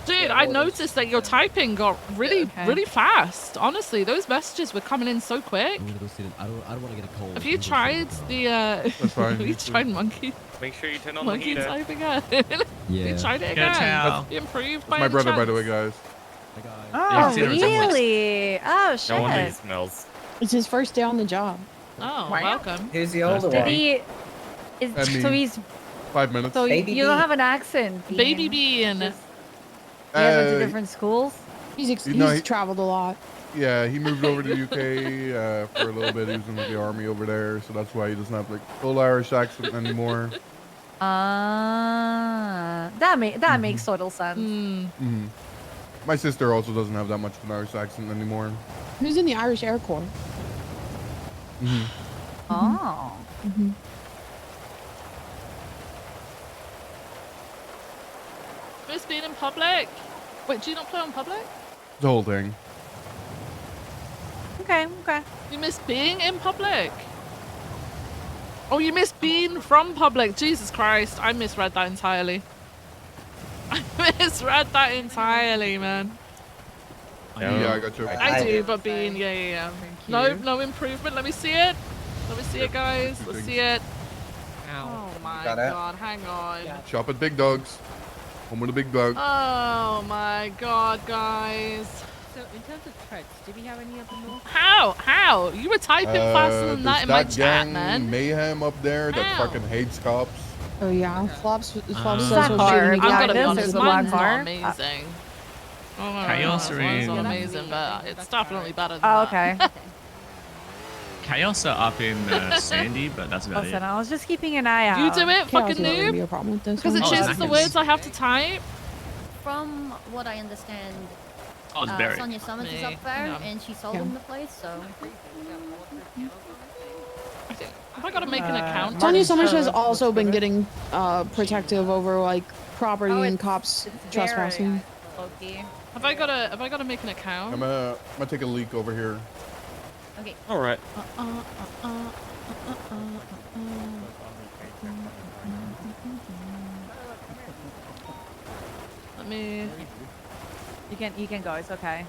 Dude, I noticed that your typing got really, really fast. Honestly, those messages were coming in so quick. I'm gonna go sit in. I don't want to get a cold. Have you tried the That's fine. have you tried monkey Make sure you turn on the monkey heater. typing again? Yeah. You tried it Get a again? towel. You improved That's by my any brother, by the chance? way, guys. Oh, see the resemblance. really? Oh, shit. No wonder he smells. It's his first day on the job. Oh, Wow. welcome. Who's the older Did one? he? Is, I so mean, he's 5 minutes. so Baby you don't Bean. have an accent. Bean. Baby Bean. Just- You guys went to Uh, different schools. He's You know, he- traveled a lot. Yeah, he moved over to the UK for a little bit. He was in the army over there, so that's why he doesn't have like full Irish accent anymore. That makes total sense. Hmm. My sister also doesn't have that much of an Irish accent anymore. Who's in the Irish Air Corps? Hmm. Oh. Miss being in public. Wait, do you not play on public? The whole thing. Okay. Okay. You miss being in public? Oh, you miss being from public. Jesus Christ, I misread that entirely. I misread that entirely, man. Yeah, I got you. I do, but being yeah. No improvement. Let me see it. Let me see it, guys. Let's see it. Oh my Got it. god, hang on. Shop at Big Dogs. Home with the big dog. Oh my god, guys. So in terms of threats, do we have any up north? How? You were typing faster than that There's in my that chat, gang man. Mayhem up there that How? fucking hates cops. Oh yeah, Flops says that we're hard? shooting I'm gonna be again. honest, mine's not amazing. Chaos are Mine's not in- amazing, but it's definitely better than Oh, that. okay. Chaos are up in Sandy, but that's about Listen, it. I was just keeping an eye out. You do it, fucking Chaos is not gonna be a noob. problem with this Because it one. chooses the words I have to type. From what I understand, Oh, it's Barry. Sonia Summers is Me. up there, Yeah. and she sold Yeah. him the place, so... Have I got to make an account? Sonia Summers has also been getting protective over like property and cops trespassing. Low-key. Have I got to make an account? I'm gonna take a leak over here. Okay. All right. Let me. You can go. It's okay.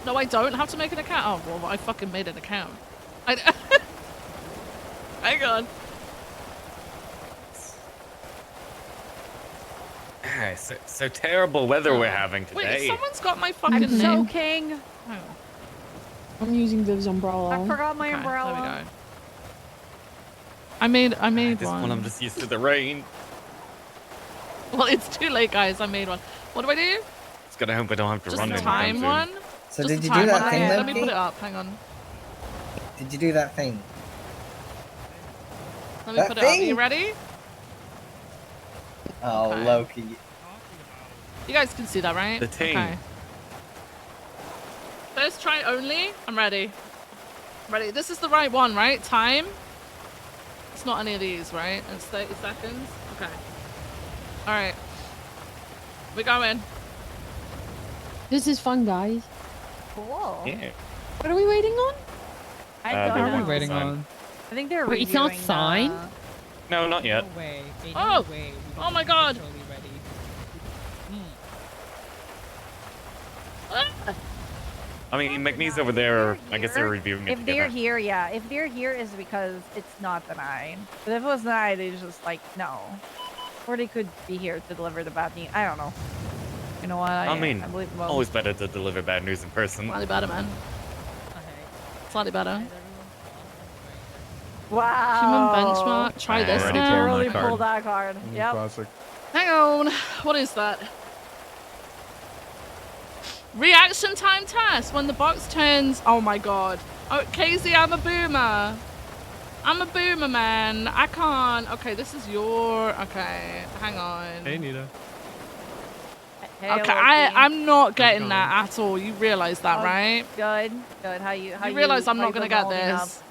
No, I don't have to make an account. Oh well, I fucking made an account. Hang on. Ah, so terrible weather we're having Wait, today. someone's got my fucking I'm name. joking. Oh. I'm using Viv's umbrella. I forgot my Okay, umbrella. there we go. I made This one. one I'm just used to the rain. Well, it's too late, guys. I made one. What do I do? Just gotta hope I don't have to Just run a anytime time soon. one? So Just did a you time do that one? thing, Let me Loki? put it up. Hang on. Did you do that thing? Let me That put it up. Are thing? you ready? Oh, Okay. Loki. You guys can see that, right? The ting. Okay. First try only. I'm ready. Ready. This is the right one, right? Time. It's not any of these, right? It's 30 seconds. Okay. All right. We're going. This is fun, guys. Cool. Yeah. What are we waiting on? I they're don't know. waiting on. I think they're Wait, it's not reviewing signed? No, not yet. Oh! Oh my god! Ah! I mean, McNee's over there. I guess they're reviewing it If they're together. here, yeah. If they're here, is because it's not denied. But if it was denied, they just like no. Or they could be here to deliver the bad news. I don't know. You know what? I mean, I believe them both. always better to deliver bad news in person. Slightly better, man. Slightly better. Wow. Human benchmark. Try this already now. pulled Really that card. pulled that card. Yep. Classic. Hang on. What is that? Reaction time test. When the box turns. Oh my god. Oh, Casey, I'm a boomer. I'm a boomer, man. I can't. Okay, this is your. Okay, hang on. Hey, Nita. Hey, Okay, Loki. I'm not getting that at all. You realize that, Oh, right? Good. Good. How you realize I'm how not you gonna been get holding up? this.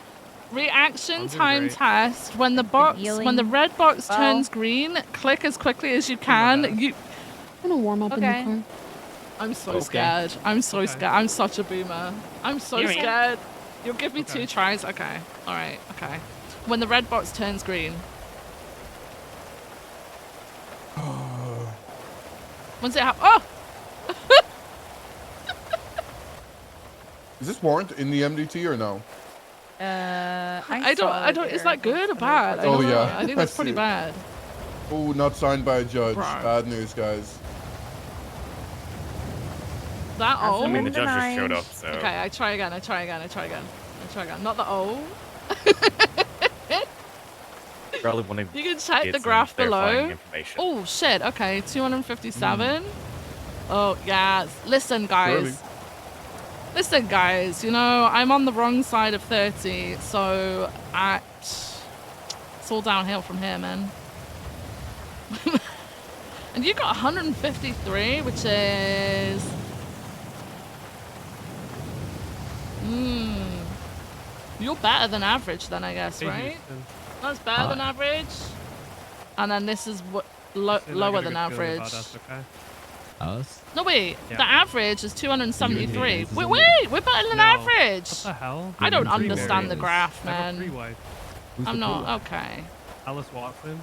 Reaction I'm doing time great. test. When the box, when healing the red box well. turns green, click as quickly as you can. You. I'm gonna warm up Okay. in the car. I'm so Okay. scared. I'm so Okay. scared. I'm such a boomer. I'm so Hear me. scared. You'll give me Okay. 2 tries. Okay. All right. Okay. When the red box turns green. When's it happen? Oh! Is this warrant in the MDT or no? I don't. Is that good or bad? I Oh, don't know. yeah. I think that's I pretty see. bad. Oh, not signed by a judge. Bro. Bad news, guys. That I old? mean, the judge just showed up, so. Okay, I try again. Not the O. Probably want to You can check get the some graph verifying below. information. Oh shit. Okay, 257. Oh yeah. Listen, guys. Surely. Listen, guys. You know I'm on the wrong side of 30, so it's all downhill from here, man. And you got 153, which is. You're better than average then, I guess, Hey, right? Houston. That's better than average. And then this is what Said I lower got a than good feeling average. about us, okay? Us? No, wait. Yeah. The average is 273. You Wait, and wait. We're better than No. average. What the hell? I don't Three understand the variables. graph, I have a man. pre-wife. Who's I'm the not. pro? Okay. Alice Watson.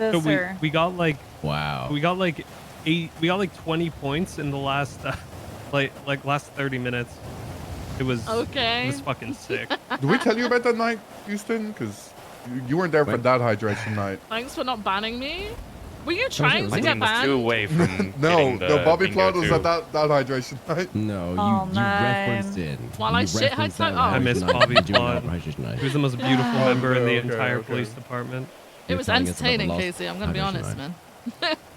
So we got like wow. We got like like 20 points in the last like last 30 minutes. It was fucking sick. Did we tell you about that night, Houston? Because you weren't there for that hydration night. Thanks for not banning me. Were you trying My to get team was 2 banned? away from No, getting the Bobby bingo Plot was too. at that hydration night. No, Oh, you man. referenced it. While I You shit referenced hyped that out. I miss hydration night Bobby during Plot. our hydration night. He was the most beautiful member in the Okay, entire okay. police department. It was telling us about the entertaining, last Casey. I'm gonna be hydration honest, night. man.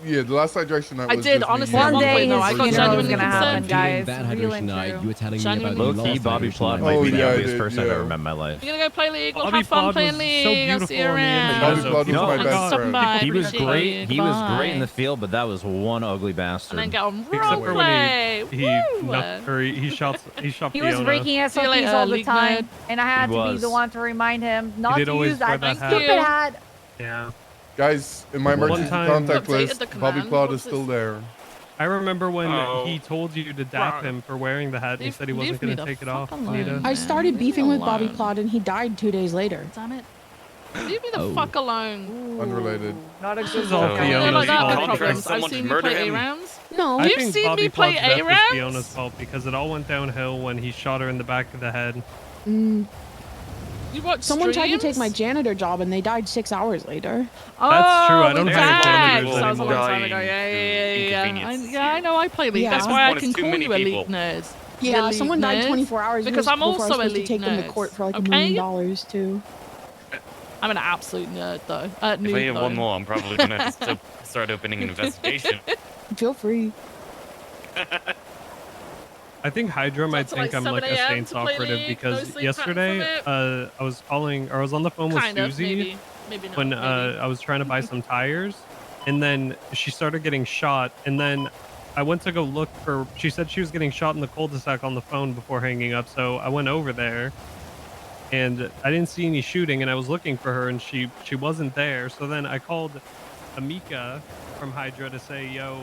Yeah, the last hydration night I was did, just me, honestly, you, at and one Bobby point, though, I versus got you. genuinely gonna happen, concerned. guys. That Real hydration and night, true. you were telling me Genuinely about the Low key, last Bobby hydration Plot night. might be the yeah, I ugliest did, person I've yeah. ever met in my life. We're gonna go play League. We'll Bobby have fun Plot playing was so League. I'll see you beautiful on the around. Bobby Plot was Oh my my best God. Stop friend. by. He was Appreciate great. you. He was great in the Bye. field, but that was one ugly bastard. And then get on Except for roleplay. when he knocked, or he shot He Fiona. was breaking See you SOPs later, all the League time, nerd. and I had He to be the was. one to remind him not did to always use wear that that stupid hat. hat. Yeah. Guys, in my One emergency time- contact Updated list, the Bobby command. Plot is What's still this? there. I remember when Oh. he told you to dap him for wearing the hat. And he Leave- said he leave wasn't me going to the take it fuck off. alone. Nita. I started Leave me beefing with Bobby alone. Plot and he died 2 days later. Damn it. Leave me the Oh. fuck alone. Unrelated. Not a This good is all look. Yeah, Fiona's like that, fault. no Contract problems. I've someone to seen you murder play him. ARAMs. No. I You've think seen Bobby me play Plot's death was ARAMs? Fiona's fault because it all went downhill when he shot her in the back of the head. Mm. You watch Someone tried to take my streams? janitor job and they died 6 hours later. That's true, I Oh, don't with have Jax. janitors That was a long anymore. time ago. Yeah, Inconvenience yeah, I know I play League. Yeah. That's At why I this point, can it's too call many you a people. League nerd. Yeah, Elite someone died nerd. 24 hours Because I'm before I was also a supposed to League take them to nerd. court for like $1 Okay? million too. I'm an absolute nerd, though. If I Noob, have though. one more, I'm probably gonna have to start opening an investigation. Feel free. I think Hydra might till, like, think I'm like 7 a a.m. Saints to play operative League, because no sleep yesterday pattern I was on the phone with Kind of, Susie maybe. Maybe not. when maybe. I was trying to buy some tires, and then she started getting shot, and then I went to go look for. She said she was getting shot in the cul-de-sac on the phone before hanging up, so I went over there, and I didn't see any shooting, and I was looking for her, and she wasn't there. So then I called Amika from Hydra to say, "Yo,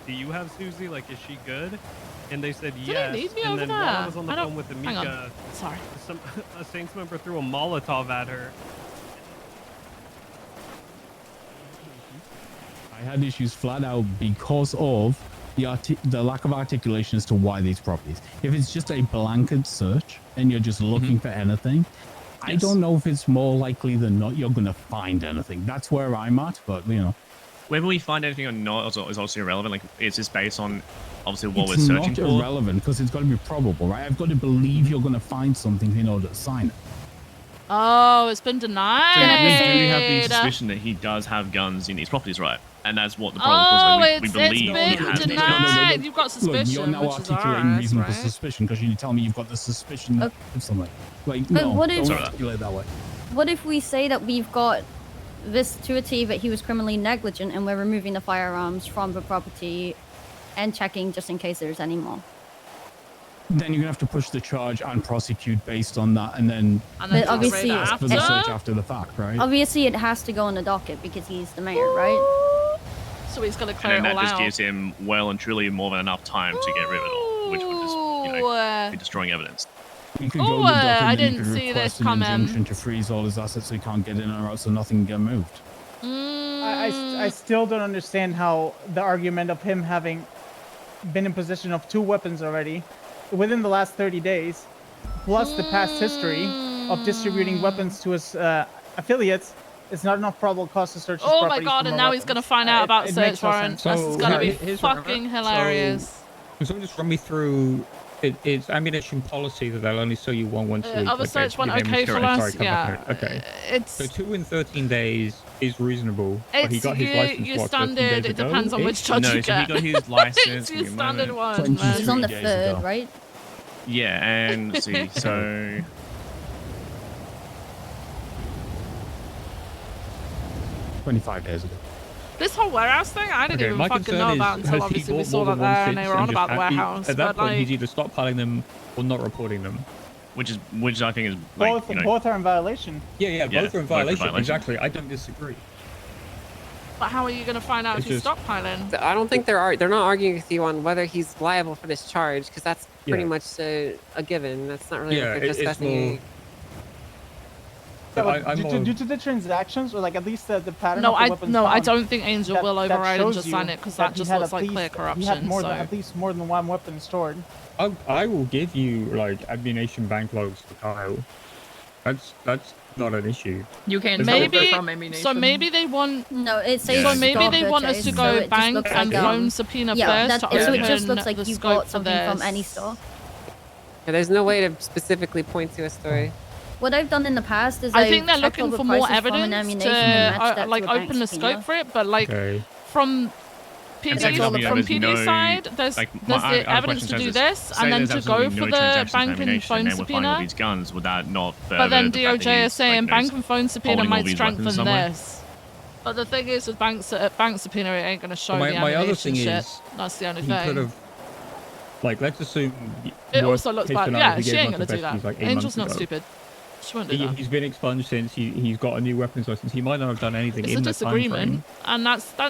do you have Susie? Like, is she good?" And they said Do yes. they need me and over then there? while I was on the I don't- phone with hang on. Amika, Sorry. a Saints member threw a Molotov at her. I had issues flat out because of the lack of articulation as to why these properties. If it's just a blanket search and you're just looking for anything, I don't know if it's more likely than not you're going to find anything. That's where I'm at, but you know. Whether we find anything or not is obviously irrelevant. Like, it's just based on obviously what It's we're searching not for. irrelevant because it's got to be probable, right? I've got to believe you're going to find something in order to sign it. Oh, it's been So denied. we do have the suspicion that he does have guns in these properties, right? And that's what the problem was. Oh, Like, we it's believe he been has these denied. guns. You've got Look, suspicion, you're now which is articulating alright, reason right? for suspicion because you tell me you've got the suspicion of something. Like, But no, what if- don't Sorry. articulate that way. What if we say that we've got this to a T that he was criminally negligent and we're removing the firearms from the property and checking just in case there's any more? Then you're gonna have to push the charge and prosecute based on that, and then But obviously, ask for the search after the fact, right? obviously it has to go on the docket because he's the mayor, right? So he's gonna And clear then it all that just out. gives him well and truly more than enough time to get rid of it all, which would just, be destroying evidence. You could Ooh, go to the docket I and then didn't you could see request this an injunction coming. to freeze all his assets so he can't get in or out, so nothing can get moved. I still don't understand how the argument of him having been in possession of 2 weapons already within the last 30 days, plus the past history of distributing weapons to his affiliates, is not enough probable cause to search his Oh my properties god, for and more now he's weapons. gonna find out about it search makes no warrant. sense. This is gonna be here's what I fucking heard. hilarious. Can someone just run me through? It's ammunition policy that they'll only sell you one once a week. Other search so went your name okay is for correct. us, Sorry, come back yeah, to it. Okay. It's So 2 in 13 days is reasonable. But he It's got his license your what, 13 standard. days It ago? depends on which judge No, you so he get. got his license. It's your give me a standard moment. one. man. He's on the 3rd, right? Yeah, and let's see, so 25 days ago. This whole warehouse thing, I didn't Okay, even my fucking concern know is, about until has he obviously we bought saw more that than one there and they fix were on and about the just warehouse. At that But point, like, he's either stockpiling them or not reporting them. which I think is like, Both, you know, both are in violation. Yeah, both are in violation. violation. Exactly. I don't disagree. but how are you gonna find out if It's he's just- stockpiling? I don't think they're not arguing with you on whether he's liable for this charge because that's pretty Yeah. much a given. That's not really Yeah, what they're it's discussing. more- due to the transactions, or like at least the pattern No, of the weapons I found, don't think Angel that- will that override and shows just you sign it because that he just had looks at like clear least- corruption. He had more so. than, at least more than one weapon stored. I will give you like ammunition bank logs for Kyle. That's not an issue. You can maybe from ammunition. so maybe they want No, it says so maybe scope they want us purchase, to so go it just bank looks and like, phone subpoena yeah, first that, to so open it just looks like the you scope bought for something from this. any store. Yeah, there's no way to specifically point to a story. What I've done in the past is I think they're checked all looking the for more prices from an evidence ammunition and matched to that like to a bank open the subpoena. scope for it, but like from And technically, from there's PD no, side, there's like, there's I the have a evidence question to in do terms of- this, say and then there's to go absolutely for no the transactions bank and ammunition, phone and we're finding all subpoena. these guns. Would that not But further then the fact that DOJ is he's, saying like, bank and phone subpoena holding all might these weapons strengthen somewhere? this. But the thing is, with bank subpoena, it ain't gonna show my, the my other ammunition thing shit. is, That's the only he thing. could have, like, let's assume. It worst also looks case bad. scenario, Yeah, he she gave ain't us gonna the do that. best news, like 8 Angel's months not ago. stupid. She won't do that. He's been expunged since he's got a new weapons license. He might not have done anything It's a in the time frame. disagreement, and that's the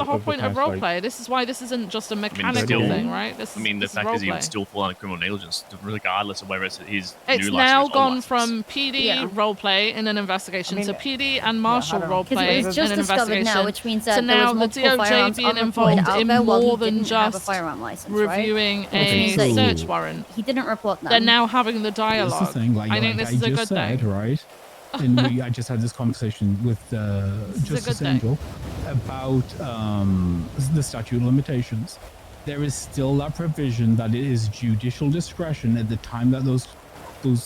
whole of the point of past, like- roleplay. This is why this isn't just a I mean, mechanical still, thing, right? This I mean, the this fact is he would roleplay. still fall under criminal negligence, regardless of whether it's his It's new now license or old gone license. from PD Yeah. roleplay in an investigation to PD and marshal Because roleplay it's in just an discovered investigation now, which means that to there now was the multiple DOJ firearms being unreported involved out in there while more he than didn't have a just firearm license, reviewing right? Which means a that search warrant. He didn't report them. They're now having the Here's the dialogue. thing, like, I think this I is a just good said, thing. right? And I just had this conversation with is a Justice good thing. Angel about the statute of limitations. There is still that provision that it is judicial discretion at the time that those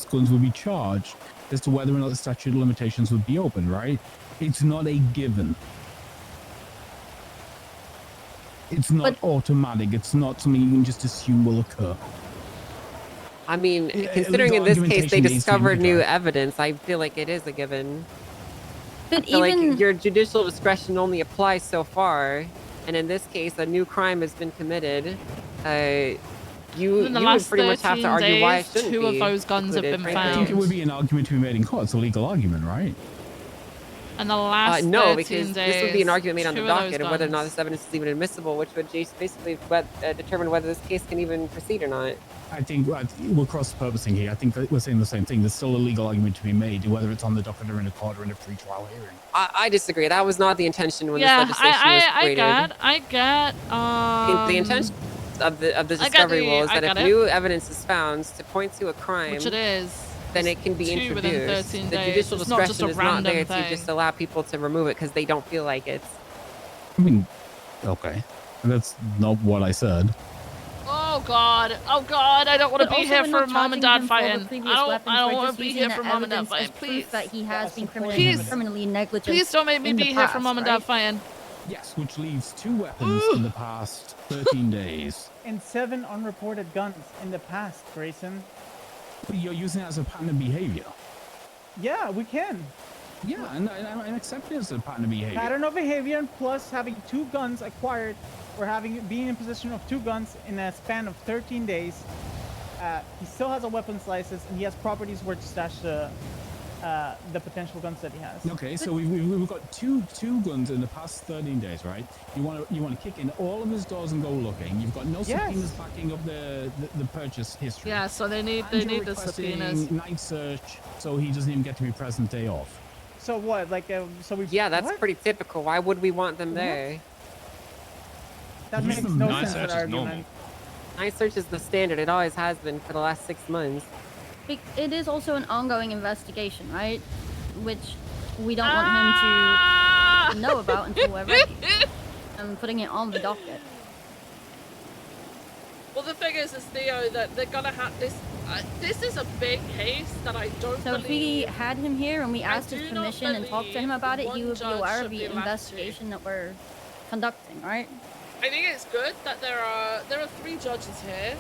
guns will be charged as to whether or not the statute of limitations would be open, right? It's not a given. It's not automatic. It's not something you can just assume will occur. I mean, Legal considering in this case they argumentation needs to be discovered new made, right? evidence, I feel like it is a given. But I feel even like your judicial discretion only applies so far, and in this case, a new crime has been committed. You In the would last pretty much have to 13 argue why it days, shouldn't two of be those guns have included, been frankly. I think it would be an argument to be made in court. It's a legal argument, right? And the last No, 13 because days, this would be an argument made on the two of those docket of whether or not guns. this evidence is even admissible, which would basically determine whether this case can even proceed or not. I think we're cross-purposing here. I think that we're saying the same thing. There's still a legal argument to be made, whether it's on the docket or in a court or in a pre-trial hearing. I disagree. That was not the intention when Yeah, this legislation was created. I get. The intention of the I get discovery the- rule is I that if get it. new evidence is found to point to a crime, Which it is. then it can be two within introduced. 13 The days. judicial It's not just discretion a is not random there thing. to just allow people to remove it because they don't feel like it's. I mean, okay. That's not what I said. Oh god! Oh god! I don't want to But be also here we're for not mom and charging dad him for the fighting. previous I weapons, don't we're want just to be using here the for mom and dad evidence fighting. as proof Please. that he has been Please. criminally negligent. Please don't make me in the be here for past, mom and dad right? fighting. Yes, which leaves 2 weapons in the past 13 days. And 7 unreported guns in the past, Grayson. But you're using it as a pattern of behavior. Yeah, we can. Yeah, and I'm accepting it as a pattern of behavior. Pattern of behavior, and plus having 2 guns acquired, or being in possession of 2 guns in a span of 13 days. He still has a weapons license, and he has properties where to stash the potential guns that he has. Okay, so we've got two guns in the past 13 days, right? You want to kick in all of his doors and go looking. You've got no Yes. subpoenas backing up the purchase history. Yeah, so they need And you're the requesting subpoenas. night search, so he doesn't even get to be present day off. So what? Like, so we. Yeah, that's what? pretty typical. Why would we want them there? That Use makes them no night sense. search That is argument. normal. Night search is the standard. It always has been for the last 6 months. It is also an ongoing investigation, right? Which we don't want him to know about until we're ready. I'm putting it on the docket. Well, the thing is Theo, that they're gonna have this. This is a big case that I don't So if we believe. had him here and we asked his do not permission and talked to him about it, he one would be judge aware should of be the allowed to. investigation that we're conducting, right? I think it's good that there are 3 judges here.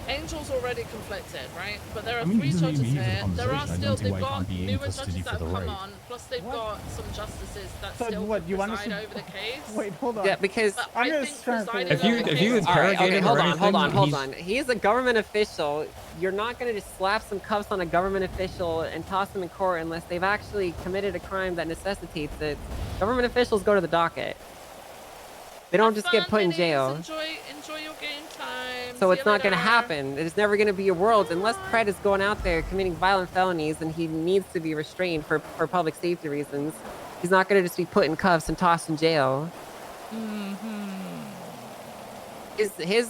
Angel's already conflicted, right? But there are I mean, 3 he doesn't judges even hear the here. There are conversation. I still don't see they've why he got can't be in newer custody judges for that the have come raid. on. Plus they've got some justices that So still what, you want us preside to- over the case. Wait, hold on. Yeah, because But I'm I gonna think try and presiding If you- over the if you case- All right, okay, interrogate him or hold on, anything, hold he's- on. He is a government official. You're not going to just slap some cuffs on a government official and toss them in court unless they've actually committed a crime that necessitates it. Government officials go to the docket. They don't just get put in jail. Enjoy your game time. So it's not going to happen. There's never going to be a world unless Pred is going out there committing violent felonies and he needs to be restrained for public safety reasons. He's not going to just be put in cuffs and tossed in jail. His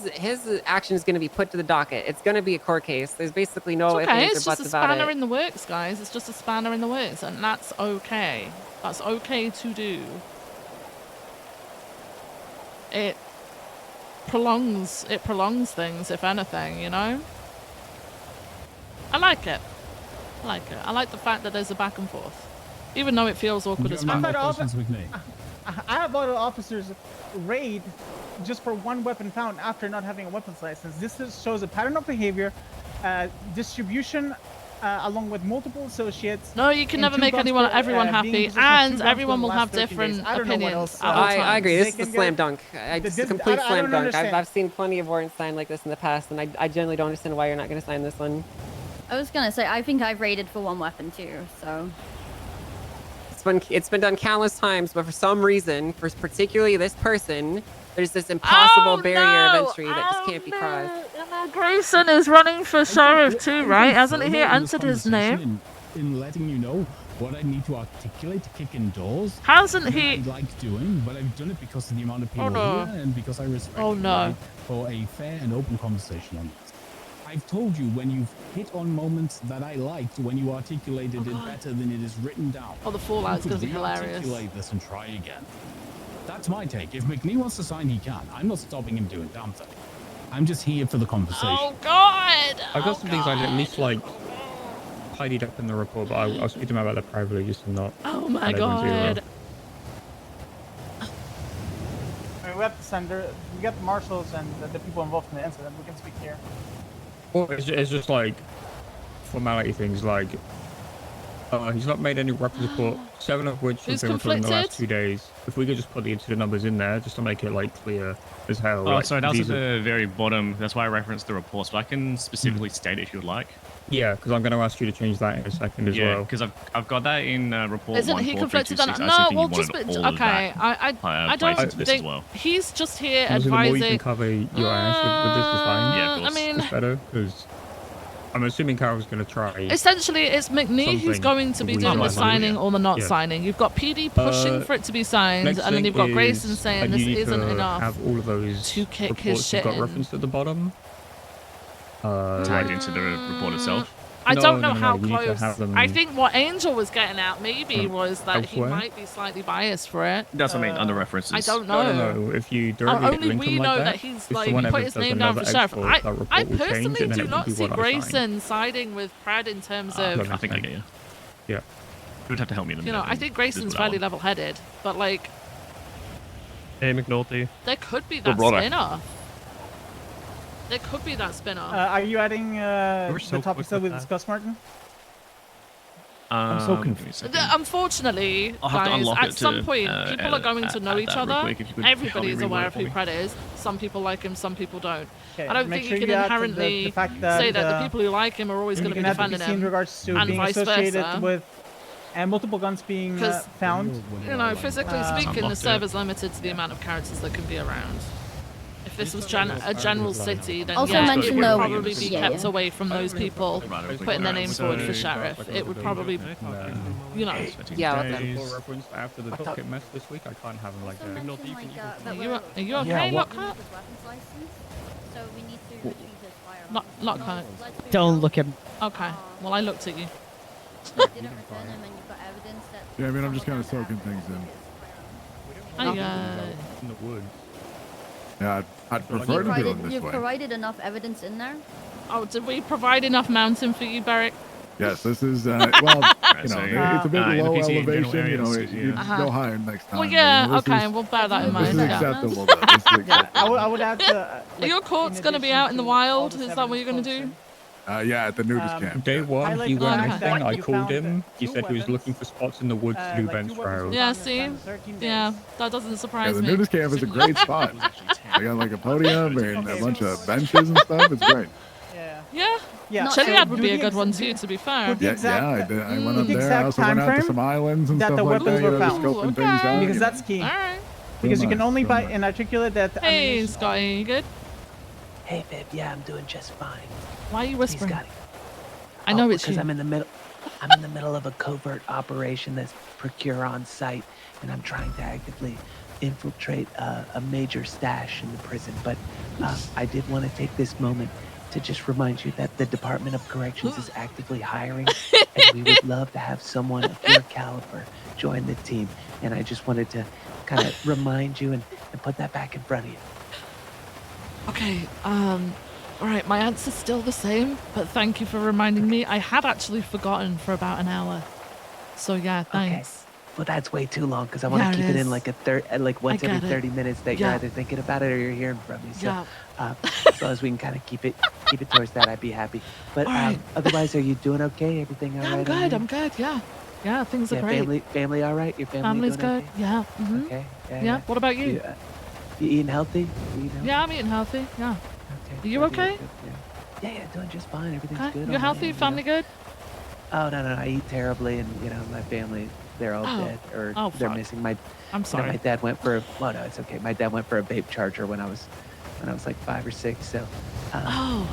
action is going to be put to the docket. It's going to be a court case. There's basically no ifs, Okay, ands, it's or just buts a about spanner it. in the works, guys. It's just a spanner in the works, and that's okay. That's okay to do. It prolongs things, if anything, you know? I like it. I like it. I like the fact that there's a back and forth. Even though it feels awkward as fuck. I have other officers raid just for one weapon found after not having a weapons license. This shows a pattern of behavior, distribution, along with multiple associates. No, you can never make everyone happy, and everyone will have different opinions at all times. I agree. This is a slam dunk. It's a complete slam dunk. I've seen plenty of warrants signed like this in the past, and I generally don't understand why you're not going to sign this one. I was gonna say, I think I've raided for one weapon too, so. It's been done countless times, but for some reason, for particularly this person, there's this impossible barrier of entry that just can't be crossed. Grayson is running for sheriff too, right? Hasn't he entered his name? In letting you know what I need to articulate to kick in doors. Hasn't he? I like doing, but I've done it because of the amount of people no. here and because I respect Oh, the no. right for a fair and open conversation on this. I've told you when you've hit on moments that I liked when you articulated it better than it is written down. Oh, the fallout's You gonna could be hilarious. re-articulate this and try again. That's my take. If McNee wants to sign, he can. I'm not stopping him doing damn thing. I'm just here for the conversation. Oh God! I've got some things I'd at least like tidied up in the report, but I'll speak to him about that privately, just to not. Oh my let everyone see God! that. I mean, we have to send we got the marshals and the people involved in the incident. We can speak here. Well, it's just like formality things, like he's not made any weapons report, 7 of which have Who's been reported in the last conflicted? 2 days. If we could just put the incident numbers in there, just to make it like clear as hell. Oh, like, sorry, that was at these are- the very bottom. That's why I referenced the reports, but I can specifically state it if you would like. Yeah, because I'm going to ask you to change that in a second as Yeah, well. because I've got that in report Isn't he conflicted on 14326. it? I No, actually think well, you just wanted all of okay. that, I don't placed into this think as well. he's just here Honestly, the more you can advising. cover your ass with this is fine. Yeah, of I course. mean, It's better, because I'm assuming Carol's going to try. essentially, it's McNee who's something going to be we doing the might signing do. or the not Yeah. signing. You've got PD pushing for it to be signed, Next and then thing you've got Grayson is saying I this need isn't to enough have all of those to kick his reports shit you've got in. referenced at the bottom. Tied into the report itself. I don't know no, how you need to close. have them I think what Angel was getting at maybe was that he elsewhere. might be slightly biased for it. That's what I mean, under references. I don't know. No. If you directly Only link we them know like that he's if like someone put ever his does name down for another sheriff. export, that report I will change, personally and then do it will not be see what I sign. Grayson siding with Pratt in terms of. I think I get you. Yeah. You would have to help me in a You know, minute, I think Grayson's just with that fairly one. level-headed, but like Hey, McNulty. there could be Good that brother. spin-off. There could be that spin-off. Are you adding We're so the topics quick that we with that. discussed, Martin? I'm so confused. Unfortunately, I'll have to guys, unlock at it some to, point, people are going to know add each that real other. quick, if you could help me Everybody's aware reword of for who me. Pred is. Some people like him, some people don't. Okay, I don't make think sure you can you add the inherently fact that, say that the people who like him are always going to you be can add the defending PC him, in regards to and being vice associated versa. with and multiple guns being 'Cause, found. You know, physically speaking, the unlocked it. server's limited to the amount of characters that can be around. If this was a general city, then Also yeah, it mention would though- probably be yeah, kept yeah. away from those people putting their name forward for So- sheriff. It would probably, you know. Yeah, For let them. reference, after the docket mess this week, I can't have them like that. Are you okay, Yeah, what- Lockhart? So we need to retrieve his firearm. Lockhart. Don't look at. Okay. Well, I looked at you. Didn't return him, and you've got evidence that. Yeah, I mean, I'm just kind of soaking things in. I, In the woods. Yeah, I'd prefer to do it this You've way. provided enough evidence in there. Oh, did we provide enough mountain for you, Beric? Yes, this is, well, you know, it's a bit in the low PC in general elevation, you areas, know, yeah. you Uh-huh. go higher next time. Well, you yeah, know, this okay, is- we'll bear that in This mind. is Yeah. acceptable, though. This is acceptable. I would add to. Your court's going to be out in the wild? Is that what you're going to do? Yeah, at the nudist camp. Day one, highlight he the went fact missing. that I you called found him. He two said he was weapons, looking for spots in the woods to do like bench two weapons trials. Yeah, found in the see? span of 13 days. Yeah, that doesn't Yeah, surprise the me. nudist camp is a great spot. They got like a podium and a bunch of benches and stuff. It's great. Yeah. Yeah, Chiliad so would do be a the good one ex- too, to be fair. the Yeah, exact- yeah, I did. I went the up there. I exact also went out time to some islands and that stuff the like that. weapons You were know, just found. scoping things out. Because that's key. Alright. Because you Real can nice, only real buy nice. and articulate that Hey, ammunition Scotty, you good? Hey, babe. Yeah, I'm doing just fine. Why are you Please, whispering? Scotty. I know it's because you. I'm in the middle. I'm in the middle of a covert operation that's procure on site, and I'm trying to actively infiltrate a major stash in the prison. But I did want to take this moment to just remind you that the Department of Corrections is actively hiring, and we would love to have someone of your caliber join the team. And I just wanted to kind of remind you and put that back in front of you. Okay, all right, my answer's still the same, but thank you for reminding me. I had actually forgotten for about an hour. So yeah, thanks. Well, that's way too long because I want Yeah, to it keep it in is. like like once I every get it. 30 minutes that you're Yeah. either thinking about it or you're hearing from me. So Yeah. as long as we can kind of keep it towards that, I'd be happy. But All right. otherwise, are you doing okay? Everything all Yeah, right? I'm on good. you? I'm good. Yeah. Yeah, things are great. Family all right? Your Family's doing good. okay? Yeah. Mm-hmm. Okay. Yeah. What about you? You eating healthy? Yeah, I'm eating healthy. Yeah. Okay. Are you Glad to hear okay? it. Good. Yeah, doing just fine. Everything's Okay. good. You on my healthy? end, Family good? Oh no, I eat terribly, and my family, they're all Oh. dead or Oh, they're fuck. missing. My I'm sorry. my dad went for no, it's okay. My dad went for a vape charger when I was like 5 or 6. So Oh.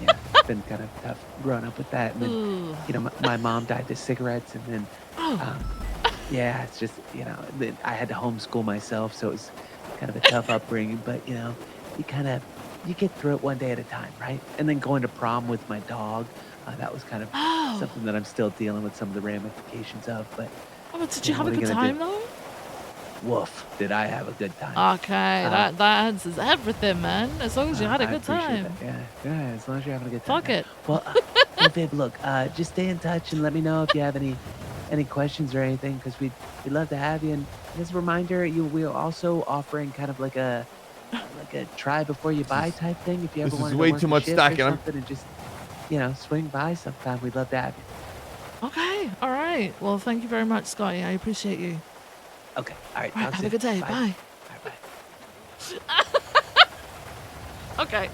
yeah, it's been kind of tough growing up with that. And Ooh. then my mom died to cigarettes, and then Oh. yeah, it's just I had to homeschool myself, so it was kind of a tough upbringing. But you get through it one day at a time, right? And then going to prom with my dog, that was kind of Oh. something that I'm still dealing with some of the ramifications of. But Oh, but did you have what a are good you gonna time do? though? Woof! Did I have a good time? Okay, that answers everything, man. As long as you had a I good appreciate time. that. Yeah, as long as you're having a good time. Fuck it. Well, babe, look, just stay in touch and let me know if you have any questions or anything, because we'd love to have you. And as a reminder, we're also offering kind of like a try before you buy type thing. If you ever This is wanted way to work too a much shift stacking. or I'm something, and just swing by sometime, we'd love to have you. Okay. All right. Well, thank you very much, Scotty. I appreciate you. Okay. All right. All right. talk Have a soon. good day. Bye. Okay.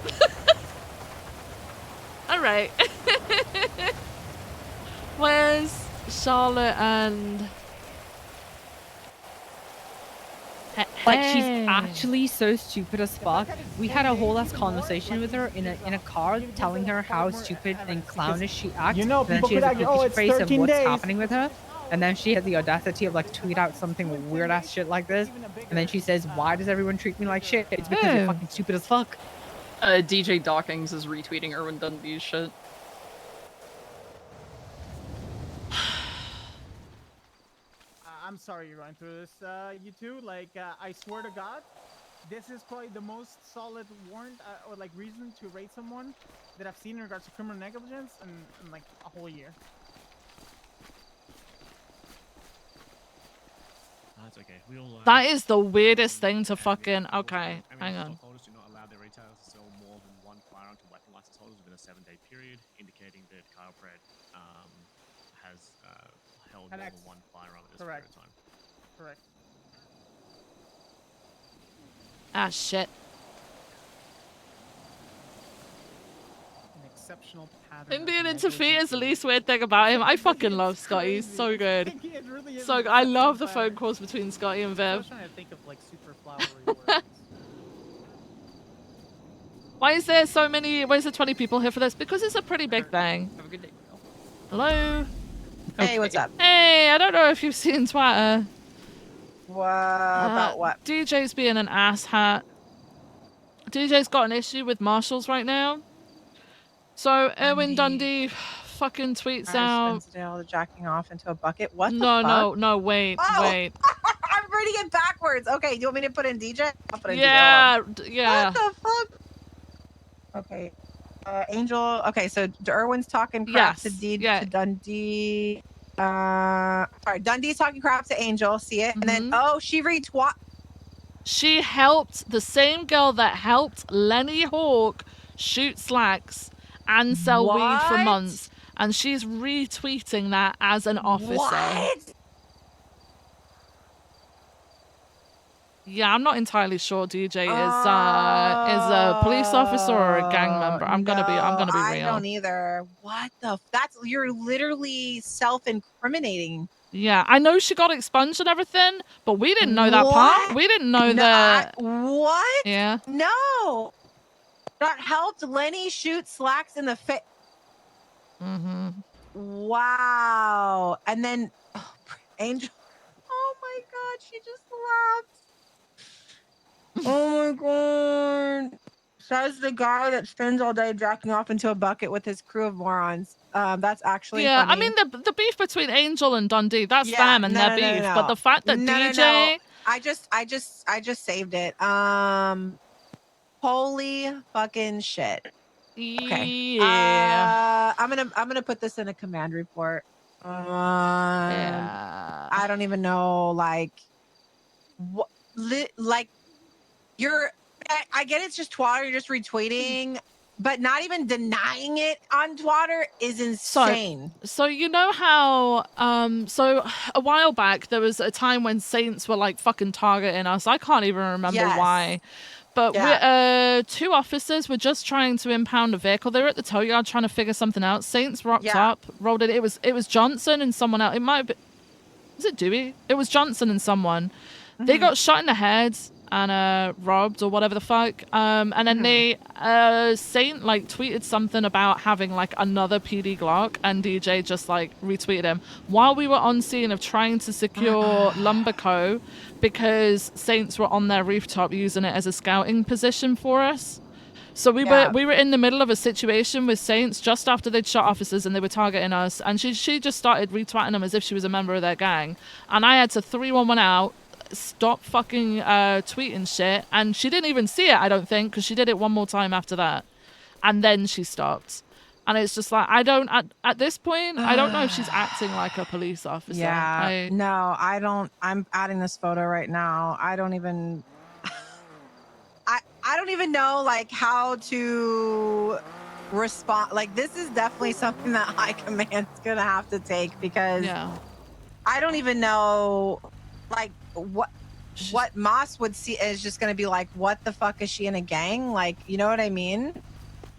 All right. Where's Charlotte and? Like she's actually so stupid as fuck. We had a whole ass conversation with her in a car, telling her how stupid and clownish she acts. You know, and then people she could has a argue, poker oh, it's face of 13 what's days. happening with her. And then she had the audacity of like tweet out something weird ass shit like this. And then she says, "Why does everyone treat me like shit? It's because you're fucking stupid as fuck." DJ Dawkins is retweeting Erwin Dundee's shit. I'm sorry you're going through this, you two. Like, I swear to God, this is probably the most solid warrant or like reason to rate someone that I've seen in regards to criminal negligence in like a whole year. That's okay. We all That is the weirdest thing to fucking. Okay, hang on. Stockholders do not allow their retailers to sell more than one firearm to weapon license holders within a 7-day period, indicating that Carlpred has held more than one firearm at this period of time. Correct. Ah, shit. An exceptional pattern. Him being into feet is the least weird thing about him. I fucking love Scotty. He's so good. So good. I love the phone calls between Scotty and I Viv. was trying to think of like super flowery words. Why is there so many? Why is there 20 people here for this? Because it's a pretty big thing. Have a good day. Hello. Hey, what's up? Hey, I don't know if you've seen Twitter. What about what? DJ's being an asshat. DJ's got an issue with marshals right now. So Erwin Dundee fucking tweets out. Spencer jacking off into a bucket. What the No, fuck? wait. I'm reading it backwards. Okay, do you want me to put in DJ? I'll put in Yeah, DJ. yeah. What the fuck? Okay. Angel. Okay, so Erwin's talking crap to Dundee. Sorry, Dundee's talking crap to Angel. See it, and then she retweet. She helped the same girl that helped Lenny Hawk shoot slacks and sell weed for What? months, and she's retweeting that as an officer. What? Yeah, I'm not entirely sure DJ is a police officer or a gang member. I'm gonna be real. I don't either. What the? You're literally self-incriminating. Yeah, I know she got expunged and everything, but we didn't know that part. We didn't know that. What? Yeah. No. that helped Lenny shoot Slacks in the face. Mm-hmm. Wow. And then Angel. Oh my God, she just laughed. Oh my God. Says the guy that spends all day jacking off into a bucket with his crew of morons. That's actually Yeah, funny. I mean the beef between Angel and Dundee, that's Yeah, them and their beef. But the fact that No, DJ no. I just saved it. Holy fucking shit. Okay. Yeah. I'm gonna put this in a command report. Yeah. I don't even know, like, what, like, you're. I get it's just Twitter, you're just retweeting, but not even denying it on Twitter is insane. So you know how so a while back there was a time when Saints were like fucking targeting us. I can't even remember why. But we two officers were just trying to impound a vehicle. They were at the tow yard trying to figure something out. Saints rocked up, rolled it. It was Johnson and someone else. It might have been, was it Dewey? It was Johnson and someone. They got shot in the head and robbed or whatever the fuck. And then they Saint like tweeted something about having like another PD Glock, and DJ just like retweeted him while we were on scene of trying to secure Lumberco because Saints were on their rooftop using it as a scouting position for us. So we were in the middle of a situation with Saints just after they'd shot officers and they were targeting us, and she just started retweeting them as if she was a member of their gang, and I had to 311 out, stop fucking tweeting shit, and she didn't even see it, I don't think, because she did it one more time after that, and then she stopped. And it's just like, I don't, at this point, I don't know if she's acting like a police officer. Yeah. No, I don't. I'm adding this photo right now. I don't even. I don't even know like how to respond. Like, this is definitely something that high command's gonna have to take, because I don't even know like what Moss would see is just gonna be like, what the fuck, is she in a gang? Like, you know what I mean?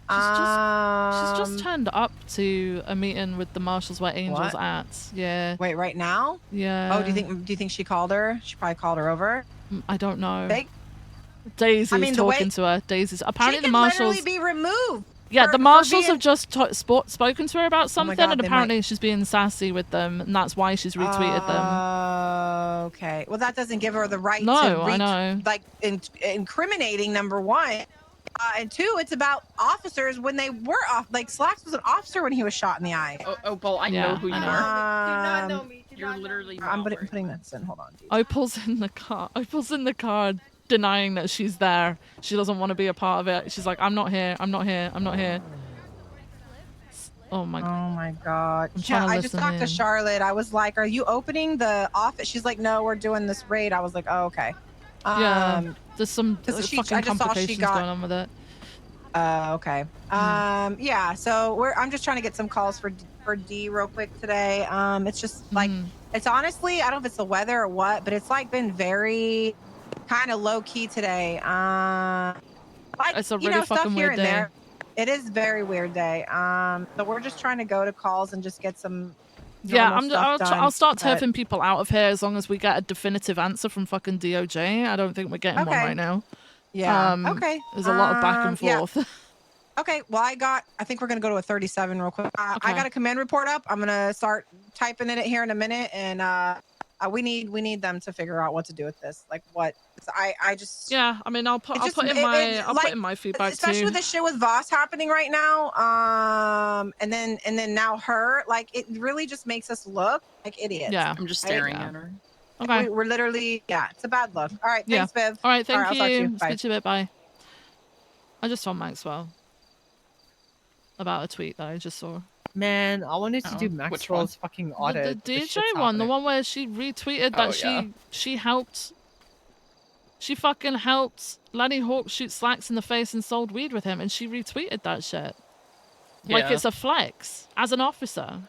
She's just turned up to a meeting with the marshals where Angel's What? at. Yeah. Wait, right now? Yeah. Oh, do you think she called her? She probably called her over. I don't know. They, Daisy's I mean, the way- talking to her. Daisy's apparently she the could marshals. literally be removed. Yeah, for- the for marshals being- have just spoken to her about something, God, and they apparently she's being sassy with them, and that's why she's retweeted them. Okay. Well, that doesn't give her the right No, to I know. like incriminating, number one. And two, it's about officers when they were off. Like, Slacks was an officer when he was shot in the eye. Oh, well, I know who you are. Do not know me. You're literally. I'm putting this in. Hold on. Opal's in the car. Opal's in the car denying that she's there. She doesn't want to be a part of it. She's like, I'm not here. I'm not here. I'm not here. Oh my God. I'm trying to I just listen talked to in. Charlotte. I was like, are you opening the office? She's like, no, we're doing this raid. I was like, oh, okay. Yeah. There's some 'cause fucking I just saw she complications got- going on with it. Okay. Yeah. So I'm just trying to get some calls for D real quick today. It's just like, it's honestly, I don't know if it's the weather or what, but it's like been very kind of low key today. Like, It's a you really know, stuff fucking here weird and day. there. It is a very weird day. So we're just trying to go to calls and just get some. Yeah, normal stuff done, I'll start but- turfing people out of here as long as we get a definitive answer from fucking DOJ. I don't think we're getting one Okay. right now. Yeah. Okay. There's a lot of back and yeah. forth. Okay. Well, I think we're gonna go to a 37 real quick. I Okay. got a command report up. I'm gonna start typing in it here in a minute, and we need them to figure out what to do with this. Like, what? I just. Yeah. I mean, I'll put It just- in it- my it- I'll like, put in my feedback especially too. with the shit with Voss happening right now. And then now her, like, it really just makes us look like idiots. Yeah. I'm just right? staring at her. Okay. We're literally, yeah, it's a bad look. All right, Yeah. thanks, Viv. All right. Thank I'll talk to you. you. Bye. Speak to you a bit. Bye. I just told Maxwell about a tweet that I just saw. Man, I wanted to do Which Maxwell's fucking audit. The This DJ shit's one, the happening. one where she retweeted that Oh, yeah. she helped. She fucking helped Lenny Hawk shoot Slacks in the face and sold weed with him, and she retweeted that shit. Like Yeah. it's a flex as an officer.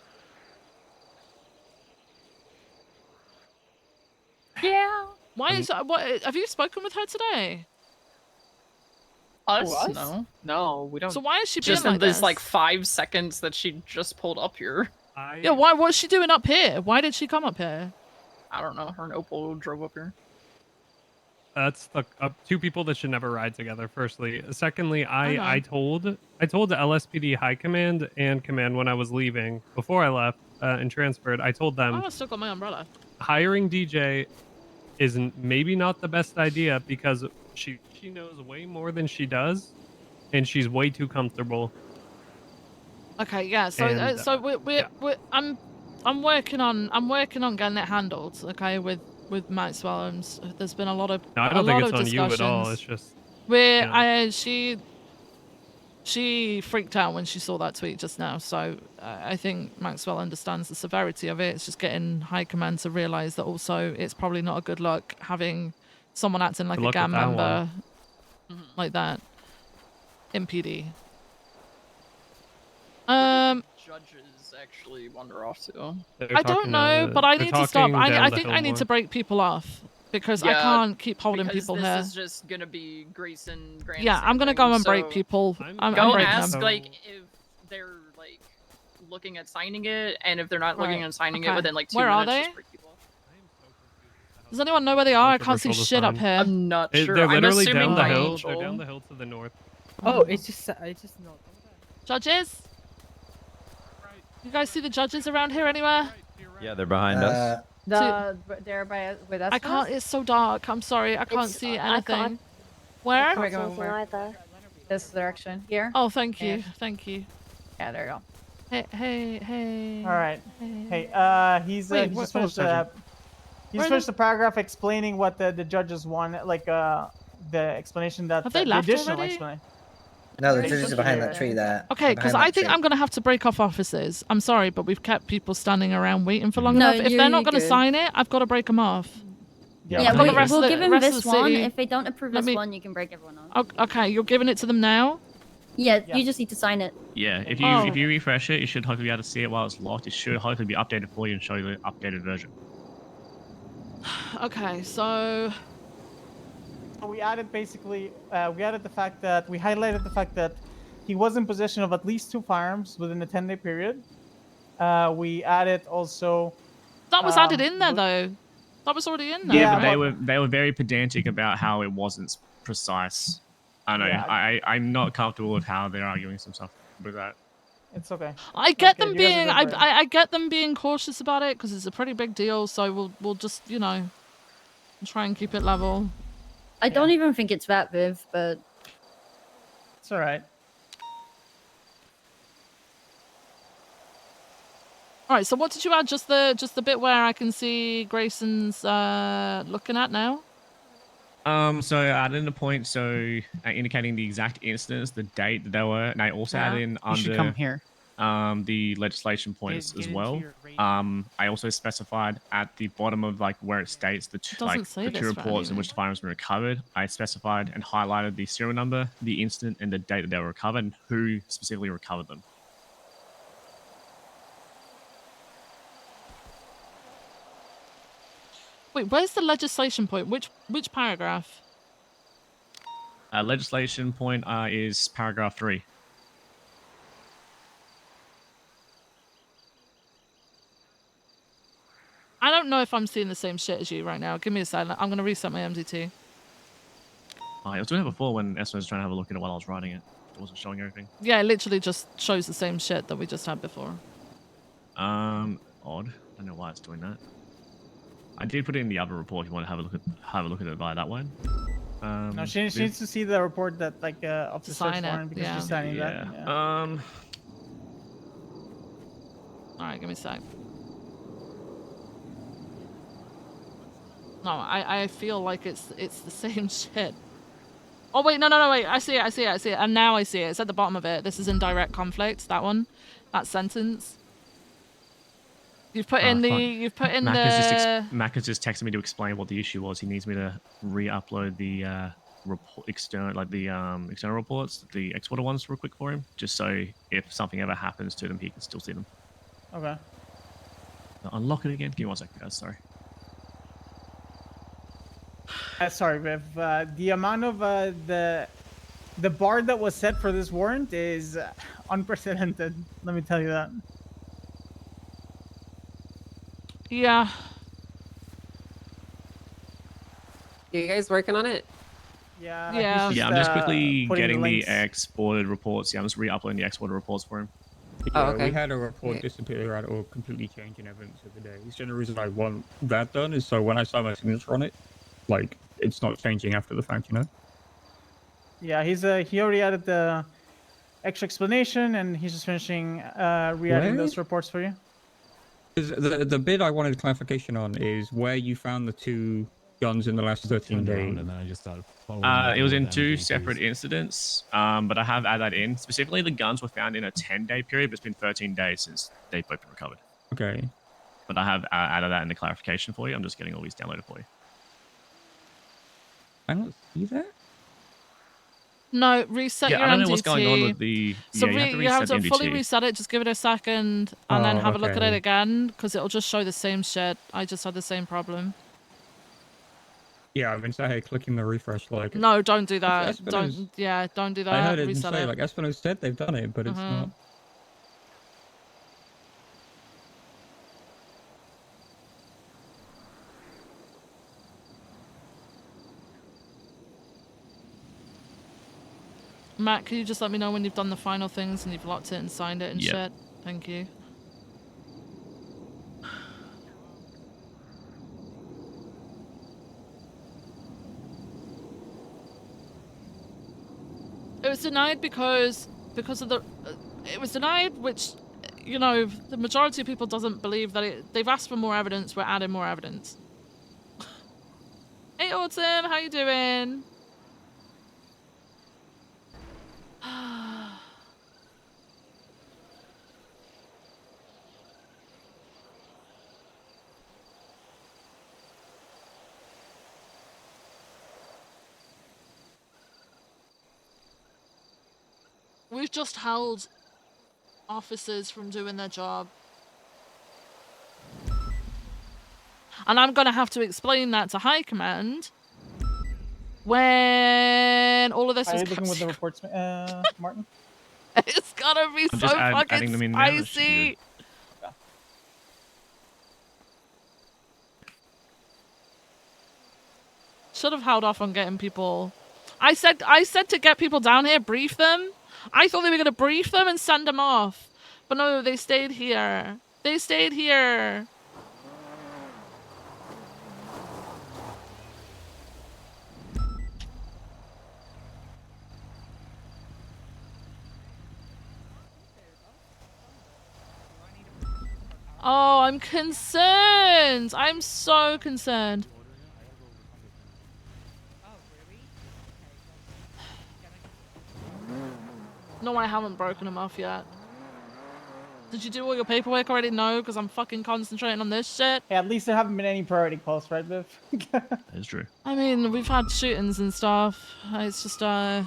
Yeah. Why is that? What have you spoken with her today? Us? Us? No. No, we don't. So why is she being Just like in this this? like 5 seconds that she just pulled up here. Yeah, why? What's she doing up here? Why did she come up here? I don't know. Her and Opal drove up here. That's the two people that should never ride together. Firstly, secondly, I I told the LSPD High Command and Command when I was leaving before I left and transferred. I told them Oh, I still got my umbrella. hiring DJ isn't maybe not the best idea because she knows way more than she does, and she's way too comfortable. Okay, yeah. So And, so I'm working on getting it handled. Okay, with Maxwell, and there's been a lot of No, I don't think it's on you discussions. at all. It's just Where you know. she freaked out when she saw that tweet just now. So I think Maxwell understands the severity of it. It's just getting high command to realize that also it's probably not a good look having someone acting like Good a luck gang with that member one. like that in PD. Judges actually wander off to. I don't know, but I need to stop. I think I need to break people off because I can't keep holding because people this here. is just gonna be Grayson. Grant Yeah, I'm gonna go and break so people. I'm go breaking ask them. like if they're like looking at signing it, and if they're not looking Right, at signing okay. it within like 2 Where are minutes, they? just break people off. Does anyone know where they are? I can't see Controversial to shit up sign. here. I'm not sure. They're I'm literally assuming down the by hill. Angel. They're down the hill to the north. Oh, it's just not. Judges? You guys see the judges around here anywhere? Yeah, they're behind us. They're by with us. I can't. It's so dark. I'm sorry. I can't see anything. Where? This direction here. Oh, thank you. Yeah. Thank you. Yeah, there you go. Hey. All right. Hey. Hey, he's Wait, he what- just finished Sergeant. he's Where finished the paragraph explaining what the judges want, like the explanation that Have they the left additional already? explanation. No, the They judges should are behind be that tree there. Okay, because I think I'm gonna have to break off offices. I'm sorry, but we've kept people standing around waiting for long No, enough. If they're not you're gonna good. sign it, I've got to break them off. Yeah, I've got the rest we'll of give the him rest of this the one. city. If they don't approve Let this me- one, you can break everyone off. Okay, you're giving it to them now. Yeah, you just need to sign it. Yeah, if Oh. you refresh it, you should hopefully be able to see it while it's locked. It should hopefully be updated for you and show you the updated version. Okay, so We added basically we added the fact that we highlighted the fact that he was in possession of at least 2 firearms within a 10-day period. We added also that was added in there though. That was already in there. Yeah, but right? they were very pedantic about how it wasn't precise. I know. Yeah. I'm not comfortable with how they're arguing some stuff with that. It's okay. I get Okay, them you guys are being good for it. I get them being cautious about it because it's a pretty big deal. So we'll just try and keep it level. I don't even think it's that, Viv, but It's all right. All right. So what did you add? Just the bit where I can see Grayson's looking at now. So I added in a point, indicating the exact instance, the date that they were, and I also added in You should come here. the legislation points Get as into well. your rate. I also specified at the bottom of like where it states the doesn't say the this two for reports in anything. which the firearms were recovered. I specified and highlighted the serial number, the instant, and the date that they were recovered, and who specifically recovered them. Wait, where's the legislation point? Which paragraph? Legislation point is paragraph 3. I don't know if I'm seeing the same shit as you right now. Give me a second. I'm gonna reset my MDT. I was doing it before when Esther was trying to have a look at it while I was writing it. It wasn't showing everything. Yeah, it literally just shows the same shit that we just had before. Odd. I don't know why it's doing that. I did put it in the other report if you want to have a look at it by that way. No, she needs to see the report that of the search Sign it, warrant because yeah. she's signing that. Yeah. All right, give me a sec. No, I feel like it's the same shit. Oh wait, no, wait. I see it. And now I see it. It's at the bottom of it. This is in direct conflict. That one, that sentence. You've put in the. Mac has just texted me to explain what the issue was. He needs me to re-upload the external reports, the exporter ones, real quick for him, just so if something ever happens to them, he can still see them. Okay. Unlock it again. Give me 1 second, guys. Sorry. Sorry, Viv. The amount of the bar that was set for this warrant is unprecedented. Let me tell you that. Yeah. You guys working on it? Yeah. Yeah. He's Yeah, just, I'm just quickly putting getting the links. exported reports. Yeah, I'm just re-uploading the exported reports for him. Yeah, okay. we had a report Yeah. disappear or completely change in evidence the other day. The only reason I want that done is so when I sign my signature on it, like it's not changing after the fact, you know? Yeah, he already added the extra explanation, and he's just finishing re-adding Where? those reports for you. 'Cause the bit I wanted clarification on is where you found the 2 guns in the last 13 Turned around days. and then I just started following It was all in the 2 MG2s. separate incidents, but I have added that in. Specifically, the guns were found in a 10-day period, but it's been 13 days since they've both been recovered. Okay. But I have added that in the clarification for you. I'm just getting all these downloaded for you. I don't see that. No, reset Yeah, your I don't know MDT. what's going on with the... So Yeah, you have to you have reset the to fully MDT. reset it. Just give it a second, and then Oh, have a look at it okay. again, because it'll just show the same shit. I just had the same problem. Yeah, I've been sat here clicking the refresh like. No, don't do that. Espino's- Don't do that. I heard it Reset say it. like Espino said they've done it, but it's not. Matt, can you just let me know when you've done the final things and you've locked it and signed it and Yep. shit? Thank you. It was denied because of the... it was denied, which, you know, the majority of people doesn't believe that it... They've asked for more evidence, we're adding more evidence. Hey, Autumn, how you doing? We've just held officers from doing their job. And I'm gonna have to explain that to High Command when all of this Are is you looking with the reports, Martin? It's gonna be I'm so just fucking adding them in now. That should be spicy. good. Should have held off on getting people. I said to get people down here, brief them. I thought they were gonna brief them and send them off, but no, they stayed here. They stayed here. Oh, I'm concerned. I'm so concerned. No, I haven't broken them off yet. Did you do all your paperwork already? No, because I'm fucking concentrating on this shit. Hey, at least there haven't been any priority calls, right, Viv? That's true. I mean, we've had shootings and stuff. It's just, Oh,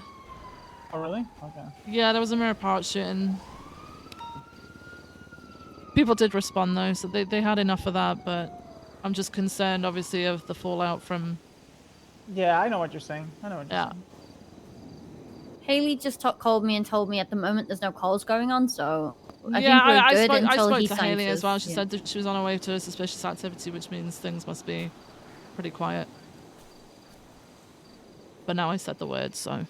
really? Okay. yeah, there was a mirror part shooting. People did respond, though, so they had enough of that, but I'm just concerned, obviously, of the fallout from... Yeah, I know what you're saying. I know what you're saying. Haley just called me and told me at the moment there's no calls going on, so I yeah, think we're I good spoke, until I he spoke to signs Haley as his, well. She yeah. said that she was on her way to a suspicious activity, which means things must be pretty quiet. But now I said the word, so...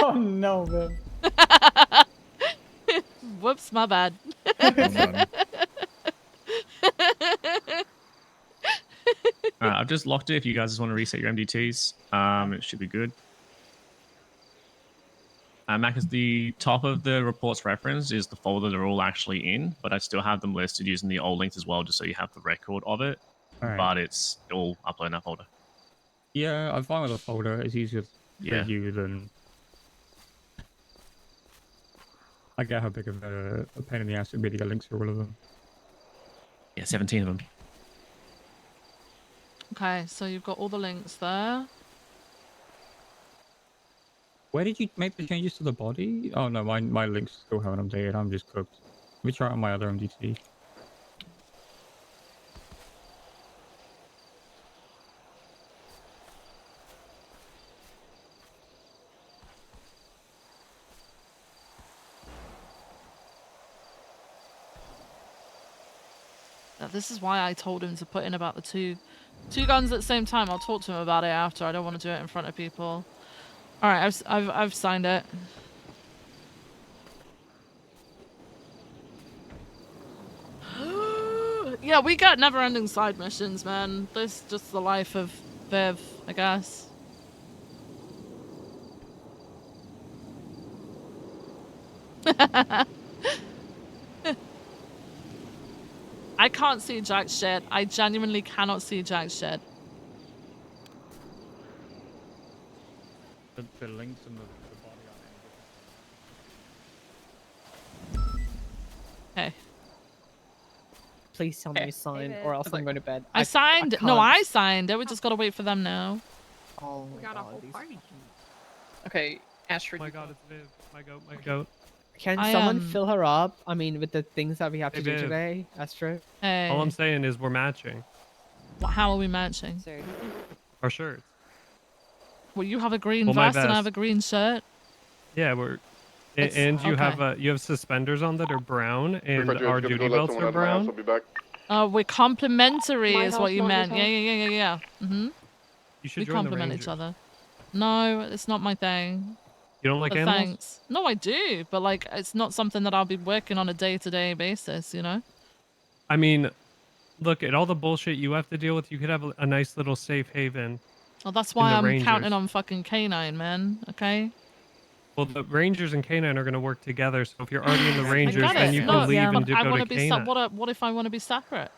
Oh, no, Viv. Whoops, my bad. I've just locked it if you guys just want to reset your MDTs. It should be good. Mac, is the top of the reports reference is the folder they're all actually in, but I still have them listed using the old links as well, just so you have the record of it. Alright. But it's all uploaded in that folder. Yeah, I'm fine with the folder. It's easier for Yeah. you than. I get how big of a pain in the ass it would be to get links for all of them. Yeah, 17 of them. Okay, so you've got all the links there. Where did you make the changes to the body? Oh no, my links still haven't updated. I'm just cooked. Let me try it on my other MDT. This is why I told him to put in about the 2 guns at the same time. I'll talk to him about it after. I don't want to do it in front of people. All right, I've signed it. Yeah, we got never-ending side missions, man. This is just the life of Viv, I guess. I can't see jack shit. I genuinely cannot see jack shit. The links and the body on Okay. Please tell me you signed, or else I'm going to bed. I signed. No, can't. I signed it. We just gotta wait for them now. Oh We got a whole these- party. Okay, Astrid. Oh my god, it's Viv. My goat, my goat. Can I, someone fill her up? I mean, with the things that we have to Hey, do Viv. today, Astro. Hey. All I'm saying is we're matching How are we matching? our shirts. Well, you have a green Well, my vest and I have a vest. green shirt. Yeah, we're. It's- And you okay. have suspenders on that are brown, and Refrigerator's our gonna duty go let belts someone are out of my house. brown. I'll be back. We're complimentary My is house, what you not meant. his Yeah. Mm-hmm. You should We join the compliment Rangers. each other. No, it's not my thing. You don't like But animals? thanks. No, I do, but like, it's not something that I'll be working on a day-to-day basis, you know? I mean, look at all the bullshit you have to deal with. You could have a nice little safe haven. Well, that's in why the I'm Rangers. counting on fucking K9, man. Okay? Well, the Rangers and Canine are going to work together. So if you're already in the Rangers, I get then it. you No, can leave and but I go want to to be. Canine. What if I want to be separate?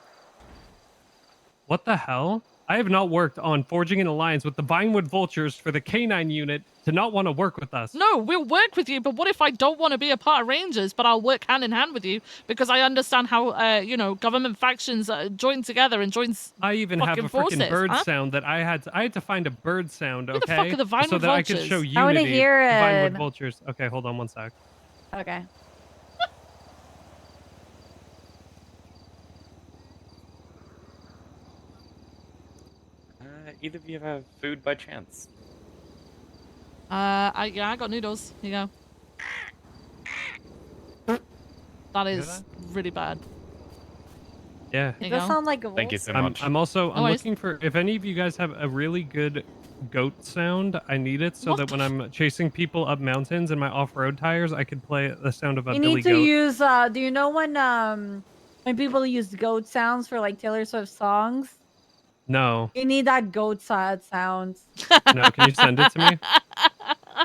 What the hell? I have not worked on forging an alliance with the Vinewood Vultures for the Canine unit to not want to work with us. No, we'll work with you, but what if I don't want to be a part of Rangers, but I'll work hand in hand with you because I understand how, government factions join together and join I even have a fucking freaking forces, bird huh? sound that I had to find a bird sound, Who the okay? fuck are the so Vinewood that I could show Vultures? unity. I wanna hear The Vinewood it. Vultures. Okay, hold on one sec. Okay. Either of you have food by chance? I got noodles. Here you go. That is really bad. Yeah. Here It you does go. sound like a Thank you wolf. so I'm much. also No worries. looking for if any of you guys have a really good goat sound. I need it so that when I'm chasing people up mountains in my off-road tires, I could play the sound of a You billy need to goat. use. Do you know when people use goat sounds for like Taylor Swift songs? No, You need that goat side sound. no. Can you send it to me?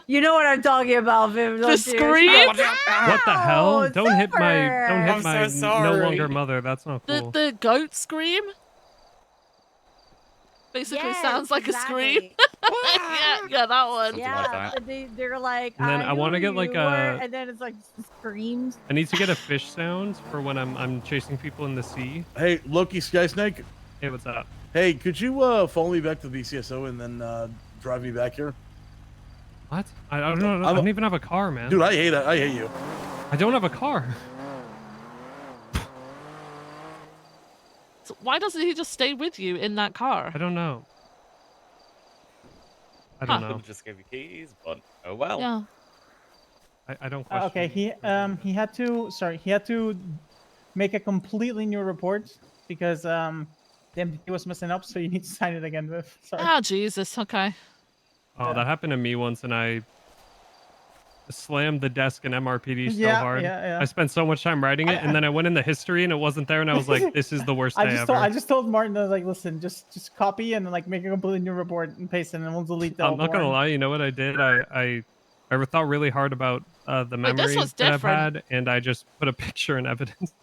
You know what I'm talking about, Viv. don't you? scream? What the hell? Don't hit I'm my so no sorry. longer mother. That's not cool. The goat scream basically Yes, sounds like a scream. yeah, that one. Yeah, but they're like. And then I knew wanna get, you like, were," a- and then it's like screams. I need to get a fish sound for when I'm chasing people in the sea. Hey, Loki Sky Snake. Hey, what's up? Hey, could you follow me back to VCSO and then drive me back here? What? I don't know. I don't even have a car, man. Dude, I hate it. I hate you. I don't have a car. So why doesn't he just stay with you in that car? I don't know. I don't Could've know. just gave you keys, but oh well. Yeah. I don't question. Okay, he had to make a completely new report because the MDT was messing up, so you need to sign it again, Viv. Sorry. Ah, Jesus. Okay. Oh, that happened to me once, and I slammed the desk in MRPD so Yeah, hard. yeah. I spent so much time writing it, and then I went in the history, and it wasn't there, and I was like, "This is the worst day ever." I just told Martin, I was like, listen, just copy and then like make a completely new report and paste it, and we'll delete the I'm old not gonna one. lie. You know what I did? I thought really hard about the Wait, this memories was that I've different. had, and I just put a picture in evidence.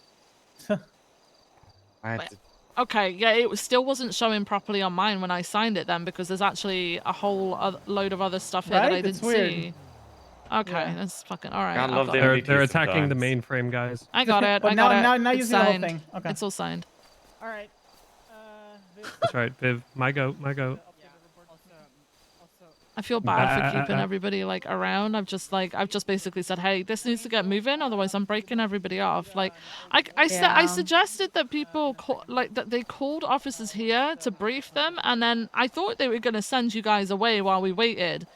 Okay, yeah, still wasn't showing properly on mine when I signed it then because there's actually a whole load of other stuff here that I Right? didn't It's weird. see. Okay, that's fucking all right. Gotta I've love got the it. They're attacking the sometimes. mainframe, guys. I got it. But I got now it. you It's see the whole signed. thing. Okay. It's all signed. All right. That's right, Viv. My goat. My goat. I feel bad for keeping everybody like around. I've just basically said, hey, this needs to get moving, otherwise I'm breaking everybody off. Like, I suggested that people that they called officers here to brief them, and then I thought they were gonna send you guys away while we waited,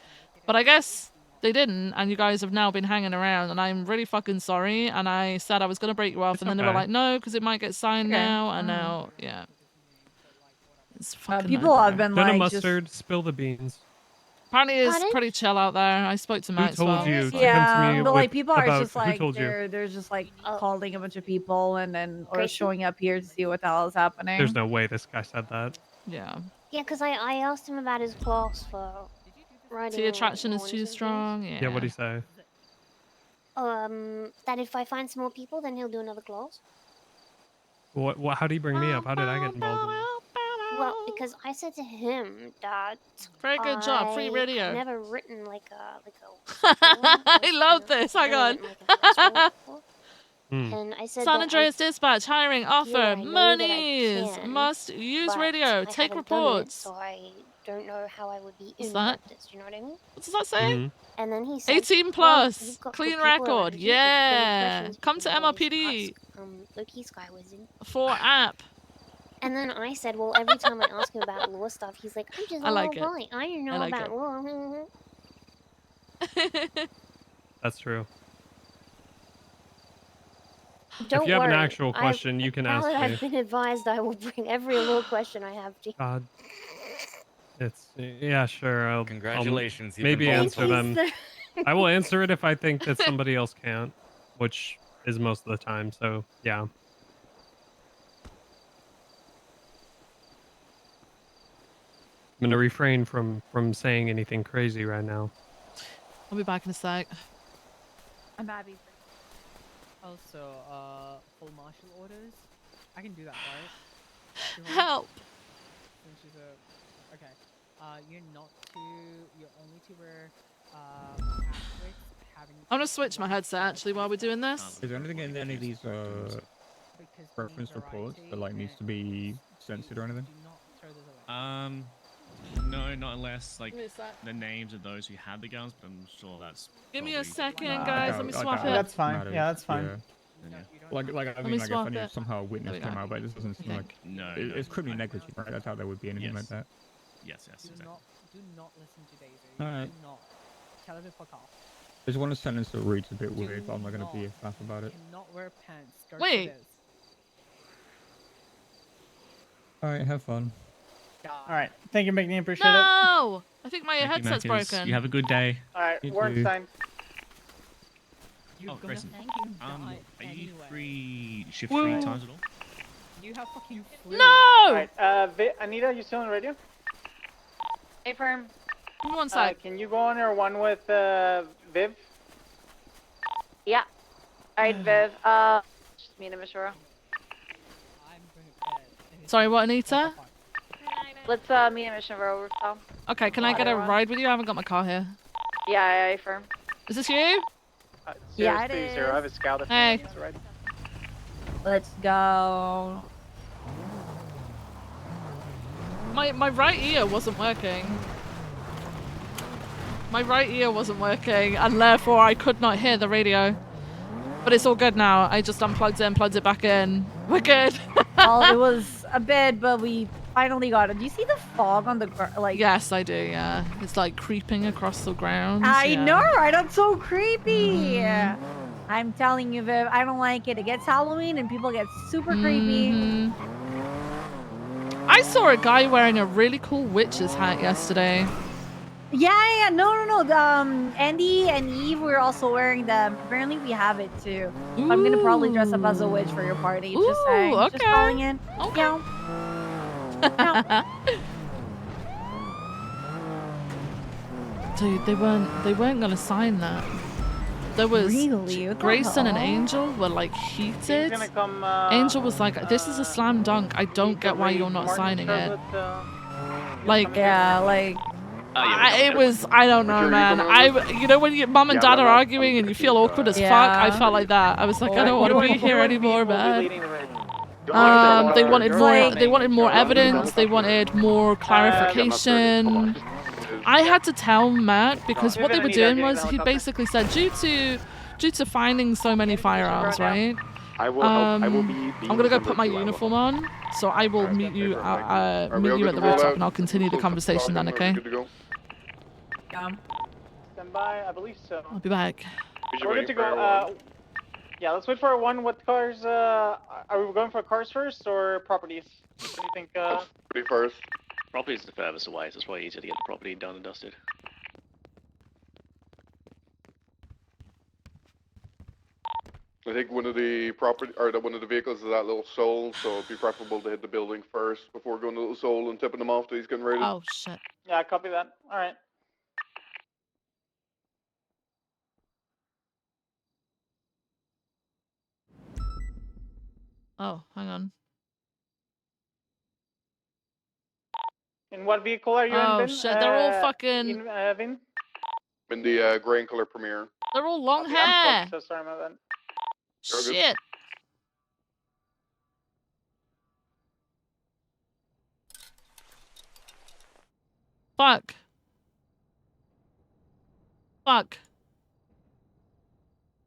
but I guess they didn't, and you guys have now been hanging around, and I'm really fucking sorry. And I said I was gonna break you off, and then they were okay. like, no, because it might get signed Okay. now, and now, yeah. It's fucking people have been Jenna like Mustard, spill the beans. Apparently it's Pardon? pretty chill out there. I spoke to Who Maxwell. told you? Explain to Yeah, me but like with- people are about just who like told you? they're just like calling a bunch of people and then or Gracie? showing up here to see what the hell is happening. There's no way this guy said that. Yeah. Yeah, because I asked him about his class for riding. The attraction is on too and things. strong. Yeah. Yeah, what'd he say? That if I find some more people, then he'll do another class. What? How did he bring me up? How did I get involved in it? Well, because I said to him that Very good job, free radio. I've never written like a I love this. Hang on. and I said San that Andreas Dispatch hiring offer. I know that I Monies can, must use but radio. I Take haven't done it, reports. so I don't know how I would be What's in that? practice. You know what I mean? What does that say? Mm-hmm. And then he said, 18 "Well, plus. you've got Clean good people record. around you. If you've got any Yeah. questions, you Come can to always MLPD. ask, Loki's guy was in. For app. And then I said, well, every time I ask him about law stuff, he's like, I'm just I like it. right. I don't know I like about it. law. That's true. Don't if you have worry. an actual question, you can Now ask that me. I've been advised, I will bring every law question I have to you. God. It's yeah, sure. I'll Congratulations, you've maybe been answer voted. them. I will answer it if I think that somebody else can't, which is most of the time. So yeah. I'm gonna refrain from saying anything crazy right now. I'll be back in a sec. I'm happy. Also, full martial orders. I can do that, right? Help. Since she's a okay. You're not to. You're only to wear asterisks having. I'm gonna switch my headset actually while we're doing this. Is there anything in any of these reference reports that like needs to be censored or anything? No, not unless like Give me a sec. the names of those who had the guns, but I'm sure that's. Give me a probably- second, guys. Let me swap it. That's fine. Yeah, that's fine. Yeah. Like I me mean, like if swap I knew it. somehow a witness There we came go. out, but it just doesn't seem Okay. like No, it's no, criminally fine, negligent, right? That's how there would be anything like that. Yes, Do exactly. not listen to Daisy. Alright. Do not. Tell her to fuck off. There's one sentence that reads a bit weird, but I'm not gonna be a faff about it. Cannot wear pants. Start Wait. with this. Alright, have fun. All right. Thank you, McNeil. Appreciate it. No! I think my Thank you, headset's Marcus. broken. You have a good day. All right. You Warrant too. signed. You're Oh, gonna Grayson. fucking Are die you anyway. free shift Woo. 3 times at all? You have fucking flu. No! All right. Anita, you still on radio? Hey, firm. Give me one sec. Can you go on our one with Viv? Yeah. All right, Viv. Just me and Mishra. Sorry, what, Anita? Let's me and Mishra over. Okay, can I get a ride with you? I haven't got my car here. Yeah, firm. Is this you? Yeah, it is. I have a scout. Hey. Let's go. My right ear wasn't working. My right ear wasn't working, and therefore I could not hear the radio. But it's all good now. I just unplugged it and plugged it back in. We're good. Well, it was a bit, but we finally got it. Do you see the fog on the ground? Like, Yes, I do, yeah. It's like creeping across the ground. I yeah. know, right? That's so creepy. I'm telling you, Viv, I don't like it. It gets Halloween and people get super creepy. Mhm. I saw a guy wearing a really cool witch's hat yesterday. Yeah, no. Andy and Eve were also wearing them. Apparently, we have it too. So I'm gonna probably dress up as a witch for your party. Just Ooh, saying. Just okay. calling in. Okay. Dude, they weren't gonna sign that. There was Really? What the Grayson and hell? Angel were like heated. gonna come, Angel was like, "This is a slam dunk. I don't get why you're not signing it." Like, yeah, like. it was. I don't know, man. You know when your mom and dad are arguing and you feel awkward as fuck. I Yeah. felt like that. I was like, I don't want to be here anymore, man. They wanted more. Like- They wanted more evidence. They wanted more clarification. I had to tell Matt because what they were doing was he basically said due to finding so many firearms, right? I'm gonna go put my uniform on, so I will meet you at the rooftop, and I'll continue the conversation then. Okay? Stand by. I believe so. I'll be back. We're good to go. Yeah, let's wait for one with cars. Are we going for cars first or properties? What do you think? Property first. Property's the furthest away, so it's probably easier to get the property done and dusted. I think one of the property or one of the vehicles is that little soul, so it'd be preferable to hit the building first before going to the little soul and tipping him off till he's getting rated. Oh shit. Yeah, copy that. All right. Oh, hang on. In what vehicle are you in, Oh Ben? shit, they're all fucking. Vin? In the gray and color Premier. They're all long Okay, hair. I'm so sorry about that. Shit. Fuck. Fuck.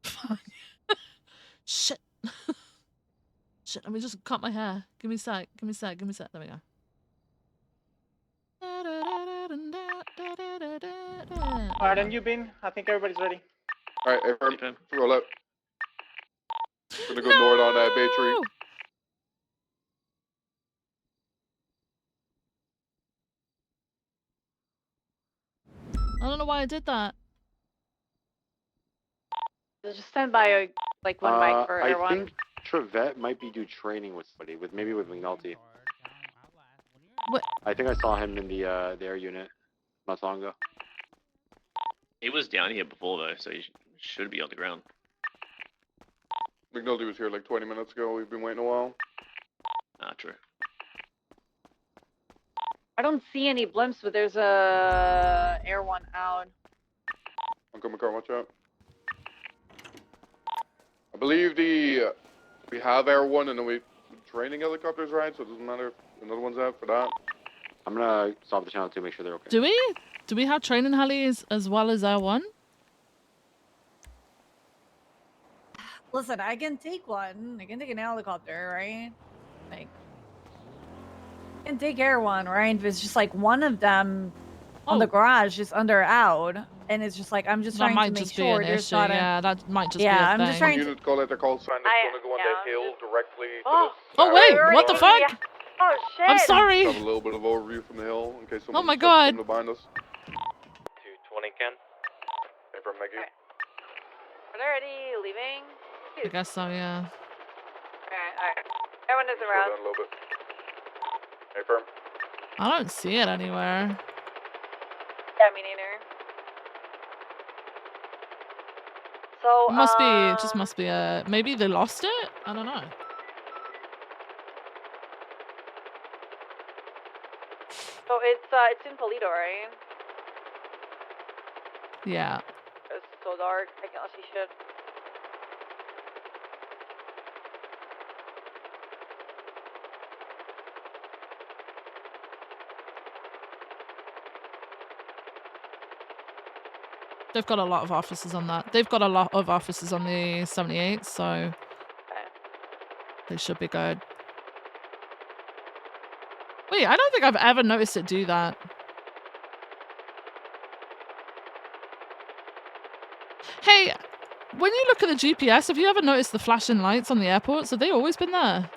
Fuck. Shit. Shit, let me just cut my hair. Give me a sec. Give me a sec. Give me a sec. There we go. Alright, and you, Ben? I think everybody's ready. Alright, firm. Roll up. Gonna go north on Bay Tree. I don't know why I did that. Just stand by like one mic for I everyone. think Trevette might be due training with somebody, maybe with McNulty. What? I think I saw him in the air unit not so long ago. He was down here before though, so he should be on the ground. McNulty was here like 20 minutes ago. We've been waiting a while. Ah, true. I don't see any blimps, but there's a air one out. Uncle McCart, watch out. I believe we have Air 1 and then we training helicopters, right? So it doesn't matter if another one's out for that. I'm gonna stop the channel to make sure they're okay. Do we? Do we have training helis as well as Air 1? Listen, I can take one. I can take an helicopter, right? Like, I can take Air 1, right? If it's just like one of them on the garage just under out, and it's just like I'm just That trying might to make just be sure an there's issue. not a Yeah, that might just be yeah. a I'm thing. just trying to. Units call out their call sign. It's going to go on the hill directly to Oh, the Oh wait, We're what the already- fuck? Oh shit! I'm sorry. Have a little bit of overview from the hill in case someone my God. behind us. 220 Ken. Hey, from Maggie. Are they already leaving? I guess so, yeah. Alright. Everyone is Slow around. down a little bit. Hey, firm. I don't see it anywhere. Yeah, me neither. So, It must be, it just must be a, maybe they lost it? I don't know. So it's in Toledo, right? Yeah. It's so dark, I cannot see shit. They've got a lot of officers on that. They've got a lot of officers on the 78, so they should be good. Wait, I don't think I've ever noticed it do that. Hey, when you look at the GPS, have you ever noticed the flashing lights on the airports? Have they always been there?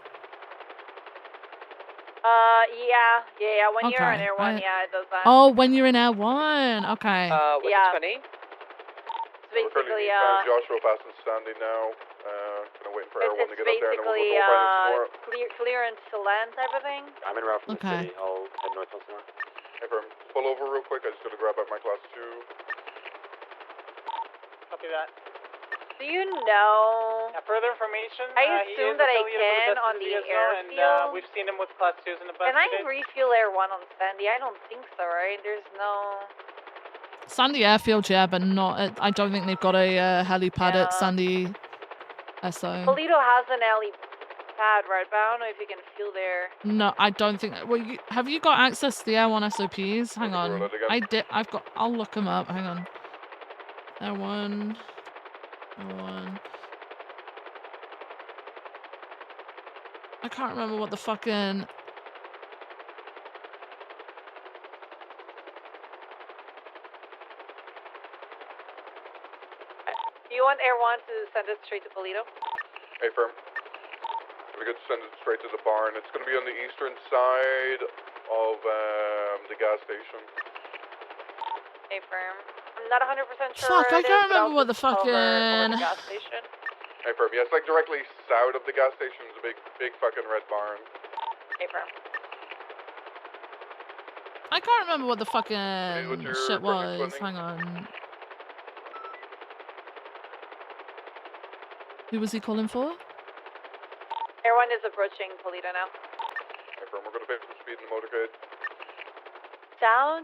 Yeah. When you're on Okay, Air 1, I- yeah, it does that. Oh, when you're in Air 1. Okay. yeah. It's We're currently basically, eastbound Joshua passing Sandy now. Kind of waiting for Air 1 to get up there and then we'll go find us some more. clearance to land type of thing. I'm en route from Okay. the city. I'll head north once more. Hey, firm. Pull over real quick. I just got to grab out my class 2. Copy that. Do you know? Further information. I he assume is that I affiliated with can the on Best the DSO, and airfield. we've seen him with class 2s in the past. Can I few days. refuel Air 1 on Sandy? I don't think so, right? There's no. Sandy Airfield, yeah, but not at, I don't think they've got a helipad at Sandy SO. Toledo has an alley pad, right? But I don't know if you can fuel there. No, I don't think. Well, have you got access to the Air 1 SOPs? Hang on. I did. I've got. I'll look them up. Hang on. Air 1. Air 1. I can't remember what the fucking. Do you want Air 1 to send it straight to Toledo? Hey, firm. We could send it straight to the barn. It's going to be on the eastern side of the gas station. Hey, firm. I'm not 100% sure Fuck, where I it is, can't but I'll remember what the just over the fucking. gas station. Hey, firm. Yeah, it's like directly south of the gas station. There's a big fucking red barn. Hey, firm. I can't remember what the What's fucking your shit preference, was. Whitney? Hang on. Who was he calling for? Air 1 is approaching Polito now. Hey, firm. We're gonna pay for the speed in the motorcade. Down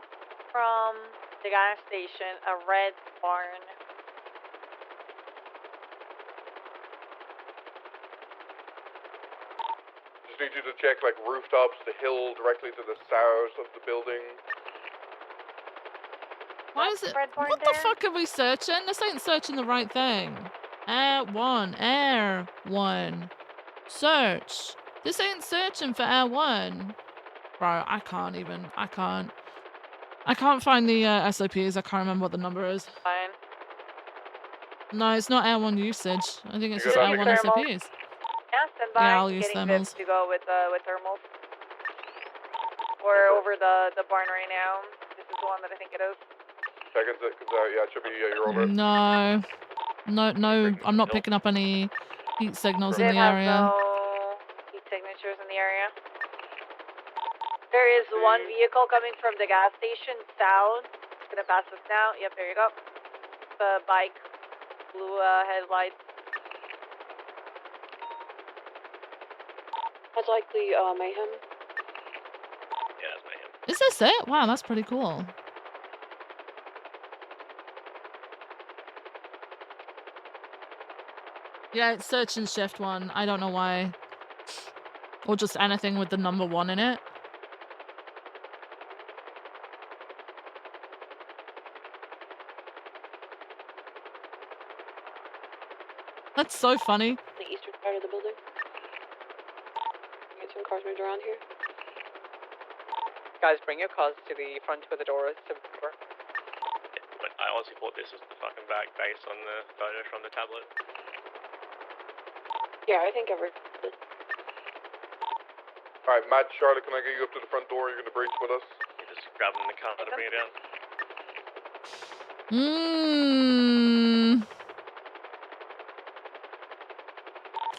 from the gas station, a red barn. Just need you to check like rooftops, the hill directly to the south of the building. Why is it? What the fuck are we searching? This ain't searching the right thing. Air 1. Air 1. Search. This ain't searching for Air 1. Bro, I can't even. I can't find the SOPs. I can't remember what the number is. Fine. No, it's not Air 1 usage. I think it's You just got Air 1 thermals? SOPs. Yeah, stand by. Yeah, I'll use Getting thermals. Viv to go with thermals. We're over the barn right now. This is the one that I think it is. Seconds, yeah, it should be you're over. No. No, I'm not picking up any heat signals in Viv the has area. no heat signatures in the area. There is one vehicle coming from the gas station south. It's gonna pass us now. Yep, there you go. The bike, blue headlights. That's likely mayhem. Yeah, that's mayhem. Is this it? Wow, that's pretty cool. Yeah, it's search and shift 1. I don't know why. Or just anything with the number 1 in it. That's so funny. The eastern side of the building. Get some cars moved around here. Guys, bring your cars to the front where the door is. I honestly thought this was the fucking back based on the photos from the tablet. Yeah, I think every. Alright, Matt, Charlotte, can I get you up to the front door? You're gonna breach with us? You're just grabbing the car to bring it down.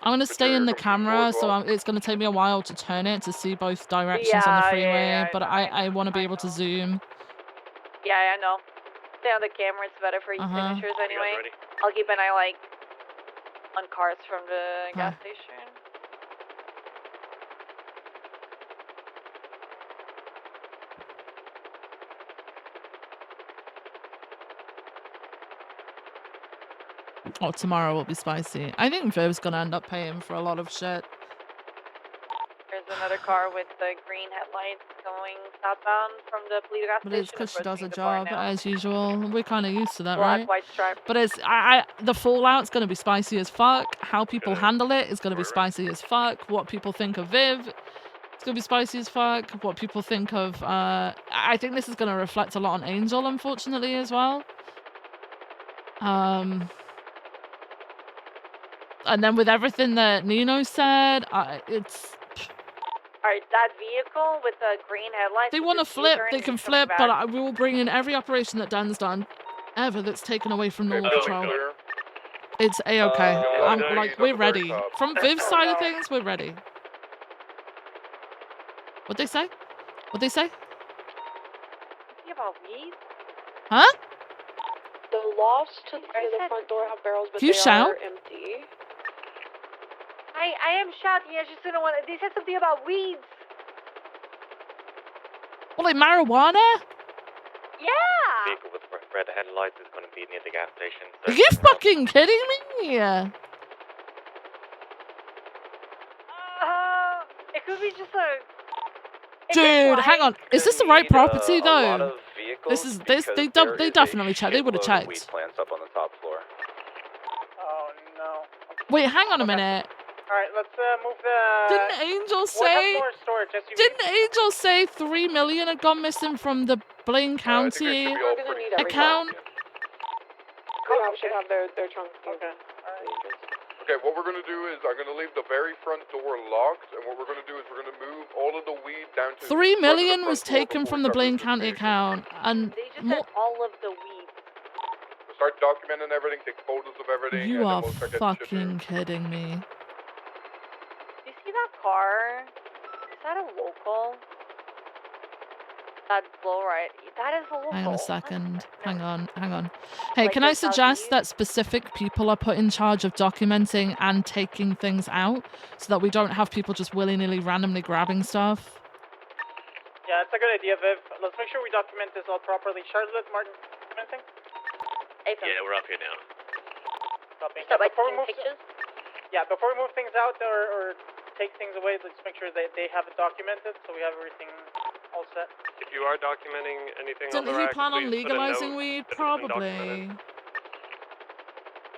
I'm gonna stay in the camera, so it's gonna take me a while to turn it to see both directions on the freeway. But I want to be able to zoom. Yeah, I know. Stay on the camera. It's better for heat signatures anyway. I'll keep an eye like on cars from the gas station. Oh, tomorrow will be spicy. I think Viv's gonna end up paying for a lot of shit. There's another car with the green headlights going southbound from the Polito gas But station. it's because she does a approaching the barn job now. as usual. We're kind of used to that, Black, right? white stripe. But it's the fallout's gonna be spicy as fuck. How people handle it is gonna be spicy as fuck. What people think of Viv, it's gonna be spicy as fuck. What people think of I think this is gonna reflect a lot on Angel, unfortunately, as well. And then with everything that Nino said, it's. Alright, that vehicle with the green headlights. They want to flip, they can flip, but we will bring in every operation that Dan's done ever that's taken away from normal patrol. It's A-okay. We're ready. From Viv's side of things, we're ready. What'd they say? What'd they say? About weed? Huh? The lofts to the front door have barrels, but Can you they shout? are empty. I am shouting. I just didn't want to. They said something about weeds. Well, like marijuana? Yeah. Vehicle with red headlights is going to be near the gas station. Are you fucking kidding me? It could be just a. Dude, hang on. Is this the right property though? This is they definitely checked. They would have checked. Plants up on the top floor. Oh no. Wait, hang on a minute. All right, let's move the. Didn't Angel We'll say? have more storage, SUV. Didn't Angel say 3 million had gone missing from the Blaine County account? Yeah, we should have their trunk. Okay. Okay, what we're gonna do is I'm gonna leave the very front door locked, and what we're gonna do is we're gonna move all of the weed down to 3 the front of the million front was door taken before from we the start Blaine moving County account, and They just more. said all of the weed. We'll start documenting everything, take photos of everything, You and then are we'll start getting shit fucking kidding me. Do you see that car? Is that a local? That low right? That is a local. Hang on a second. Hang on. Hey, Like can the I suggest that specific people are put in charge of documenting and taking things out so that we don't have people just willy-nilly randomly grabbing stuff? Yeah, it's a good idea, Viv. Let's make sure we document this all properly. Charlotte, Martin, anything? Yeah, we're up here now. Copy. Start by Before we taking move pictures? before we move things out or take things away, let's make sure they have it documented so we have everything all set. If you are documenting anything on Didn't the he rack, plan on please put a legalizing note weed? that it's been Probably. documented.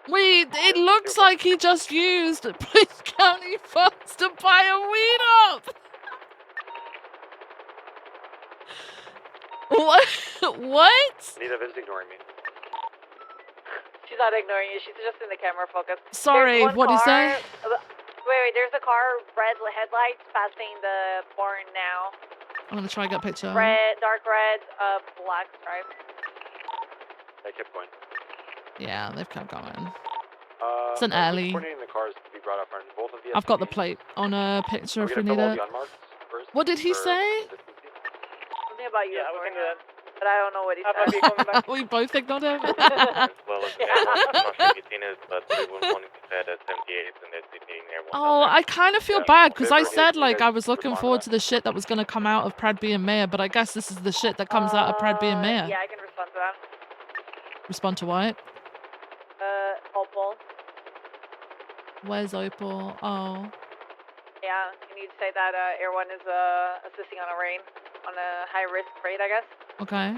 Wait, it looks like he just used Blaine County funds to buy a weed up! What? What? Anita is ignoring me. She's not ignoring you. She's just in the camera focus. Sorry, There's one what did you say? car- Wait. There's a car, red headlights, passing the barn now. I'm gonna try and get a picture. Red, dark red, black stripe. I kept going. Yeah, they've kept going. It's an alley. Coordinating the cars to be brought up front. Both of the I've got the plate on a picture Are we if we gonna need fill all it. the unmarked first? What did he for say? consistency? Something about you. Yeah, we can do that. But I don't know what he said. We both ignored him. Well, as I'm not sure if you've seen it, but we were wanting to fed at 78 and they're taking everyone. Oh, I kind of feel bad because I said like I was looking forward to the shit that was going to come out of Pred being mayor, but I guess this is the shit that comes out of Pred being mayor. Yeah, I can respond to that. Respond to what? Opal. Where's Opal? Oh. Yeah, you need to say that Air One is assisting on a rain, on a high risk freight, I guess. Okay.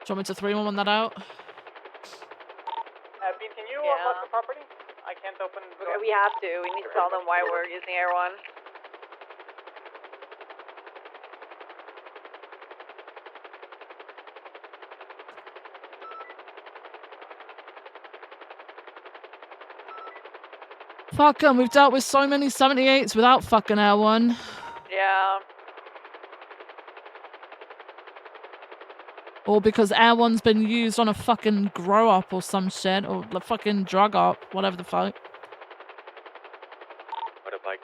Do you want me to 311 that out? Bean, can you unlock the property? I can't open the door. We have to. We need to tell them why we're using Air One. Fuck 'em, we've dealt with so many 78s without fucking Air One. Yeah. Or because Air One's been used on a fucking grow up or some shit, or the fucking drug up, whatever the fuck. What a bike.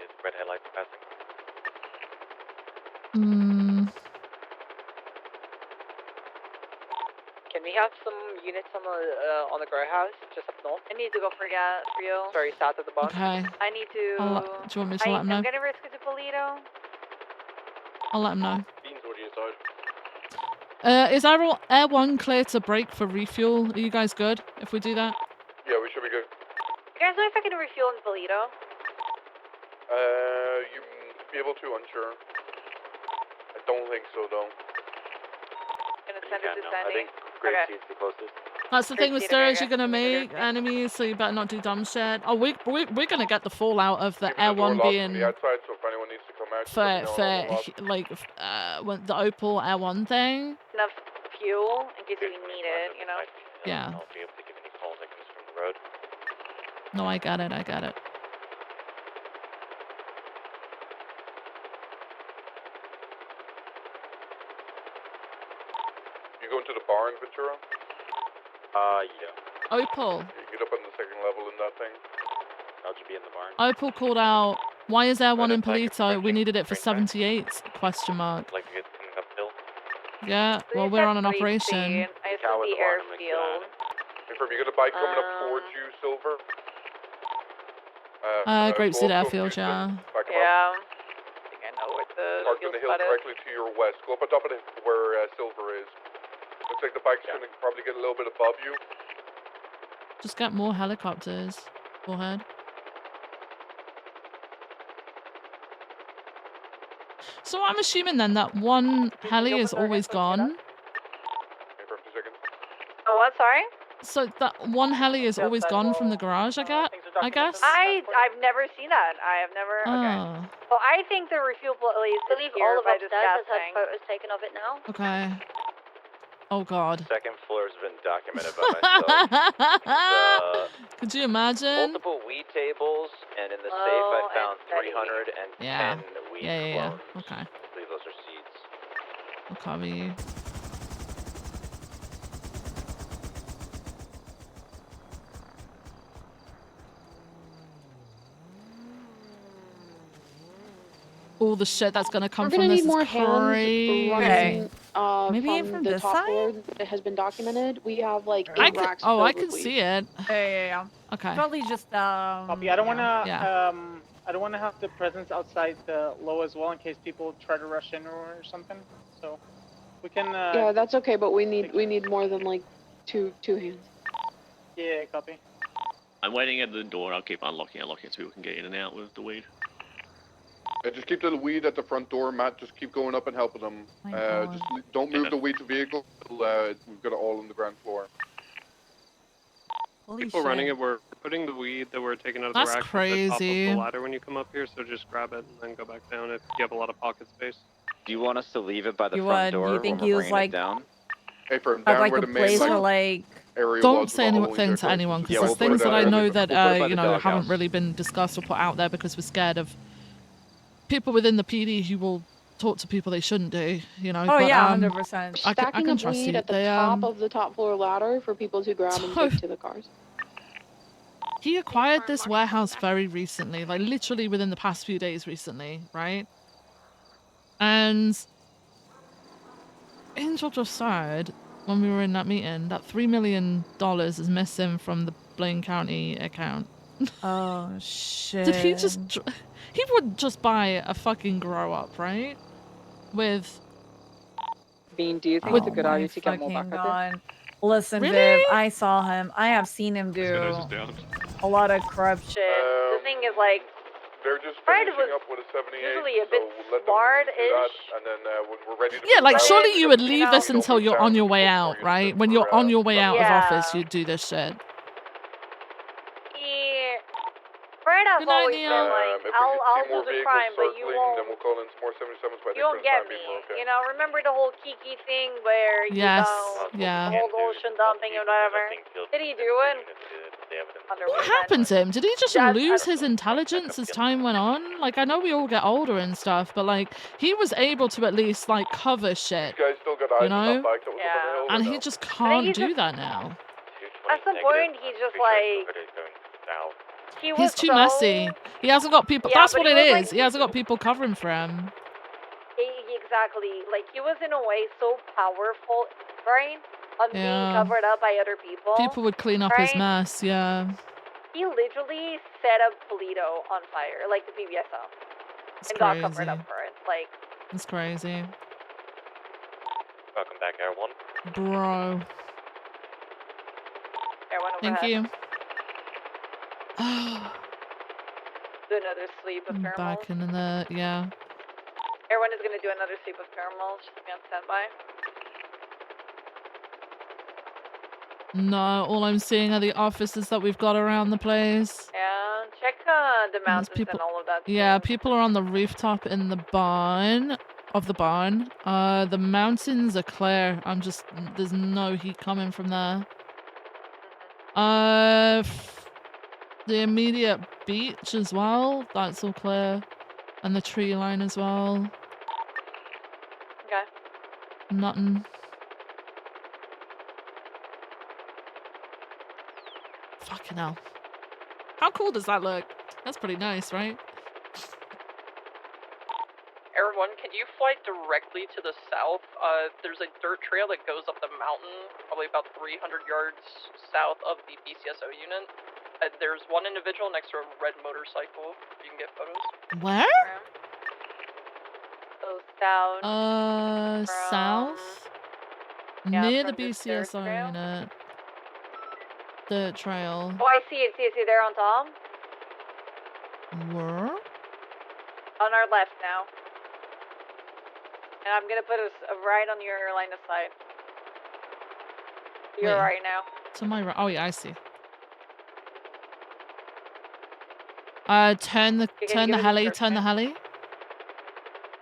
Is red headlights passing? Can we have some units on the grow house just up north? I need to go for you. Sorry, south of the barn. Okay. I need to. Do you want me to let him know? I'm gonna risk it to Polito. I'll let him know. Beans, what do you decide? Is Air One clear to break for refuel? Are you guys good if we do that? Yeah, we should be good. You guys know if I can refuel in Polito? You be able to, unsure. I don't think so, though. Gonna send it to I Sandy. think Grape Seed's the closest. That's the thing with Great steroids, you're gonna make enemies, so you better not do dumb shit. Oh, we're gonna get the fallout of the Air One From being the outside, so if anyone needs to come out, just let me know and I'll unlock. like when the Opal Air One thing. Enough fuel in case we need it, you know? Yeah. I'll be able to give any calls that comes from the road. No, I got it. I got it. You go into the barn, Ventura? Yeah. Opal. You get up on the second level in that thing. I'll just be in the barn. Opal called out. Why is Air One in Polito? We needed it for 78? Question mark. Like to get something uphill? Yeah. Well, we're on an operation. I assume the airfield. Confirm, you got a bike coming up towards you, Silver? Grapeseed go up Airfield, to yeah. back 'em up. Yeah. I think I know what the Park on fuel the hill spot is. directly to your west. Go up on top of the hill where Silver is. Looks like the bike's gonna probably get a little bit above you. Just get more helicopters. Forehead. So I'm assuming then that one heli is always gone. Confirm 2 seconds. Oh, what? Sorry? So that one heli is always gone from the garage, I guess? I've never seen that. I have never. Okay. Oh. Well, I think the refuel place I is believe here all of by upstairs this gas has had tank. photos taken of it now. Okay. Oh god. Second floor has been documented by myself. Could you imagine? Multiple weed tables, and in the safe I found 310 Yeah. weed Yeah. clones. Okay. I believe those are seeds. I'll cover you. All the shit that's gonna come We're from gonna this need is more hands crazy. running Maybe from from the this top side? floor that has been documented. We have like 8 I can, racks oh, I filled can with weed. see it. Yeah. Okay. Probably just Copy. I don't wanna Yeah. I don't wanna have the presence outside the low as well in case people try to rush in or something. So we can Yeah, that's okay, but we need more than like two hands. Yeah, copy. I'm waiting at the door. I'll keep unlocking so people can get in and out with the weed. Yeah, just keep the weed at the front door, Matt. Just keep going up and helping them. Just don't move the weed to vehicle until we've got it all on the ground floor. Holy People shit. running it. We're putting the weed that we're taking out of That's the racks at the top of crazy. the ladder when you come up here. So just grab it and then go back down if you have a lot of pocket space. Do you want us to leave it by the You front would. door You think when he we're was bringing like it down? Hey, from had down like where a the place main for like area Don't was say with the anything Halloween to anyone because decorations. there's things that I know that we'll put it by you the know doghouse. haven't really been discussed or put out there because we're scared of people within the PD who will talk to people they shouldn't do. You know. Oh but, yeah, 100%. I Stacking can of trust weed you. at the They, top of the top floor ladder for people to grab and take to the cars. He acquired this warehouse very recently, like literally within the past few days recently, right? And Angel just said when we were in that meeting that $3 million is missing from the Blaine County account. Oh shit. Did he just? He would just buy a fucking grow up, right? With. Bean, do you think With- it's a good Oh my idea to get more fucking back up there? God. Listen, Really? Viv, I saw him. I have seen him do a lot of corrupt shit. The thing is, like, They're just Fred finishing was up with a 78, usually a so bit we'll let them do smart-ish. that, and then when we're ready to Yeah, move like out, surely you would just, leave this until you're on your way out, right? When you're on your way out of office, you do this shit. Fred has Good night, always Neil. been like, if we I'll see do more the vehicles crime, but you circling, then won't. we'll call in some more 77s, but I You think for don't the get time me. being, we're okay. You know, remember the whole Kiki thing where you Yes, know yeah. the whole ocean dumping and whatever? Did he do it? What happened to him? Did he just lose his intelligence as time went on? Like, I know we all get older and stuff, but like, he was able to at least like cover shit, You guys still got you eyes on know? that bike that was up on the hill, And or he no? just I think can't he's do just- that now. At some point, he just like he was He's too so, messy. He hasn't got people. Yeah, That's but what he it was, is. like- He hasn't got people covering for him. Exactly. Like he was in a way so powerful, right? On being Yeah. covered up by other people. People would clean up his right? mess. Yeah. He literally set up Toledo on fire, like the PBSO, It's and got covered crazy. up for it. Like, It's crazy. Welcome back, Air 1. Bro. everyone Thank overhead. you. Do another sweep of thermals. Back in the, yeah. Everyone is gonna do another sweep of thermals. Just be on standby. No, all I'm seeing are the offices that we've got around the place. Yeah, check the mountains and all of that. Yeah, people are on the rooftop in the barn. The mountains are clear. There's no heat coming from there. The immediate beach as well. That's all clear. And the tree line as well. Okay. Nothing. Fucking hell. How cool does that look? That's pretty nice, right? Air 1, can you fly directly to the south? There's a dirt trail that goes up the mountain, probably about 300 yards south of the BCSO unit. There's one individual next to a red motorcycle. You can get photos. Where? So south. South? Yeah, Near the from this dirt BCSO trail. unit. Dirt trail. Oh, I see it. See there on top. Where? On our left now. And I'm gonna put us right on your line of sight. You're Wait. right now. To my right. Oh yeah, I see. Turn the You're gonna give it a heli. search, Turn the right? heli.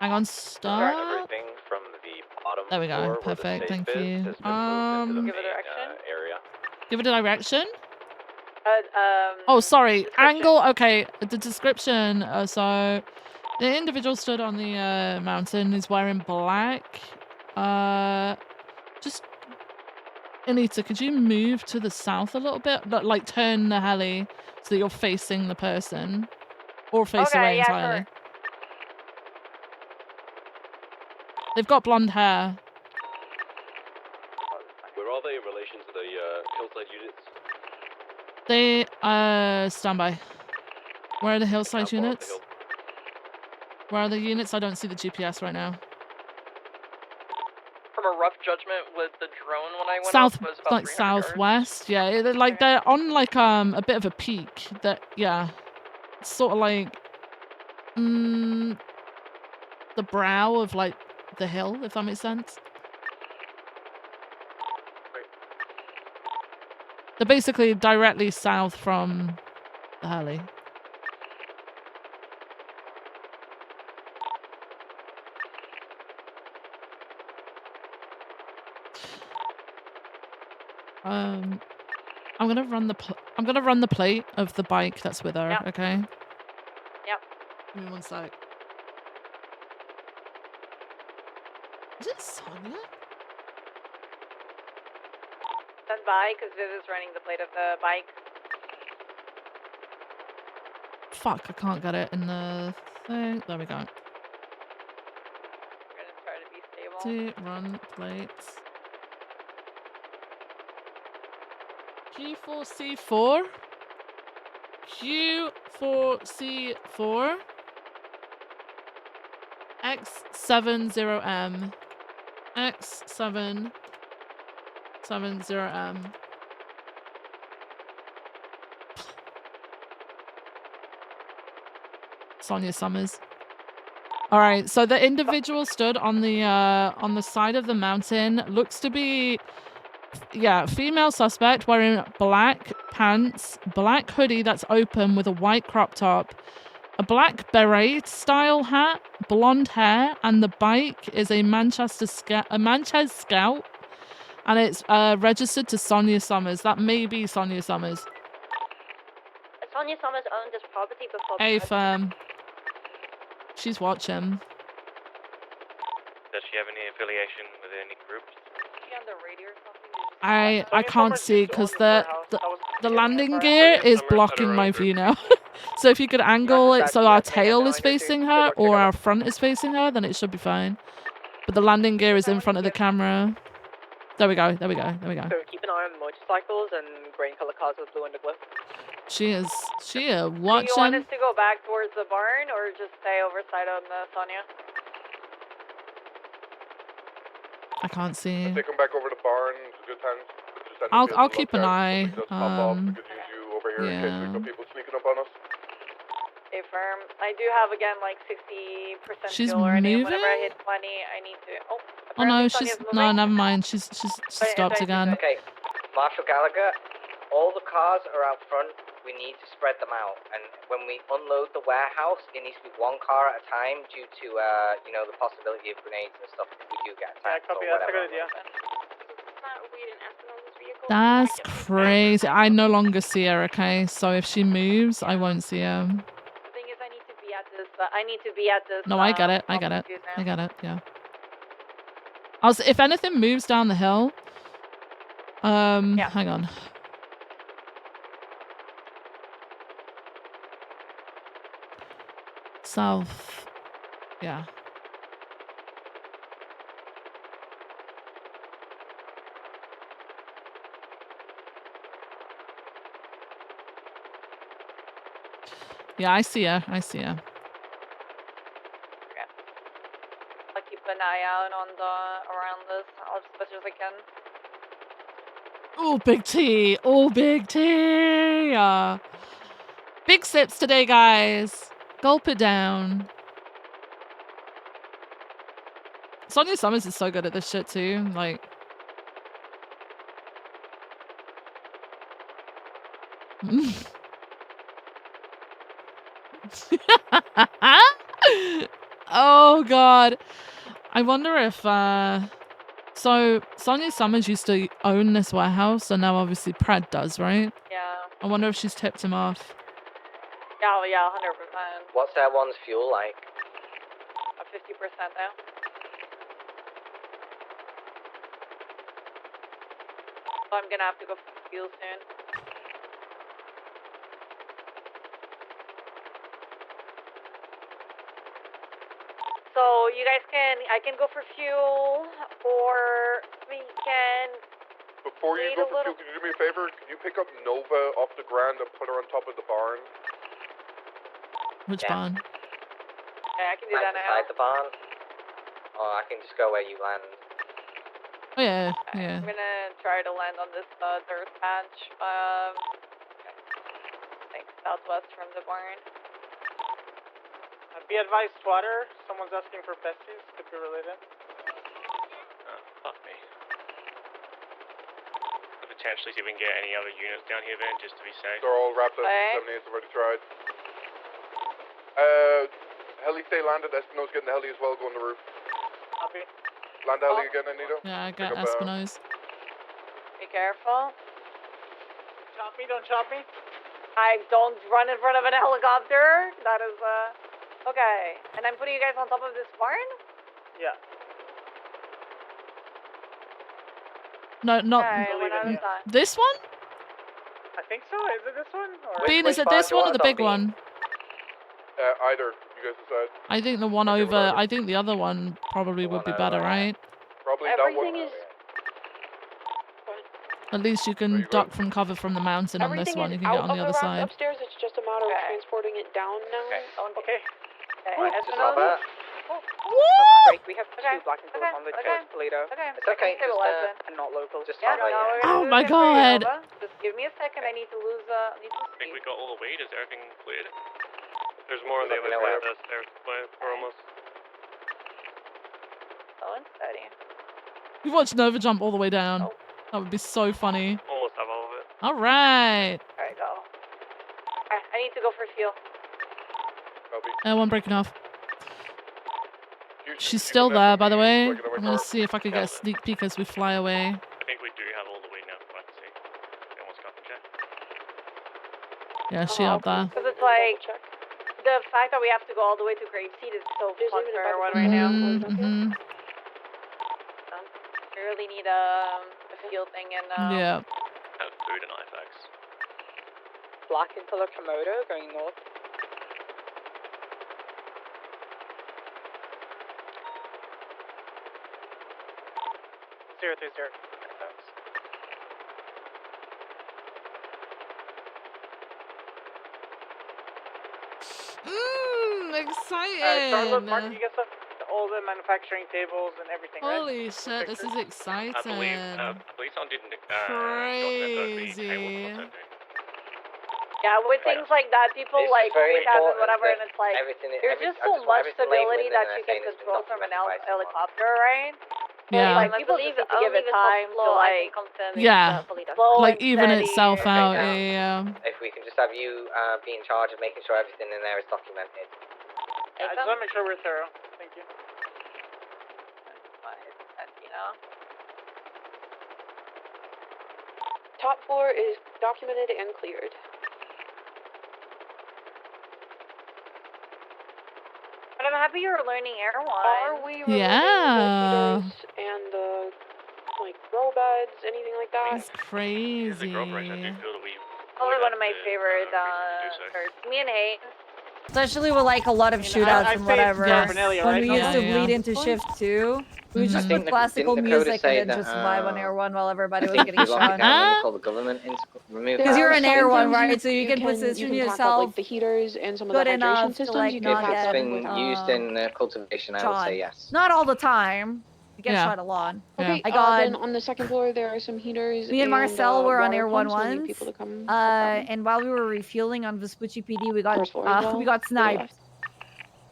Hang on, Start stop. everything from the bottom There we go. floor where the Perfect. safe Thank is you. has been moved into the Give a main direction. area. Give it a direction. Uh, Oh, sorry. description. Angle. Okay. The description. So, the individual stood on the mountain is wearing black. Just Anita, could you move to the south a little bit? Like turn the heli so that you're facing the person, or face Okay, away yeah, entirely. sure. They've got blonde hair. Where are they in relation to the hillside units? They stand by. Where are the hillside How far up the units? hill? Where are the units? I don't see the GPS right now. From a rough judgment with the drone when I went South, up was about like 300 yards. southwest. Yeah, they're on like a bit of a peak. That yeah, it's sort of like the brow of like the hill, if that makes sense. They're basically directly south from the heli. I'm gonna run the plate of the bike that's with her. Yep. Okay. Yep. Give me one sec. Is it Sonia? Stand by, because Viv is running the plate of the bike. Fuck, I can't get it in the thing. There we go. We're gonna try to be stable. Run plates. Q4C4. Q4C4. X70M. X770M. Sonia Summers. All right, so the individual stood on the side of the mountain. Looks to be, yeah, female suspect wearing black pants, black hoodie that's open with a white crop top, a black beret style hat, blonde hair, and the bike is a Manchester Scout, and it's registered to Sonia Summers. That may be Sonia Summers. Sonia Summers owned this property before. Hey, firm. She's watching. Does she have any affiliation with any groups? Is she on the radio or something? I can't see because the landing gear is blocking my view now. So if you could angle it so our tail is facing her or our front is facing her, then it should be fine. But the landing gear is in front of the camera. There we go. There we go. There we go. So keep an eye on motorcycles and green color cars with blue underglow. She is Do you want watching. us to go back towards the barn or just stay overside on the Sonia? I can't see. If they come back over the barn, it's a good time. Just end up I'll being keep an looked at. eye. Something does pop off, we could use you over here in case Yeah. we've got people sneaking up on us. Okay, firm. I do have again like 60% She's fuel already. Whenever I moving? hit 20, I need to. Oh, Oh no, apparently she's Sonia's no, moving. never mind. She stopped again. Okay, Marshal Gallagher, all the cars are out front. We need to spread them out, and when we unload the warehouse, it needs to be one car at a time due to, the possibility of grenades and stuff if we do get attacked or whatever. That's crazy. I no longer see her, okay? So if she moves, I won't see her. The thing is, I need to be at this. I need to be at this. No, I get it. I get it. altitude I now. get it. Yeah. If anything moves down the hill, hang on. South. Yeah. Yeah, I see her. I see her. I'll keep an eye out on around this as much as I can. Oh, big T. Oh, big T. Big sips today, guys. Gulp it down. Sonia Summers is so good at this shit too. Like, oh God. I wonder if so Sonia Summers used to own this warehouse, and now obviously Pred does, right? Yeah. I wonder if she's tipped him off. Yeah, yeah, 100%. What's that one's fuel like? 50% now. So I'm gonna have to go for fuel soon. So you guys I can go for fuel, or we can Before you wait go a for little. fuel, can you do me a favor? Can you pick up Nova off the ground and put her on top of the barn? Which barn? Yeah, I can do that Like now. beside the barn? Or I can just go where you land. Oh yeah, yeah. I'm gonna try to land on this dirt patch. Like southwest from the barn. Be advised, Twatter. Someone's asking for besties. Could be related. Fuck me. Potentially see if we can get any other units down here then, just to be safe. They're all wrapped up. Okay. 78's already tried. Heli stay landed. Espino's getting the heli as well. Go on the roof. Copy. Land the heli again, Anito. Yeah, I got Pick up, Espino's. Be careful. Chop me, don't chop me. I don't run in front of an helicopter. That is okay. And I'm putting you guys on top of this barn? Yeah. No, not Okay, one at a time. this one? I think so. Is it this one? Or Bean, is it this one or the big one? Either. You guys decide. I think the one over. I think the other one probably would be better, right? Probably Everything that one. is. At least you can duck from cover from the mountain on this Everything one. is You can get out on the of other the rack side. upstairs. It's just a matter of transporting it down now. Okay. Just like that. We have two black and on the church, Toledo. Okay. It's okay. Just, And not local. Just Yeah, like no, that. we're Oh gonna my do this for you, God. Nova. Just give me a second. I need to lose I think we got all the weight. Is everything cleared? There's more on the other Looking side away. of the stairs. We're almost. slow and steady. We watched Nova jump all the way down. That would be so funny. Almost have all of it. All right. Alright, go. Alright, I need to go for fuel. One breaking off. She's still there, by the way. I'm gonna see if I could get a sneak peek as we fly away. I think we do have all the weight now. But see, we almost got the check. Yeah, she up there. Because it's like the fact that we have to go all the way to Grapeseed is so fucked for everyone right now. Mm-hmm. We really need a fuel thing and Yeah. Have food and IFX. Black and color Komodo going north. Zero 3 0. Exciting. Charlotte, Mark, you get stuff, all the manufacturing tables and everything, right? Holy shit, this is exciting. I believe someone didn't. Crazy. yeah, with things like that, people It's like very freak out and important whatever, that and it's like everything- there's every- just I so just want much everything stability labeled that and you saying can it's been control from an documented by helicopter, right? Yeah. Like people just need to give it time to like Yeah. slow Like and even steady. itself out. now. Yeah. If we can just have you be in charge of making sure everything in there is documented. I just want to make sure we're thorough. Thank you. You know. Top floor is documented and cleared. But I'm happy you're learning Air One. Are we removing Yeah. the heaters and the like row beds, anything like that? It's crazy. Probably one of my favorite shirts. Me and Hay. Especially with like a lot of shootouts and whatever. Paraphernalia, When right? we used to Yeah. bleed into shift 2, we would just I think put the- classical didn't the code music say and then that, just vibe on Air 1 while everybody I was think getting if you lock it shot. down, when they call the government in, remove Because you're that. in Air 1, Sometimes right? So you can position pack up, yourself like the heaters and some of good the hydration enough to systems. like You not can If pack it's get been used in cultivation, I would shot. say yes. Not all the time. You get Yeah. shot a lot. Okay, I got then on the second floor there are some heaters. me and Marcel were on Air 1 once. once. People to come. And while we were refueling on Vespucci PD, we got First floor as well. we got sniped.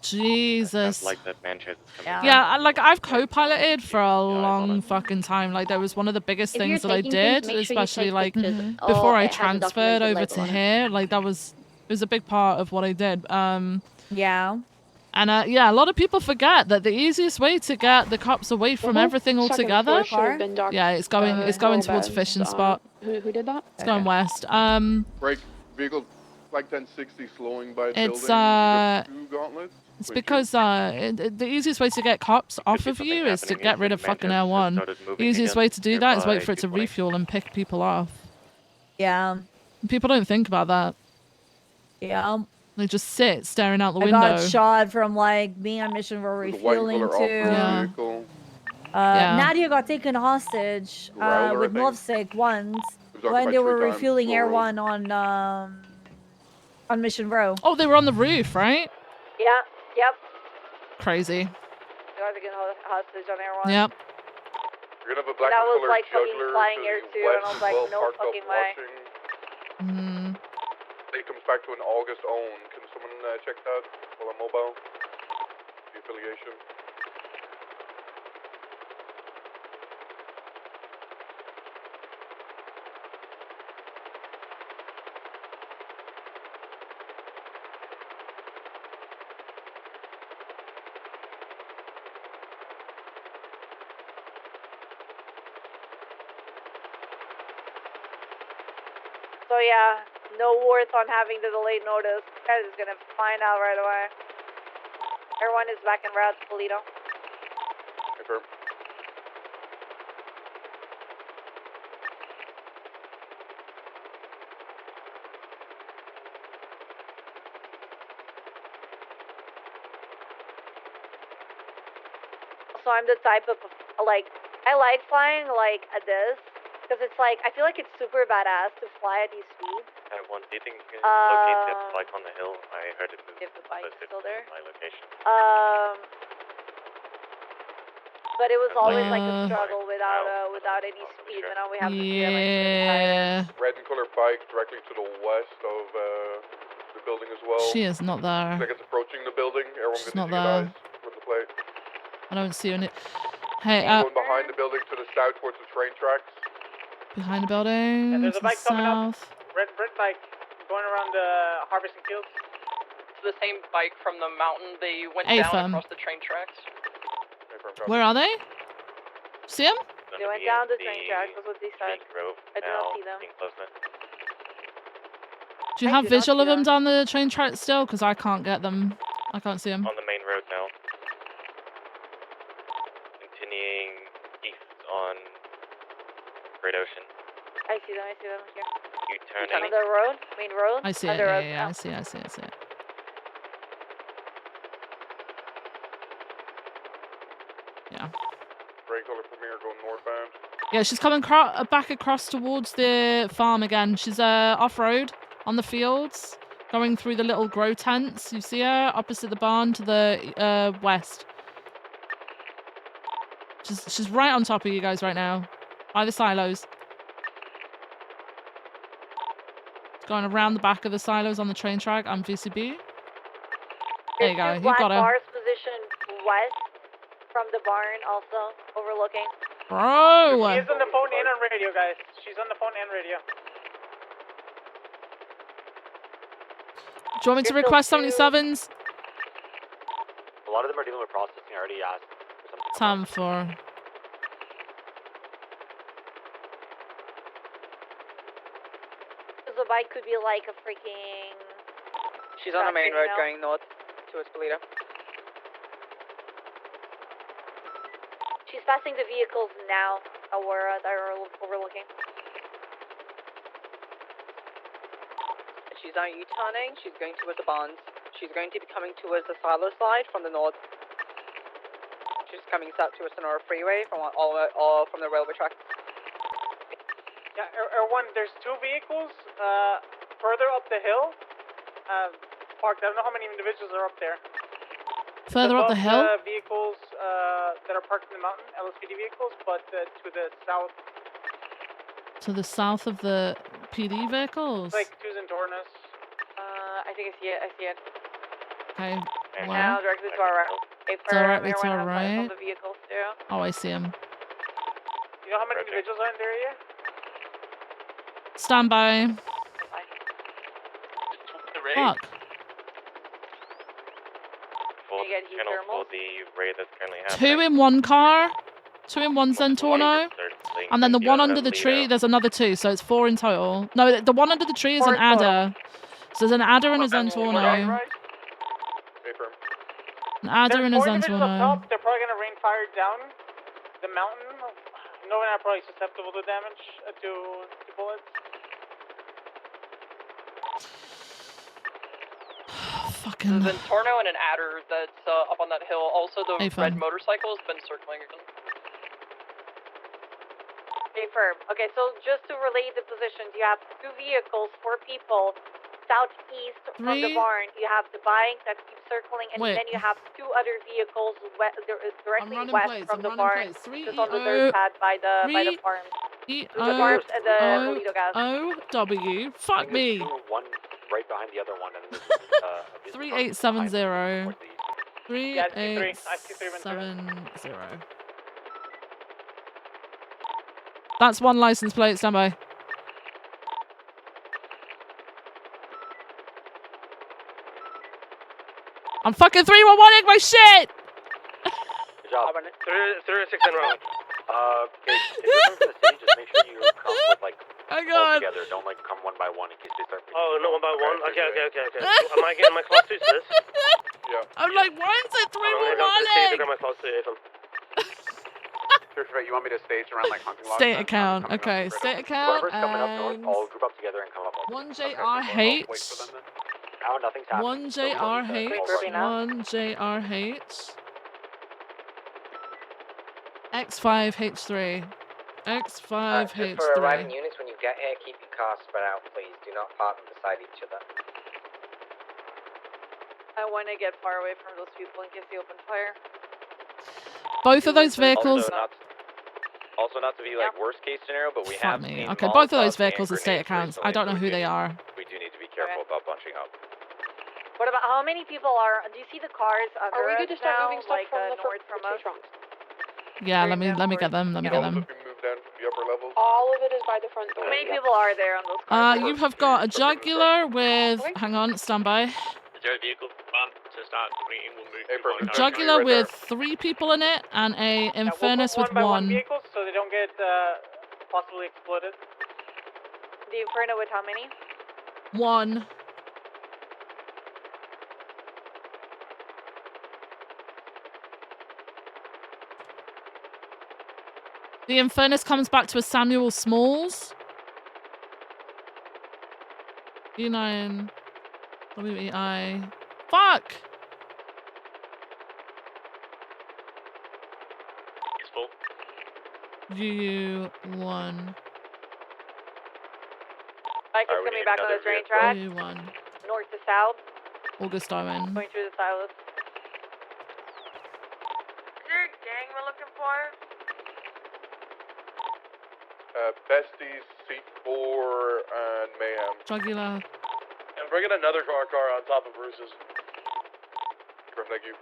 Jesus. Like that Manchester. Yeah, like I've co-piloted for a long fucking time. Like that was one of the biggest If you're things that I taking things, did, make sure you especially take like pictures of all before I it has a transferred documented over label to on it. here. Like that was it was a big part of what I did. Yeah. And yeah, a lot of people forget that the easiest way to get the cops away from everything altogether. Yeah, it's going towards fishing spot. Who did that? It's going west. Break vehicle flight 1060 slowing by It's building. You've got 2 gauntlets. it's Twin because the easiest way to get cops off of you is to get rid of fucking L1. The easiest way to do that is wait for it to refuel and pick people off. Yeah. People don't think about that. Yeah. They just sit staring out the I window. got shot from like being on mission for refueling to. Yeah. Nadia got taken hostage Growler, I with think. Novsec once was when occupied they were 3 times refueling before Air road. One on Mission Row. Oh, they were on the roof, right? Yeah. Yep. Crazy. You guys are getting hostage on Air 1. Yep. You're gonna have a black That and was colored like fucking juggler flying to Air the 2, and I west was as like, well, no parked up fucking way. watching. Mm. It comes back to an August own. Can someone check that while I'm mobile? The affiliation. So yeah, no worth on having the delayed notice. Guys is gonna find out right away. Everyone is back en route to Toledo. Confirm. So I'm the type of like I like flying like at this because it's like I feel like it's super badass to fly at these speeds. One, do you think you can locate the bike on the hill? I heard it move. If the bike's still there. My location. But it was always like a struggle without any speed. But now we have the speed. Yeah. Red and colored bike directly to the west of the building as well. She is not there. Looks like it's approaching the building. Everyone She's gonna not need to there. get eyes from the plate. I don't see her. Hey, Going behind the building to the south towards the train tracks. behind the building. there's to a bike the coming up. south. Red bike going around the harvesting fields. It's the same bike from the mountain. They went AFM. down across the train tracks. Where are they? See them? They went down the train tracks. That's what they said. I do not see them. Do you have visual of them down the train track still? Because I can't get them. I can't see them. On the main road now. Continuing east on Great Ocean. I see them. I see them here. You turn On the road, main road. I see on it. the Yeah, road. yeah, I see it. Yeah. Gray color Premier going northbound. Yeah, she's coming back across towards the farm again. She's off-road on the fields, going through the little grow tents. You see her opposite the barn to the west. She's right on top of you guys right now, by the silos. Going around the back of the silos on the train track on VCB. There you go. There's You black got her. bars positioned west from the barn, also overlooking. Bro! She's on the phone and on radio, guys. She's on the phone and radio. Do you want me to request 77s? A lot of them are dealing with processing. I already asked for something. Time for. The bike could be like a freaking. She's on the main road tractor, going north towards Toledo. She's passing the vehicles now that are overlooking. She's on U-turning. She's going towards the barns. She's going to be coming towards the silo side from the north. She's coming south towards the Sonora Freeway from all from the railway track. Yeah, Erwan, there's 2 vehicles further up the hill. Parked. I don't know how many individuals are up there. Further up the hill? Vehicles that are parked in the mountain, LSPD vehicles, but to the south. To the south of the PD vehicles? Like Twos and Tornus. I think I see it. I see it. Okay, And where? now directly to our right. Directly to our From right? the vehicles too. Oh, I see him. You know how many individuals are in the area? Stand by. Fuck. careful. You get heat Channel thermals. for the raid that's currently 2 happening. in one car, 2 in one Zentorno, Circling and then the one under the Lido. tree, there's another 2, so it's 4 in total. No, the one under the tree is an 4 total. adder. So there's an adder and a Zentorno. Affirm. An adder There's and a 4 individuals up Zentorno. top. They're probably gonna rain fire down the mountain. No one are probably susceptible to damage to bullets. Fucking. There's a Torno and an adder that's up on that hill. Also, the Hey, red fam. motorcycle has been circling again. Okay, firm. Okay, so just to relay the positions, you have 2 vehicles, 4 people, southeast from the 3. barn. You have the bike that keeps circling, and Wait. then you have 2 other vehicles directly running west plates, from I'm the running barn, plates. 3 just on the EO, dirt pad by the 3 farm. E The farms and the O Lido gas. O W. Fuck me. One right behind the other one, and this is a 3870. Yeah, I see 3. 3870. That's 1 license plate. Stand by. I'm fucking 311ing my shit. Good job. Through 6 en route. Okay, if you're coming from the city, just make sure you come with like Hang all on. together. Don't like come one by one in case they start. Oh, not one by one. Okay. Am I getting my class 2 to this? Yeah. I'm like, why is it I'm gonna go to the city to 311ing? grab my class 2 if I'm. You want me to stage around like hunting lodge? State account. Okay, state account. Whoever's coming up north, And all group up together and come up. 1JRH. Now nothing's happening. 1JRH. 1JRH. X5H3. Just for arriving X5H3. units, when you get here, keep your cars spread out, please. Do not park them beside each other. I want to get far away from those people in case they open fire. Both of those vehicles. Also not to be like worst case scenario, but we Fuck have me. seen Okay, both of those Molotovs and vehicles are state grenades accounts. I don't know who they are. We do need to be careful about bunching up. What about how many people are? Do you see the cars under Are we us good to start now, moving stuff like from the north from us? trunks? Yeah, let me get them. Let me get them. Move down from the upper levels. All of it is by the front door. How many people are there on those cars? You have got a jugular with. Hang on, stand by. Is there a vehicle to start meeting? We'll move. Jugular with 3 people in it and a Infernus with 1. Vehicles so they don't get possibly exploded. The Inferno with how many? 1. The Infernus comes back to a Samuel Smalls. E9. WEI. Fuck! It's full. U1. Mike is coming back on the train track. U1. North to south. August Owen. Going through the silos. Is there a gang we're looking for? Besties, C4, and Mayhem. Jugular. And bringing another car on top of Bruce's. Thank you.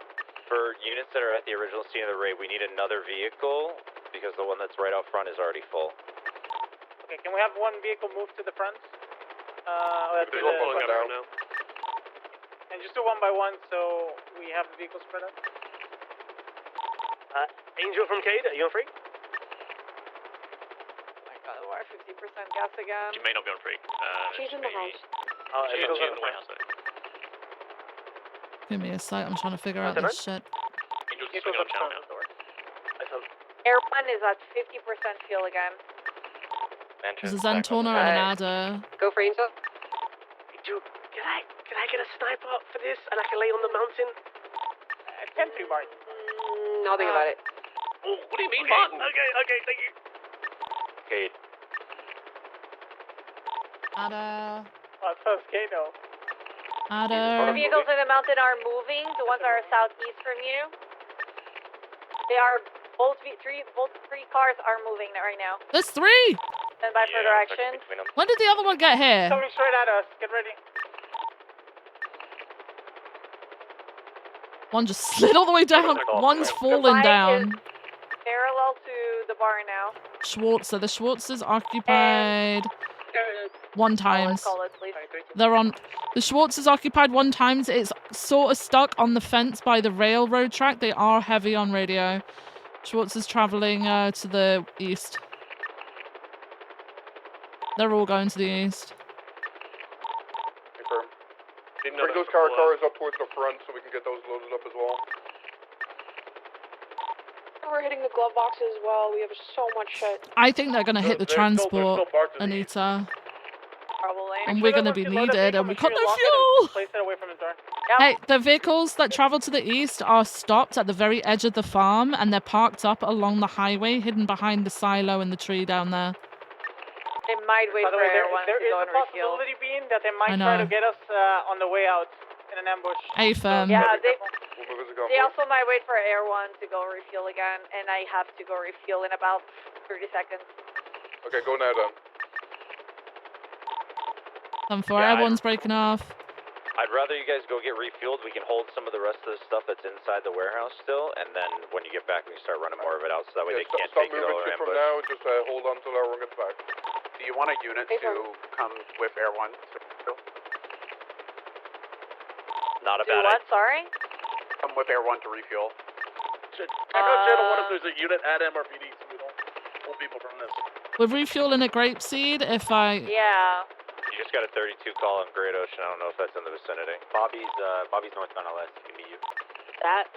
For units that are at the original scene of the raid, we need another vehicle because the one that's right out front is already full. Okay, can we have one vehicle move to the front? There's one pulling up right now. And just do 1 by 1 so we have the vehicles spread out. Angel from Cade, are you on free? Oh my god, we're 50% gas again. She may not be on free. She's in the house. She's in the White House though. Give me a sec. I'm trying to figure out this shit. Angel's swinging on channel now. Air 1 is at 50% fuel again. There's a Zentorno and an adder. Go for Angel. Angel, can I get a sniper up for this and I can lay on the mountain? Can do, Martin. I'll think about it. Oh, what do you mean, Martin? Okay, thank you. Cade. Adder. Oh, so Skado. The Adder. vehicles in the mountain are moving. The ones that are southeast from you. They are both three cars are moving right now. There's 3! Stand by for directions. When did the other one get here? Coming straight at us. Get ready. One just slid all the way down. One's fallen down. Parallel to the bar now. Schwartzer. The Schwartzer's occupied. 1 times. Call it, please. They're on. The Schwartz is occupied 1 times. It's sort of stuck on the fence by the railroad track. They are heavy on radio. Schwartz is traveling to the east. They're all going to the east. Confirm. Bring those cars up towards the front so we can get those loaded up as well. We're hitting the glove boxes as well. We have so much shit. I think they're going to hit the transport, Anita. Probably. And we're going to be needed, and we got no fuel. Place it away from the door. Hey, the vehicles that travel to the east are stopped at the very edge of the farm, and they're parked up along the highway, hidden behind the silo and the tree down there. They might wait for everyone there to is go a and refuel. possibility being that they I might try to know. get us on the way out in an ambush. AFM. Yeah, they also might wait for Air 1 to go refuel again, and I have to go refuel in about 30 seconds. Okay, go now then. Air 1's breaking off. I'd rather you guys go get refueled. We can hold some of the rest of the stuff that's inside the warehouse still, and then when you get back, we can start running more of it out, so that way they can't Stop take it moving all or shit from ambush. now, just hold on till everyone gets back. Do you want a unit to come with Air 1? Not a Do bad what? Sorry? Come with Air 1 to refuel. I know Channel 1 if there's a unit at MRPD so we don't pull people from this. We're refueling a grapeseed. If I. Yeah. You just got a 32 call on Great Ocean. I don't know if that's in the vicinity. Bobby's northbound LS. He can meet you. That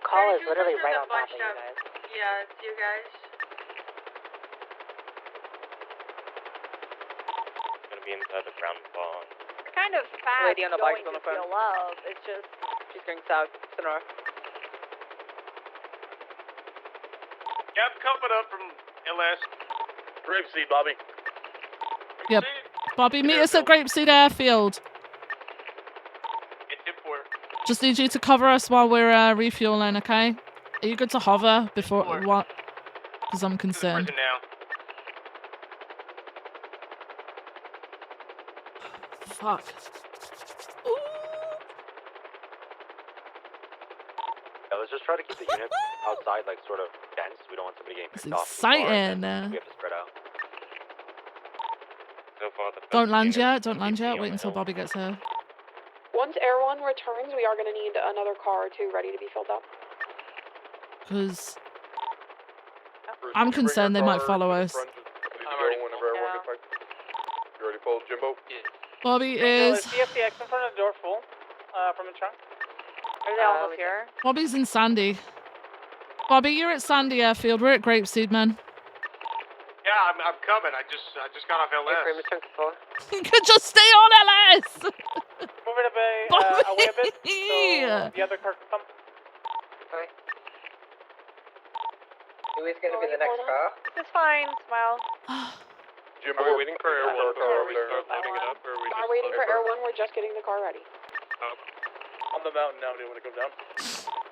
call is literally right on top of you guys. Yeah, it's you guys. Gonna be inside the ground ball. We're kind of fast Lady on the bike's going on to the phone. feel love. It's just... She's going south, Sonora. Yeah, I'm coming up from LS. Grapeseed, Bobby. Yep. Bobby, meet us at Grapeseed Airfield. It's tip 4. Just need you to cover us while we're refueling, okay? Are you good to hover before what? Because I'm concerned. Now. Fuck. Yeah, let's just try to keep the units outside, like, sort of dense. We don't want somebody getting It's picked off. too far, and then exciting. we have to spread out. So far, the Don't land yet. Don't land yet. Wait until Bobby gets here. Once Air 1 returns, we are going to need another car or two ready to be filled up. Because I'm concerned they might follow us. Whenever everyone gets back. You already pulled, Jimbo? Bobby Is is. DFTX in front of the door full from the trunk? Are they almost here? Bobby's in Sandy. Bobby, you're at Sandy Airfield. We're at Grapeseed, man. Yeah, I'm coming. I just got off LS. You could just stay on LS. Move it away a bit so the other car can come. Hi. Who is going to be the next car? This is fine. Smile. Jimbo, are we waiting for Air 1 before we start loading it up, or are we We're waiting for Air 1. We're just getting the car ready. On the mountain now. Do you want to go down?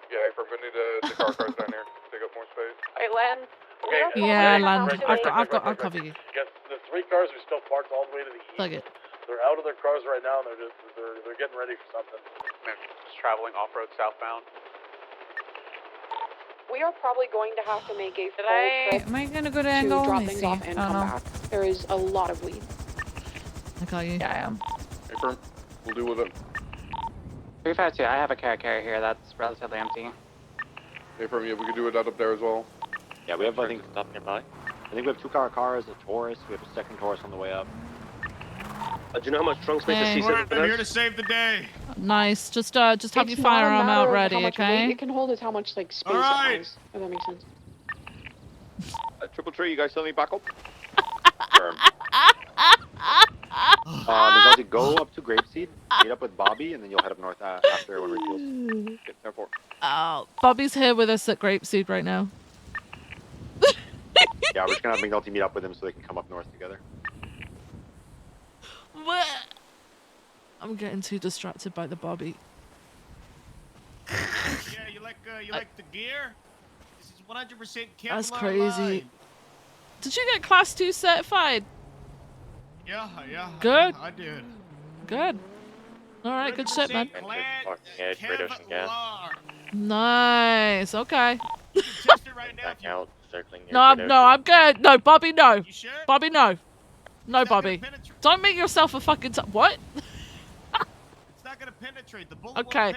Yeah, if we're going to need the car cars down here. Take up more space. Wait, Len. Okay. Yeah, land. I'll cover you. Yes, the 3 cars are still parked all the way to the east. Fuck it. They're out of their cars right now, and they're getting ready for something. Just traveling off-road southbound. We are probably going to have to make a full trip Am I gonna go to to angle? drop Let me things see. off and I don't come know. back. There is a lot of weed. I got you. Yeah, I am. Hey, firm. We'll deal with it. 352, I have a car carrier here that's relatively empty. Hey, firm, yeah, we could do that up there as well. Yeah, we have, I think, Stop nearby. I think we have 2 cars, a Taurus. We have a second Taurus on the way up. Do you know how much trunk space Hey. a C7 I'm here has? to save the day. Nice. Just have your It's not a firearm matter out of ready, how much weight okay? it can hold is how much like space Alright. it has. If that makes sense. Triple tree, you guys still need backup? Firm. Miguel, go up to Grapeseed, meet up with Bobby, and then you'll head up north after when we're close. Get there for. Oh, Bobby's here with us at Grapeseed right now. Yeah, we're just gonna have McNulty meet up with him so they can come up north together. What? I'm getting too distracted by the Bobby. Yeah, you like the gear? This is 100% Kevlar That's crazy. line. Did you get Class 2 certified? Yeah. Good. I did. Good. All right, good shit, man. Yeah, Great Ocean gas. Nice. Okay. Back out, circling. No, I'm good. No, Bobby, no. Bobby, no. No, Bobby. Don't make yourself a fucking what? It's not gonna penetrate. The bullet Okay.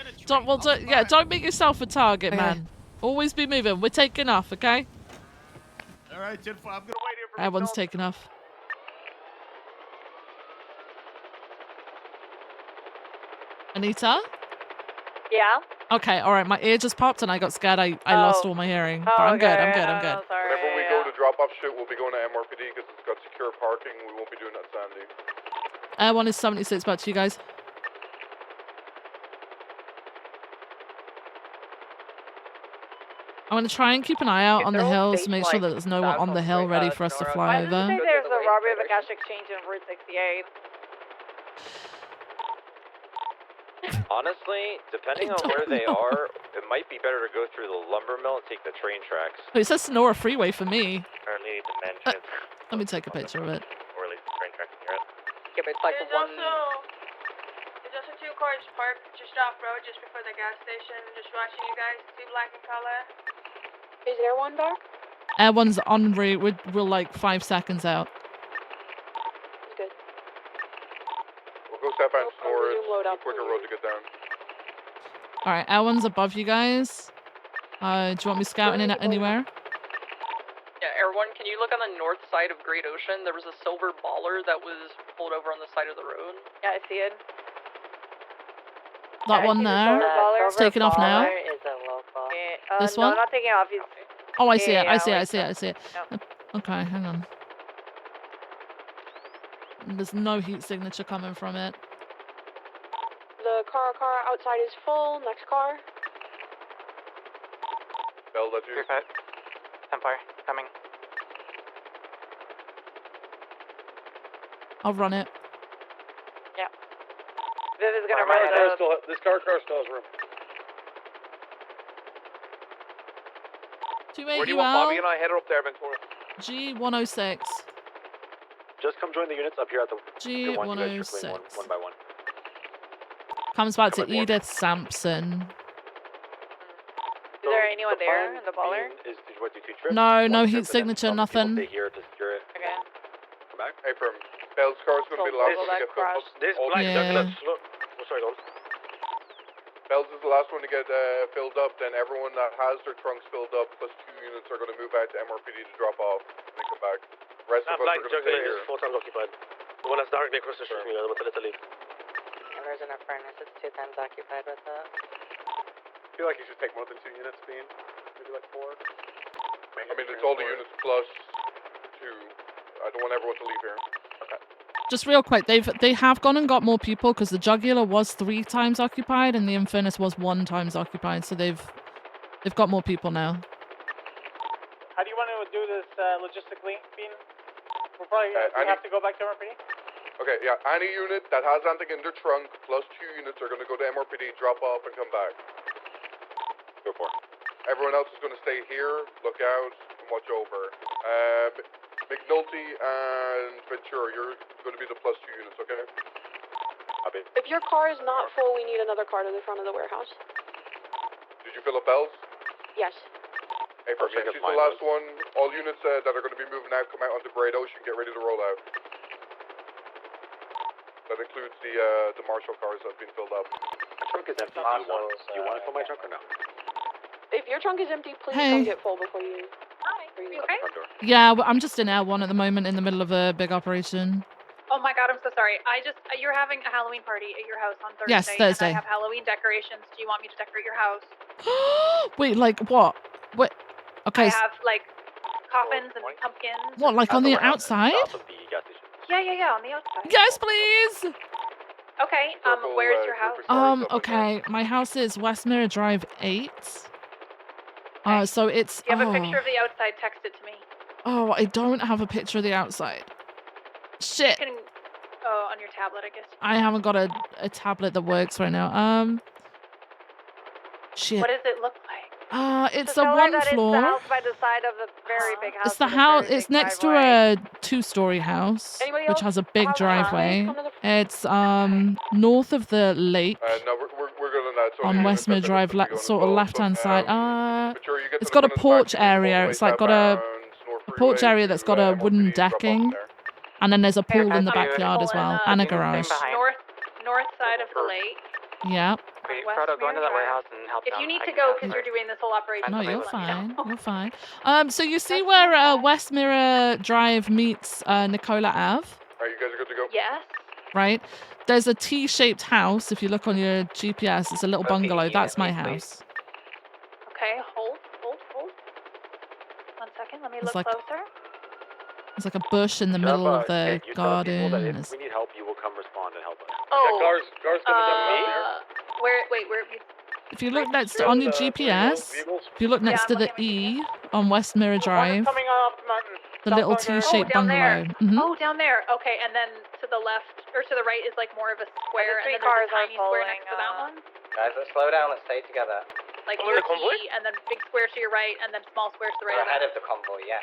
won't penetrate. Don't make yourself a target, Okay. man. Always be moving. We're taking off, okay? All right, 10-4. I'm gonna wait here for Everyone's results. taking off. Anita? Yeah? Okay, alright, my ear just popped and I got scared. I lost all my hearing. But I'm good, I'm good, I'm good. Whenever we go to drop off shit, we'll be going to MRPD because it's got secure parking. We won't be doing that Sandy. Air 1 is 76 back to you guys. I'm going to try and keep an eye out on the hills to make sure that there's no one on the hill ready for us to fly Why does it over. say there's a robbery of a cash exchange in Route 68? Honestly, depending on where they are, it might be better to go through the lumber mill and take the train tracks. Oh, it says Sonora Freeway for me. Currently, the man Let me take a picture of it. or at least the train tracks near it. Yeah, but it's like There's one. also 2 cars parked just off road, just before the gas station. Just watching you guys, 2 black in color. Is there one back? Air 1's en route. We're like 5 seconds out. Good. We'll go southbound Sonora. resume load It's up a quicker road to get down. Alright, Air 1's above you guys. Do you want me scouting in anywhere? Yeah, Air 1, can you look on the north side of Great Ocean? There was a silver baller that was pulled over on the side of the road. Yeah, I see it. That one there. It's taken off now. Is a local. This no, one? not taking off. He's... Oh, I see it. I yeah, see it. I like see it. I see it. Okay, hang on. There's no heat signature coming from it. The car outside is full. Next car. Bell, that's you. Empire, coming. I'll run it. Yeah. Viv is gonna run it. This car still has room. 28 Where do you want UL, Bobby and I headed up there, Ventura? G106. Just come join the units up here at the one you guys G106. trickling one by one. Comes back to Edith Sampson. Is there anyone there in the baller? Is did you want to do 2 trips? No, no One heat trip and then signature, some people nothing. Stay here to secure it. Okay. Come back. Hey, from Bell's car's going to be the last one to get filled up. This All black the- Yeah. Douglas. Look. Oh, sorry, Don. Bell's is the last one to get filled up. Then everyone that has their trunks filled up, plus 2 units, are going to move out to MRPD to drop off and then come back. The rest That of us black are going to stay Jugular here. is 4 times occupied. The one that's directly across the street from you, I'm going to leave. There's an furnace. It's 2 times occupied with that. I feel like you should take more than 2 units, Bean. Maybe like 4. I mean, it's all the units plus 2. I don't want everyone to leave here. Just real quick, they have gone and got more people because the Jugular was 3 times occupied and the Infernus was 1 times occupied, so they've got more people now. How do you want to do this logistically, Bean? We'll probably have to go back to MRPD. Okay, yeah, any unit that has anything in their trunk, plus 2 units, are going to go to MRPD, drop off, and come back. Go for it. Everyone else is going to stay here, look out, and watch over. McNulty and Ventura, you're going to be the plus 2 units, okay? Copy. If your car is not full, we need another car to the front of the warehouse. Did you fill up Bell's? Yes. Hey, for she's the last one. All units that are going to be moving out, come out onto Great Ocean, get ready to roll out. That includes the Marshall cars that have been filled up. My trunk is empty. Do you want it for my trunk or no? If your trunk is empty, please Hey. come get full before you. Okay. Yeah, I'm just in L1 at the moment in the middle of a big operation. Oh my god, I'm so sorry. You're having a Halloween party at your house on Thursday. Yes, And Thursday. I have Halloween decorations. Do you want me to decorate your house? Wait, like what? What? Okay. I have like coffins and pumpkins. What, like on the outside? Yeah, on the outside. Yes, please. Okay. Where's your house? Okay. My house is West Mirror Drive 8. So it's. Do you have a picture of the outside? Text it to me. Oh, I don't have a picture of the outside. Shit. On your tablet, I guess. I haven't got a tablet that works right now. Shit. What does it look like? It's So a tell her 1 that it's the floor. house by the side of the very big house. It's the with a house. very It's big next to driveway. a 2-story house, Anybody which else has a big have a driveway. come to It's north of the lake No, we're good on that. So on West Mirror Drive, sort of left-hand side. It's got a porch area. It's like got a porch area that's got a wooden decking, And then there's a pool in the Pool backyard as well, and a garage. north side of the lake. Yeah. Wait, Frodo, go into that warehouse and help. If you need to go because you're doing this whole operation, No, you're let me know. fine. You're fine. So you see where West Mirror Drive meets Nicola Ave, Alright, you guys are good to go? Yes. right? There's a T-shaped house. If you look on your GPS, it's a little bungalow. That's my house. Okay, hold. 1 second, let me It's look like- closer. There's like a bush in the middle of the you tell people garden. that and if it's- we need help, you will come respond and help us. Oh, Gar's gonna come here. where? If you look next to on your GPS, if you look next to the E on West Mirror Drive, coming off the mountain. the little T-shaped down there. bungalow. Mhm. Oh, down there. Okay, and then to the left or to the right is like more of a square, and then cars there's are a tiny square next to that following, one. Guys, let's slow down and stay together. Like Following your the convoy? T, and then big square to your right, and then small square to the right We're of ahead that. of the convoy, yes.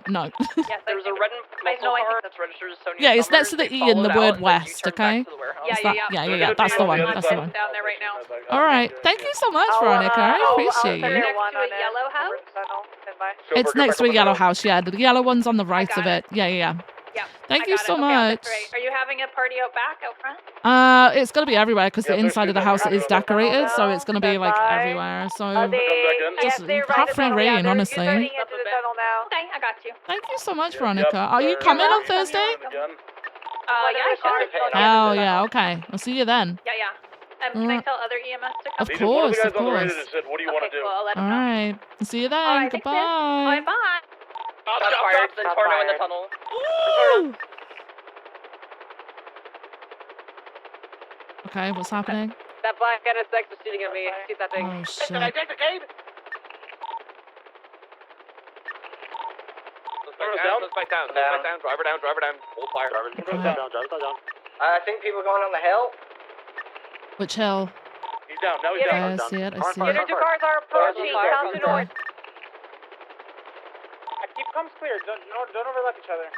No. Yes, There's a red muscle car that's registered as Sonia Yeah, it's Summers. next to the They E in the followed out word and then West, U-turned back okay? to the warehouse. It's that- yeah, that's the one. That's the one. Down there right now. All right. Thank you so much, Veronica. I appreciate you. Next to a yellow house. It's next to a yellow house, yeah. The yellow one's on the right of it. Yeah. Yeah. Thank you so much. Are you having a party out back, out front? It's gonna be everywhere because the inside of the house is decorated, so it's gonna be like everywhere. So just have free reign, honestly. Okay, I got you. Thank you so much, Veronica. Are you coming on Thursday? Yeah, sure. Oh yeah, okay. I'll see you then. Yeah. Can I tell other EMS to come? Of course. Said, what do you want to do? Cool, I'll let All them know. right. See you then. Goodbye. Alright, bye. Shots fired. Then tornado in the tunnel. Woo! Okay, what's happening? That black NSX was shooting at me. Shoot that thing. Oh shit. take the cave? Let's back down. Driver down. Hold fire. I think people are going on the hill. Which hill? He's down. Now he's Yeah, down. I see it. I see The other it. two cars are approaching. South to north. Keep comms clear. Don't overlap each other.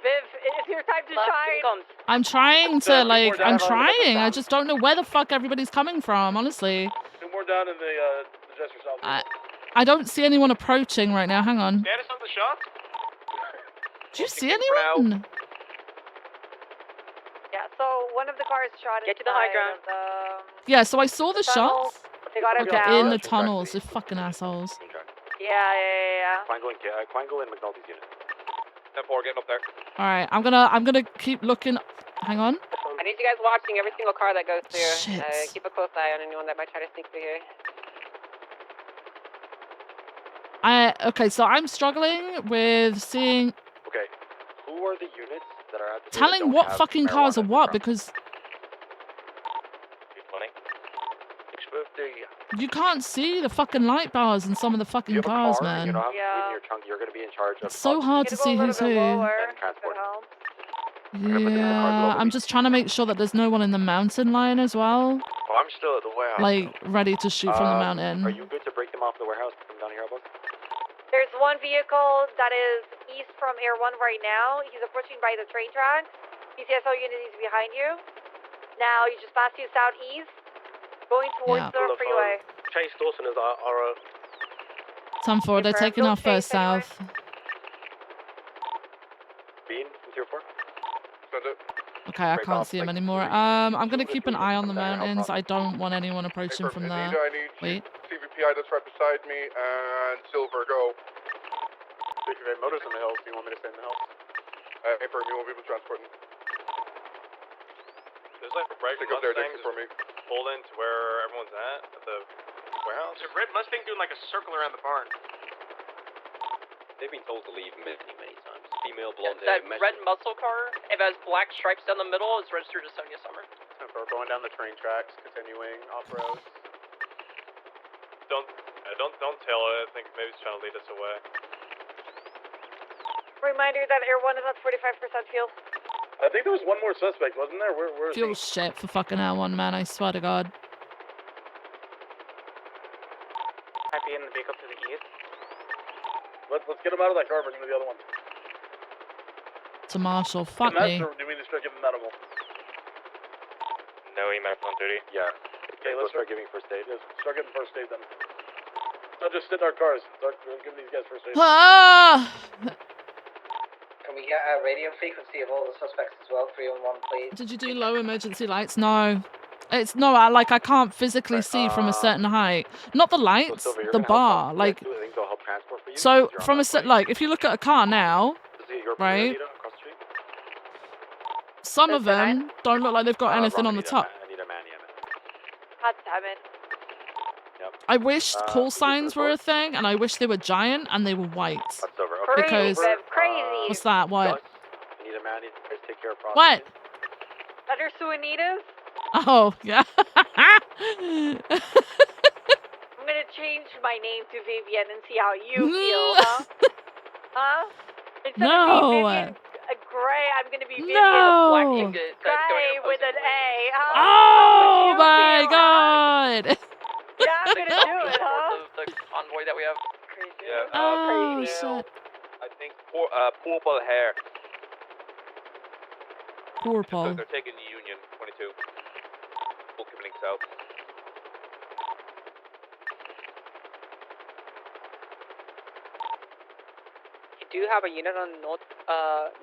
Viv, it's your time to shine. I'm trying to like. I'm trying. I just don't know where the fuck everybody's coming from. Honestly, Two more down in the Jester South. I don't see anyone approaching right now. Hang on. Status on the shots? Do you see anyone? Yeah, so one of the cars shot Get to the high ground. Yeah. So I saw the shots. They got him Okay, down. in the tunnels. They're fucking assholes. Yeah. Quango and McNulty's unit. 10-4, getting up there. All right. I'm gonna keep looking. Hang on. I need you guys watching every single car that goes through. Shit. Keep a close eye on anyone that might try to sneak through here. Okay. So I'm struggling with seeing. Okay. Who are the units that are at the Telling what fucking cars are what because you can't see the fucking light bars in some of the fucking cars, man. You don't have food in your trunk. You're going to be in charge of. It's so hard to see who's who. Yeah, I'm just trying to make sure that there's no one in the mountain line as well. Oh, I'm still at the warehouse. Like, ready to shoot from the mountain. Are you good to break them off the warehouse and come down here, Bob? There's one vehicle that is east from Air 1 right now. He's approaching by the train tracks. BCSO unit is behind you. Now you just passed you southeast, going towards the freeway. Chase Dawson is our 10-4, they're taking off south. Bean, 04. Okay, I can't see him anymore. I'm gonna keep an eye on the mountains. I don't want anyone approaching from there. I need Wait. CVPI that's right beside me and Silver, go. If you have motors in the hills, do you want me to stay in the hills? Affirm, you want people transporting. There's like red Stick up there, Mustangs Dixon, for me. pulled into where everyone's at the warehouse. There's a red Mustang doing like a circle around the barn. They've been told to leave many times. Female blonde That red muscle car, it has black stripes down the middle, is registered as Sonia Summer. We're going down the train tracks, continuing off road. Don't tell it. I think maybe it's trying to lead us away. Reminder that Air 1 is at 45% fuel. I think there was one more suspect, wasn't there? Where's Fuel shit for fucking L1, man. I swear to God. Might be in the vehicle to the east. Let's get him out of that car. Bring him to the other one. To Marshall. Fuck And me. do we need to start giving medical? No EMF on duty. Yeah. Okay, let's start giving first aid. Start getting first aid then. Not just sit in our cars. Start giving these guys first aid. Ah! Can we get a radio frequency of all the suspects as well? 311, please. Did you do low emergency lights? No. It's no, I can't physically see from a certain height. Not the lights, the bar. Like, I think they'll help transport for you. so from a set, like, if you look at a car now, Is it your right? Anita, across the street? Some of them don't look like they've got anything on the top. Anita Manny, Hot Simon. I wish call signs were a thing, and I wish they were giant and they were white. That's over. Crazy, Because Bev, crazy. what's that? What? Anita Manny, guys take care of problems. What? Better Suanitas? Oh yeah. I'm gonna change my name to Vivian and see how you feel, huh? Huh? Instead of No. being Vivian Gray, I'm gonna be Vivian No. Gray with an A, huh? Oh my god. Yeah, I'm gonna do it, huh? The convoy that we have. Crazy. Yeah. Oh crazy. shit. I think purple hair. Poor Paul. They're taking the Union 22. Full coming south. You do have a unit on north.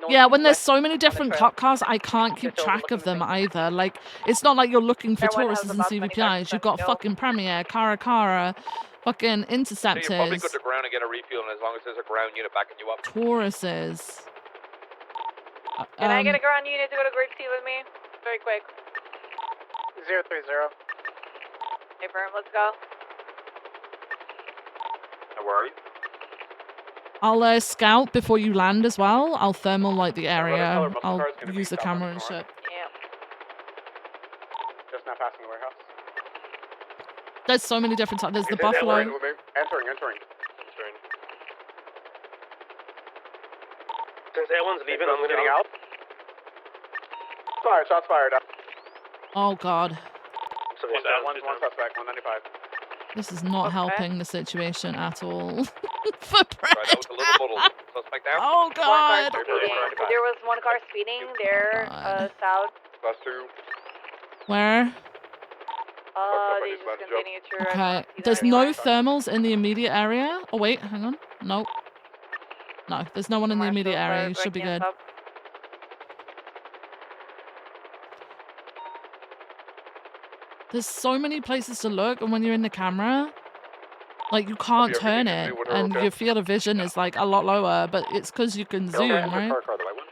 Yeah, when there's so many different cop cars, I can't keep track of them either. Like, it's not like you're looking for Everyone has Tauruses and about CVPIs. You've got 25% fucking Premier, Cara, fucking So you're probably Interceptors, good to ground and get a refuel, and as long as there's a ground unit backing you up. Tauruses. Can I get a ground unit to go to Grape Sea with me? Very quick. 030. Hey, Firm, let's go. Where are you? I'll scout before you land as well. I'll thermal light the area. color muscle I'll car is gonna use be the camera and southwest shit. Yeah. Just now passing the warehouse. There's so many different types. There's the Entering. Buffalo. Entering. Since everyone's leaving, I'm Getting gonna out. Fire, shots fired. Oh god. So One down, one suspect, 195. This is not helping the situation at all. For Right, that was a little muddled. Suspect down. Oh god. There was one car speeding there, south. Class 2. Where? They just continue to Okay. There's no thermals in the immediate area. Oh wait, hang on. Nope. No, there's no one in the immediate area. You should be good. There's so many places to look, and when you're in the camera, like you can't turn it, and your field of vision is like a lot lower. But it's because you can zoom, right? Car, the white one.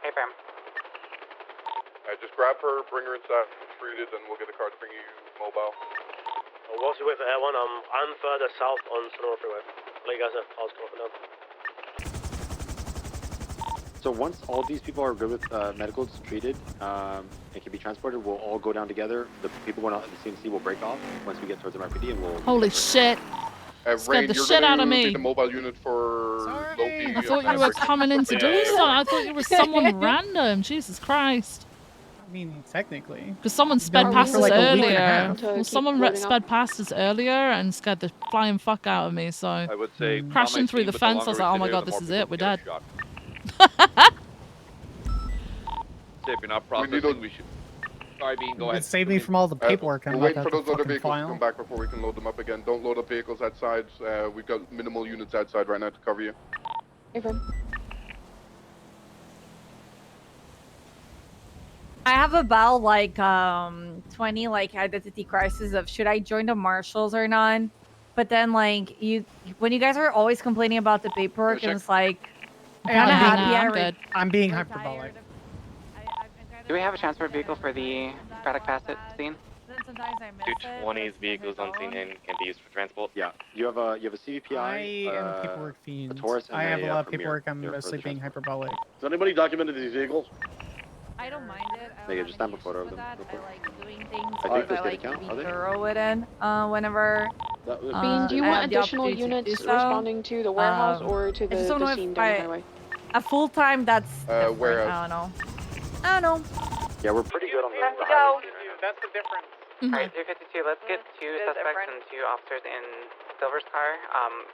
Hey, Pam. Just grab her, bring her inside, treated, and we'll get the car to bring you mobile. What's the way for Air1? I'm further south on Sonora Freeway. I'll let you guys know. I was coming up. So once all these people are good with medicals treated and can be transported, we'll all go down together. The people going out at the CMC will break off once we get towards MRPD, and we'll. Holy shit! Scared the shit out of me. The mobile unit for Loki. I thought you were coming in to do something. I thought you were someone random. Jesus Christ. I mean, technically. Because someone sped Been past for us like a week and a earlier. half. Well, someone sped past us earlier and scared the flying fuck out of me. So I would say crashing through the fence, I was like, oh my god, this is it. We're dead. If you're not processing, we should. Sorry, Bean, go ahead. Save me from all the paperwork. We're waiting for those other vehicles to come back before we can load them up again. Don't load up vehicles outside. We've got minimal units outside right now to cover you. I have about like 20 like identity crisis of should I join the marshals or not. But then like when you guys are always complaining about the paperwork, and it's like I'm kind of happy. I'm being hyperbolic. Do we have a transport vehicle for the Braddock Passett scene? Sometimes I miss it. 220's vehicles on scene and can be used for transport. Yeah, you have a CVPI. I am a paperwork fiend. A Taurus, and I have a lot of Premier. paperwork. I'm You're for mostly the being hyperbolic. Has anybody documented these vehicles? I don't mind it. They just stand before of them. I like doing things. I think I like to be thorough with it. Whenever. Bean, do you I want have the additional opportunity to units do so. responding to the warehouse or to I just don't know the if scene down the highway? A full time, that's different. Warehouse. I don't know. I don't know. Yeah, we're pretty good on the Time to go. That's the difference. Alright, 352, let's get two suspects and two officers in Silver's car.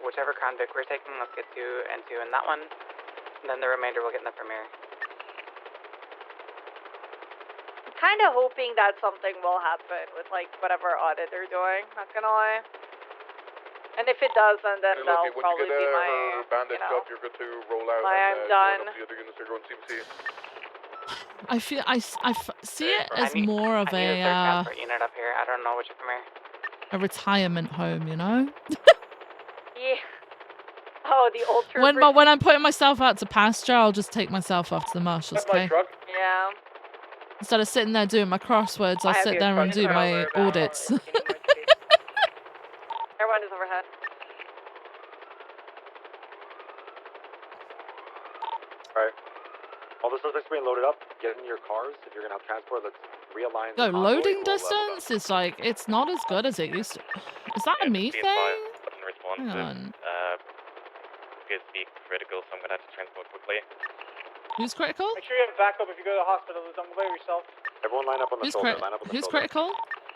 Whichever convict we're taking, let's get two and two in that one. And then the remainder will get in the Premier. kind of hoping that something will happen with like whatever audit they're doing. Not gonna lie. And if it doesn't, then Hey, that'll Lucky, once probably you get be my, her bandaged you know, up, you're good to roll out my and I'm join done. up the other units. You're going CMC. I feel see it as more of I need a third a transport unit up here. I don't know what you come here. retirement home, you know. Yeah. Oh, the ultra. When I'm putting myself out to pasture, I'll just take myself off to the marshes, okay? Yeah. Instead of sitting there doing my crosswords, I'll I have sit your there and truck do over my about audits. Everyone is overhead. Alright. All the suspects being loaded up, get in your cars. If you're gonna have transport, let's realign No, the convoy. loading distance is like, it's not as good as it used to. Is that a me be thing? advised, button responsive. Hang on. Appears to be critical, so I'm gonna have to transport quickly. Who's critical? Make sure you have backup if you go to the hospital. Don't go by yourself. Everyone line up on the Who's, shoulder. Line up on the who's shoulder. critical?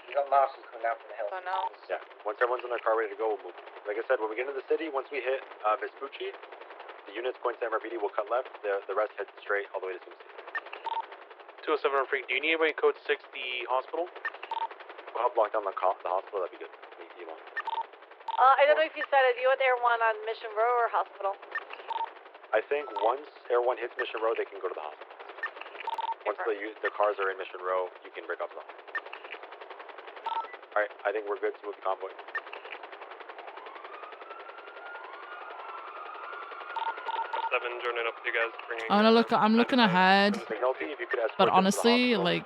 You got marshals coming down from the hill. So no. Yeah. Once everyone's in their car ready to go, we'll move. Like I said, when we get into the city, once we hit Vespucci, the units going to MRPD will cut left. The rest head straight all the way to CMC. 207 on Freak. Do you need anybody code 6 the hospital? We'll help lock down the hospital. That'd be good. Elon. I don't know if you said it. You at Air 1 on Mission Row or hospital? I think once Air 1 hits Mission Row, they can go to the hospital. Once the cars are in Mission Row, you can break up the hospital. Alright, I think we're good to move the convoy. 7 joining up with you guys. I'm looking ahead. McNulty, if you could escort But them to the honestly, hospital, like,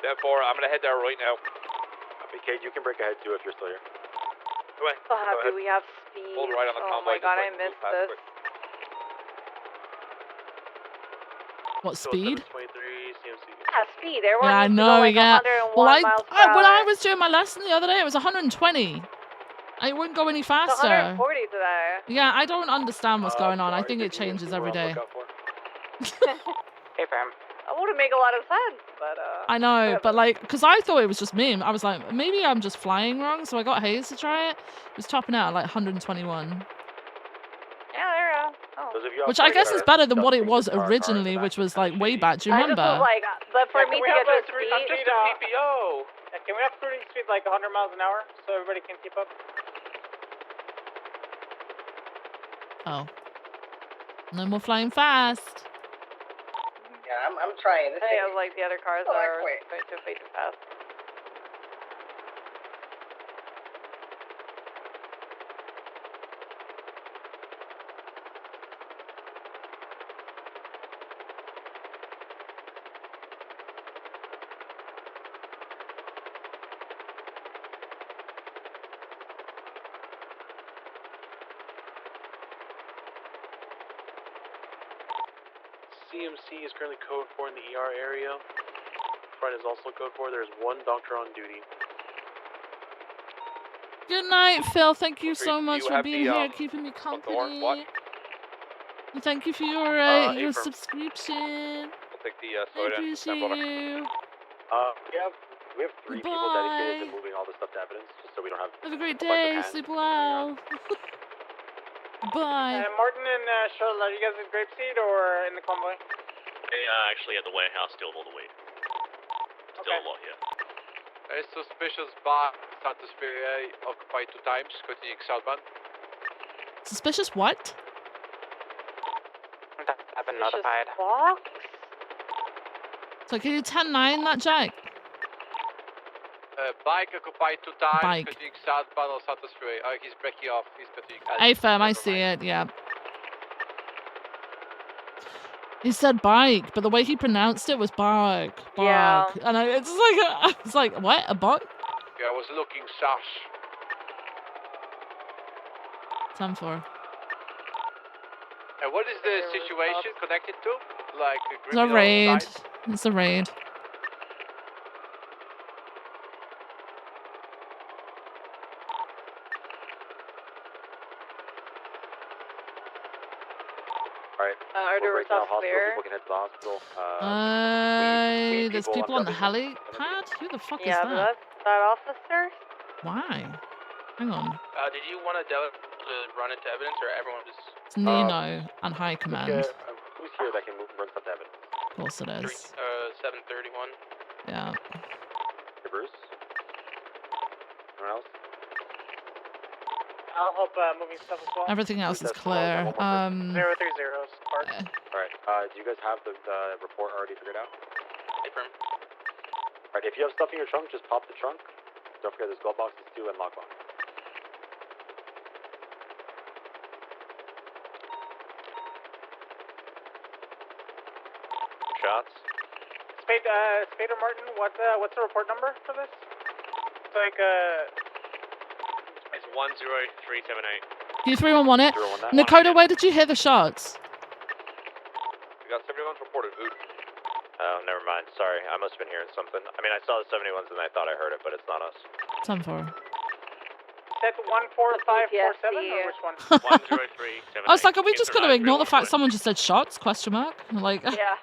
Therefore, I'm gonna head there right now. Kate, you can break ahead too if you're still here. So happy we have speed. Hold right on the Oh convoy, my god, just I like missed move past this. quick. what speed? 23 CMC. Yeah, speed. Everyone Yeah, I needs to go know, like yeah. 101 Well, miles per hour. when I was doing my lesson the other day, it was 120. I wouldn't go any It's faster. 140 today. Yeah, I don't understand what's going on. I think it changes every day. Hey, fam. That wouldn't make a lot of sense, but I know, but like, because I thought it was just me. I was like, maybe I'm just flying wrong. So I got Hayes to try it. It was topping out at like 121. Yeah, there you go. Oh. Which I guess is better than what it was originally, which was like way back. Do you I just remember? was like, but for me to get to speed, I'm just a PPO. Yeah, can we have cruising speed like 100 miles an hour so everybody can keep up? Oh. No more flying fast. Yeah, I'm trying. This I thing was like the other cars Oh, are quick. way too fast. CMC is currently code 4 in the ER area. Front is also code 4. There's one doctor on duty. Good night, Phil. Thank you so Do much you for have being the, here, keeping me company. What? And thank you for your Affirm. subscription. We'll take the I soda. appreciate you. We have 3 people dedicated to moving all this stuff to evidence, just so we don't have. Have a great a bunch of day. hands. Sleep well. Bye. Martin and Charlotte, are you guys at Grapeseed or in the convoy? They actually at the warehouse still all the way. Still a lot here. A suspicious bar, Santos Ferreira, occupied 2 times, continuing southbound. Suspicious what? I've been notified. Box? So can you 10-9 that, Jack? Bike occupied 2 times, Bike. continuing southbound on Santos Ferreira. He's breaking off, he's continuing. Hey, fam, I see it, yeah. He said bike, but the way he pronounced it was bark. Yeah. Bark. And it's like, what? A bark? Yeah, I was looking south. 10-4. And what is the situation connected to? Like a It's a criminal raid. site? It's a raid. Alright. Are the we're breaking out results hospital. clear? People can head to the hospital. There's people on the helipad? Who the fuck Yeah, is that? that officer? Why? Hang on. Did you want to run into evidence, or everyone just? It's Nino and High Command. Who's here that can move and run stuff to evidence? Of course it is. 731. Yeah. Bruce? Anyone else? I'll help moving stuff as well. Everything else is That's the one clear. more person. 030 Spark. Alright, do you guys have the report already figured out? Confirm. Alright, if you have stuff in your trunk, just pop the trunk. Don't forget there's glove boxes too and lockbox. Shots. Spade or Martin, what's the report number for this? It's like It's 10378. U311 it. Nakota, where did you hear the shots? We got 71s reported. Oh, never mind. Sorry, I must have been hearing something. I mean, I saw the 71s and I thought I heard it, but it's not us. 10-4. Set 14547 or which one? 10378. I was like, are we just going to ignore the fact someone just said shots? Question mark. Like. Yeah.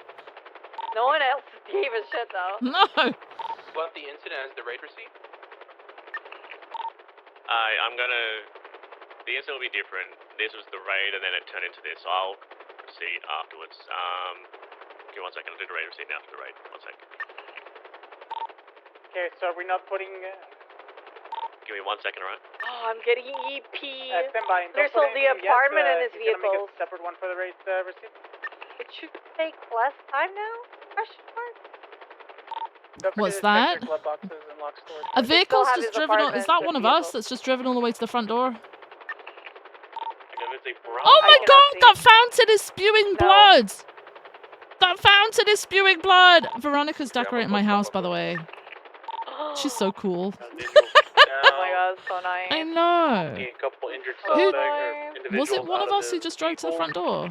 No one else gave a shit though. No. What the incident as the raid receipt? I'm gonna. The incident will be different. This was the raid, and then it turned into this. I'll proceed afterwards. Give me 1 second. I'll do the raid receipt after the raid. 1 second. Okay, so are we not putting... Give me 1 second, alright? Oh, I'm getting EP. Stand by. There's still the apartment and his He's gonna make vehicles. a separate one for the raid receipt. It should take less time now? Question mark? What's that? A vehicle's have just his driven. Is that apartment, one of vehicle. us that's just driven all the way to the front door? Oh Oh my god, that fountain is spewing blood! That fountain is spewing blood! Veronica's decorating my house, by the way. She's so cool. Oh my god, so nice. I know. A couple injured Who- suspects or individuals. Was it one out of us who just drove to the front door?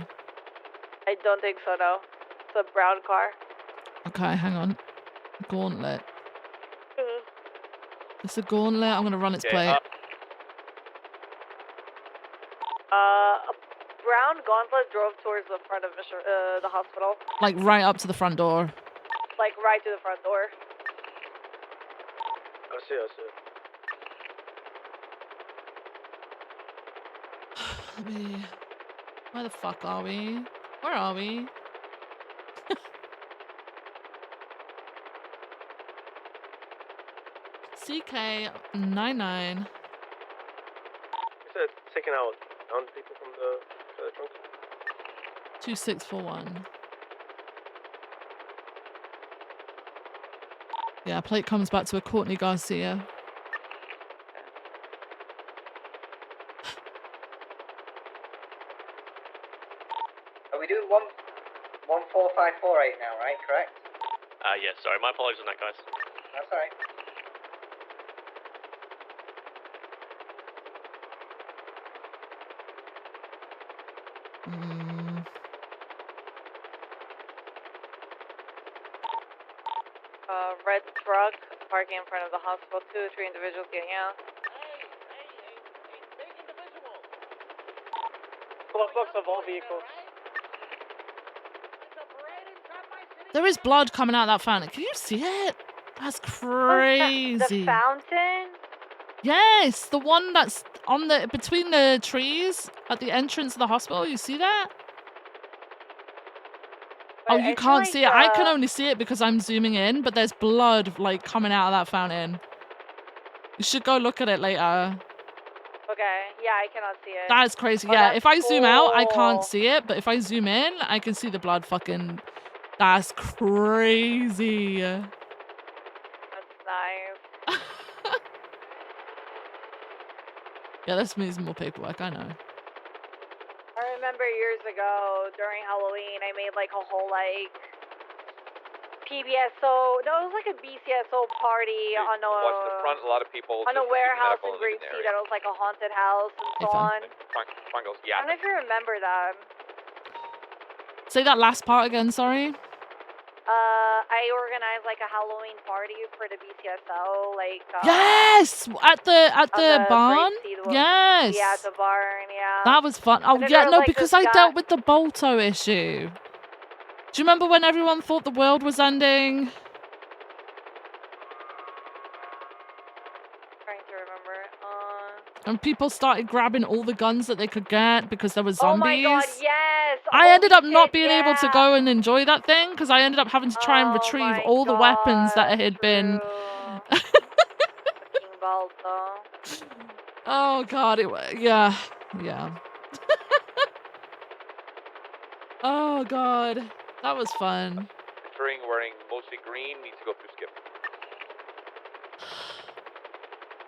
I don't think so, no. It's a brown car. Okay, hang on. Gauntlet. It's a gauntlet. I'm gonna run its plate. A brown gauntlet drove towards the front of the hospital. Like right up to the front door. Like right to the front door. I see, I see. Where the fuck are we? Where are we? CK99. You said taking out people from the trunk? 2641. Yeah, plate comes back to a Courtney Garcia. Are we doing 14548 now, right? Correct? Yeah, sorry. My apologies on that, guys. That's alright. Red truck parking in front of the hospital. 2 or 3 individuals getting out. Glove box of all vehicles. There is blood coming out of that fountain. Can you see it? That's crazy. The fountain? Yes, the one that's on the between the trees at the entrance of the hospital. You see that? But Oh, I you feel can't like see it. I can only see it because I'm zooming in, but there's blood like coming out of that fountain. You should go look at it later. Okay, yeah, I cannot see it. That is crazy. Oh, Yeah, that's if I zoom out, I can't cool. see it, but if I zoom in, I can see the blood fucking... That's crazy. That's nice. Yeah, this means more paperwork, I know. I remember years ago during Halloween, I made like a whole like PBSO. No, it was like a BCSO party on a Watch the front. A lot of people on just a warehouse medical in Great the Sea area. that was like a haunted house and so on. Front goes, I don't know if you remember that. Say that last part again, sorry. I organized like a Halloween party for the BCSO, like Yes! At the on the barn? Great Sea, Yes! Yeah, at the barn, yeah. That was fun. Oh, And then yeah, there was, no, like, because this I guy- dealt with the Bolto issue. Do you remember when everyone thought the world was ending? Trying to remember. And people started grabbing all the guns that they could get because there were zombies. Oh my god, yes! I ended up not Shit, being able to go and enjoy that thing because I ended up having to try and retrieve all the weapons that had been. Fucking balls, though. Oh god, yeah. Oh god, that was fun. Entering wearing mostly green needs to go through skip.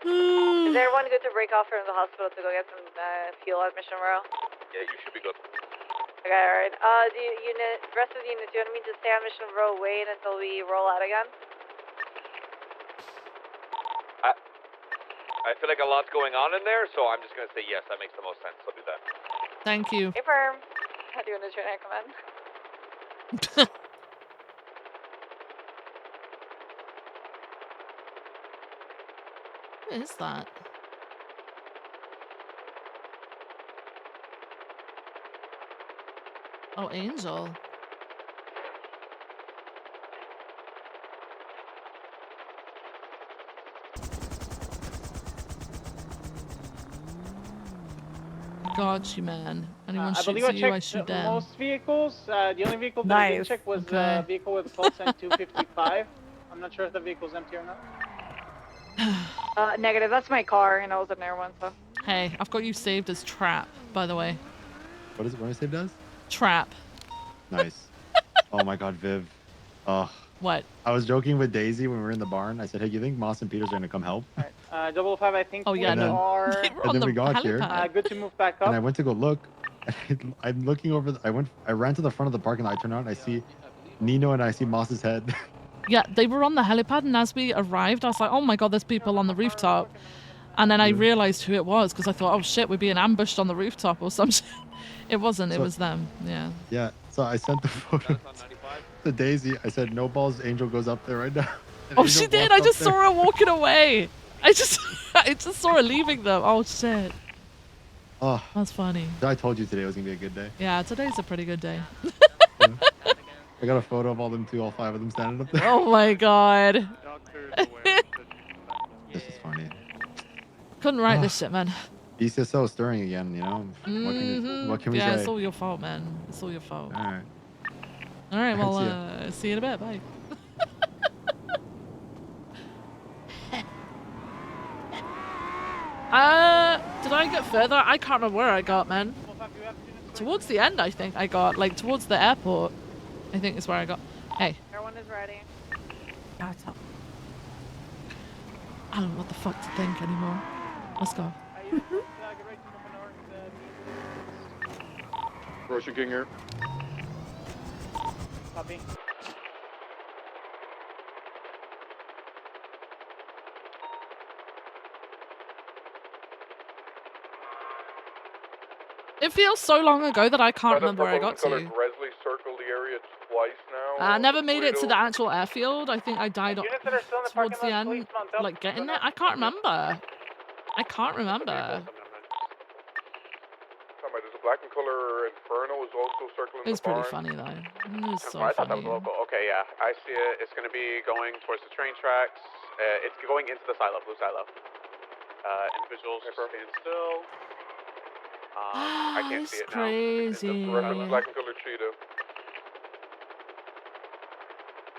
Is everyone good to break off from the hospital to go get some fuel at Mission Row? Yeah, you should be good. Okay, alright. Rest of the unit, do you want me to stay on Mission Row, wait until we roll out again? I feel like a lot's going on in there, so I'm just gonna say yes. That makes the most sense. I'll do that. Thank you. Hey, Firm. How do you want to join command? What is that? Oh, Angel. Got you, man. Anyone I believe shoots I at you, I checked shoot them. most vehicles. The only vehicle that I didn't check was the vehicle with call sign 255. I'm not sure if the vehicle's empty or not. Negative. That's my car, and I was in there one, so. Hey, I've got you saved as Trap, by the way. What is it? What I saved as? Trap. Nice. Oh my god, Viv. Oh. What? I was joking with Daisy when we were in the barn. I said, hey, you think Moss and Peters are going to come help? 005, I think Oh, yeah, we no. are And then we got here. good to move back up. And I went to go look. I'm looking over. I ran to the front of the parking lot. I turn around. I see Nino and I see Moss's head. Yeah, they were on the helipad, and as we arrived, I was like, oh my god, there's people on the rooftop. And then I realized who it was because I thought, oh shit, we're being ambushed on the rooftop or something. It wasn't, it was them. Yeah. Yeah. So I sent the photo to Daisy. I said, no balls, Angel goes up there right now. And Oh, Angel she did. walked I up just there. saw her walking away. I just saw her leaving them. Oh shit. Oh, that's funny. I told you today was gonna be a good day. Yeah, today's a pretty good day. I got a photo of all them all 5 of them standing up there. Oh my god. This is funny. Couldn't write this shit, man. BCSO stirring again, you know. What can we Yeah, say? it's all your fault, man. It's all your fault. All right. All right, well, See ya. see you in a bit. Bye. Did I get further? I can't remember where I got, man. Towards the end, I think I got. Like, towards the airport, I think is where I got. Hey. Everyone is ready. I don't know what the fuck to think anymore. Let's go. Roshan King here. Copy. It feels so long ago that I can't remember where I got to. Resley circled the area twice now. I never made it to the actual airfield. I think I died Units that are still in the towards parking the lot, end, please mount up. like getting there. I can't remember. I can't remember. There's a black and color Inferno is also circling It's the barn. pretty funny though. It was so I thought that funny. was local. Okay, yeah, I see it. It's gonna be going towards the train tracks. It's going into the silo, blue silo. Individuals stand still. I can't It's see it crazy. now. Black and color Cheetah.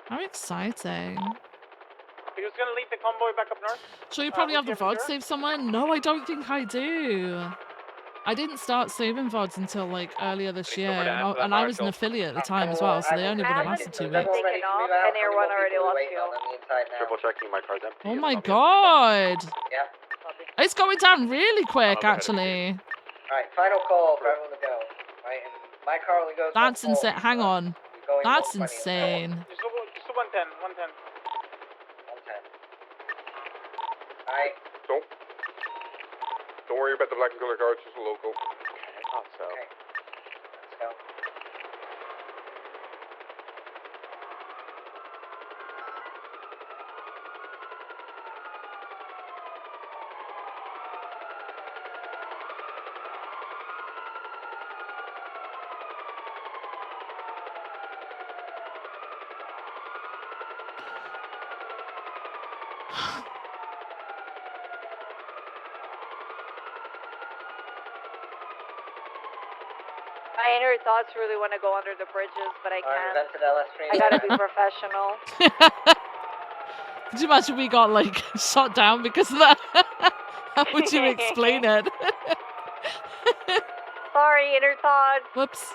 How exciting. He was gonna lead the convoy back up north. Sure, you probably have the VOD saved somewhere? No, I don't think I do. I didn't start saving VODs until like earlier this year, and I was an affiliate at the time as well, so they only would have lasted 2 weeks. Taken off, and everyone already lost fuel. Triple checking my car's empty. Oh my god! Yeah. It's going down really quick, actually. Alright, final call for everyone to go. Right, and my car only goes. That's insane. Hang on. Going That's 120. insane. Just a 110, 110. 110. Alright. Don't worry about the black and color car, it's just a local. I thought so. Okay. Let's go. My inner thoughts really want to go under the bridges, but I can't. Unvented LS I gotta be professional. Could you imagine we got like shot down because of that? How would you explain it? Sorry, inner thoughts. Whoops.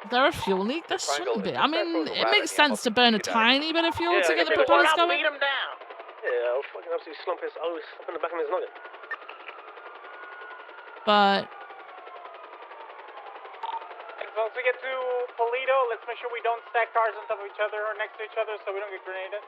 Is there a fuel leak? There shouldn't be. I mean, it makes sense to burn a tiny bit of fuel to get the propellers going. Lead him down. Yeah, I'll fucking absolutely slump in the back of his noggin. But Once we get to Polito, let's make sure we don't stack cars on top of each other or next to each other so we don't get grenaded.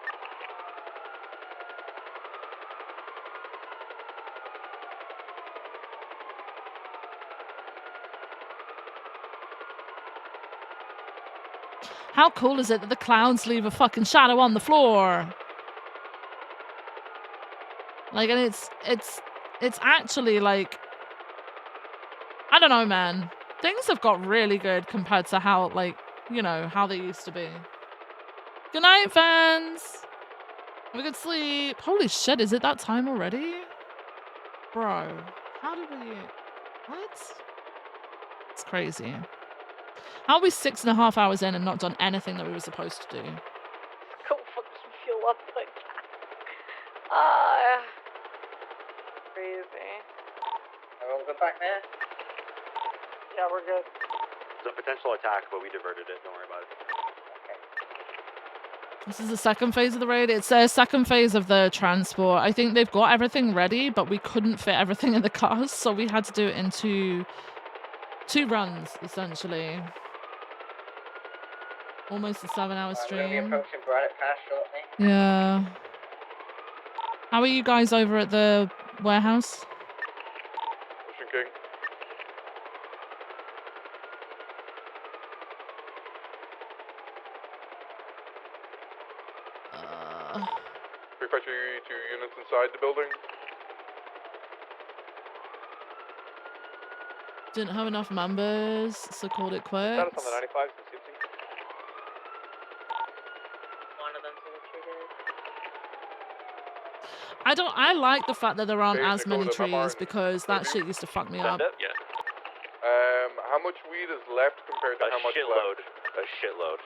how cool is it that the clouds leave a fucking shadow on the floor? Like, and it's actually like, I don't know, man. Things have got really good compared to how, like, you know, how they used to be. Good night, fans. Have a good sleep. Holy shit, is it that time already? Bro, how did we... What? It's crazy. How are we 6.5 hours in and not done anything that we were supposed to do? Go fucking fuel up like that. Crazy. Everyone good back there? Yeah, we're good. It's a potential attack, but we diverted it. Don't worry about it. This is the second phase of the raid. It's a second phase of the transport. I think they've got everything ready, but we couldn't fit everything in the cars, so we had to do it in two runs, essentially. Almost a 7-hour We're going to be stream. approaching Braddock Pass shortly. Yeah. How are you guys over at the warehouse? Ocean King. Refresh your 2 units inside the building. Didn't have enough members, so called it quits. Status on the 95s and Sippin. One of them's retreated. I like the fact that there aren't Dave, as many Dakota, trees Martin. because that shit used to fuck me up. Yeah. How much weed is left compared to how much shitload. left? A shitload.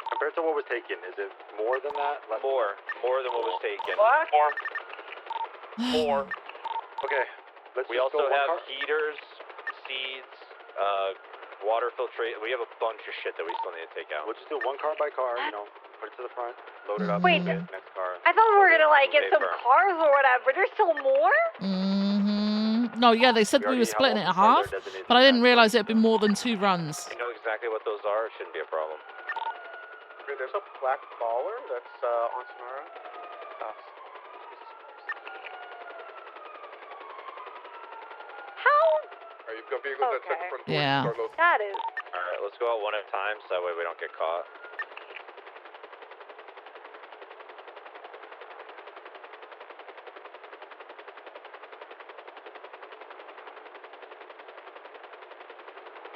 Compared to what was taken, is it more than that? More than what was taken. What? More. Okay. We just also go one have car? heaters, seeds, water filtrate. We have a bunch of shit that we still need to take out. We'll just do one car by car, you know, put it to the front, load it up, Wait. next car. I thought we were gonna like get Stay some firm. cars or whatever. There's still more? No, yeah, they said we were splitting it in half, but I didn't realize it'd be more than 2 runs. You know exactly what those are. It shouldn't be a problem. Okay, there's a black baller that's on Sonora. How? Alright, you've got vehicles outside the front door. Yeah. Start loading. That is. Alright, let's go out one at a time so that way we don't get caught.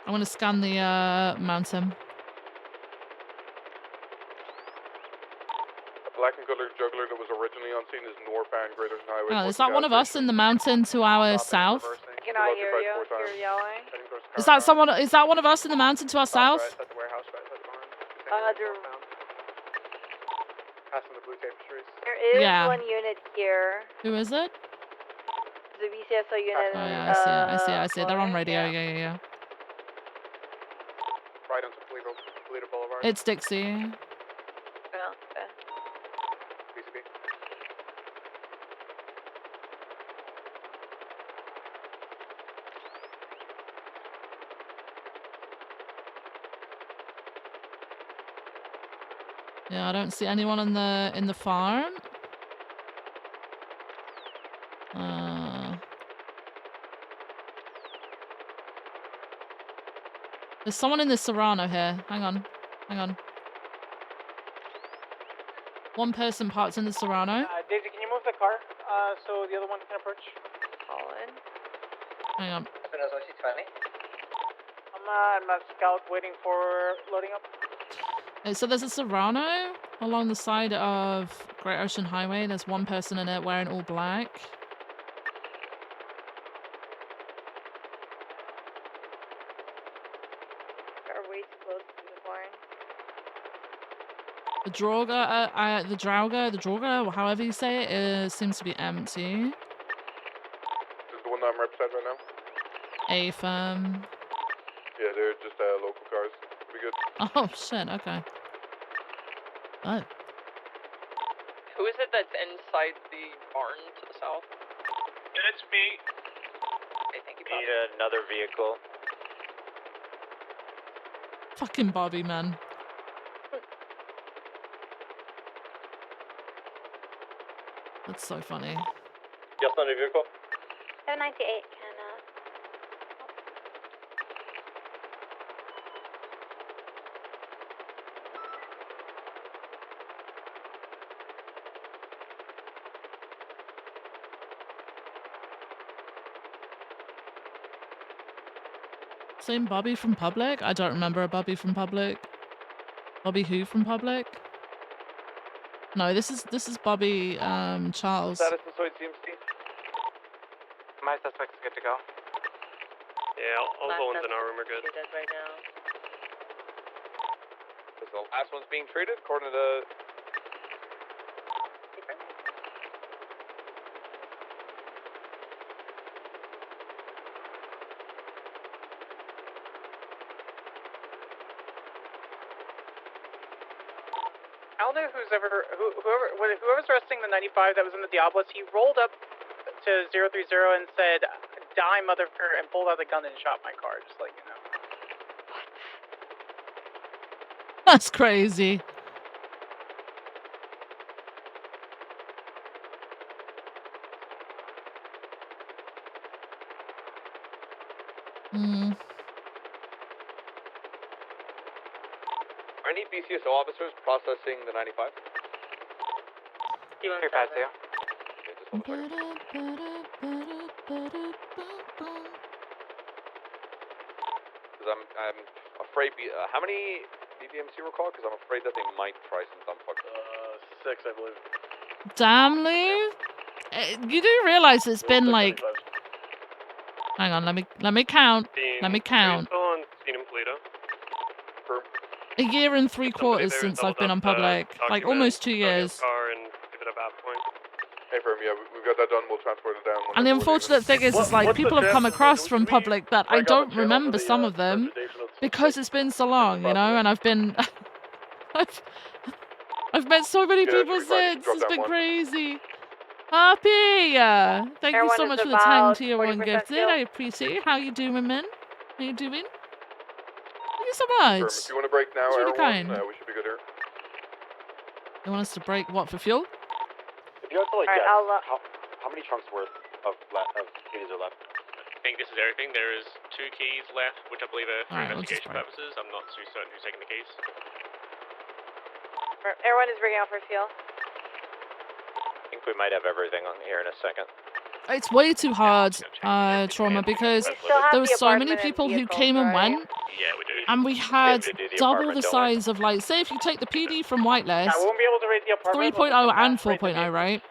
I want to scan the mountain. A black and colored juggler that was originally on scene is northbound Greater Highway. Oh, is that one of us in the mountain to our south? I cannot hear you. You're yelling. Is that one of us in the mountain to our south? At the warehouse, right outside the barn. Passing the blue tapestries. There is Yeah. one unit here. Who is it? The BCSO unit. Oh yeah, I see it. They're on radio. Yeah. Right onto Polito Boulevard. It's Dixie. Oh, okay. BCB. Yeah, I don't see anyone in the farm. There's someone in the Serrano here. Hang on. One person parked in the Serrano. Daisy, can you move the car so the other one can approach? Colin. Hang on. I'm a scout waiting for loading up. Okay, so there's a Serrano. along the side of Great Ocean Highway. There's one person in it wearing all black. Are way too close to the barn. The Drauga, however you say it, seems to be empty. This is the one that I'm representing right now? Affirm. Yeah, they're just local cars. Be good. Oh, shit, okay. Oh. Who is it that's inside the barn to the south? It's me. Okay, thank you, Need Bob. another vehicle. Fucking Bobby, man. That's so funny. Yes, on a vehicle? 798 can, Same Bobby from Public? I don't remember a Bobby from Public. Bobby who from Public? No, this is Bobby Charles. Status inside CMC. My suspect's good to go. Yeah, all the ones in our room are good. right now. This is the last one's being treated according to I don't know whoever's arresting the 95 that was in the Diablos, he rolled up to 030 and said, "Die, motherfucker," and pulled out the gun and shot my car, just like, you know. That's crazy. Hmm. Are any BCSO officers processing the 95? Here, Patsy. Okay, just hold a second. Because I'm afraid. How many BBMC were called? Because I'm afraid that they might try some dumb fuck. 6, I believe. Damn, Lou. You do realize it's been like. Hang on, let me count. Let me count. Still on scene and Polito. A year and 3/4 since I've been on Public. Like almost 2 years. Car and give it a bad point. Hey, firm, yeah, we've got that done. We'll transport it down. And the unfortunate thing is like people have come across from Public that I don't remember some of them because it's been so long, you know, and I've been I've met so many people since. It's been crazy. Happy! Thank you so much for the time tier 1 gifted. I appreciate it. How you doing, man? How you doing? Thank you so much. If you want to break now, That's really Air 1, kind. we should be good here. You want us to break what, for fuel? If you have to like Alright, guess, I'll, how many trunks worth of keys are left? I think this is everything. There is 2 keys left, which I believe are for Alright, we'll just investigation break. purposes. I'm not too certain who's taking the keys. everyone is bringing out for fuel. I think we might have everything on here in a second. It's way too hard, Trauma, because there were so many people who came and went, Yeah, we do. and we had double the size of, like, say if you take the PD from Whitelist, I won't be able to raise the apartment. 3.0 and 4.0, right?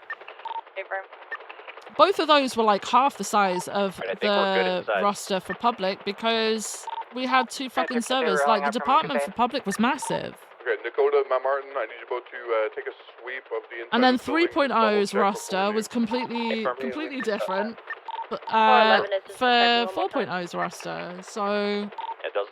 Paper. Both of those were like half the size of Right, I think we're good the inside. roster for Public because we had 2 fucking Patrick, they were servers. rolling Like, the out from department for contain. Public was massive. Okay, Dakota, Matt Martin, I need you both to take a sweep of the inside And then of the building. 3.0's Double check roster before was you- completely different but, 411 is just for checking one more time. 4.0's roster. So It does.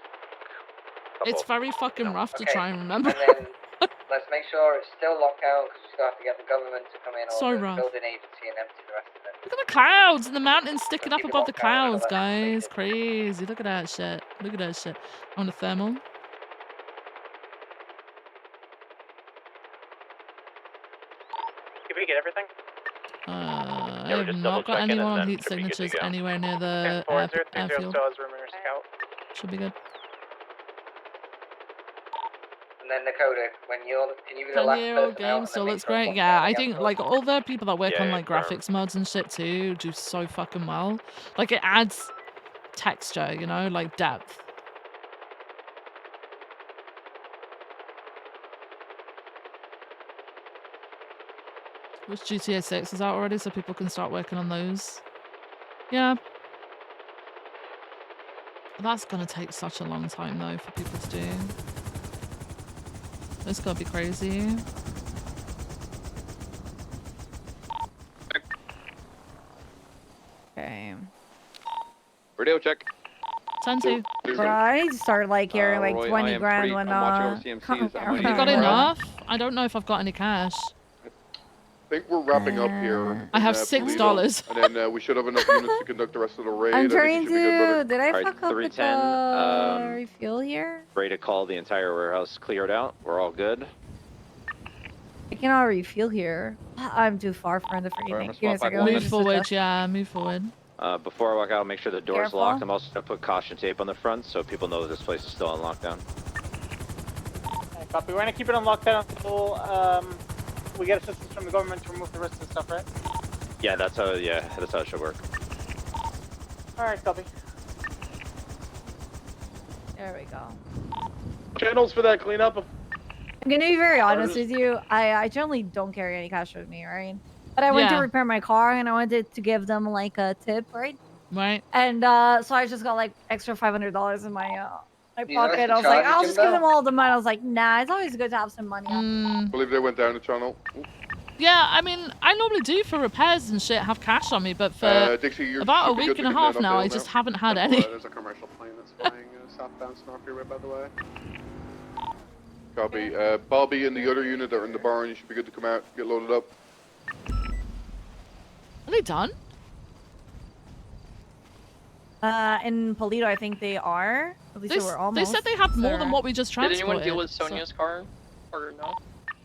it's very fucking rough to Okay, try and remember. And then let's make sure it's still locked out because we still have to get the government to come in So or the rough. building agency and empty the rest of it. Look at the clouds and the mountains sticking up Keep it above the locked down clouds, until that's guys. Crazy. Look at that shit. Look at that shit. On the thermal. Did we get everything? I we're have just not got double-checking and anyone on then heat should be good to signatures go. anywhere near the 4030 airfield. still has room in your scout. Should be good. And then Dakota, can you be the 10 last year old person out game and still then make looks sure it's great. locked Yeah, down I again think for like all the people that work Yeah, on like confirmed. graphics mods and shit too do so fucking well. Like it adds texture, you know, like depth. Which GTA 6 is out already, so people can start working on those. Yeah. That's gonna take such a long time though for people to do. It's gonna be crazy. Okay. Radio check. 10-2. Bro, I need to start like hearing like Roy, 20 I am grand I'm when watching over CMCs. Have you got enough? I don't know if I've got any cash. I think we're wrapping up here. I have in, $6. Polito, and then we should have enough units to conduct the rest of the raid. I'm I think you trying should be good, brother. to. Did I Alright, fuck up with 310, the refuel here? ready to call the entire warehouse cleared out. We're all good. I cannot refuel here. I'm too far from the freaking thing. Give me a second. Let me Move just forward, adjust. yeah, move forward. Before I walk out, make sure the door's Careful. locked. I'm also going to put caution tape on the front so people know that this place is still on lockdown. Okay, copy. We're gonna keep it on lockdown until we get assistance from the government to remove the rest of the stuff, right? Yeah, that's how it should work. Alright, copy. There we go. Channels for that cleanup. I'm gonna be very honest with you. I generally don't carry any cash with me, right? But I went to Yeah. repair my car and I wanted to give them like a tip, right? Right. And so I just got like extra $500 in my you like pocket. to I was like, charge I'll it, just give them Jimbo? all the money. I was like, nah, it's always good to have some money. I believe they went down the channel. Yeah, I mean, I normally do for repairs and shit have cash on me, but for Dixie, you about a should be week good and a to get half that now, I uphill just now. haven't had any. There's a commercial plane that's flying southbound Snorre Freeway, by the way. Copy. Bobby and the other unit are in the barn. You should be good to come out, get loaded up. Are they done? In Polito, I think they are. At least They, they were almost. they said they had more than So- what we just Did transported. anyone deal with so- Sonia's car? Or no?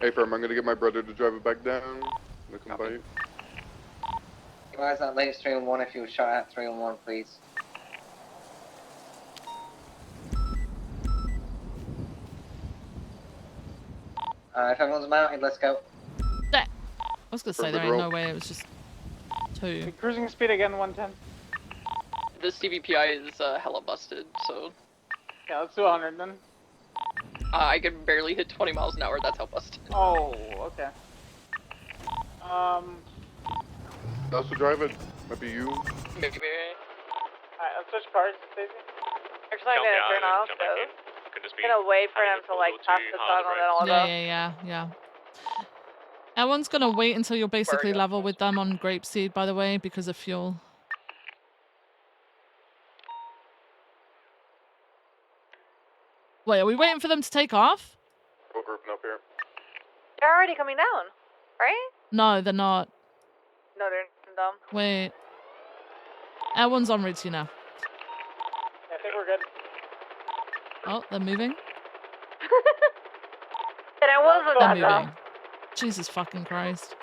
Hey, firm, I'm gonna get my brother to drive it back down. I'm gonna come by you. Guys, that latest 311 if you would shout out 311, please. If everyone's mounted, let's go. I was gonna say Perfect there ain't roll. no way it was just 2. Cruising speed again, 110. This CVPI is hella busted, so Yeah, let's do 100 then. I can barely hit 20 miles an hour. That's how busted. Oh, okay. That's to drive it. Might be you. Maybe. Alright, let's switch cars, Stacey. Actually, I'm Jump gonna down turn and off jump back those. in. Could just be I'm gonna wait for having them a to like little pass too the hard tunnel, right? then I'll go. Yeah. Everyone's gonna wait until you're basically level with them on grapeseed, by the way, because of fuel. Wait, are we waiting for them to take off? We're grouping up here. They're already coming down, right? No, they're not. No, they're dumb. Wait. Everyone's en route to you now. Yeah, I think we're good. Oh, they're moving. And I wasn't They're that moving. dumb. Jesus fucking Christ.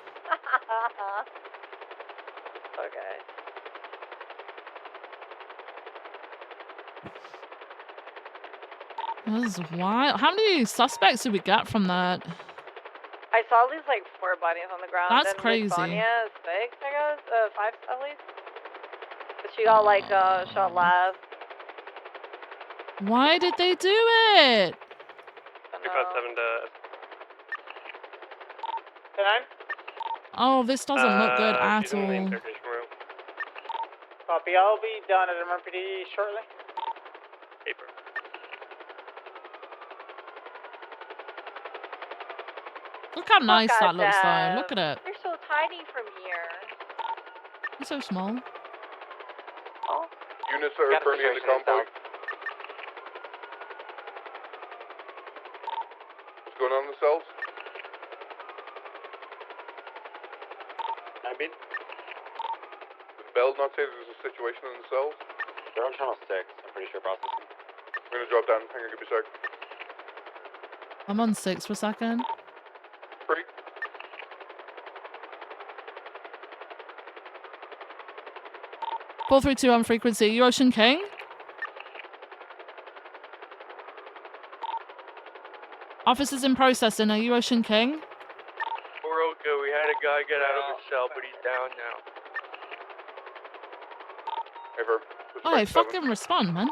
Okay. This is wild. How many suspects did we get from that? I saw these like 4 bodies on the ground. That's and crazy. Sonia is 6, I guess. 5 at least. But she got like shot last. Why did they do it? 257 to 10-9? Oh, this doesn't look good at using the all. interrogation room. Copy, I'll be done at MRPD shortly. Paper. Look how nice Look that at looks, though. them. Look at it. They're so tiny from here. It's so small. Oh. Units that are Got a currently in the situation convoy. south. What's going on in the cells? I mean, Did Bell not say there's a situation in the cells? they're on channel 6. I'm pretty sure processing. I'm gonna drop down. Hang on, give me a sec. I'm on 6 for a second. Free. Four 432 on frequency. You Ocean King? Officers in processing. Are you Ocean King? We're okay. We had a guy get out of his cell, but he's down now. Hey, Verb. Oh, hey, fucking respond, man.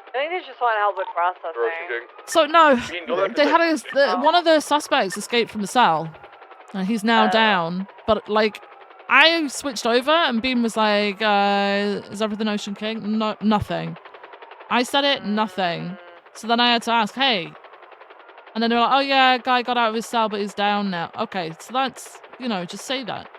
I think they just want help with processing. So no, Don't have to they had say- one of the suspects escaped from the cell. He's now down, but like, I switched over and Beam was like, "Is everything Ocean King?" No, nothing. I said it, nothing. So then I had to ask, "Hey," and then they were like, "Oh yeah, guy got out of his cell, but he's down now." Okay, so that's, you know, just say that.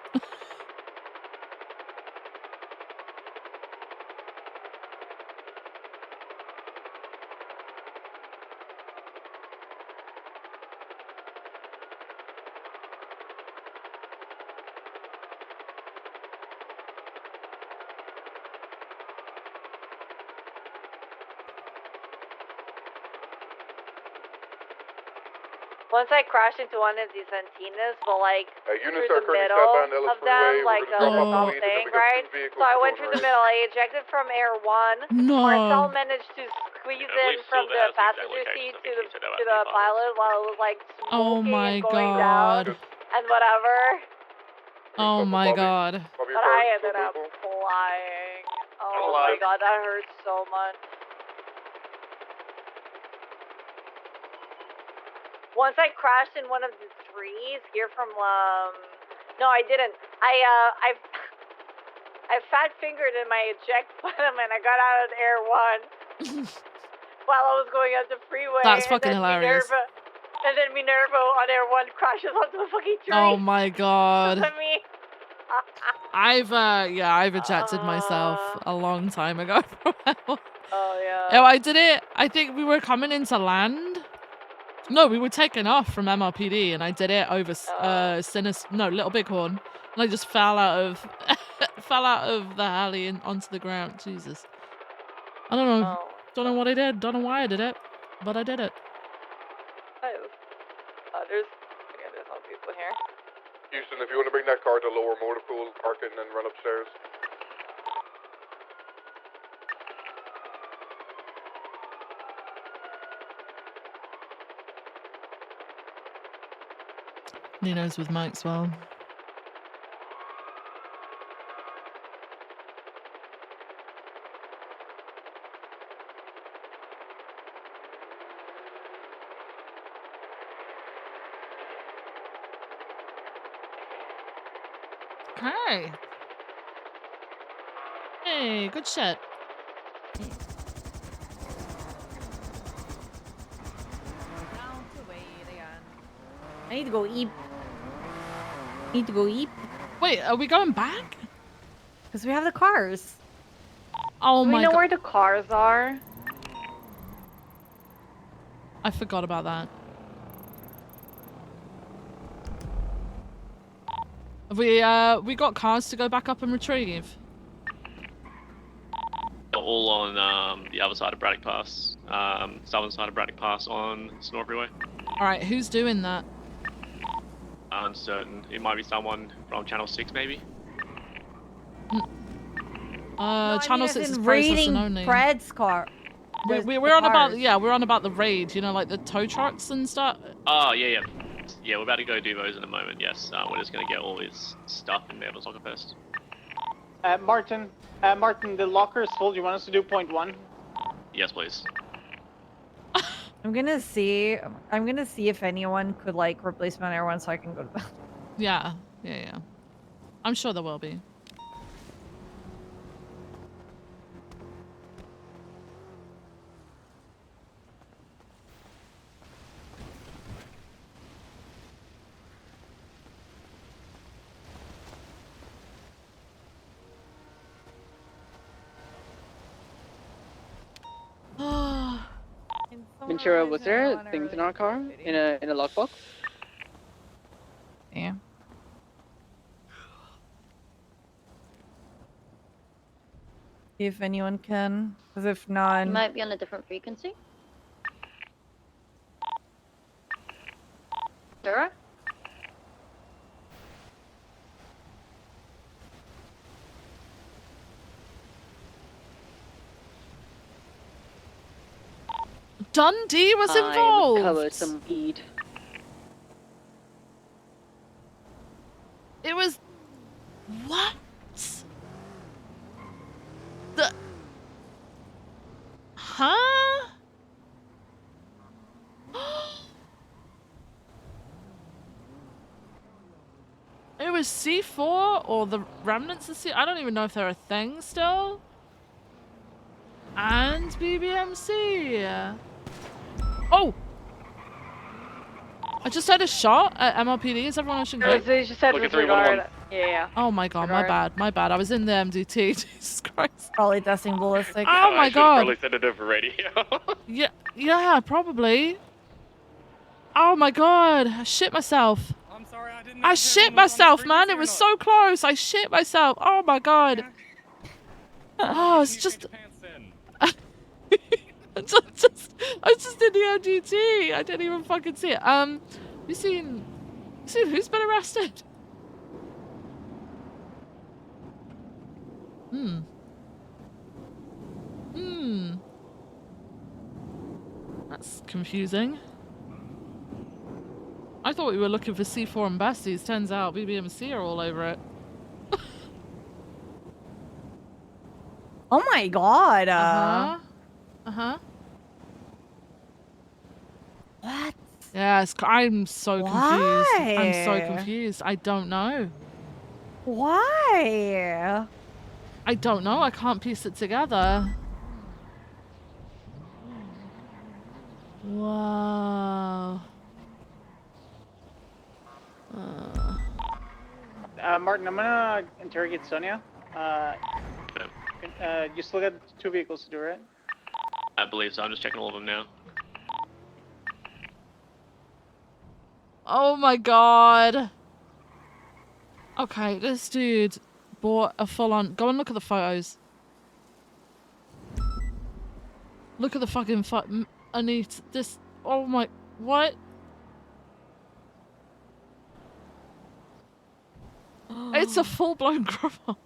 Once I crash into one of these antennas, but like units through are the currently middle southbound Ellis of Freeway. them, We're like gonna drop the off top the lead, and then thing, we got right? two vehicles So I going went through the right. middle. I ejected from Air 1. No. Marcel managed to squeeze in from the passenger seat to the pilot while it was like Oh smoking my and going down god. and whatever. Oh my god. But I ended up flying. Oh my god, that hurts so much. Once I crashed in one of the trees here from no, I didn't. I fat fingered in my eject button and I got out of Air 1 while I was going up the freeway. That's fucking hilarious. And then Minerva on Air 1 crashes onto the fucking tree. Oh my god. Me. I've ejected myself a long time ago. Oh yeah. Oh, I did it. I think we were coming into land. No, we were taking off from MRPD, and I did it over Little Bighorn, and I just fell out of the alley and onto the ground. Jesus, I don't know, don't know what I did, don't know why I did it, but I did it. There's no people here. Houston, if you want to bring that car to lower motor pool, park it, and then run upstairs. Nino's with Maxwell. Hey. Hey, good shit. I need to go eat. Need to go eat. Wait, are we going back? Because we have the cars. Oh Do my we know god. where the cars are? I forgot about that. Have we got cars to go back up and retrieve? All on the other side of Braddock Pass, southern side of Braddock Pass on Sonora Freeway. All right, who's doing that? Uncertain. It might be someone from Channel 6, maybe. Channel 6 is processing raiding only. Fred's car. We're on about we're on about the raid. You know, like the tow trucks and stuff. Oh yeah. Yeah, we're about to go do those in a moment. Yes, we're just gonna get all his stuff in there. Let's lock it first. Martin, the locker is full. Do you want us to do point 1? Yes, please. I'm gonna see if anyone could like replace me on Air 1 so I can go to bed. Yeah. I'm sure there will be. Ventura, was there things in our car in a lockbox? Yeah. See if anyone can, because if not, You might be on a different frequency. Sarah? Dundee was I involved. recovered some weed. It was what? The huh? It was C4 or the remnants of C. I don't even know if they're a thing still. And BBMC. Oh! I just had a shot at MLPD. Is everyone watching? They just said disregard. Yeah. Oh my god, my bad, my bad. I was in the MDT. Jesus Christ. Probably testing ballistic. Oh my god. Probably said it over radio. Yeah, probably. Oh my god, I shit myself. I'm sorry, I didn't. I shit myself, man. It was so close. I shit myself. Oh my god. Oh, it's just. I was just in the MDT. I didn't even fucking see it. You seen who's been arrested? That's confusing. I thought we were looking for C4 and Besties. Turns out BBMC are all over it. Oh my god. What? Yes, I'm so confused. I'm so confused. I don't know. Why? I don't know. I can't piece it together. Wow. Martin, I'm gonna interrogate Sonia. You still got 2 vehicles to do, right? I believe so. I'm just checking all of them now. Oh my god. Okay, this dude bought a full-on... Go and look at the photos. Look at the fucking Anita. This... Oh my... What? It's a full-blown crop.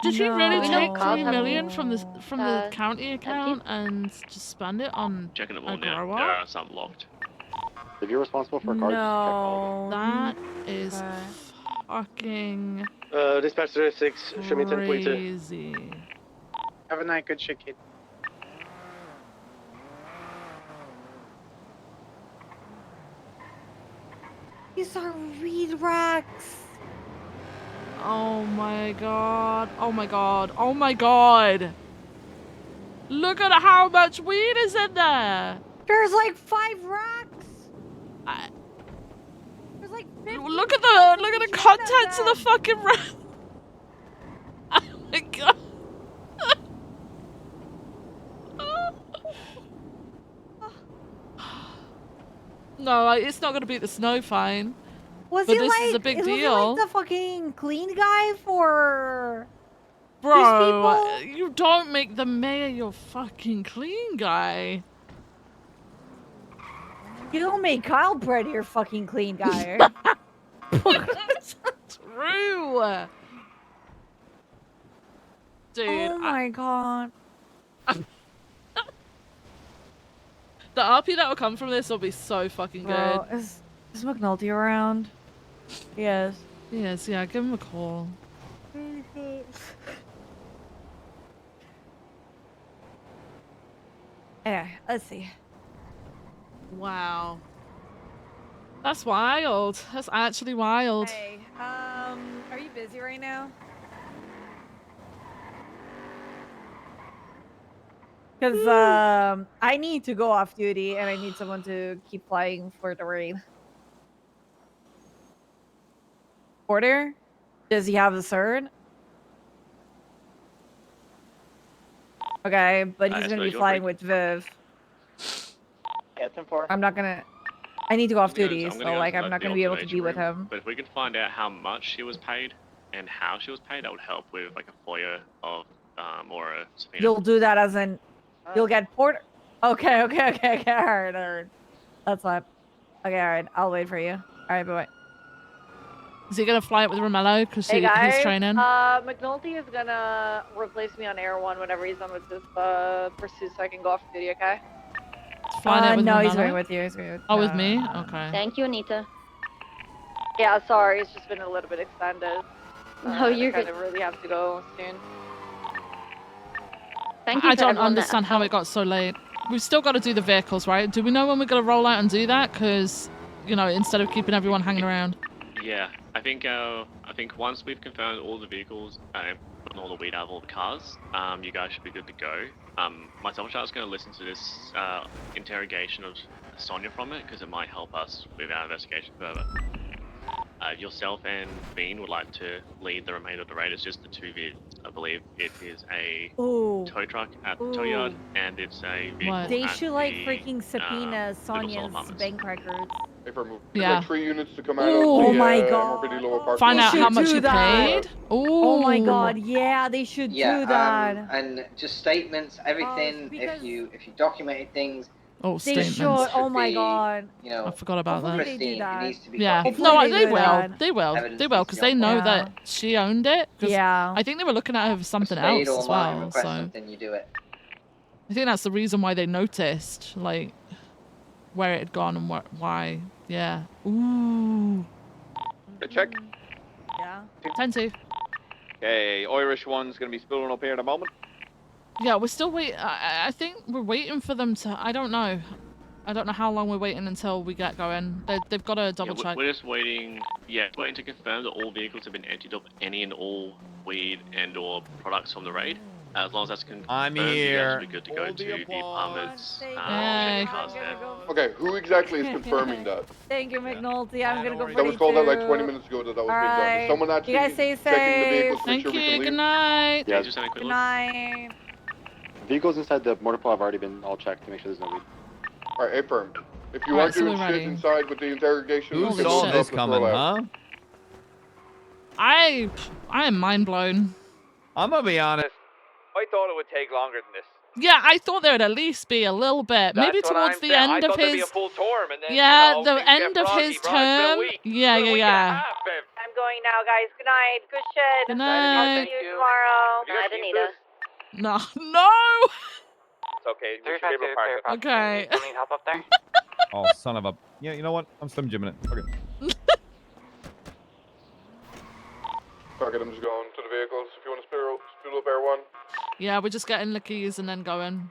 Did he really take 3 million from the county account and just spend it on Checking them all a now. grower? There are some locked. If you're responsible for cars, No. That is fucking Dispatch 06, show me 10 tweets. crazy. Have a night, good shit, kid. These are weed racks. Oh my god. Oh my god. Oh my god. Look at how much weed is in there. There's like 5 racks. There's like 50. Look at the contents of the fucking rack. Oh my god. No, it's not gonna beat the snow fine. Was but he this like, is a big was he deal. like the fucking clean guy for Bro, these people? you don't make the mayor your fucking clean guy. You don't make Kyle Brett your fucking clean guy. That's not true. Dude. Oh my god. The RP that will come from this will be so fucking good. Bro, is McNulty around? Yes. Yes, yeah, give him a call. Yeah, let's see. Wow. That's wild. That's actually wild. Hey, are you busy right now? Because I need to go off duty and I need someone to keep flying for the raid. Porter? Does he have a cert? Okay, but he's gonna be flying with Viv. Yeah, 10-4. I'm not gonna. I need to go off duty, I'm so gonna go like to I'm not the gonna be able to be observation with room, him. But if we could find out how much she was paid and how she was paid, that would help with like a FOIA of or a subpoena. You'll do that as in, you'll get Porter. Okay, alright. That's fine. Okay, alright. I'll wait for you. Alright, bye. Is he gonna fly it with Romello because Hey guys, he's training? McNulty is gonna replace me on Air 1 whenever he's done with this pursuit so I can go off duty, okay? Flying it with no, he's Romello? going with you. He's going with Oh, with me? Okay. Thank you, Anita. Yeah, sorry, it's just been a little bit extended. No, you're I kind good. of really have to go soon. Thank you I to don't everyone that understand how it got so late. We've still got to do the vehicles, right? Do we know when we're gonna roll out and do that? Because, you know, instead of keeping everyone hanging around. Yeah, I think once we've confirmed all the vehicles and all the weed out of all the cars, you guys should be good to go. Myself and Charles going to listen to this interrogation of Sonia from it because it might help us with our investigation further. Yourself and Bean would like to lead the remainder of the raid. It's just the two vehicles. I believe it is a tow truck at the tow yard, and it's a vehicle They at should like the freaking subpoena Little Sonia's Apartments. bank records. Hey, for move. Yeah. Like 3 units to come out Ooh. of Oh the my MRPD Lower Park. Find They out how should much do you that. paid. Ooh. Oh my god, yeah, they should do that. And just statements, everything. because- If you documented things, Oh, They statements. should. Oh my god. you know, I forgot about Hopefully that. they do pristine. It that. needs to be Yeah, documented. no, Hopefully they do will. that. They will. Evidence They will needs to because be they on know file. that she owned it. 'Cause Yeah. I think they were looking at her for something State else or as line, well. request So something, you do it. I think that's the reason why they noticed, like, where it had gone and why. Yeah. Ooh. Okay, check. Yeah. 10-2. Okay, Irish one's going to be spooling up here in a moment. Yeah, we're still waiting. I think we're waiting for them to. I don't know. I don't know how long we're waiting until we get going. They've got to double check. We're just waiting. Yeah, waiting to confirm that all vehicles have been emptied of any and all weed and/or products from the raid. As long as that's confirmed, I'm you guys here. will be good to go to the apartments. Hey. Check cars there. Okay, who exactly is confirming that? Thank you, McNulty. I'm gonna go That for was called out like 20 minutes ago that was being done. Alright. Is someone actually You guys stay checking the vehicles safe. to make sure we can leave? Good night. Yeah. Just having a quick Good look. night. Vehicles inside the motor pool have already been all checked to make sure there's no weed. Alright, affirmed. If you Alright, aren't so doing we're shit ready. inside with the interrogation, Who Holy you can saw shit. open this up the coming, throw out. huh? I am mind blown. I'm gonna be honest. I thought it would take longer than this. Yeah, I thought there would at least be a little bit. Maybe That's what towards I'm the saying. I end of thought there'd be his. a full term, and then Yeah, you know, the things get end of froggy, his bro. It's been a term. week. Yeah, It's been a week and a yeah. half, babe. I'm going now, guys. Good night. Good shit. Good I'll night. see you tomorrow. Have you guys Night, seen Anita. this? No, no. It's okay. We should be able to park it. Okay. Still need help up there? Oh, son of a. Yeah, you know what? I'm Slim Jimming it. Okay. Fuck it, I'm just going to the vehicles. If you want to spool up Air 1. Yeah, we're just getting the keys and then going.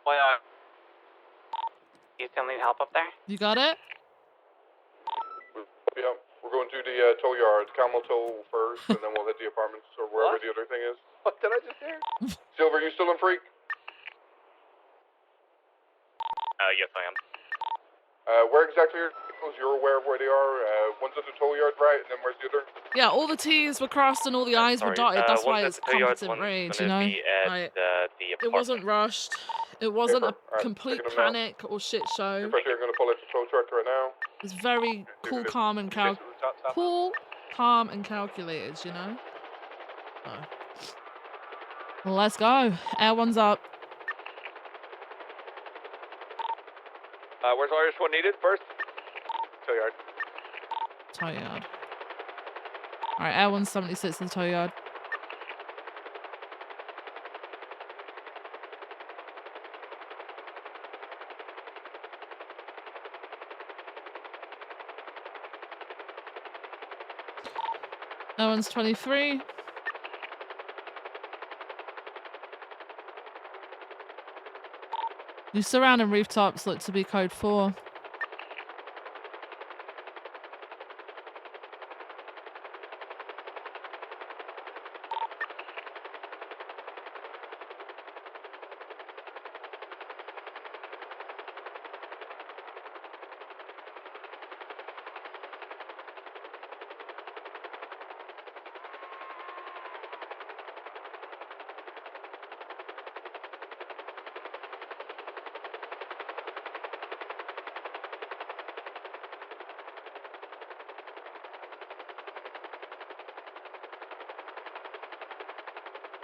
Why you still need help up there? You got it? Yeah, we're going to the tow yard, Camel Tow first, and then we'll hit the apartments or wherever the other thing is. What did I just hear? Silver, you still in Freak? Yes, I am. Where exactly are your vehicles? You're aware of where they are? One's at the tow yard, right? And then where's the other? Yeah, all the T's were crossed and all the I's were dotted. That's why it's competent rage, you know? Like, it wasn't rushed. It wasn't a Alright, complete taking them now. panic or shit show. You're going to pull out the tow truck right now. It was very cool, calm, and calculated, you know? So. Well, let's go. Air 1's up. Where's Irish one needed first? Tow yard. Tow yard. Alright, Air 1's 76 in the tow yard. Air 1's 23. The surrounding rooftops look to be code 4.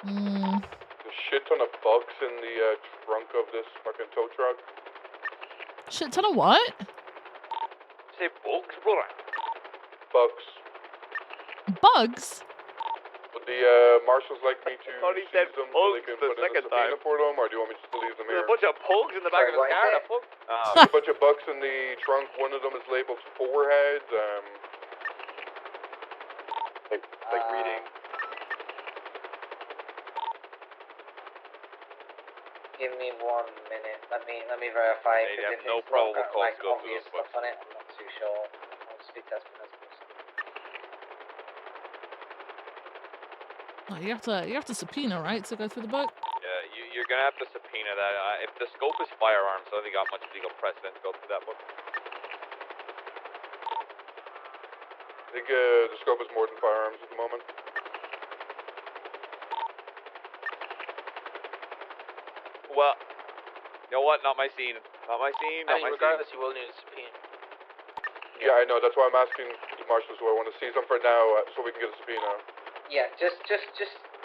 A shit ton of bugs in the trunk of this fucking tow truck. Shit ton of what? Say bugs, brother. Bugs. Bugs? Would the marshals like me to seize them so they can put in a subpoena for them, or do you want me just to leave them There's here? a bunch of pugs in the back of his car. The fuck? There's a bunch of bugs in the trunk. One of them is labeled forehead. Like reading. Give me 1 minute. Let me verify. They because have if no it's probable got, cause like to go through obvious those stuff on it, I'm not too sure. speed test for those. Oh, you have to subpoena, right, to go through the book? Yeah, you're gonna have to subpoena that. If the scope is firearms, I don't think got much legal precedent to go through that book. I think the scope is more than firearms at the moment. Well, you know what? Not my scene. Not my scene. Not my regardless, scene. you will need a subpoena. Yeah, I know. That's why I'm asking the marshals. Do I want to seize them for now so we can get a subpoena? Yeah, just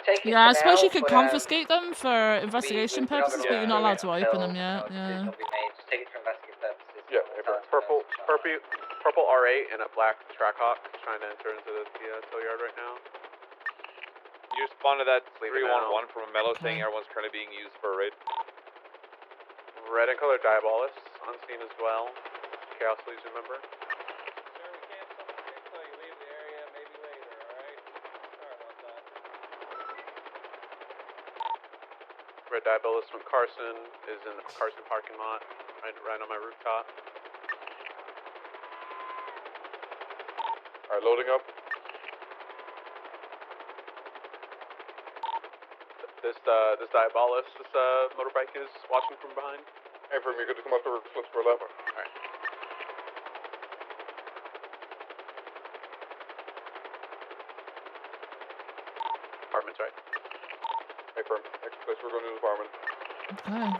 take it. Yeah, I for suppose now, you could but, confiscate them for investigation we're not purposes, gonna but you're not allowed to until, open them yet. Yeah. Will be made. Just take it for investigative purposes. Yeah, Purple R8 and a black Trackhawk trying to enter into the tow yard right now. You responded to that Leave it 311 now. from a mellow saying everyone's currently being used for a raid. Red and color Diabolus on scene as well. Chaos Legion member. Red Diabolus from Carson is in the Carson parking lot, right on my rooftop. Alright, loading up. This Diabolus, this motorbike is watching from behind. Hey, from you good to come up the roof, let's for 11. Alright. Apartment's right. Hey, firm. Next place we're going to the apartment. Okay.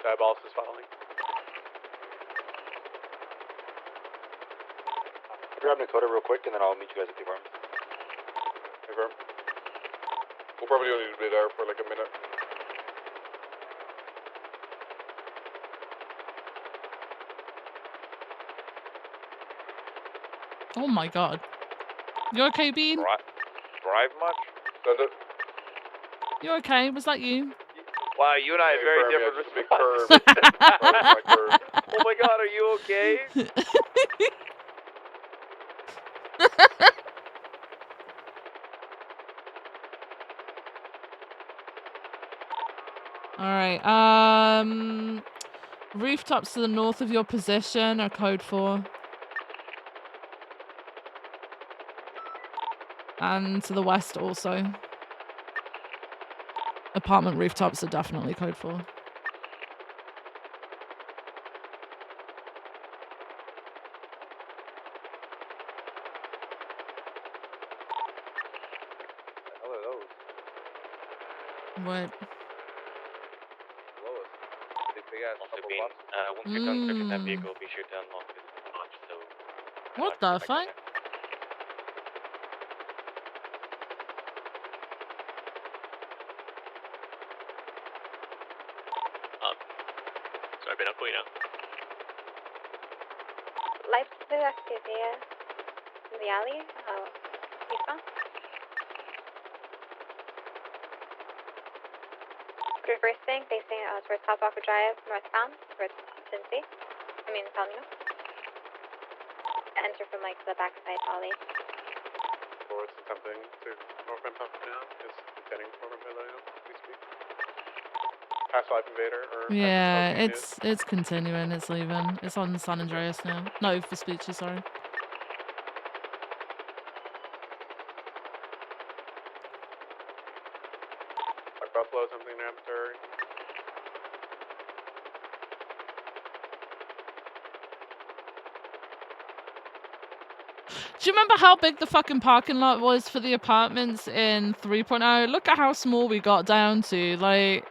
Diabolus is following. Grab Dakota real quick, and then I'll meet you guys at the apartment. Hey, firm. We'll probably only need to be there for like a minute. Oh my god. You okay, Bean? Drive much? Send it. You okay? Was that you? Wow, you and I have very firm, different yeah, just a big responses. Oh my god, are you okay? Alright, rooftops to the north of your position are code 4. And to the west also. Apartment rooftops are definitely code 4. What? Also, Bean, once you're done searching that vehicle, be sure to unlock it. So. What the fuck? Sorry, Ben, I'll call you now. Life de las que vea in the alley. Eastbound. Reversing, facing towards South Walker Drive, northbound, towards Cincy. Palomino. Enter from like the backside alley. Or it's attempting to northbound Pasadena. Is intending northbound Pasadena as we speak. Past Life Invader or Yeah, it's continuing, it's leaving. It's on San Andreas now. No, for Speechy, sorry. Like Buffalo, something after. Do you remember how big the fucking parking lot was for the apartments in 3.0? Look at how small we got down to. Like,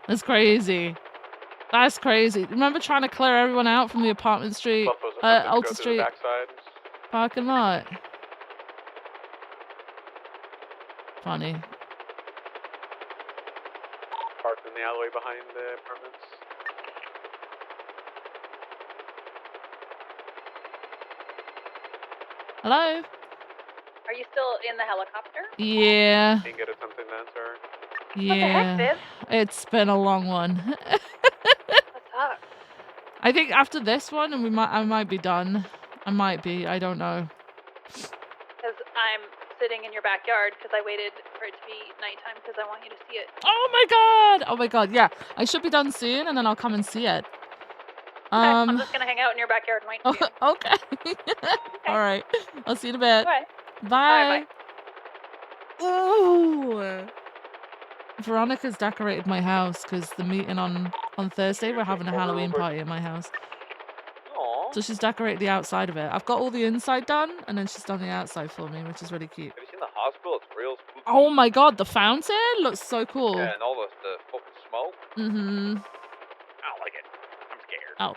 that's crazy. That's crazy. Remember trying to clear everyone out from the apartment street, Buffalo's attempting to Alta go through Street the backside. parking lot? Funny. Parked in the alleyway behind the apartments. Hello? Are you still in the helicopter? Yeah. Didn't get something to answer. Yeah. Viv? It's been a long one. What's up? I think after this one, and I might be done. I might be. I don't know. Because I'm sitting in your backyard because I waited for it to be nighttime because I want you to see it. Oh my god! Oh my god, yeah. I should be done soon and then I'll come and see it. I'm just gonna hang out in your backyard and wait for you. Okay. All right. I'll see you in a bit. Alright. Bye. Bye. Ooh. Veronica's decorated my house because the meeting on Thursday, we're having a Halloween party at my house. Aww. So she's decorated the outside of it. I've got all the inside done, and then she's done the outside for me, which is really cute. Have you seen the hospital? It's real spooky. Oh my god, the fountain looks so cool. Yeah, and all the fucking smoke. Mm-hmm. I don't like it. I'm scared. Oh.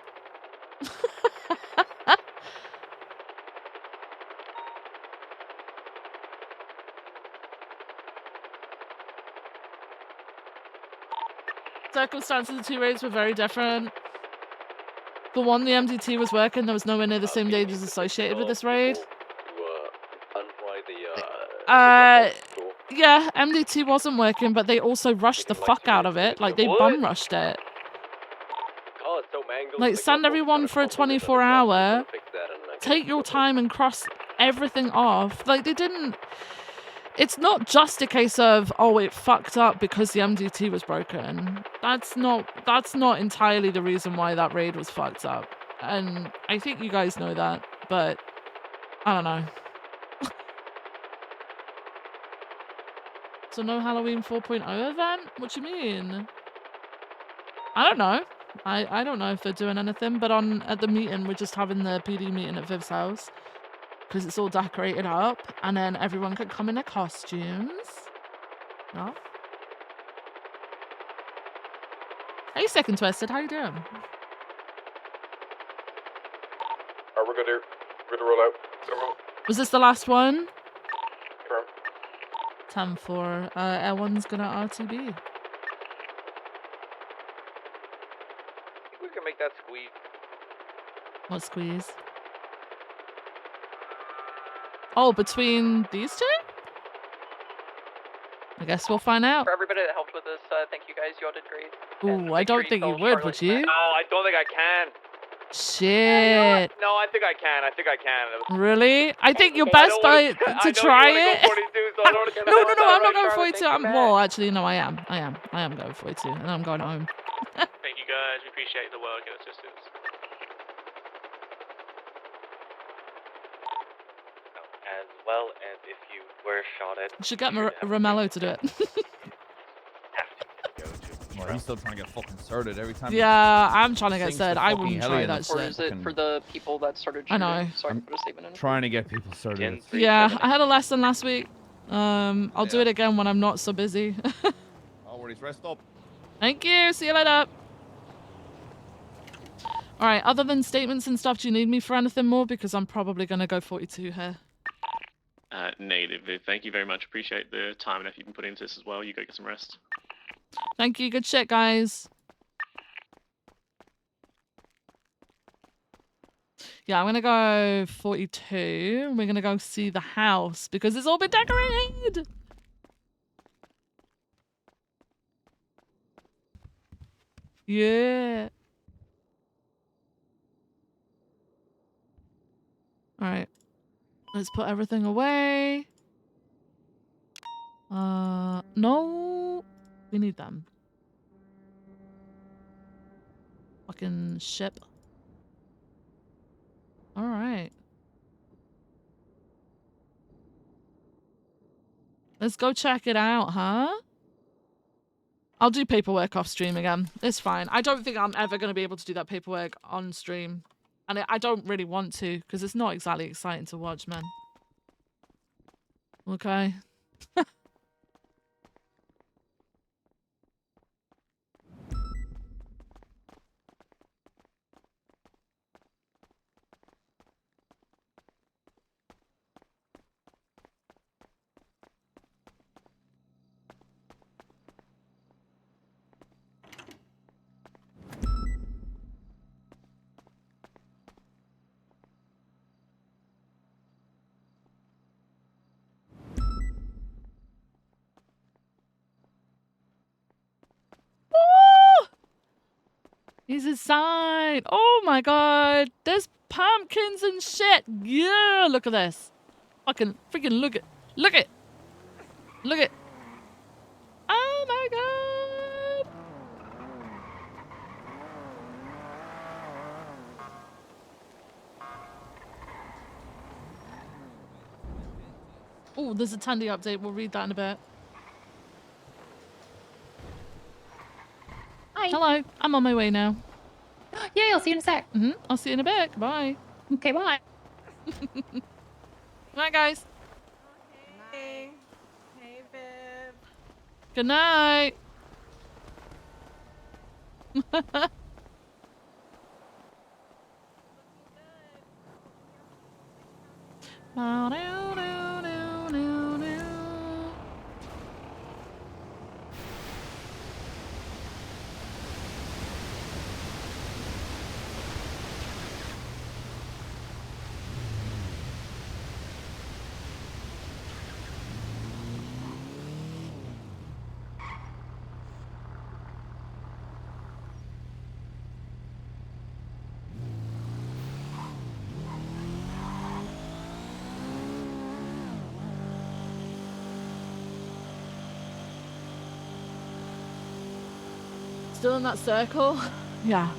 Circumstances of the two raids were very different. For one, the MDT was working. There was nowhere near the same dangers associated with this raid. Yeah, MDT wasn't working, but they also rushed the fuck out of it. Like, they bum rushed it. Like, send everyone for a 24-hour, take your time and cross everything off. Like, they didn't... It's not just a case of, oh, it fucked up because the MDT was broken. That's not entirely the reason why that raid was fucked up. And I think you guys know that, but I don't know. So no Halloween 4.0 event? What do you mean? I don't know. I don't know if they're doing anything, but at the meeting, we're just having the PD meeting at Viv's house. Because it's all decorated up, and then everyone can come in their costumes. No? Hey, Second Twisted, how you doing? Alright, we're good here. We're good to roll out. Was this the last one? Confirm. 10-4. L1's gonna RTB. I think we can make that squeeze. What squeeze? Oh, between these two? I guess we'll find out. For everybody that helped with this, thank you guys. You all did great. Ooh, I don't think you would you? No, I don't think I can. Shit. No, I think I can. Really? I think your best bet to try it. No, I'm not going 42. Well, actually, no, I am. I am going 42, and I'm going home. Thank you guys. We appreciate the work and assistance. As well as if you were shot at. You should get Romello to do it. Well, he's still trying to get fucking started every time. Yeah, I'm trying to get Sings started. the I fucking wouldn't heli try in that the Or shit. is it for the people that started I shooting? know. So I can put a statement in. Trying to get people started. Yeah, I had a lesson last week. I'll do it again when I'm not so busy. No worries, rest up. Thank you. See you later. All right. Other than statements and stuff, do you need me for anything more? Because I'm probably gonna go 42 here. Native. Thank you very much. Appreciate the time and effort you can put into this as well. You go get some rest. Thank you. Good shit, guys. Yeah, I'm gonna go 42. We're gonna go see the house because it's all been decorated. Yeah. All right. Let's put everything away. No. We need them. Fucking ship. All right. Let's go check it out, huh? I'll do paperwork off stream again. It's fine. I don't think I'm ever going to be able to do that paperwork on stream. And I don't really want to, because it's not exactly exciting to watch, man. Okay. Oh! He's inside. Oh my god. There's pumpkins and shit. Yeah, look at this. Fucking freaking look at. Look at. Look at. Oh my god. Oh, there's a Tandy update. We'll read that in a bit. Hi. Hello. I'm on my way now. Yeah, I'll see you in a sec. I'll see you in a bit. Bye. Okay, bye. Night, guys. Hey. Hey, Viv. Good night. Still in that circle? Yeah.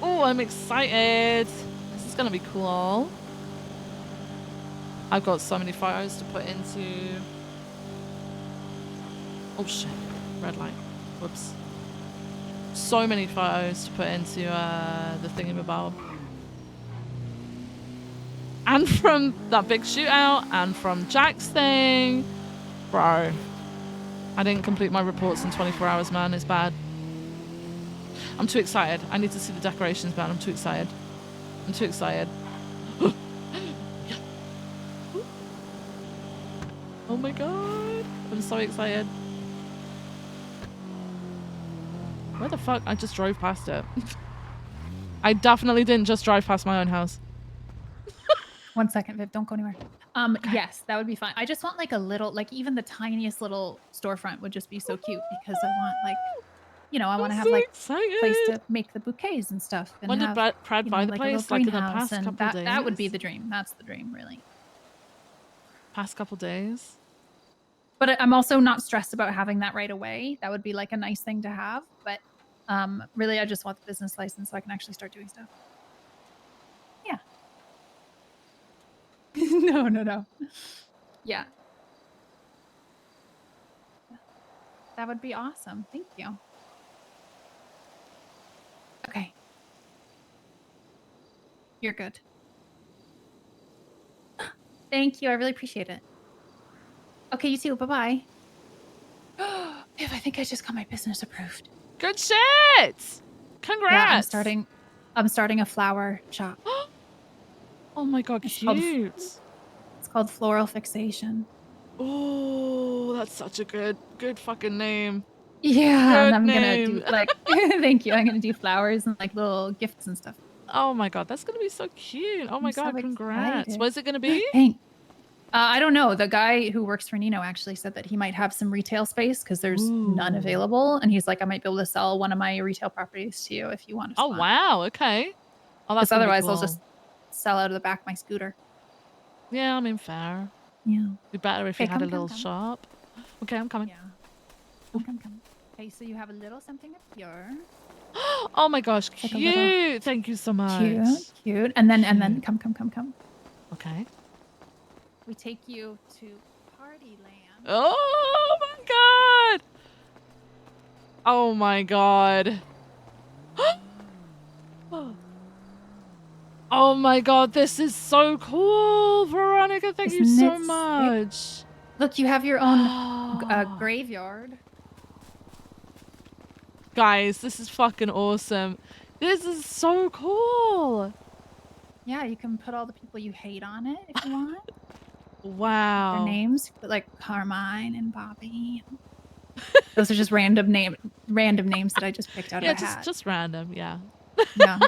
Oh, I'm excited. This is gonna be cool. I've got so many photos to put into... Oh shit, red light. Whoops. So many photos to put into the thingamabob. And from that big shootout, and from Jack's thing. Bro. I didn't complete my reports in 24 hours, man. It's bad. I'm too excited. I need to see the decorations, man. I'm too excited. I'm too excited. Oh my god. I'm so excited. Where the fuck? I just drove past it. I definitely didn't just drive past my own house. 1 second, Viv. Don't go anywhere. Yes, that would be fine. I just want like a little, like even the tiniest little storefront would just be so cute because I want like, you know, I want to have so like excited. place to make the bouquets and stuff. And When did have, Brad you buy know, the like a little place? Like in the greenhouse, past and couple days? that would be the dream. That's the dream, really. Past couple days? But I'm also not stressed about having that right away. That would be like a nice thing to have. But really, I just want the business license so I can actually start doing stuff. Yeah. No. Yeah. That would be awesome. Thank you. Okay. You're good. Thank you. I really appreciate it. Okay, you too. Bye-bye. Viv, I think I just got my business approved. Good shit! Congrats! Yeah, I'm starting a flower shop. Oh my god, cute. It's called Floral Fixation. Oh, that's such a good fucking name. Yeah, and Good I'm name. gonna do like thank you. I'm gonna do flowers and like little gifts and stuff. Oh my god, that's gonna be so cute. Oh my I'm so god, congrats. excited. Where's it gonna be? Thanks. I don't know. The guy who works for Nino actually said that he might have some retail space because there's none available, and he's like, I might be able to sell one of my retail properties to you if you want to. Oh wow, okay. Oh, that's Because gonna be otherwise cool. I'll just sell out of the back of my scooter. Yeah, I mean fair. Yeah. Be better if Okay, you had a come, little come. shop. Okay, I'm coming. Yeah. Come. Okay, so you have a little something up here. Oh my gosh, Like a cute. little- Thank you so much. Cute. And then come. Okay. We take you to Party Land. Oh my god. Oh my god. Oh my god, this is so cool, Veronica. Thank you Isn't so it much. Look, you have your own graveyard. Guys, this is fucking awesome. This is so cool. Yeah, you can put all the people you hate on it if you want. Wow. Their names, like Carmine and Bobby. Those are just random names that I just picked out of a hat. Just random, yeah. Yeah.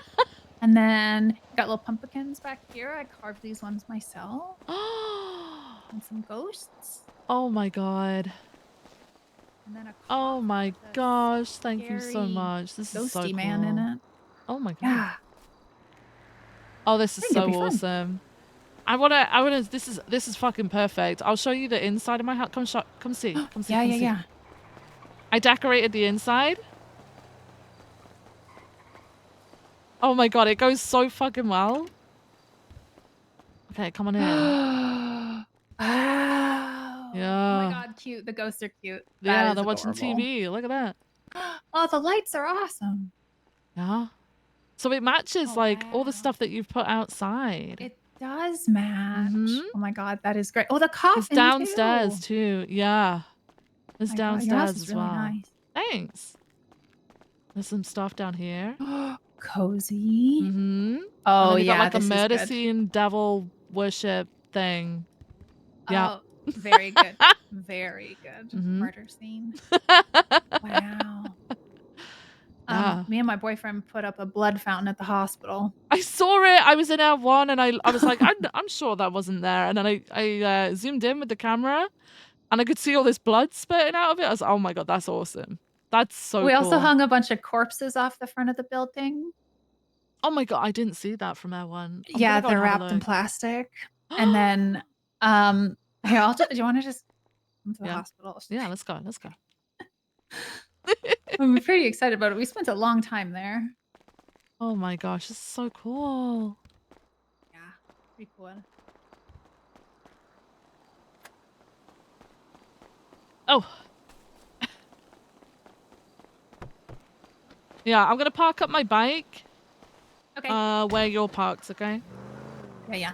And then you got little pumpkins back here. I carved these ones myself. And some ghosts. Oh my god. And then a oh my gosh, thank you so much. This is so ghosty cool. man in it. Oh my god. Yeah. Oh, this is I think it'll so be fun. awesome. I wanna this is fucking perfect. I'll show you the inside of my house. Come see. Come see. Yeah. I decorated the inside. Oh my god, it goes so fucking well. Okay, come on in. Wow. Yeah. Oh my god, cute. The ghosts are cute. That Yeah, is they're watching adorable. TV. Look at that. Oh, the lights are awesome. Yeah. So it matches like all the stuff that you've put outside. It does match. Mhm. Oh my god, that is great. Oh, the It's coffin downstairs too. too. Yeah. It's My god, your house downstairs is as really well. nice. Thanks. There's some stuff down here. Cozy. Mm-hmm. And Oh then you got yeah, like a this is murder good. scene devil worship thing. Yeah. Oh, very good. Very good. Mhm. Murder scene. Wow. Yeah. Me and my boyfriend put up a blood fountain at the hospital. I saw it. I was in L1 and I was like, I'm sure that wasn't there. And then I zoomed in with the camera and I could see all this blood spurting out of it. I was like, oh my god, that's awesome. That's so We cool. also hung a bunch of corpses off the front of the building. Oh my god, I didn't see that from L1. Yeah, they're wrapped in plastic. And then here, do you want to just come to the hospital? Yeah, let's go. Let's go. I'm pretty excited about it. We spent a long time there. Oh my gosh, this is so cool. Yeah, pretty cool. Oh. Yeah, I'm gonna park up my bike. Okay. Where you're parked, okay? Yeah, yeah.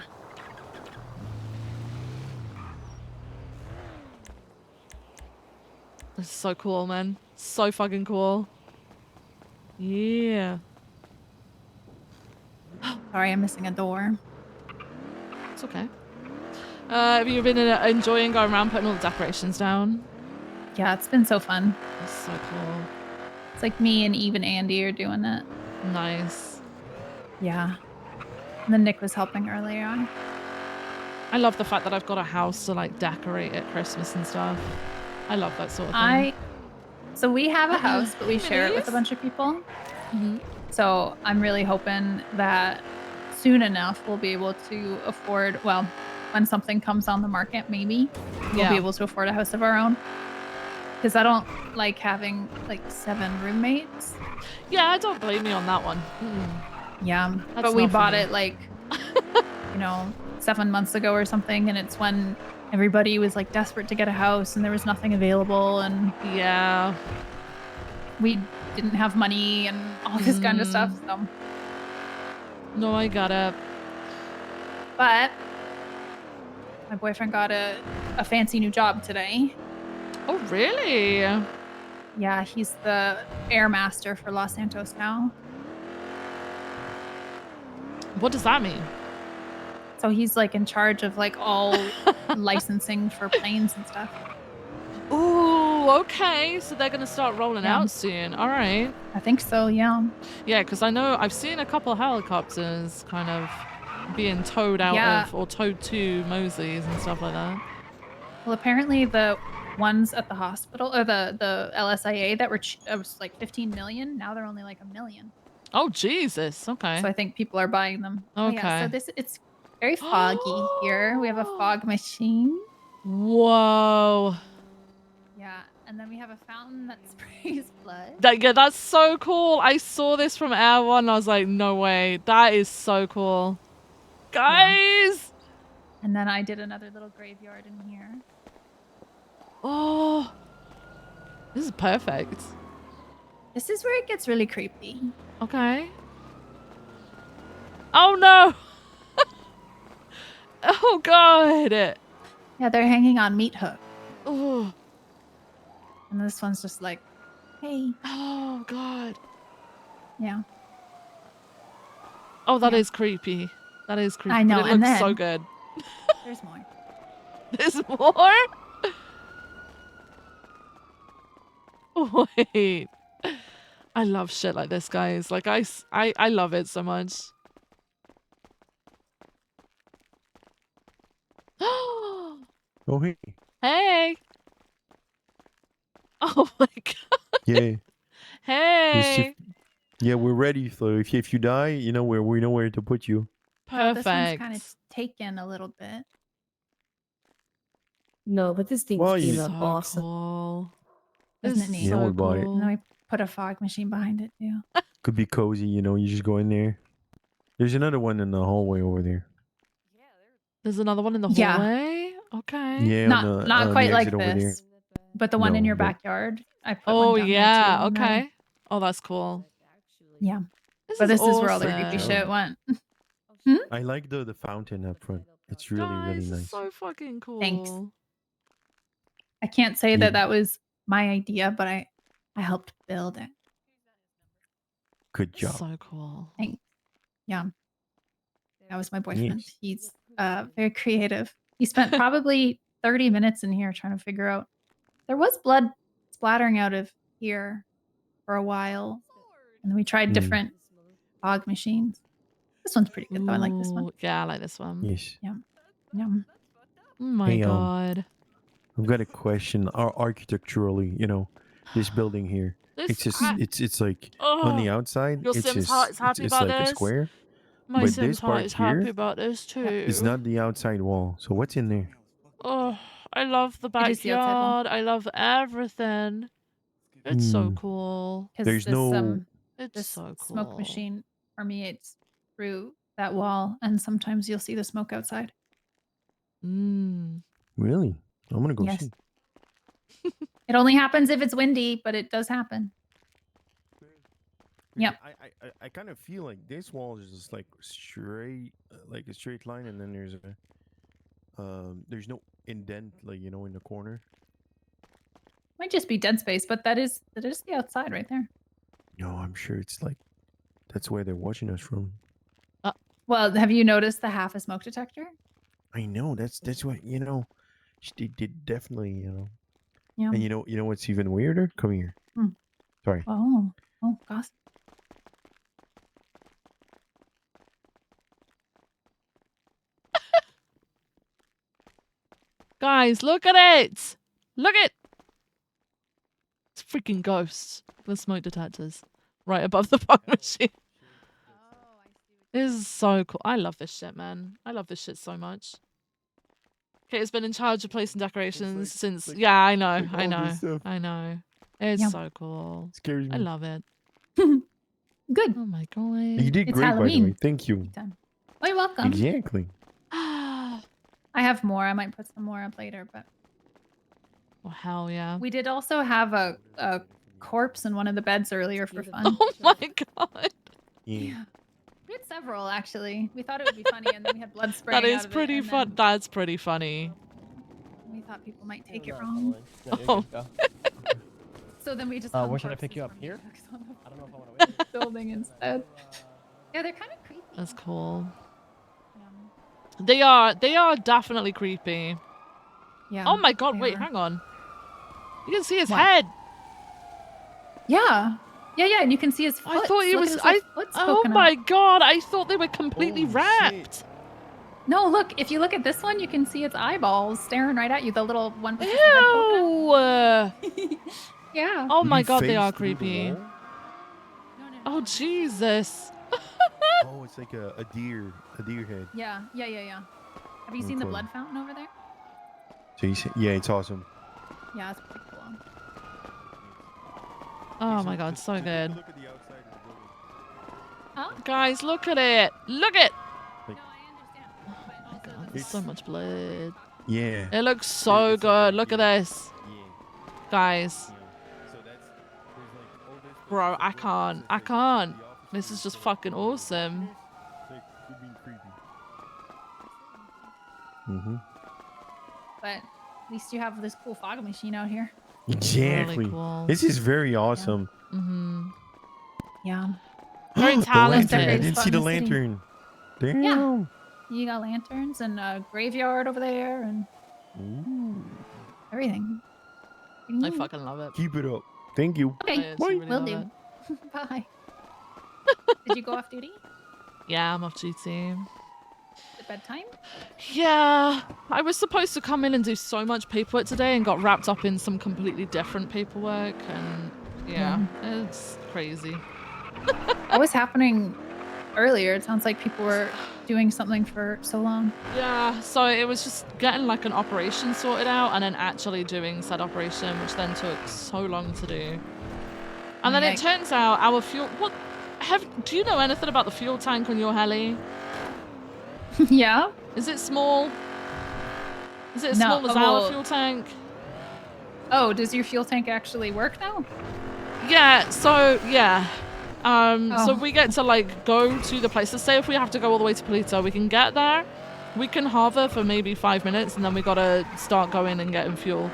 This is so cool, man. So fucking cool. Yeah. Sorry, I'm missing a door. It's okay. Have you been enjoying going around putting all the decorations down? Yeah, it's been so fun. It's so cool. It's like me and Eve and Andy are doing it. Nice. Yeah. And then Nick was helping earlier on. I love the fact that I've got a house to like decorate at Christmas and stuff. I love that sort of thing. So we have a house, but we share it with a Please? bunch of people. Mhm. So I'm really hoping that soon enough we'll be able to afford, well, when something comes on the market, maybe we'll Yeah. be able to afford a house of our own. Because I don't like having like 7 roommates. Yeah, I don't blame you on that one. Yeah, That's but we not for bought me. it like, 7 months ago or something, and it's when everybody was like desperate to get a house and there was nothing available, and yeah, we didn't have money and all this kind of stuff. So, no, I got it. but my boyfriend got a fancy new job today. Oh, really? Yeah, he's the air master for Los Santos now. What does that mean? So he's like in charge of like all licensing for planes and stuff. Ooh, okay. So they're gonna start rolling Yeah. out soon. All right. I think so, yeah. Yeah, because I know I've seen a couple of helicopters kind of being towed out Yeah. of or towed to Mosley's and stuff like that. Well, apparently the ones at the hospital or the LSIA that were was like 15 million, now they're only like 1 million. Oh Jesus. Okay. So I think people are buying them. Oh, yeah, Okay. so it's very foggy here. We have a fog machine. Whoa. Yeah, and then we have a fountain that sprays blood. Yeah, that's so cool. I saw this from Air One. I was like, no way. That is so cool. Guys. And then I did another little graveyard in here. Oh. This is perfect. This is where it gets really creepy. Okay. Oh no. Oh god. Yeah, they're hanging on meat hook. Oh. And this one's just like, hey. Oh god. Yeah. Oh, that is creepy. That is creepy. I know, But it and looks so then- good. There's more. There's more? Wait. I love shit like this, guys. Like, I love it so much. Oh, hey. Hey. Oh my god. Yeah. It's Hey. yeah, we're ready. So if you die, you know where we know where to put you. Well, this one's Perfect. kind of taken a little bit. No, but this thing's Well, still you- up So awesome. cool. Isn't This it is neat? Yeah, we so bought it. And then cool. we put a fog machine behind it too. Could be cozy, you know. You just go in there. There's another one in the hallway over there. There's another one in the Yeah. hallway? Okay. Yeah, Not on quite the like exit over there. this, but the one in No, your but- backyard. I put Oh, one down there yeah. too. already. Okay. Oh, that's cool. Yeah. This But is this is where all awesome. the creepy shit went. I like the fountain up front. It's really really Guys, nice. it's so fucking cool. Thanks. I can't say Yeah. that was my idea, but I helped build it. Good job. So cool. Thanks. Yeah. That was my boyfriend. He's very creative. He spent probably 30 minutes in here trying to figure out. There was blood splattering out of here for a while. And then we tried different fog machines. This one's pretty good though. I like this one. Ooh, yeah, I like this one. Yes. Yeah. Yeah. Oh my Hey, god. I've got a question. Architecturally, this building here. This- It's just I- it's like on the Oh, outside. your It's Sims just heart is happy it's about like this. a square. My but Sims this heart part is here happy about this too. is not the outside wall. So what's in there? Oh, I love the It is the outside wall. backyard. I love everything. It's so Hmm. cool. There's no. It's this so cool. smoke machine permeates through that wall, and sometimes you'll see the smoke outside. Really? I'm gonna go Yes. see. It only happens if it's windy, but it does happen. Yep. I kind of feel like this wall is just like straight, like a straight line, and then there's no indent, like in the corner. Might just be dead space, but that is the outside right there. No, I'm sure it's like that's where they're watching us from. Well, have you noticed the half a smoke detector? I know that's what They did definitely, Yeah. And you know what's even weirder? Come here. Hmm. Sorry. Oh, gosh. Guys, look at it! Look at it's freaking ghosts with smoke detectors right above the fog machine. This is so cool. I love this shit, man. I love this shit so much. Kate's been in charge of placing decorations since. Yeah, I know. like I all know. this stuff. I know. It's Yeah. so cool. Scares I me. love it. Good. Oh my god. You did It's great, by the way. Halloween. Thank you. Oh, you're welcome. Exactly. I have more. I might put some more up later, but Oh, hell yeah. we did also have a corpse in one of the beds earlier for fun. Oh my god. Yeah. We had several actually. We thought it would be funny, and then we had blood spraying That out is of it, pretty and fun. then That's pretty funny. We thought people might take it wrong. Oh. So then we just. Where should I pick you up? Here? I don't know if I want to wait. Building instead. Yeah, they're kind of creepy. That's cool. They are definitely creepy. Yeah. Oh my god, they wait, are. hang on. You can see his What? head. Yeah. Yeah, and you can see his foot. I thought he was oh my god, I thought they were completely wrapped. No, look, if you look at this one, you can see its eyeballs staring right at you, the little one. Ew. Yeah. Oh my You god, they phased are through the creepy. wall? Oh Jesus. Oh, it's like a deer head. Yeah. Have you Oh, seen the cool. blood fountain over there? So yeah, it's awesome. Yeah, it's pretty cool. Oh my god, so good. Huh? Guys, look at it. Look at Like, Oh god, there's so much blood. yeah. It looks so good. Look at this. Guys. Bro, I can't. This is just fucking awesome. Mm-hmm. But at least you have this cool fog machine out here. Exactly. cool. This is very awesome. Mm-hmm. Yeah. Very The lantern. I talented. didn't see the Spot in the city. lantern. Damn. Yeah. You got lanterns and a graveyard over there and everything. I fucking love it. Keep it up. Thank you. Okay, I actually really will love do. it. Bye. Did you go off duty? Yeah, I'm off duty. Is it bedtime? Yeah, I was supposed to come in and do so much paperwork today and got wrapped up in some completely different paperwork, and yeah, it's crazy. What was happening earlier? It sounds like people were doing something for so long. Yeah, so it was just getting like an operation sorted out and then actually doing said operation, which then took so long to do. And then it Yikes. turns out our fuel. Do you know anything about the fuel tank on your heli? Yeah. Is it small? Is it as No, small as well- our fuel tank? Oh, does your fuel tank actually work now? Yeah, so yeah. So Oh. we get to like go to the places. Say if we have to go all the way to Polito, we can get there. We can hover for maybe 5 minutes and then we gotta start going and getting fuel,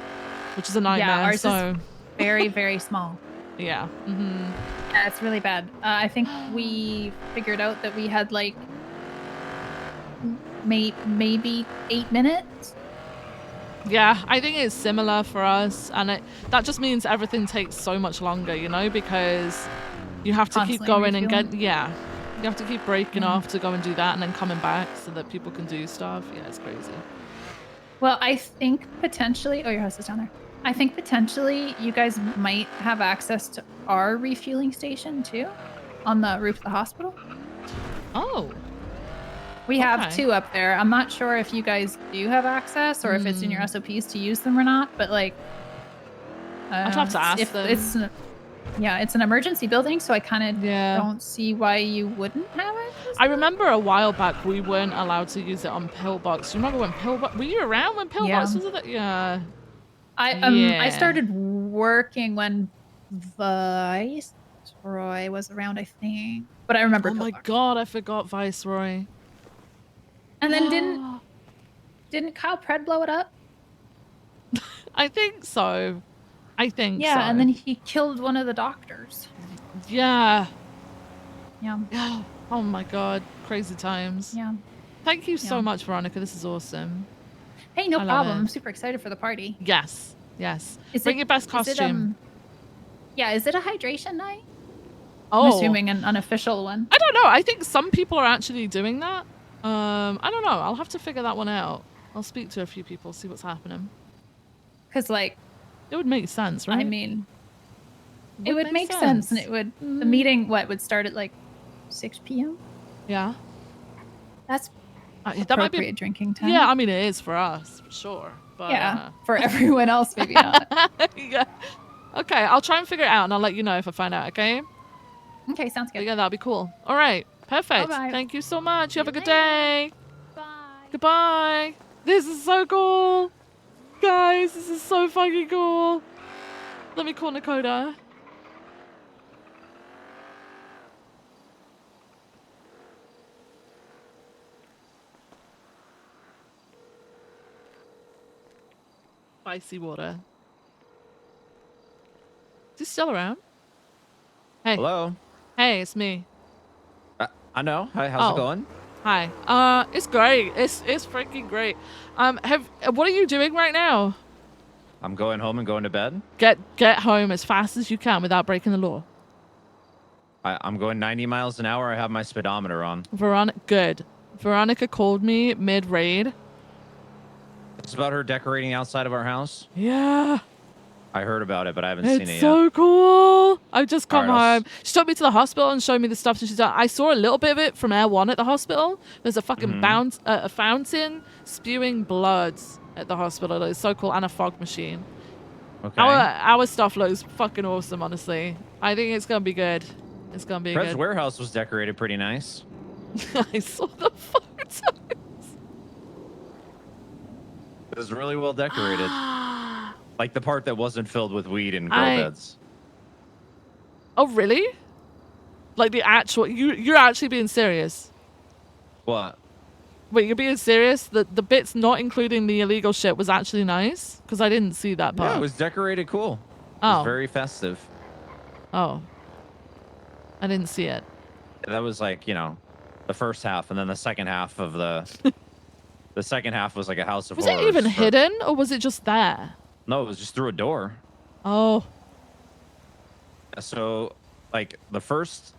which is a nightmare. Yeah, ours so is very, very small. yeah. Mm-hmm. Yeah, it's really bad. I think we figured out that we had like maybe 8 minutes. Yeah, I think it's similar for us, and that just means everything takes so much longer, you know, because you have to keep Constantly going and refueling. you have to keep breaking Yeah. off to go and do that and then coming back so that people can do stuff. Yeah, it's crazy. Well, I think potentially. Oh, your house is down there. I think potentially you guys might have access to our refueling station too, on the roof of the hospital. Oh. We have Okay. 2 up there. I'm not sure if you guys do have access or if it's in your SOPs to use them or not, but like, I'd have to ask them. It's an emergency building, so I kind of don't see why you wouldn't have it. I remember a while back we weren't allowed to use it on Pillbox. You remember when Pillbox? Were you around when Pillbox was it? Yeah. I started working when Viceroy was around, I think, but I remember. Oh my god, I forgot Viceroy. And then didn't Kyle Pred blow it up? I think so. Yeah, so. and then he killed one of the doctors. Yeah. Yeah. Oh my god, crazy times. Yeah. Thank you so Yeah. much, Veronica. This is awesome. Hey, no I love problem. it. I'm super excited for the party. Yes. Bring your best costume. Is it a hydration night? Oh. I'm assuming an unofficial one. I don't know. I think some people are actually doing that. I don't know. I'll have to figure that one out. I'll speak to a few people, see what's happening. Because, like, it would make sense, right? I mean, it would make sense. And it would, the meeting, would start at like 6 p.m.? Yeah. That's that might appropriate be drinking time. Yeah, I mean, it is for us, for sure. But, Yeah, for everyone else, maybe not. yeah. Okay, I'll try and figure it out, and I'll let you know if I find out, okay? Okay, sounds good. Yeah, that'll be cool. All right, perfect. Bye-bye. Thank you so much. You have a good day. Bye. Goodbye. This is so cool. Guys, this is so fucking cool. Let me call Nakoda. Spicy water. Is he still around? Hey. Hello. Hey, it's me. I know. Hi, how's Oh. it going? Hi. It's great. It's freaking great. What are you doing right now? I'm going home and going to bed. Get home as fast as you can without breaking the law. I'm going 90 miles an hour. I have my speedometer on. Good. Veronica called me mid-raid. It's about her decorating outside of our house. Yeah. I heard about it, but I haven't seen it It's yet. so cool. I've just come All right, home. She took me to the hospital and showed me the stuff that she's done. I saw a little bit of it from Air 1 at the hospital. There's a fucking a fountain spewing blood at the hospital. It's so cool. And a fog machine. Okay. Our stuff looks fucking awesome, honestly. I think it's going to be good. It's going to be Fred's good. warehouse was decorated pretty nice. I saw the photos. It was really well decorated. Like the part that wasn't filled with weed and grow beds. Oh, really? Like the actual... You're actually being serious? What? Wait, you're being serious? The bits not including the illegal shit was actually nice? Because I didn't see that part. Yeah, it was decorated cool. It Oh. was very festive. Oh. I didn't see it. That was like, you know, the first half, and then the second half of the... the second half was like a house of Was horrors. it even hidden, or was it just there? No, it was just through a door. Oh. So, like the first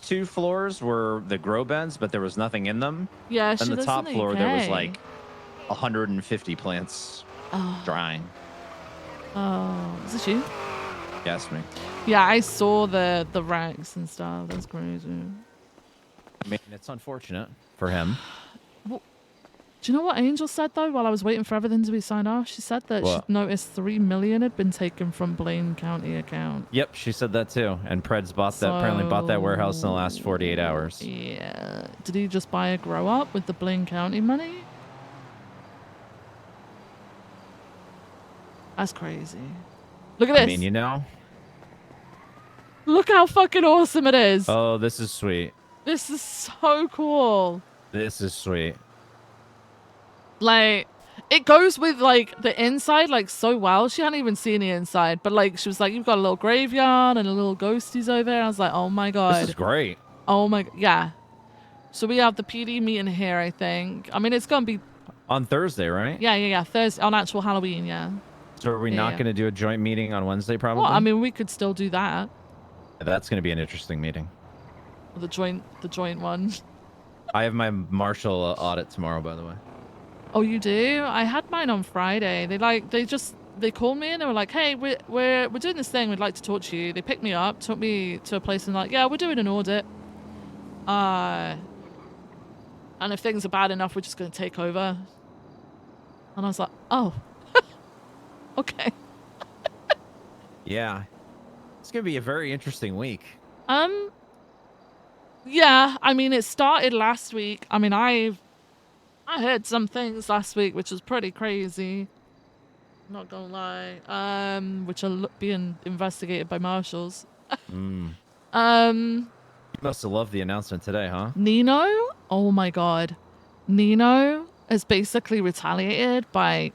2 floors were the grow beds, but there was nothing in them. Yeah, And she the lives top in the floor there was UK. like 150 plants drying. Oh, is it you? Yes, me. Yeah, I saw the racks and stuff. That's crazy. I mean, it's unfortunate for him. Do you know what Angel said though while I was waiting for everything to be signed off? She said that What? she'd noticed 3 million had been taken from Blaine County account. Yep, she said that too. And Pred's bought that apparently bought that warehouse in the last 48 hours. Yeah. Did he just buy a grow up with the Blaine County money? That's crazy. Look at this. I mean, you know. Look how fucking awesome it is. Oh, this is sweet. This is so cool. This is sweet. Like, it goes with, like, the inside, like, so well. She hadn't even seen the inside. But, like, she was like, you've got a little graveyard and a little ghosties over there. I was like, oh, my God. This is great. Oh, my... Yeah. So we have the PD meeting here, I think. I mean, it's going to be... On Thursday, right? Yeah. Thursday. On actual Halloween, yeah. So are we Yeah, not yeah. going to do a joint meeting on Wednesday, probably? Well, I mean, we could still do that. That's going to be an interesting meeting. The joint one. I have my Marshall audit tomorrow, by the way. Oh, you do? I had mine on Friday. They called me and they were like, "Hey, we're doing this thing. We'd like to talk to you." They picked me up, took me to a place and like, "Yeah, we're doing an audit. And if things are bad enough, we're just going to take over." And I was like, "Oh, okay." Yeah. It's going to be a very interesting week. Yeah. I mean, it started last week. I mean, I heard some things last week which was pretty crazy. Not gonna lie. Which are being investigated by marshals. You must have loved the announcement today, huh? Nino? Oh my God. Nino has basically retaliated by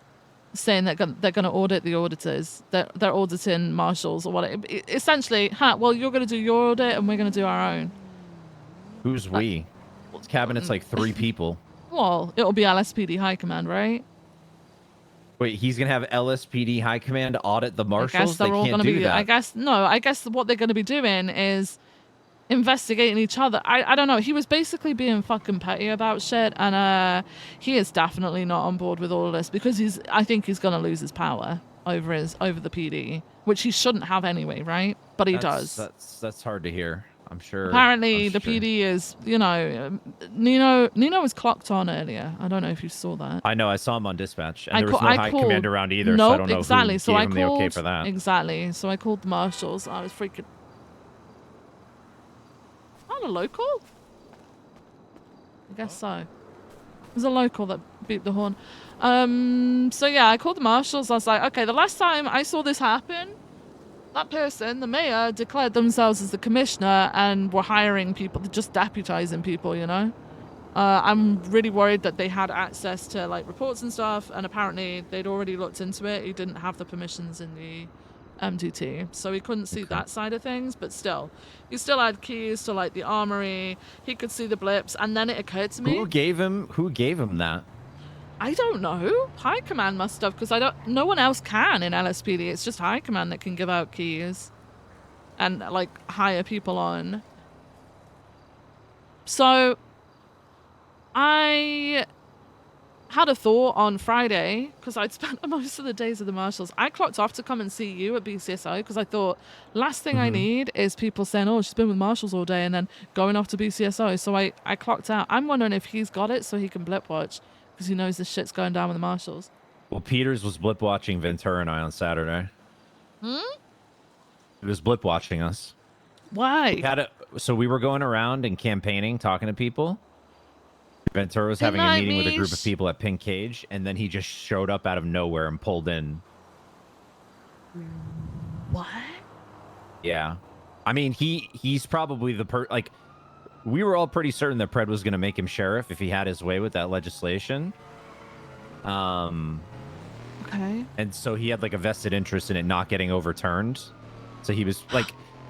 saying that they're going to audit the auditors. They're auditing marshals or whatever. Essentially, well, you're going to do your audit and we're going to do our own. Who's we? Well, cabinet's like 3 people. Well, it'll be LSPD High Command, right? Wait, he's going to have LSPD High Command audit the marshals? I guess they're all can't going to do be. that. I guess what they're going to be doing is investigating each other. I don't know. He was basically being fucking petty about shit, and he is definitely not on board with all of this because I think he's going to lose his power over the PD, which he shouldn't have anyway, right? But he does. That's hard to hear. I'm sure. Apparently, the PD is, Nino was clocked on earlier. I don't know if you saw that. I know. I saw him on dispatch, and there was no high command around either, so I don't know exactly. who So gave I him called, the okay for that. Exactly. So I called the marshals. I was freaking... Not a local? I guess so. It was a local that beeped the horn. So yeah, I called the marshals. I was like, okay, the last time I saw this happen, that person, the mayor, declared themselves as the commissioner and were hiring people, just deputizing people, I'm really worried that they had access to like reports and stuff, and apparently they'd already looked into it. He didn't have the permissions in the MDT, so he couldn't see that side of things, but still, he still had keys to like the armory. He could see the blips, and then it occurred to me, Who gave him that? I don't know. High Command must have, because no one else can in LSPD. It's just High Command that can give out keys and like hire people on. So I had a thought on Friday, because I'd spent most of the days of the marshals. I clocked off to come and see you at BCSO because I thought last thing I need is people saying, "Oh, she's been with marshals all day," and then going off to BCSO. So I clocked out. I'm wondering if he's got it so he can blip watch, because he knows this shit's going down with the marshals. Well, Peters was blip watching Ventura and I on Saturday. He was blip watching us. Why? So we were going around and campaigning, talking to people. Ventura was having a meeting with a group of people at Pink Cage, and then he just showed up out of nowhere and pulled in. What? Yeah. I mean, he's probably the we were all pretty certain that Pred was going to make him sheriff if he had his way with that legislation. Okay. And so he had like a vested interest in it not getting overturned. So he was like,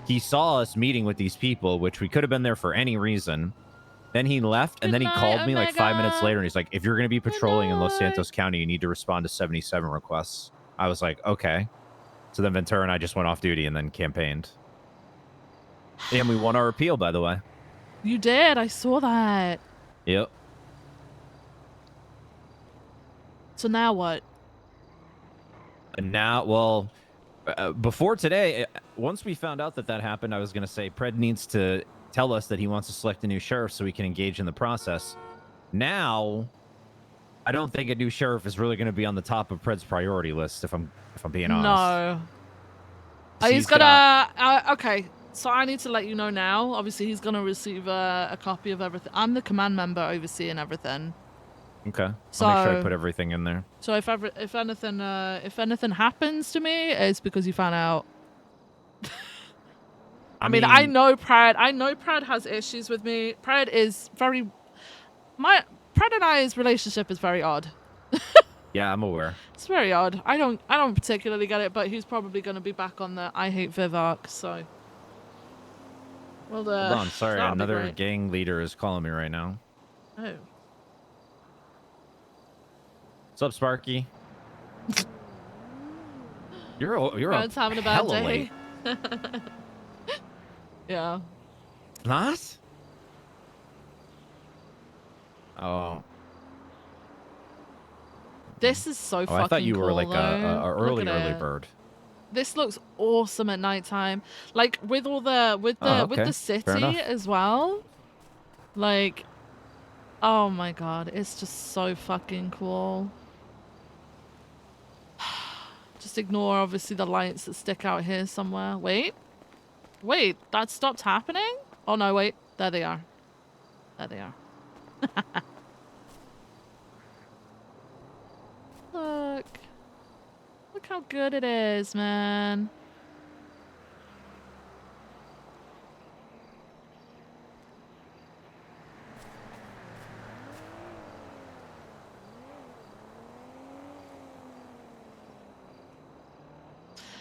he saw us meeting with these people, which we could have been there for any reason. Then he left, and then he called me like 5 minutes later, and he's like, if you're going to be patrolling in Los Santos County, you need to respond to 77 requests. I was like, okay. So then Ventura and I just went off duty and then campaigned. And we won our appeal, by the way. You did. I saw that. Yep. So now what? And now, well, before today, once we found out that happened, I was going to say Pred needs to tell us that he wants to select a new sheriff so we can engage in the process. Now, I don't think a new sheriff is really going to be on the top of Pred's priority list. If I'm being honest. No. He's He's gonna. Okay, so I need to let you know now. Obviously, he's gonna receive a copy of everything. I'm the command member overseeing everything. Okay. I'll make sure I So- put everything in there. So if anything happens to me, it's because you found out. I mean, I know Pred. I know Pred has issues with me. Pred is very. Pred and I's relationship is very odd. Yeah, I'm aware. It's very odd. I don't particularly get it, but he's probably going to be back on the I Hate Viv arc, so. Well, Hold on, sorry, that'll be another great. gang leader is calling me right now. Oh. What's up, Sparky? You're Pred's having a bad hella day. late. Yeah. Not? Oh. This is so Oh, fucking I thought you were cool, like though. a Look early at it. bird. This looks awesome at nighttime. Like with all the with Oh, the okay. city Fair enough. as well. Like, oh my god, it's just so fucking cool. Just ignore obviously the lights that stick out here somewhere. Wait, that stopped happening? Oh no, wait, there they are. There they are. Look how good it is, man.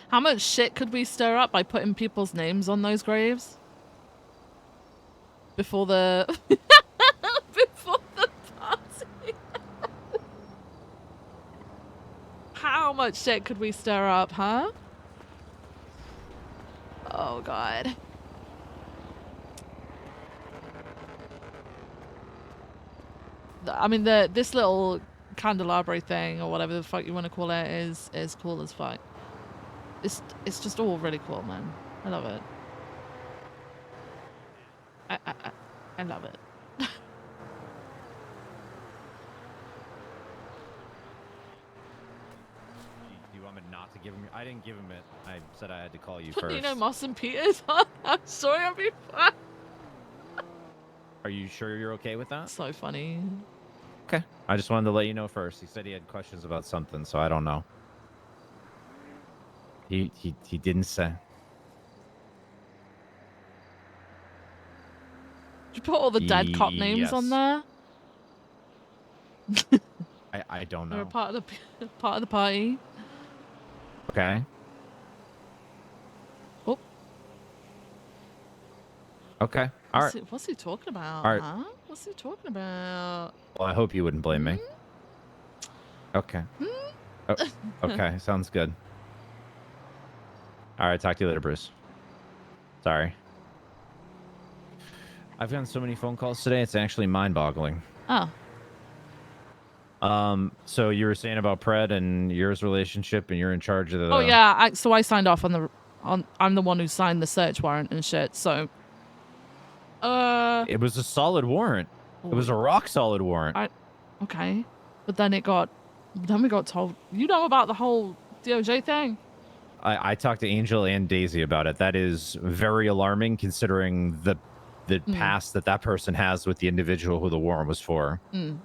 How much shit could we stir up by putting people's names on those graves? Before the... before the party. How much shit could we stir up, huh? Oh, God. I mean, this little candelabra thing, or whatever the fuck you want to call it, is cool as fuck. It's just all really cool, man. I love it. I love it. Do you want me not to give him? I didn't give him it. I said I had to call you first. You know, Moss and Peters. I'm sorry, I'll be fine. Are you sure you're okay with that? So funny. Okay. I just wanted to let you know first. He said he had questions about something, so I don't know. He didn't say. Did you put all the dead cop names on there? I don't They're a know. part of the party. Okay. Oh. Okay. All right. What's he talking about? All right. Huh? What's he talking about? Well, I hope you wouldn't blame me. Okay. Oh, okay. Sounds good. All right. Talk to you later, Bruce. Sorry. I've gotten so many phone calls today. It's actually mind-boggling. Oh. So you were saying about Pred and yours relationship, and you're in charge of the. Oh yeah. So I signed off I'm the one who signed the search warrant and shit. So. It was a solid warrant. It was a rock solid warrant. Okay, but then we got told. You know about the whole DOJ thing? I talked to Angel and Daisy about it. That is very alarming, considering the past that person has with the individual who the warrant was for. Mm.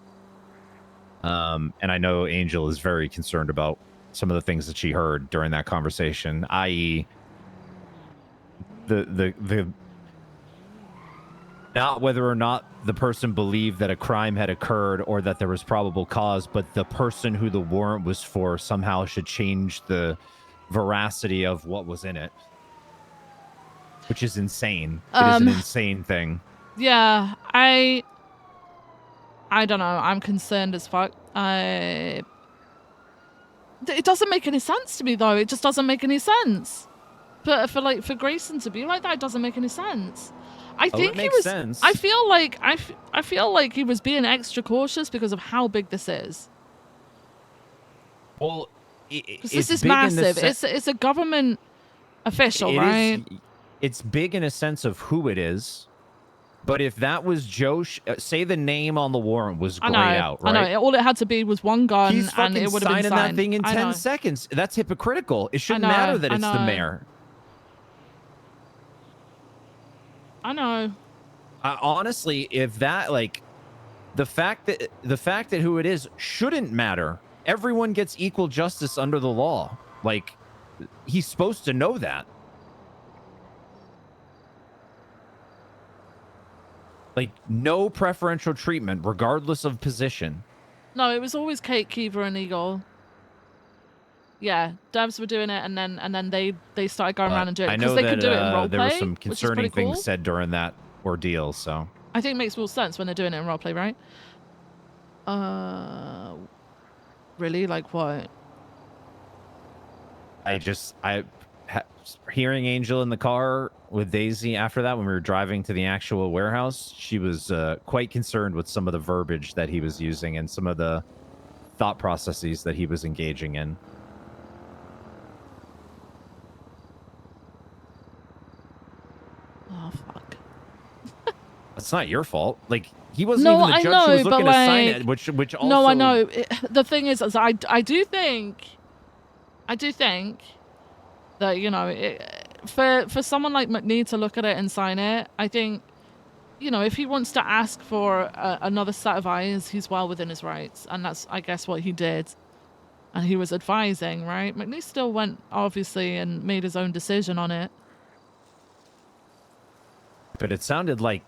And I know Angel is very concerned about some of the things that she heard during that conversation, i.e., the not whether or not the person believed that a crime had occurred or that there was probable cause, but the person who the warrant was for somehow should change the veracity of what was in it, which is insane. It is an insane thing. Yeah, I don't know. I'm concerned as fuck. It doesn't make any sense to me though. It just doesn't make any sense. But for Grayson to be like that, it doesn't make any sense. I think it makes sense. I feel like he was being extra cautious because of how big this is. Well, this is massive. It's a government official, right? It's big in a sense of who it is, But if that was Joe, say the name on the warrant was grayed out, right? I know. All it had to be was one gun, He's and fucking it would have been signing that signed. thing in I 10 know. seconds. That's hypocritical. It shouldn't know, matter that I it's the know. mayor. I know. Honestly, if that, like, the fact that who it is shouldn't matter. Everyone gets equal justice under the law. Like, he's supposed to know that. Like, no preferential treatment, regardless of position. No, it was always Kate, Kiva, and Eagle. Yeah, devs were doing it, and then they started going around and doing it I because know they that could do it in roleplay, there were some which is concerning pretty cool. things said during that ordeal, so. I think it makes more sense when they're doing it in roleplay, right? Really? Like what? Hearing Angel in the car with Daisy after that, when we were driving to the actual warehouse, she was quite concerned with some of the verbiage that he was using and some of the thought processes that he was engaging in. Oh, fuck. It's not your fault. Like, he wasn't even the judge who was looking to sign it, which also... No, I know. The thing is I do think that, you know, for someone like McNeil to look at it and sign it, I think, you know, if he wants to ask for another set of eyes, he's well within his rights. And that's, I guess, what he did. And he was advising, right? McNeil still went, obviously, and made his own decision on it. But it sounded like,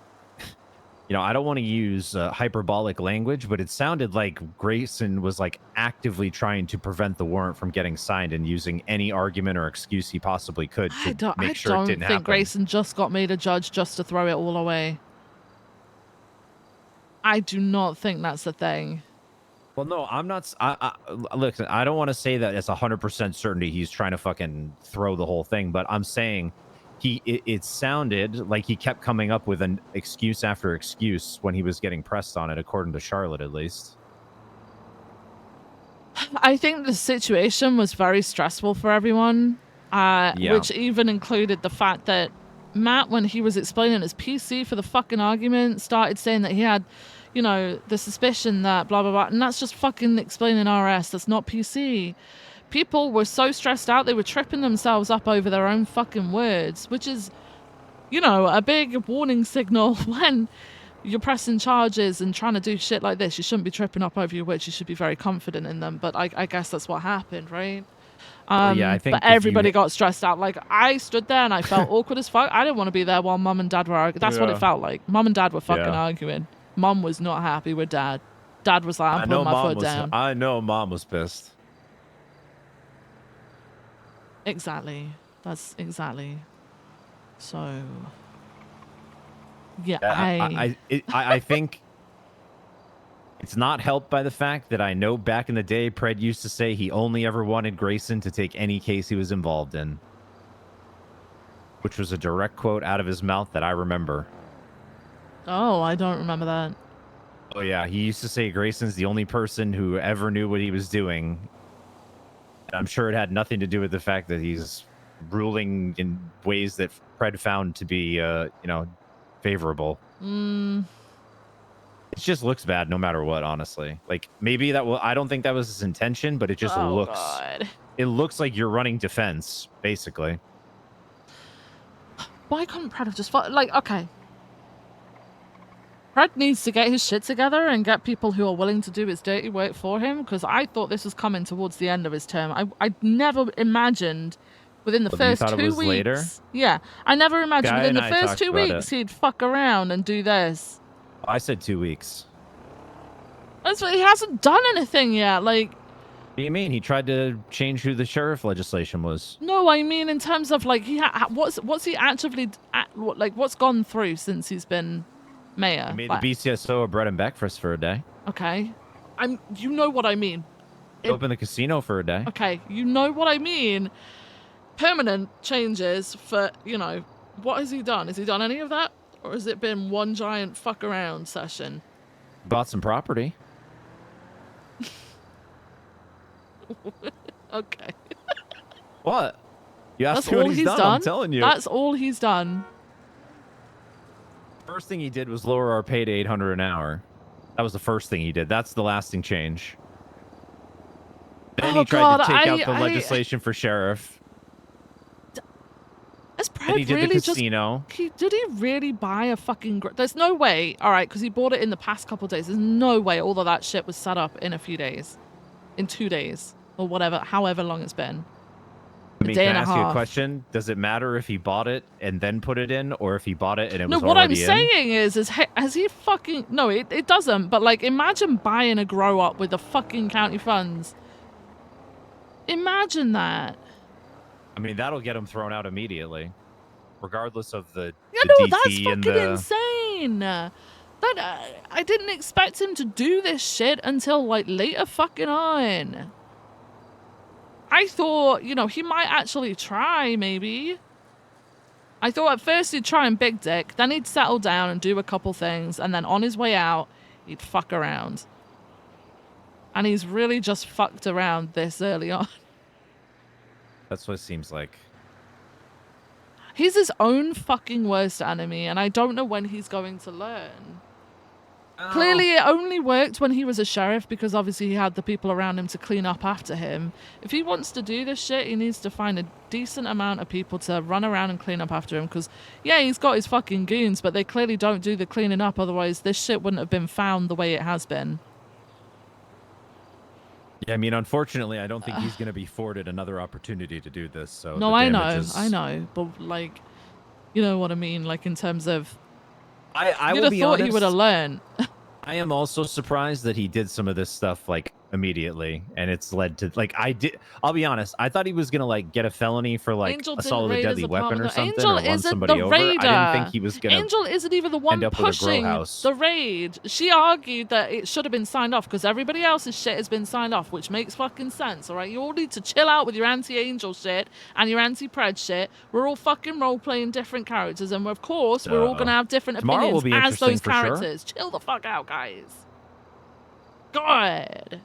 you know, I don't want to use hyperbolic language, but it sounded like Grayson was like actively trying to prevent the warrant from getting signed and using any argument or excuse he possibly could to make sure it didn't happen. I don't think Grayson just got made a judge just to throw it all away. I do not think that's the thing. Well, no, I'm not. Look, I don't want to say that it's 100% certainty he's trying to fucking throw the whole thing, but I'm saying it sounded like he kept coming up with an excuse after excuse when he was getting pressed on it, according to Charlotte, at least. I think the situation was very stressful for everyone, which even included the fact that Matt, when he was explaining his PC for the fucking argument, started saying that he had, you know, the suspicion that blah, blah, blah. And that's just fucking explaining RS. That's not PC. People were so stressed out, they were tripping themselves up over their own fucking words, which is, you know, a big warning signal when you're pressing charges and trying to do shit like this. You shouldn't be tripping up over your words. You should be very confident in them. But I guess that's what happened, right? Yeah, I think but everybody got stressed out. Like, I stood there and I felt awkward as fuck. I didn't want to be there while mum and dad were arguing. That's what it felt like. Mum and dad were fucking arguing. Mum was not happy with dad. Dad was like, I'm putting my foot down. I know mom was pissed. Exactly. That's exactly. So, yeah, I think it's not helped by the fact that I know back in the day, Pred used to say he only ever wanted Grayson to take any case he was involved in, which was a direct quote out of his mouth that I remember. Oh, I don't remember that. Oh, yeah. He used to say Grayson's the only person who ever knew what he was doing. And I'm sure it had nothing to do with the fact that he's ruling in ways that Pred found to be, you know, favorable. It just looks bad no matter what, honestly. Like, maybe that will, I don't think that was his intention, but it just looks, God. It looks like you're running defense, basically. Why couldn't Pred have just fought? Like, okay. Pred needs to get his shit together and get people who are willing to do his dirty work for him, because I thought this was coming towards the end of his term. I never imagined within the first 2 weeks. Later? Yeah, I never imagined Guy within the and I first talked 2 about weeks it. he'd fuck around and do this. I said 2 weeks. That's what, he hasn't done anything yet. Like, What do you mean? He tried to change who the sheriff legislation was. no, I mean in terms of like what's he actively what's gone through since he's been mayor. He made Like, the BCSO a bread and breakfast for a day. okay, you know what I mean. He opened the casino for a day. Okay, you know what I mean. Permanent changes for, you know, what has he done? Has he done any of that? Or has it been one giant fuck around session? Bought some property. Okay. What? You asked That's me what all he's he's done. done. I'm telling you. That's all he's done. First thing he did was lower our pay to $800 an hour. That was the first thing he did. That's the lasting change. Then he tried to take out the legislation for sheriff. Has Then Pred he did really the casino. did he really buy a fucking... There's no way, all right, because he bought it in the past couple of days. There's no way all of that shit was set up in a few days. In 2 days. Or whatever, however long it's been. I mean, can I ask you a question? Does it matter if he bought it and then put it in, or if he bought it and it was what I'm already in? saying is has he fucking... No, it doesn't. But, like, imagine buying a grow-up with the fucking county funds. Imagine that. I mean, that'll get him thrown out immediately, regardless of the No, DT that's and fucking the... insane. I didn't expect him to do this shit until, like, later fucking on. I thought, you know, he might actually try, maybe. I thought at first he'd try and big dick, then he'd settle down and do a couple things, and then on his way out, he'd fuck around. And he's really just fucked around this early on. That's what it seems like. He's his own fucking worst enemy, and I don't know when he's going to learn. Clearly, it only worked when he was a sheriff because obviously he had the people around him to clean up after him. If he wants to do this shit, he needs to find a decent amount of people to run around and clean up after him because, yeah, he's got his fucking goons, but they clearly don't do the cleaning up, otherwise this shit wouldn't have been found the way it has been. Yeah, I mean, unfortunately, I don't think he's going to be afforded another opportunity to do this. So No, I know, but like, you know what I mean, like in terms of... I You'd will have be thought honest, he would have learned. I am also surprised that he did some of this stuff like immediately, and it's led to like I'll be honest, I thought he was gonna like get a felony for like Angel assault didn't with a raid his deadly weapon or apartment. something, Angel or run isn't somebody the over. raider. I didn't think he was gonna. Angel isn't even the one end up with a grow pushing house. the raid. She argued that it should have been signed off because everybody else's shit has been signed off, which makes fucking sense. All right, you all need to chill out with your anti-Angel shit and your anti-Pred shit. We're all fucking role-playing different characters, and of course we're all gonna have different Tomorrow will opinions be as those interesting for sure. characters. Chill the fuck out, guys. God.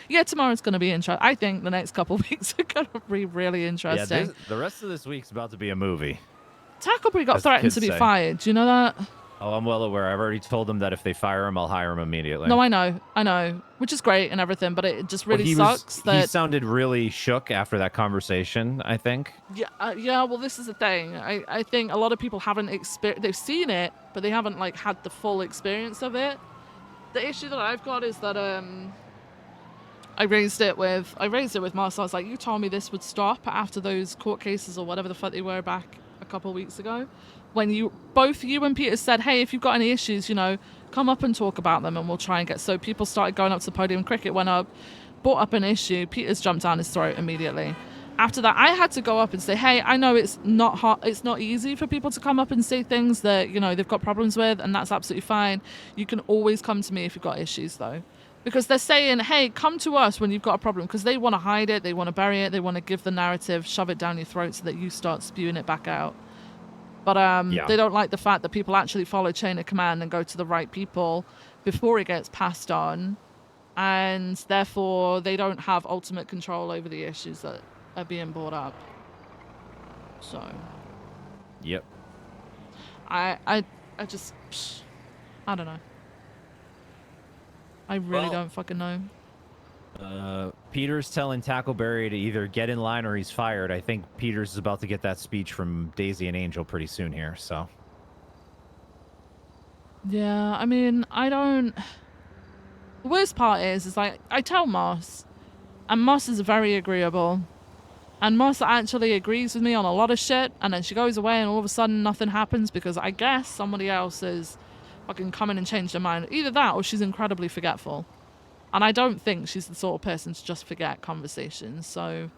Yeah, tomorrow's going to be interesting. I think the next couple of weeks are going to be really interesting. Yeah, the rest of this week's about to be a movie. Tackleberry got As the threatened kids to be say. fired. Do you know that? Oh, I'm well aware. I've already told them that if they fire him, I'll hire him immediately. No, I know, which is great and everything, but it just really Well, sucks he that... sounded really shook after that conversation, I think. Yeah, well, this is the thing. I think a lot of people haven't experienced... They've seen it, but they haven't, like, had the full experience of it. The issue that I've got is that, I raised it with Marcel. I was like, you told me this would stop after those court cases or whatever the fuck they were back a couple of weeks ago. When both you and Peter said, hey, if you've got any issues, you know, come up and talk about them and we'll try and get... So people started going up to the podium. Cricket went up, brought up an issue. Peter's jumped down his throat immediately. After that, I had to go up and say, hey, I know it's not hard, it's not easy for people to come up and say things that, you know, they've got problems with, and that's absolutely fine. You can always come to me if you've got issues, though. Because they're saying, hey, come to us when you've got a problem, because they want to hide it, they want to bury it, they want to give the narrative, shove it down your throat so that you start spewing it back out. But they don't like the fact that people actually follow chain of command and go to the right people before it gets passed on, and therefore they don't have ultimate control over the issues that are being brought up. So. Yep. I just, I don't know. I really don't fucking know. Peter's telling Tackleberry to either get in line or he's fired. I think Peter's is about to get that speech from Daisy and Angel pretty soon here, so. Yeah, I mean, I don't... The worst part is like, I tell Moss, and Moss is very agreeable. And Moss actually agrees with me on a lot of shit, and then she goes away and all of a sudden nothing happens because I guess somebody else is fucking come in and change their mind. Either that or she's incredibly forgetful. And I don't think she's the sort of person to just forget conversations, so...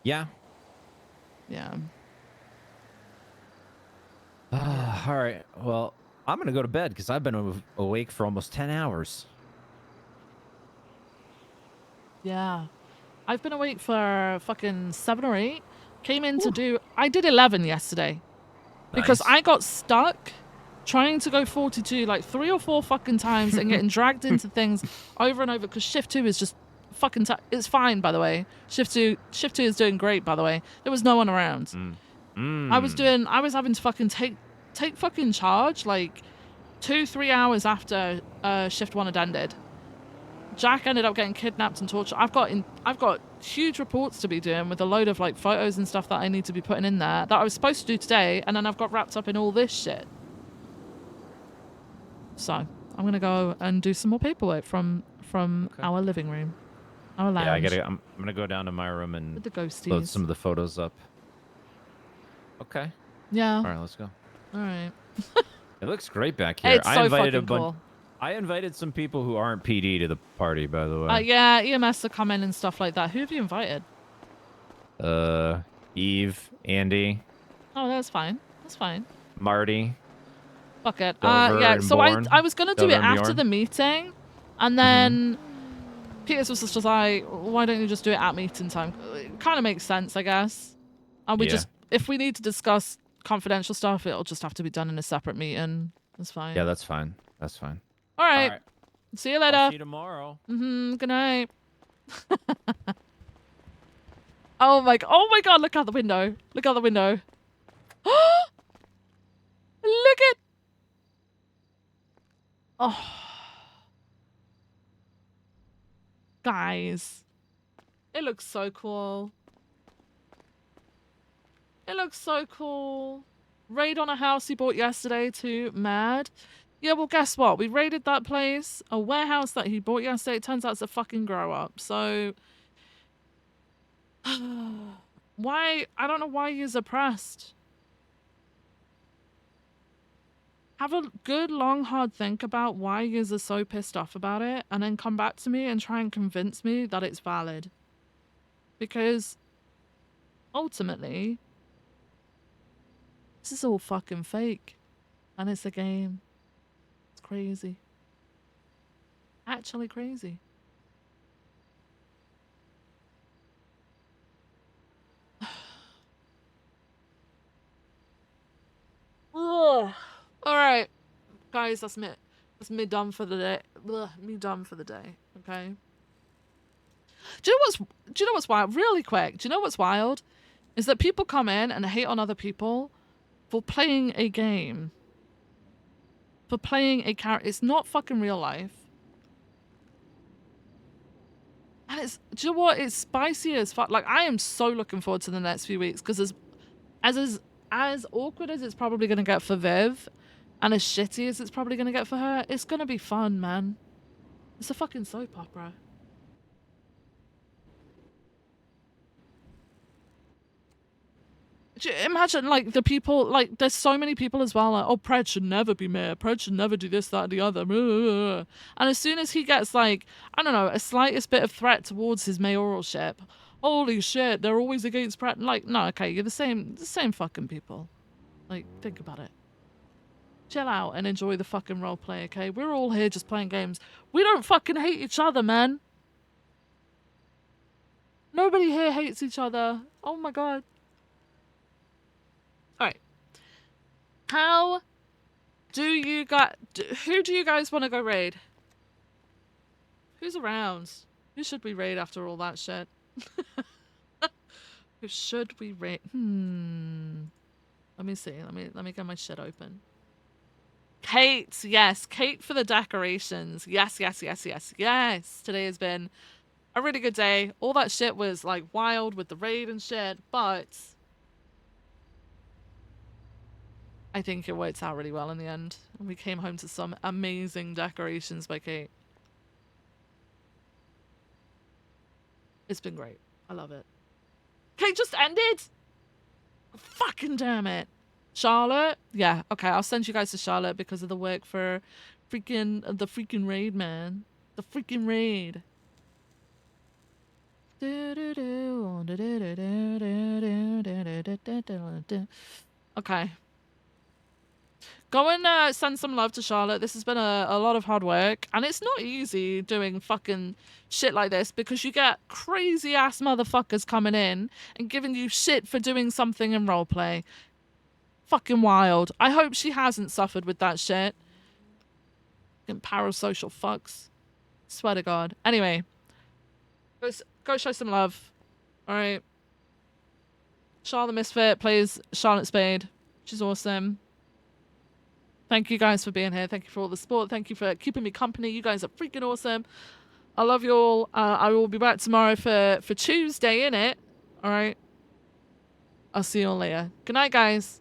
Yeah. Yeah. All right. Well, I'm going to go to bed because I've been awake for almost 10 hours. Yeah. I've been awake for fucking 7 or 8. Came in to do... I did 11 yesterday. Because I got stuck trying to go 42 like 3 or 4 fucking times and getting dragged into things over and over because shift 2 is just fucking... It's fine, by the way. Shift 2 is doing great, by the way. There was no one around. I was having to fucking take fucking charge like 2-3 hours after shift 1 had ended. Jack ended up getting kidnapped and tortured. I've got huge reports to be doing with a load of like photos and stuff that I need to be putting in there that I was supposed to do today, and then I've got wrapped up in all this shit. So I'm gonna go and do some more paperwork from our living room, our lounge. Yeah, I'm gonna go down to my room and with the ghosties. load some of the photos up. Okay. Yeah. All right, let's go. All right. It looks great back here. It's I so invited a fucking bunch. cool. I invited some people who aren't PD to the party, by the way. Yeah, EMS to come in and stuff like that. Who have you invited? Eve, Andy, Oh, that's fine. That's fine. Marty. Fuck it. Silver Yeah, and so Born. I was gonna do Silver it and after Bjorn. the meeting, and then Peters was just like, why don't you just do it at meeting time? It kind of makes sense, I guess. And we Yeah. just, if we need to discuss confidential stuff, it'll just have to be done in a separate meeting. That's fine. Yeah, that's fine. That's fine. All right. All right. See you later. I'll see you tomorrow. Good night. Oh my god, look out the window. Look out the window. Look at. Oh. Guys. It looks so cool. It looks so cool. Raid on a house he bought yesterday too. Mad. Yeah, well, guess what? We raided that place. A warehouse that he bought yesterday. It turns out it's a fucking grow up. So... why? I don't know why you're oppressed. Have a good, long, hard think about why you're so pissed off about it. And then come back to me and try and convince me that it's valid. Because... ultimately... this is all fucking fake. And it's a game. It's crazy. Actually crazy. Ugh. Alright. Guys, that's me. That's me done for the day. Ugh, me done for the day. Okay? Do you know what's wild? Really quick. Do you know what's wild? Is that people come in and hate on other people for playing a game. For playing a character. It's not fucking real life. And it's, do you know what? It's spicy as fuck. Like, I am so looking forward to the next few weeks because as awkward as it's probably going to get for Viv and as shitty as it's probably going to get for her, it's going to be fun, man. It's a fucking soap opera. Imagine, like, the people, like, there's so many people as well, like, oh, Pred should never be mayor. Pred should never do this, that, and the other. And as soon as he gets, like, I don't know, a slightest bit of threat towards his mayoralship, holy shit, they're always against Pred. Like, no, okay, you're the same fucking people. Like, think about it. Chill out and enjoy the fucking roleplay, okay? We're all here just playing games. We don't fucking hate each other, man. Nobody here hates each other. Oh my god. Alright. How do you guys... who do you guys want to go raid? Who's around? Who should we raid after all that shit? Who should we raid? Let me see. Let me get my shit open. Kate, yes. Kate for the decorations. Yes, yes, yes, yes, yes. Today has been a really good day. All that shit was like wild with the raid and shit, but I think it worked out really well in the end. And we came home to some amazing decorations by Kate. It's been great. I love it. Kate just ended? Fucking damn it. Charlotte? Yeah, okay, I'll send you guys to Charlotte because of the work for the freaking raid, man. The freaking raid. Okay. Go and send some love to Charlotte. This has been a lot of hard work. And it's not easy doing fucking shit like this because you get crazy ass motherfuckers coming in and giving you shit for doing something in roleplay. Fucking wild. I hope she hasn't suffered with that shit. Fucking parasocial fucks. Swear to God. Anyway. Go show some love. Alright. Charlotte Misfit plays Charlotte Spade. She's awesome. Thank you guys for being here. Thank you for all the support. Thank you for keeping me company. You guys are freaking awesome. I love you all. I will be back tomorrow for Tuesday, innit? All right. I'll see you all later. Good night, guys.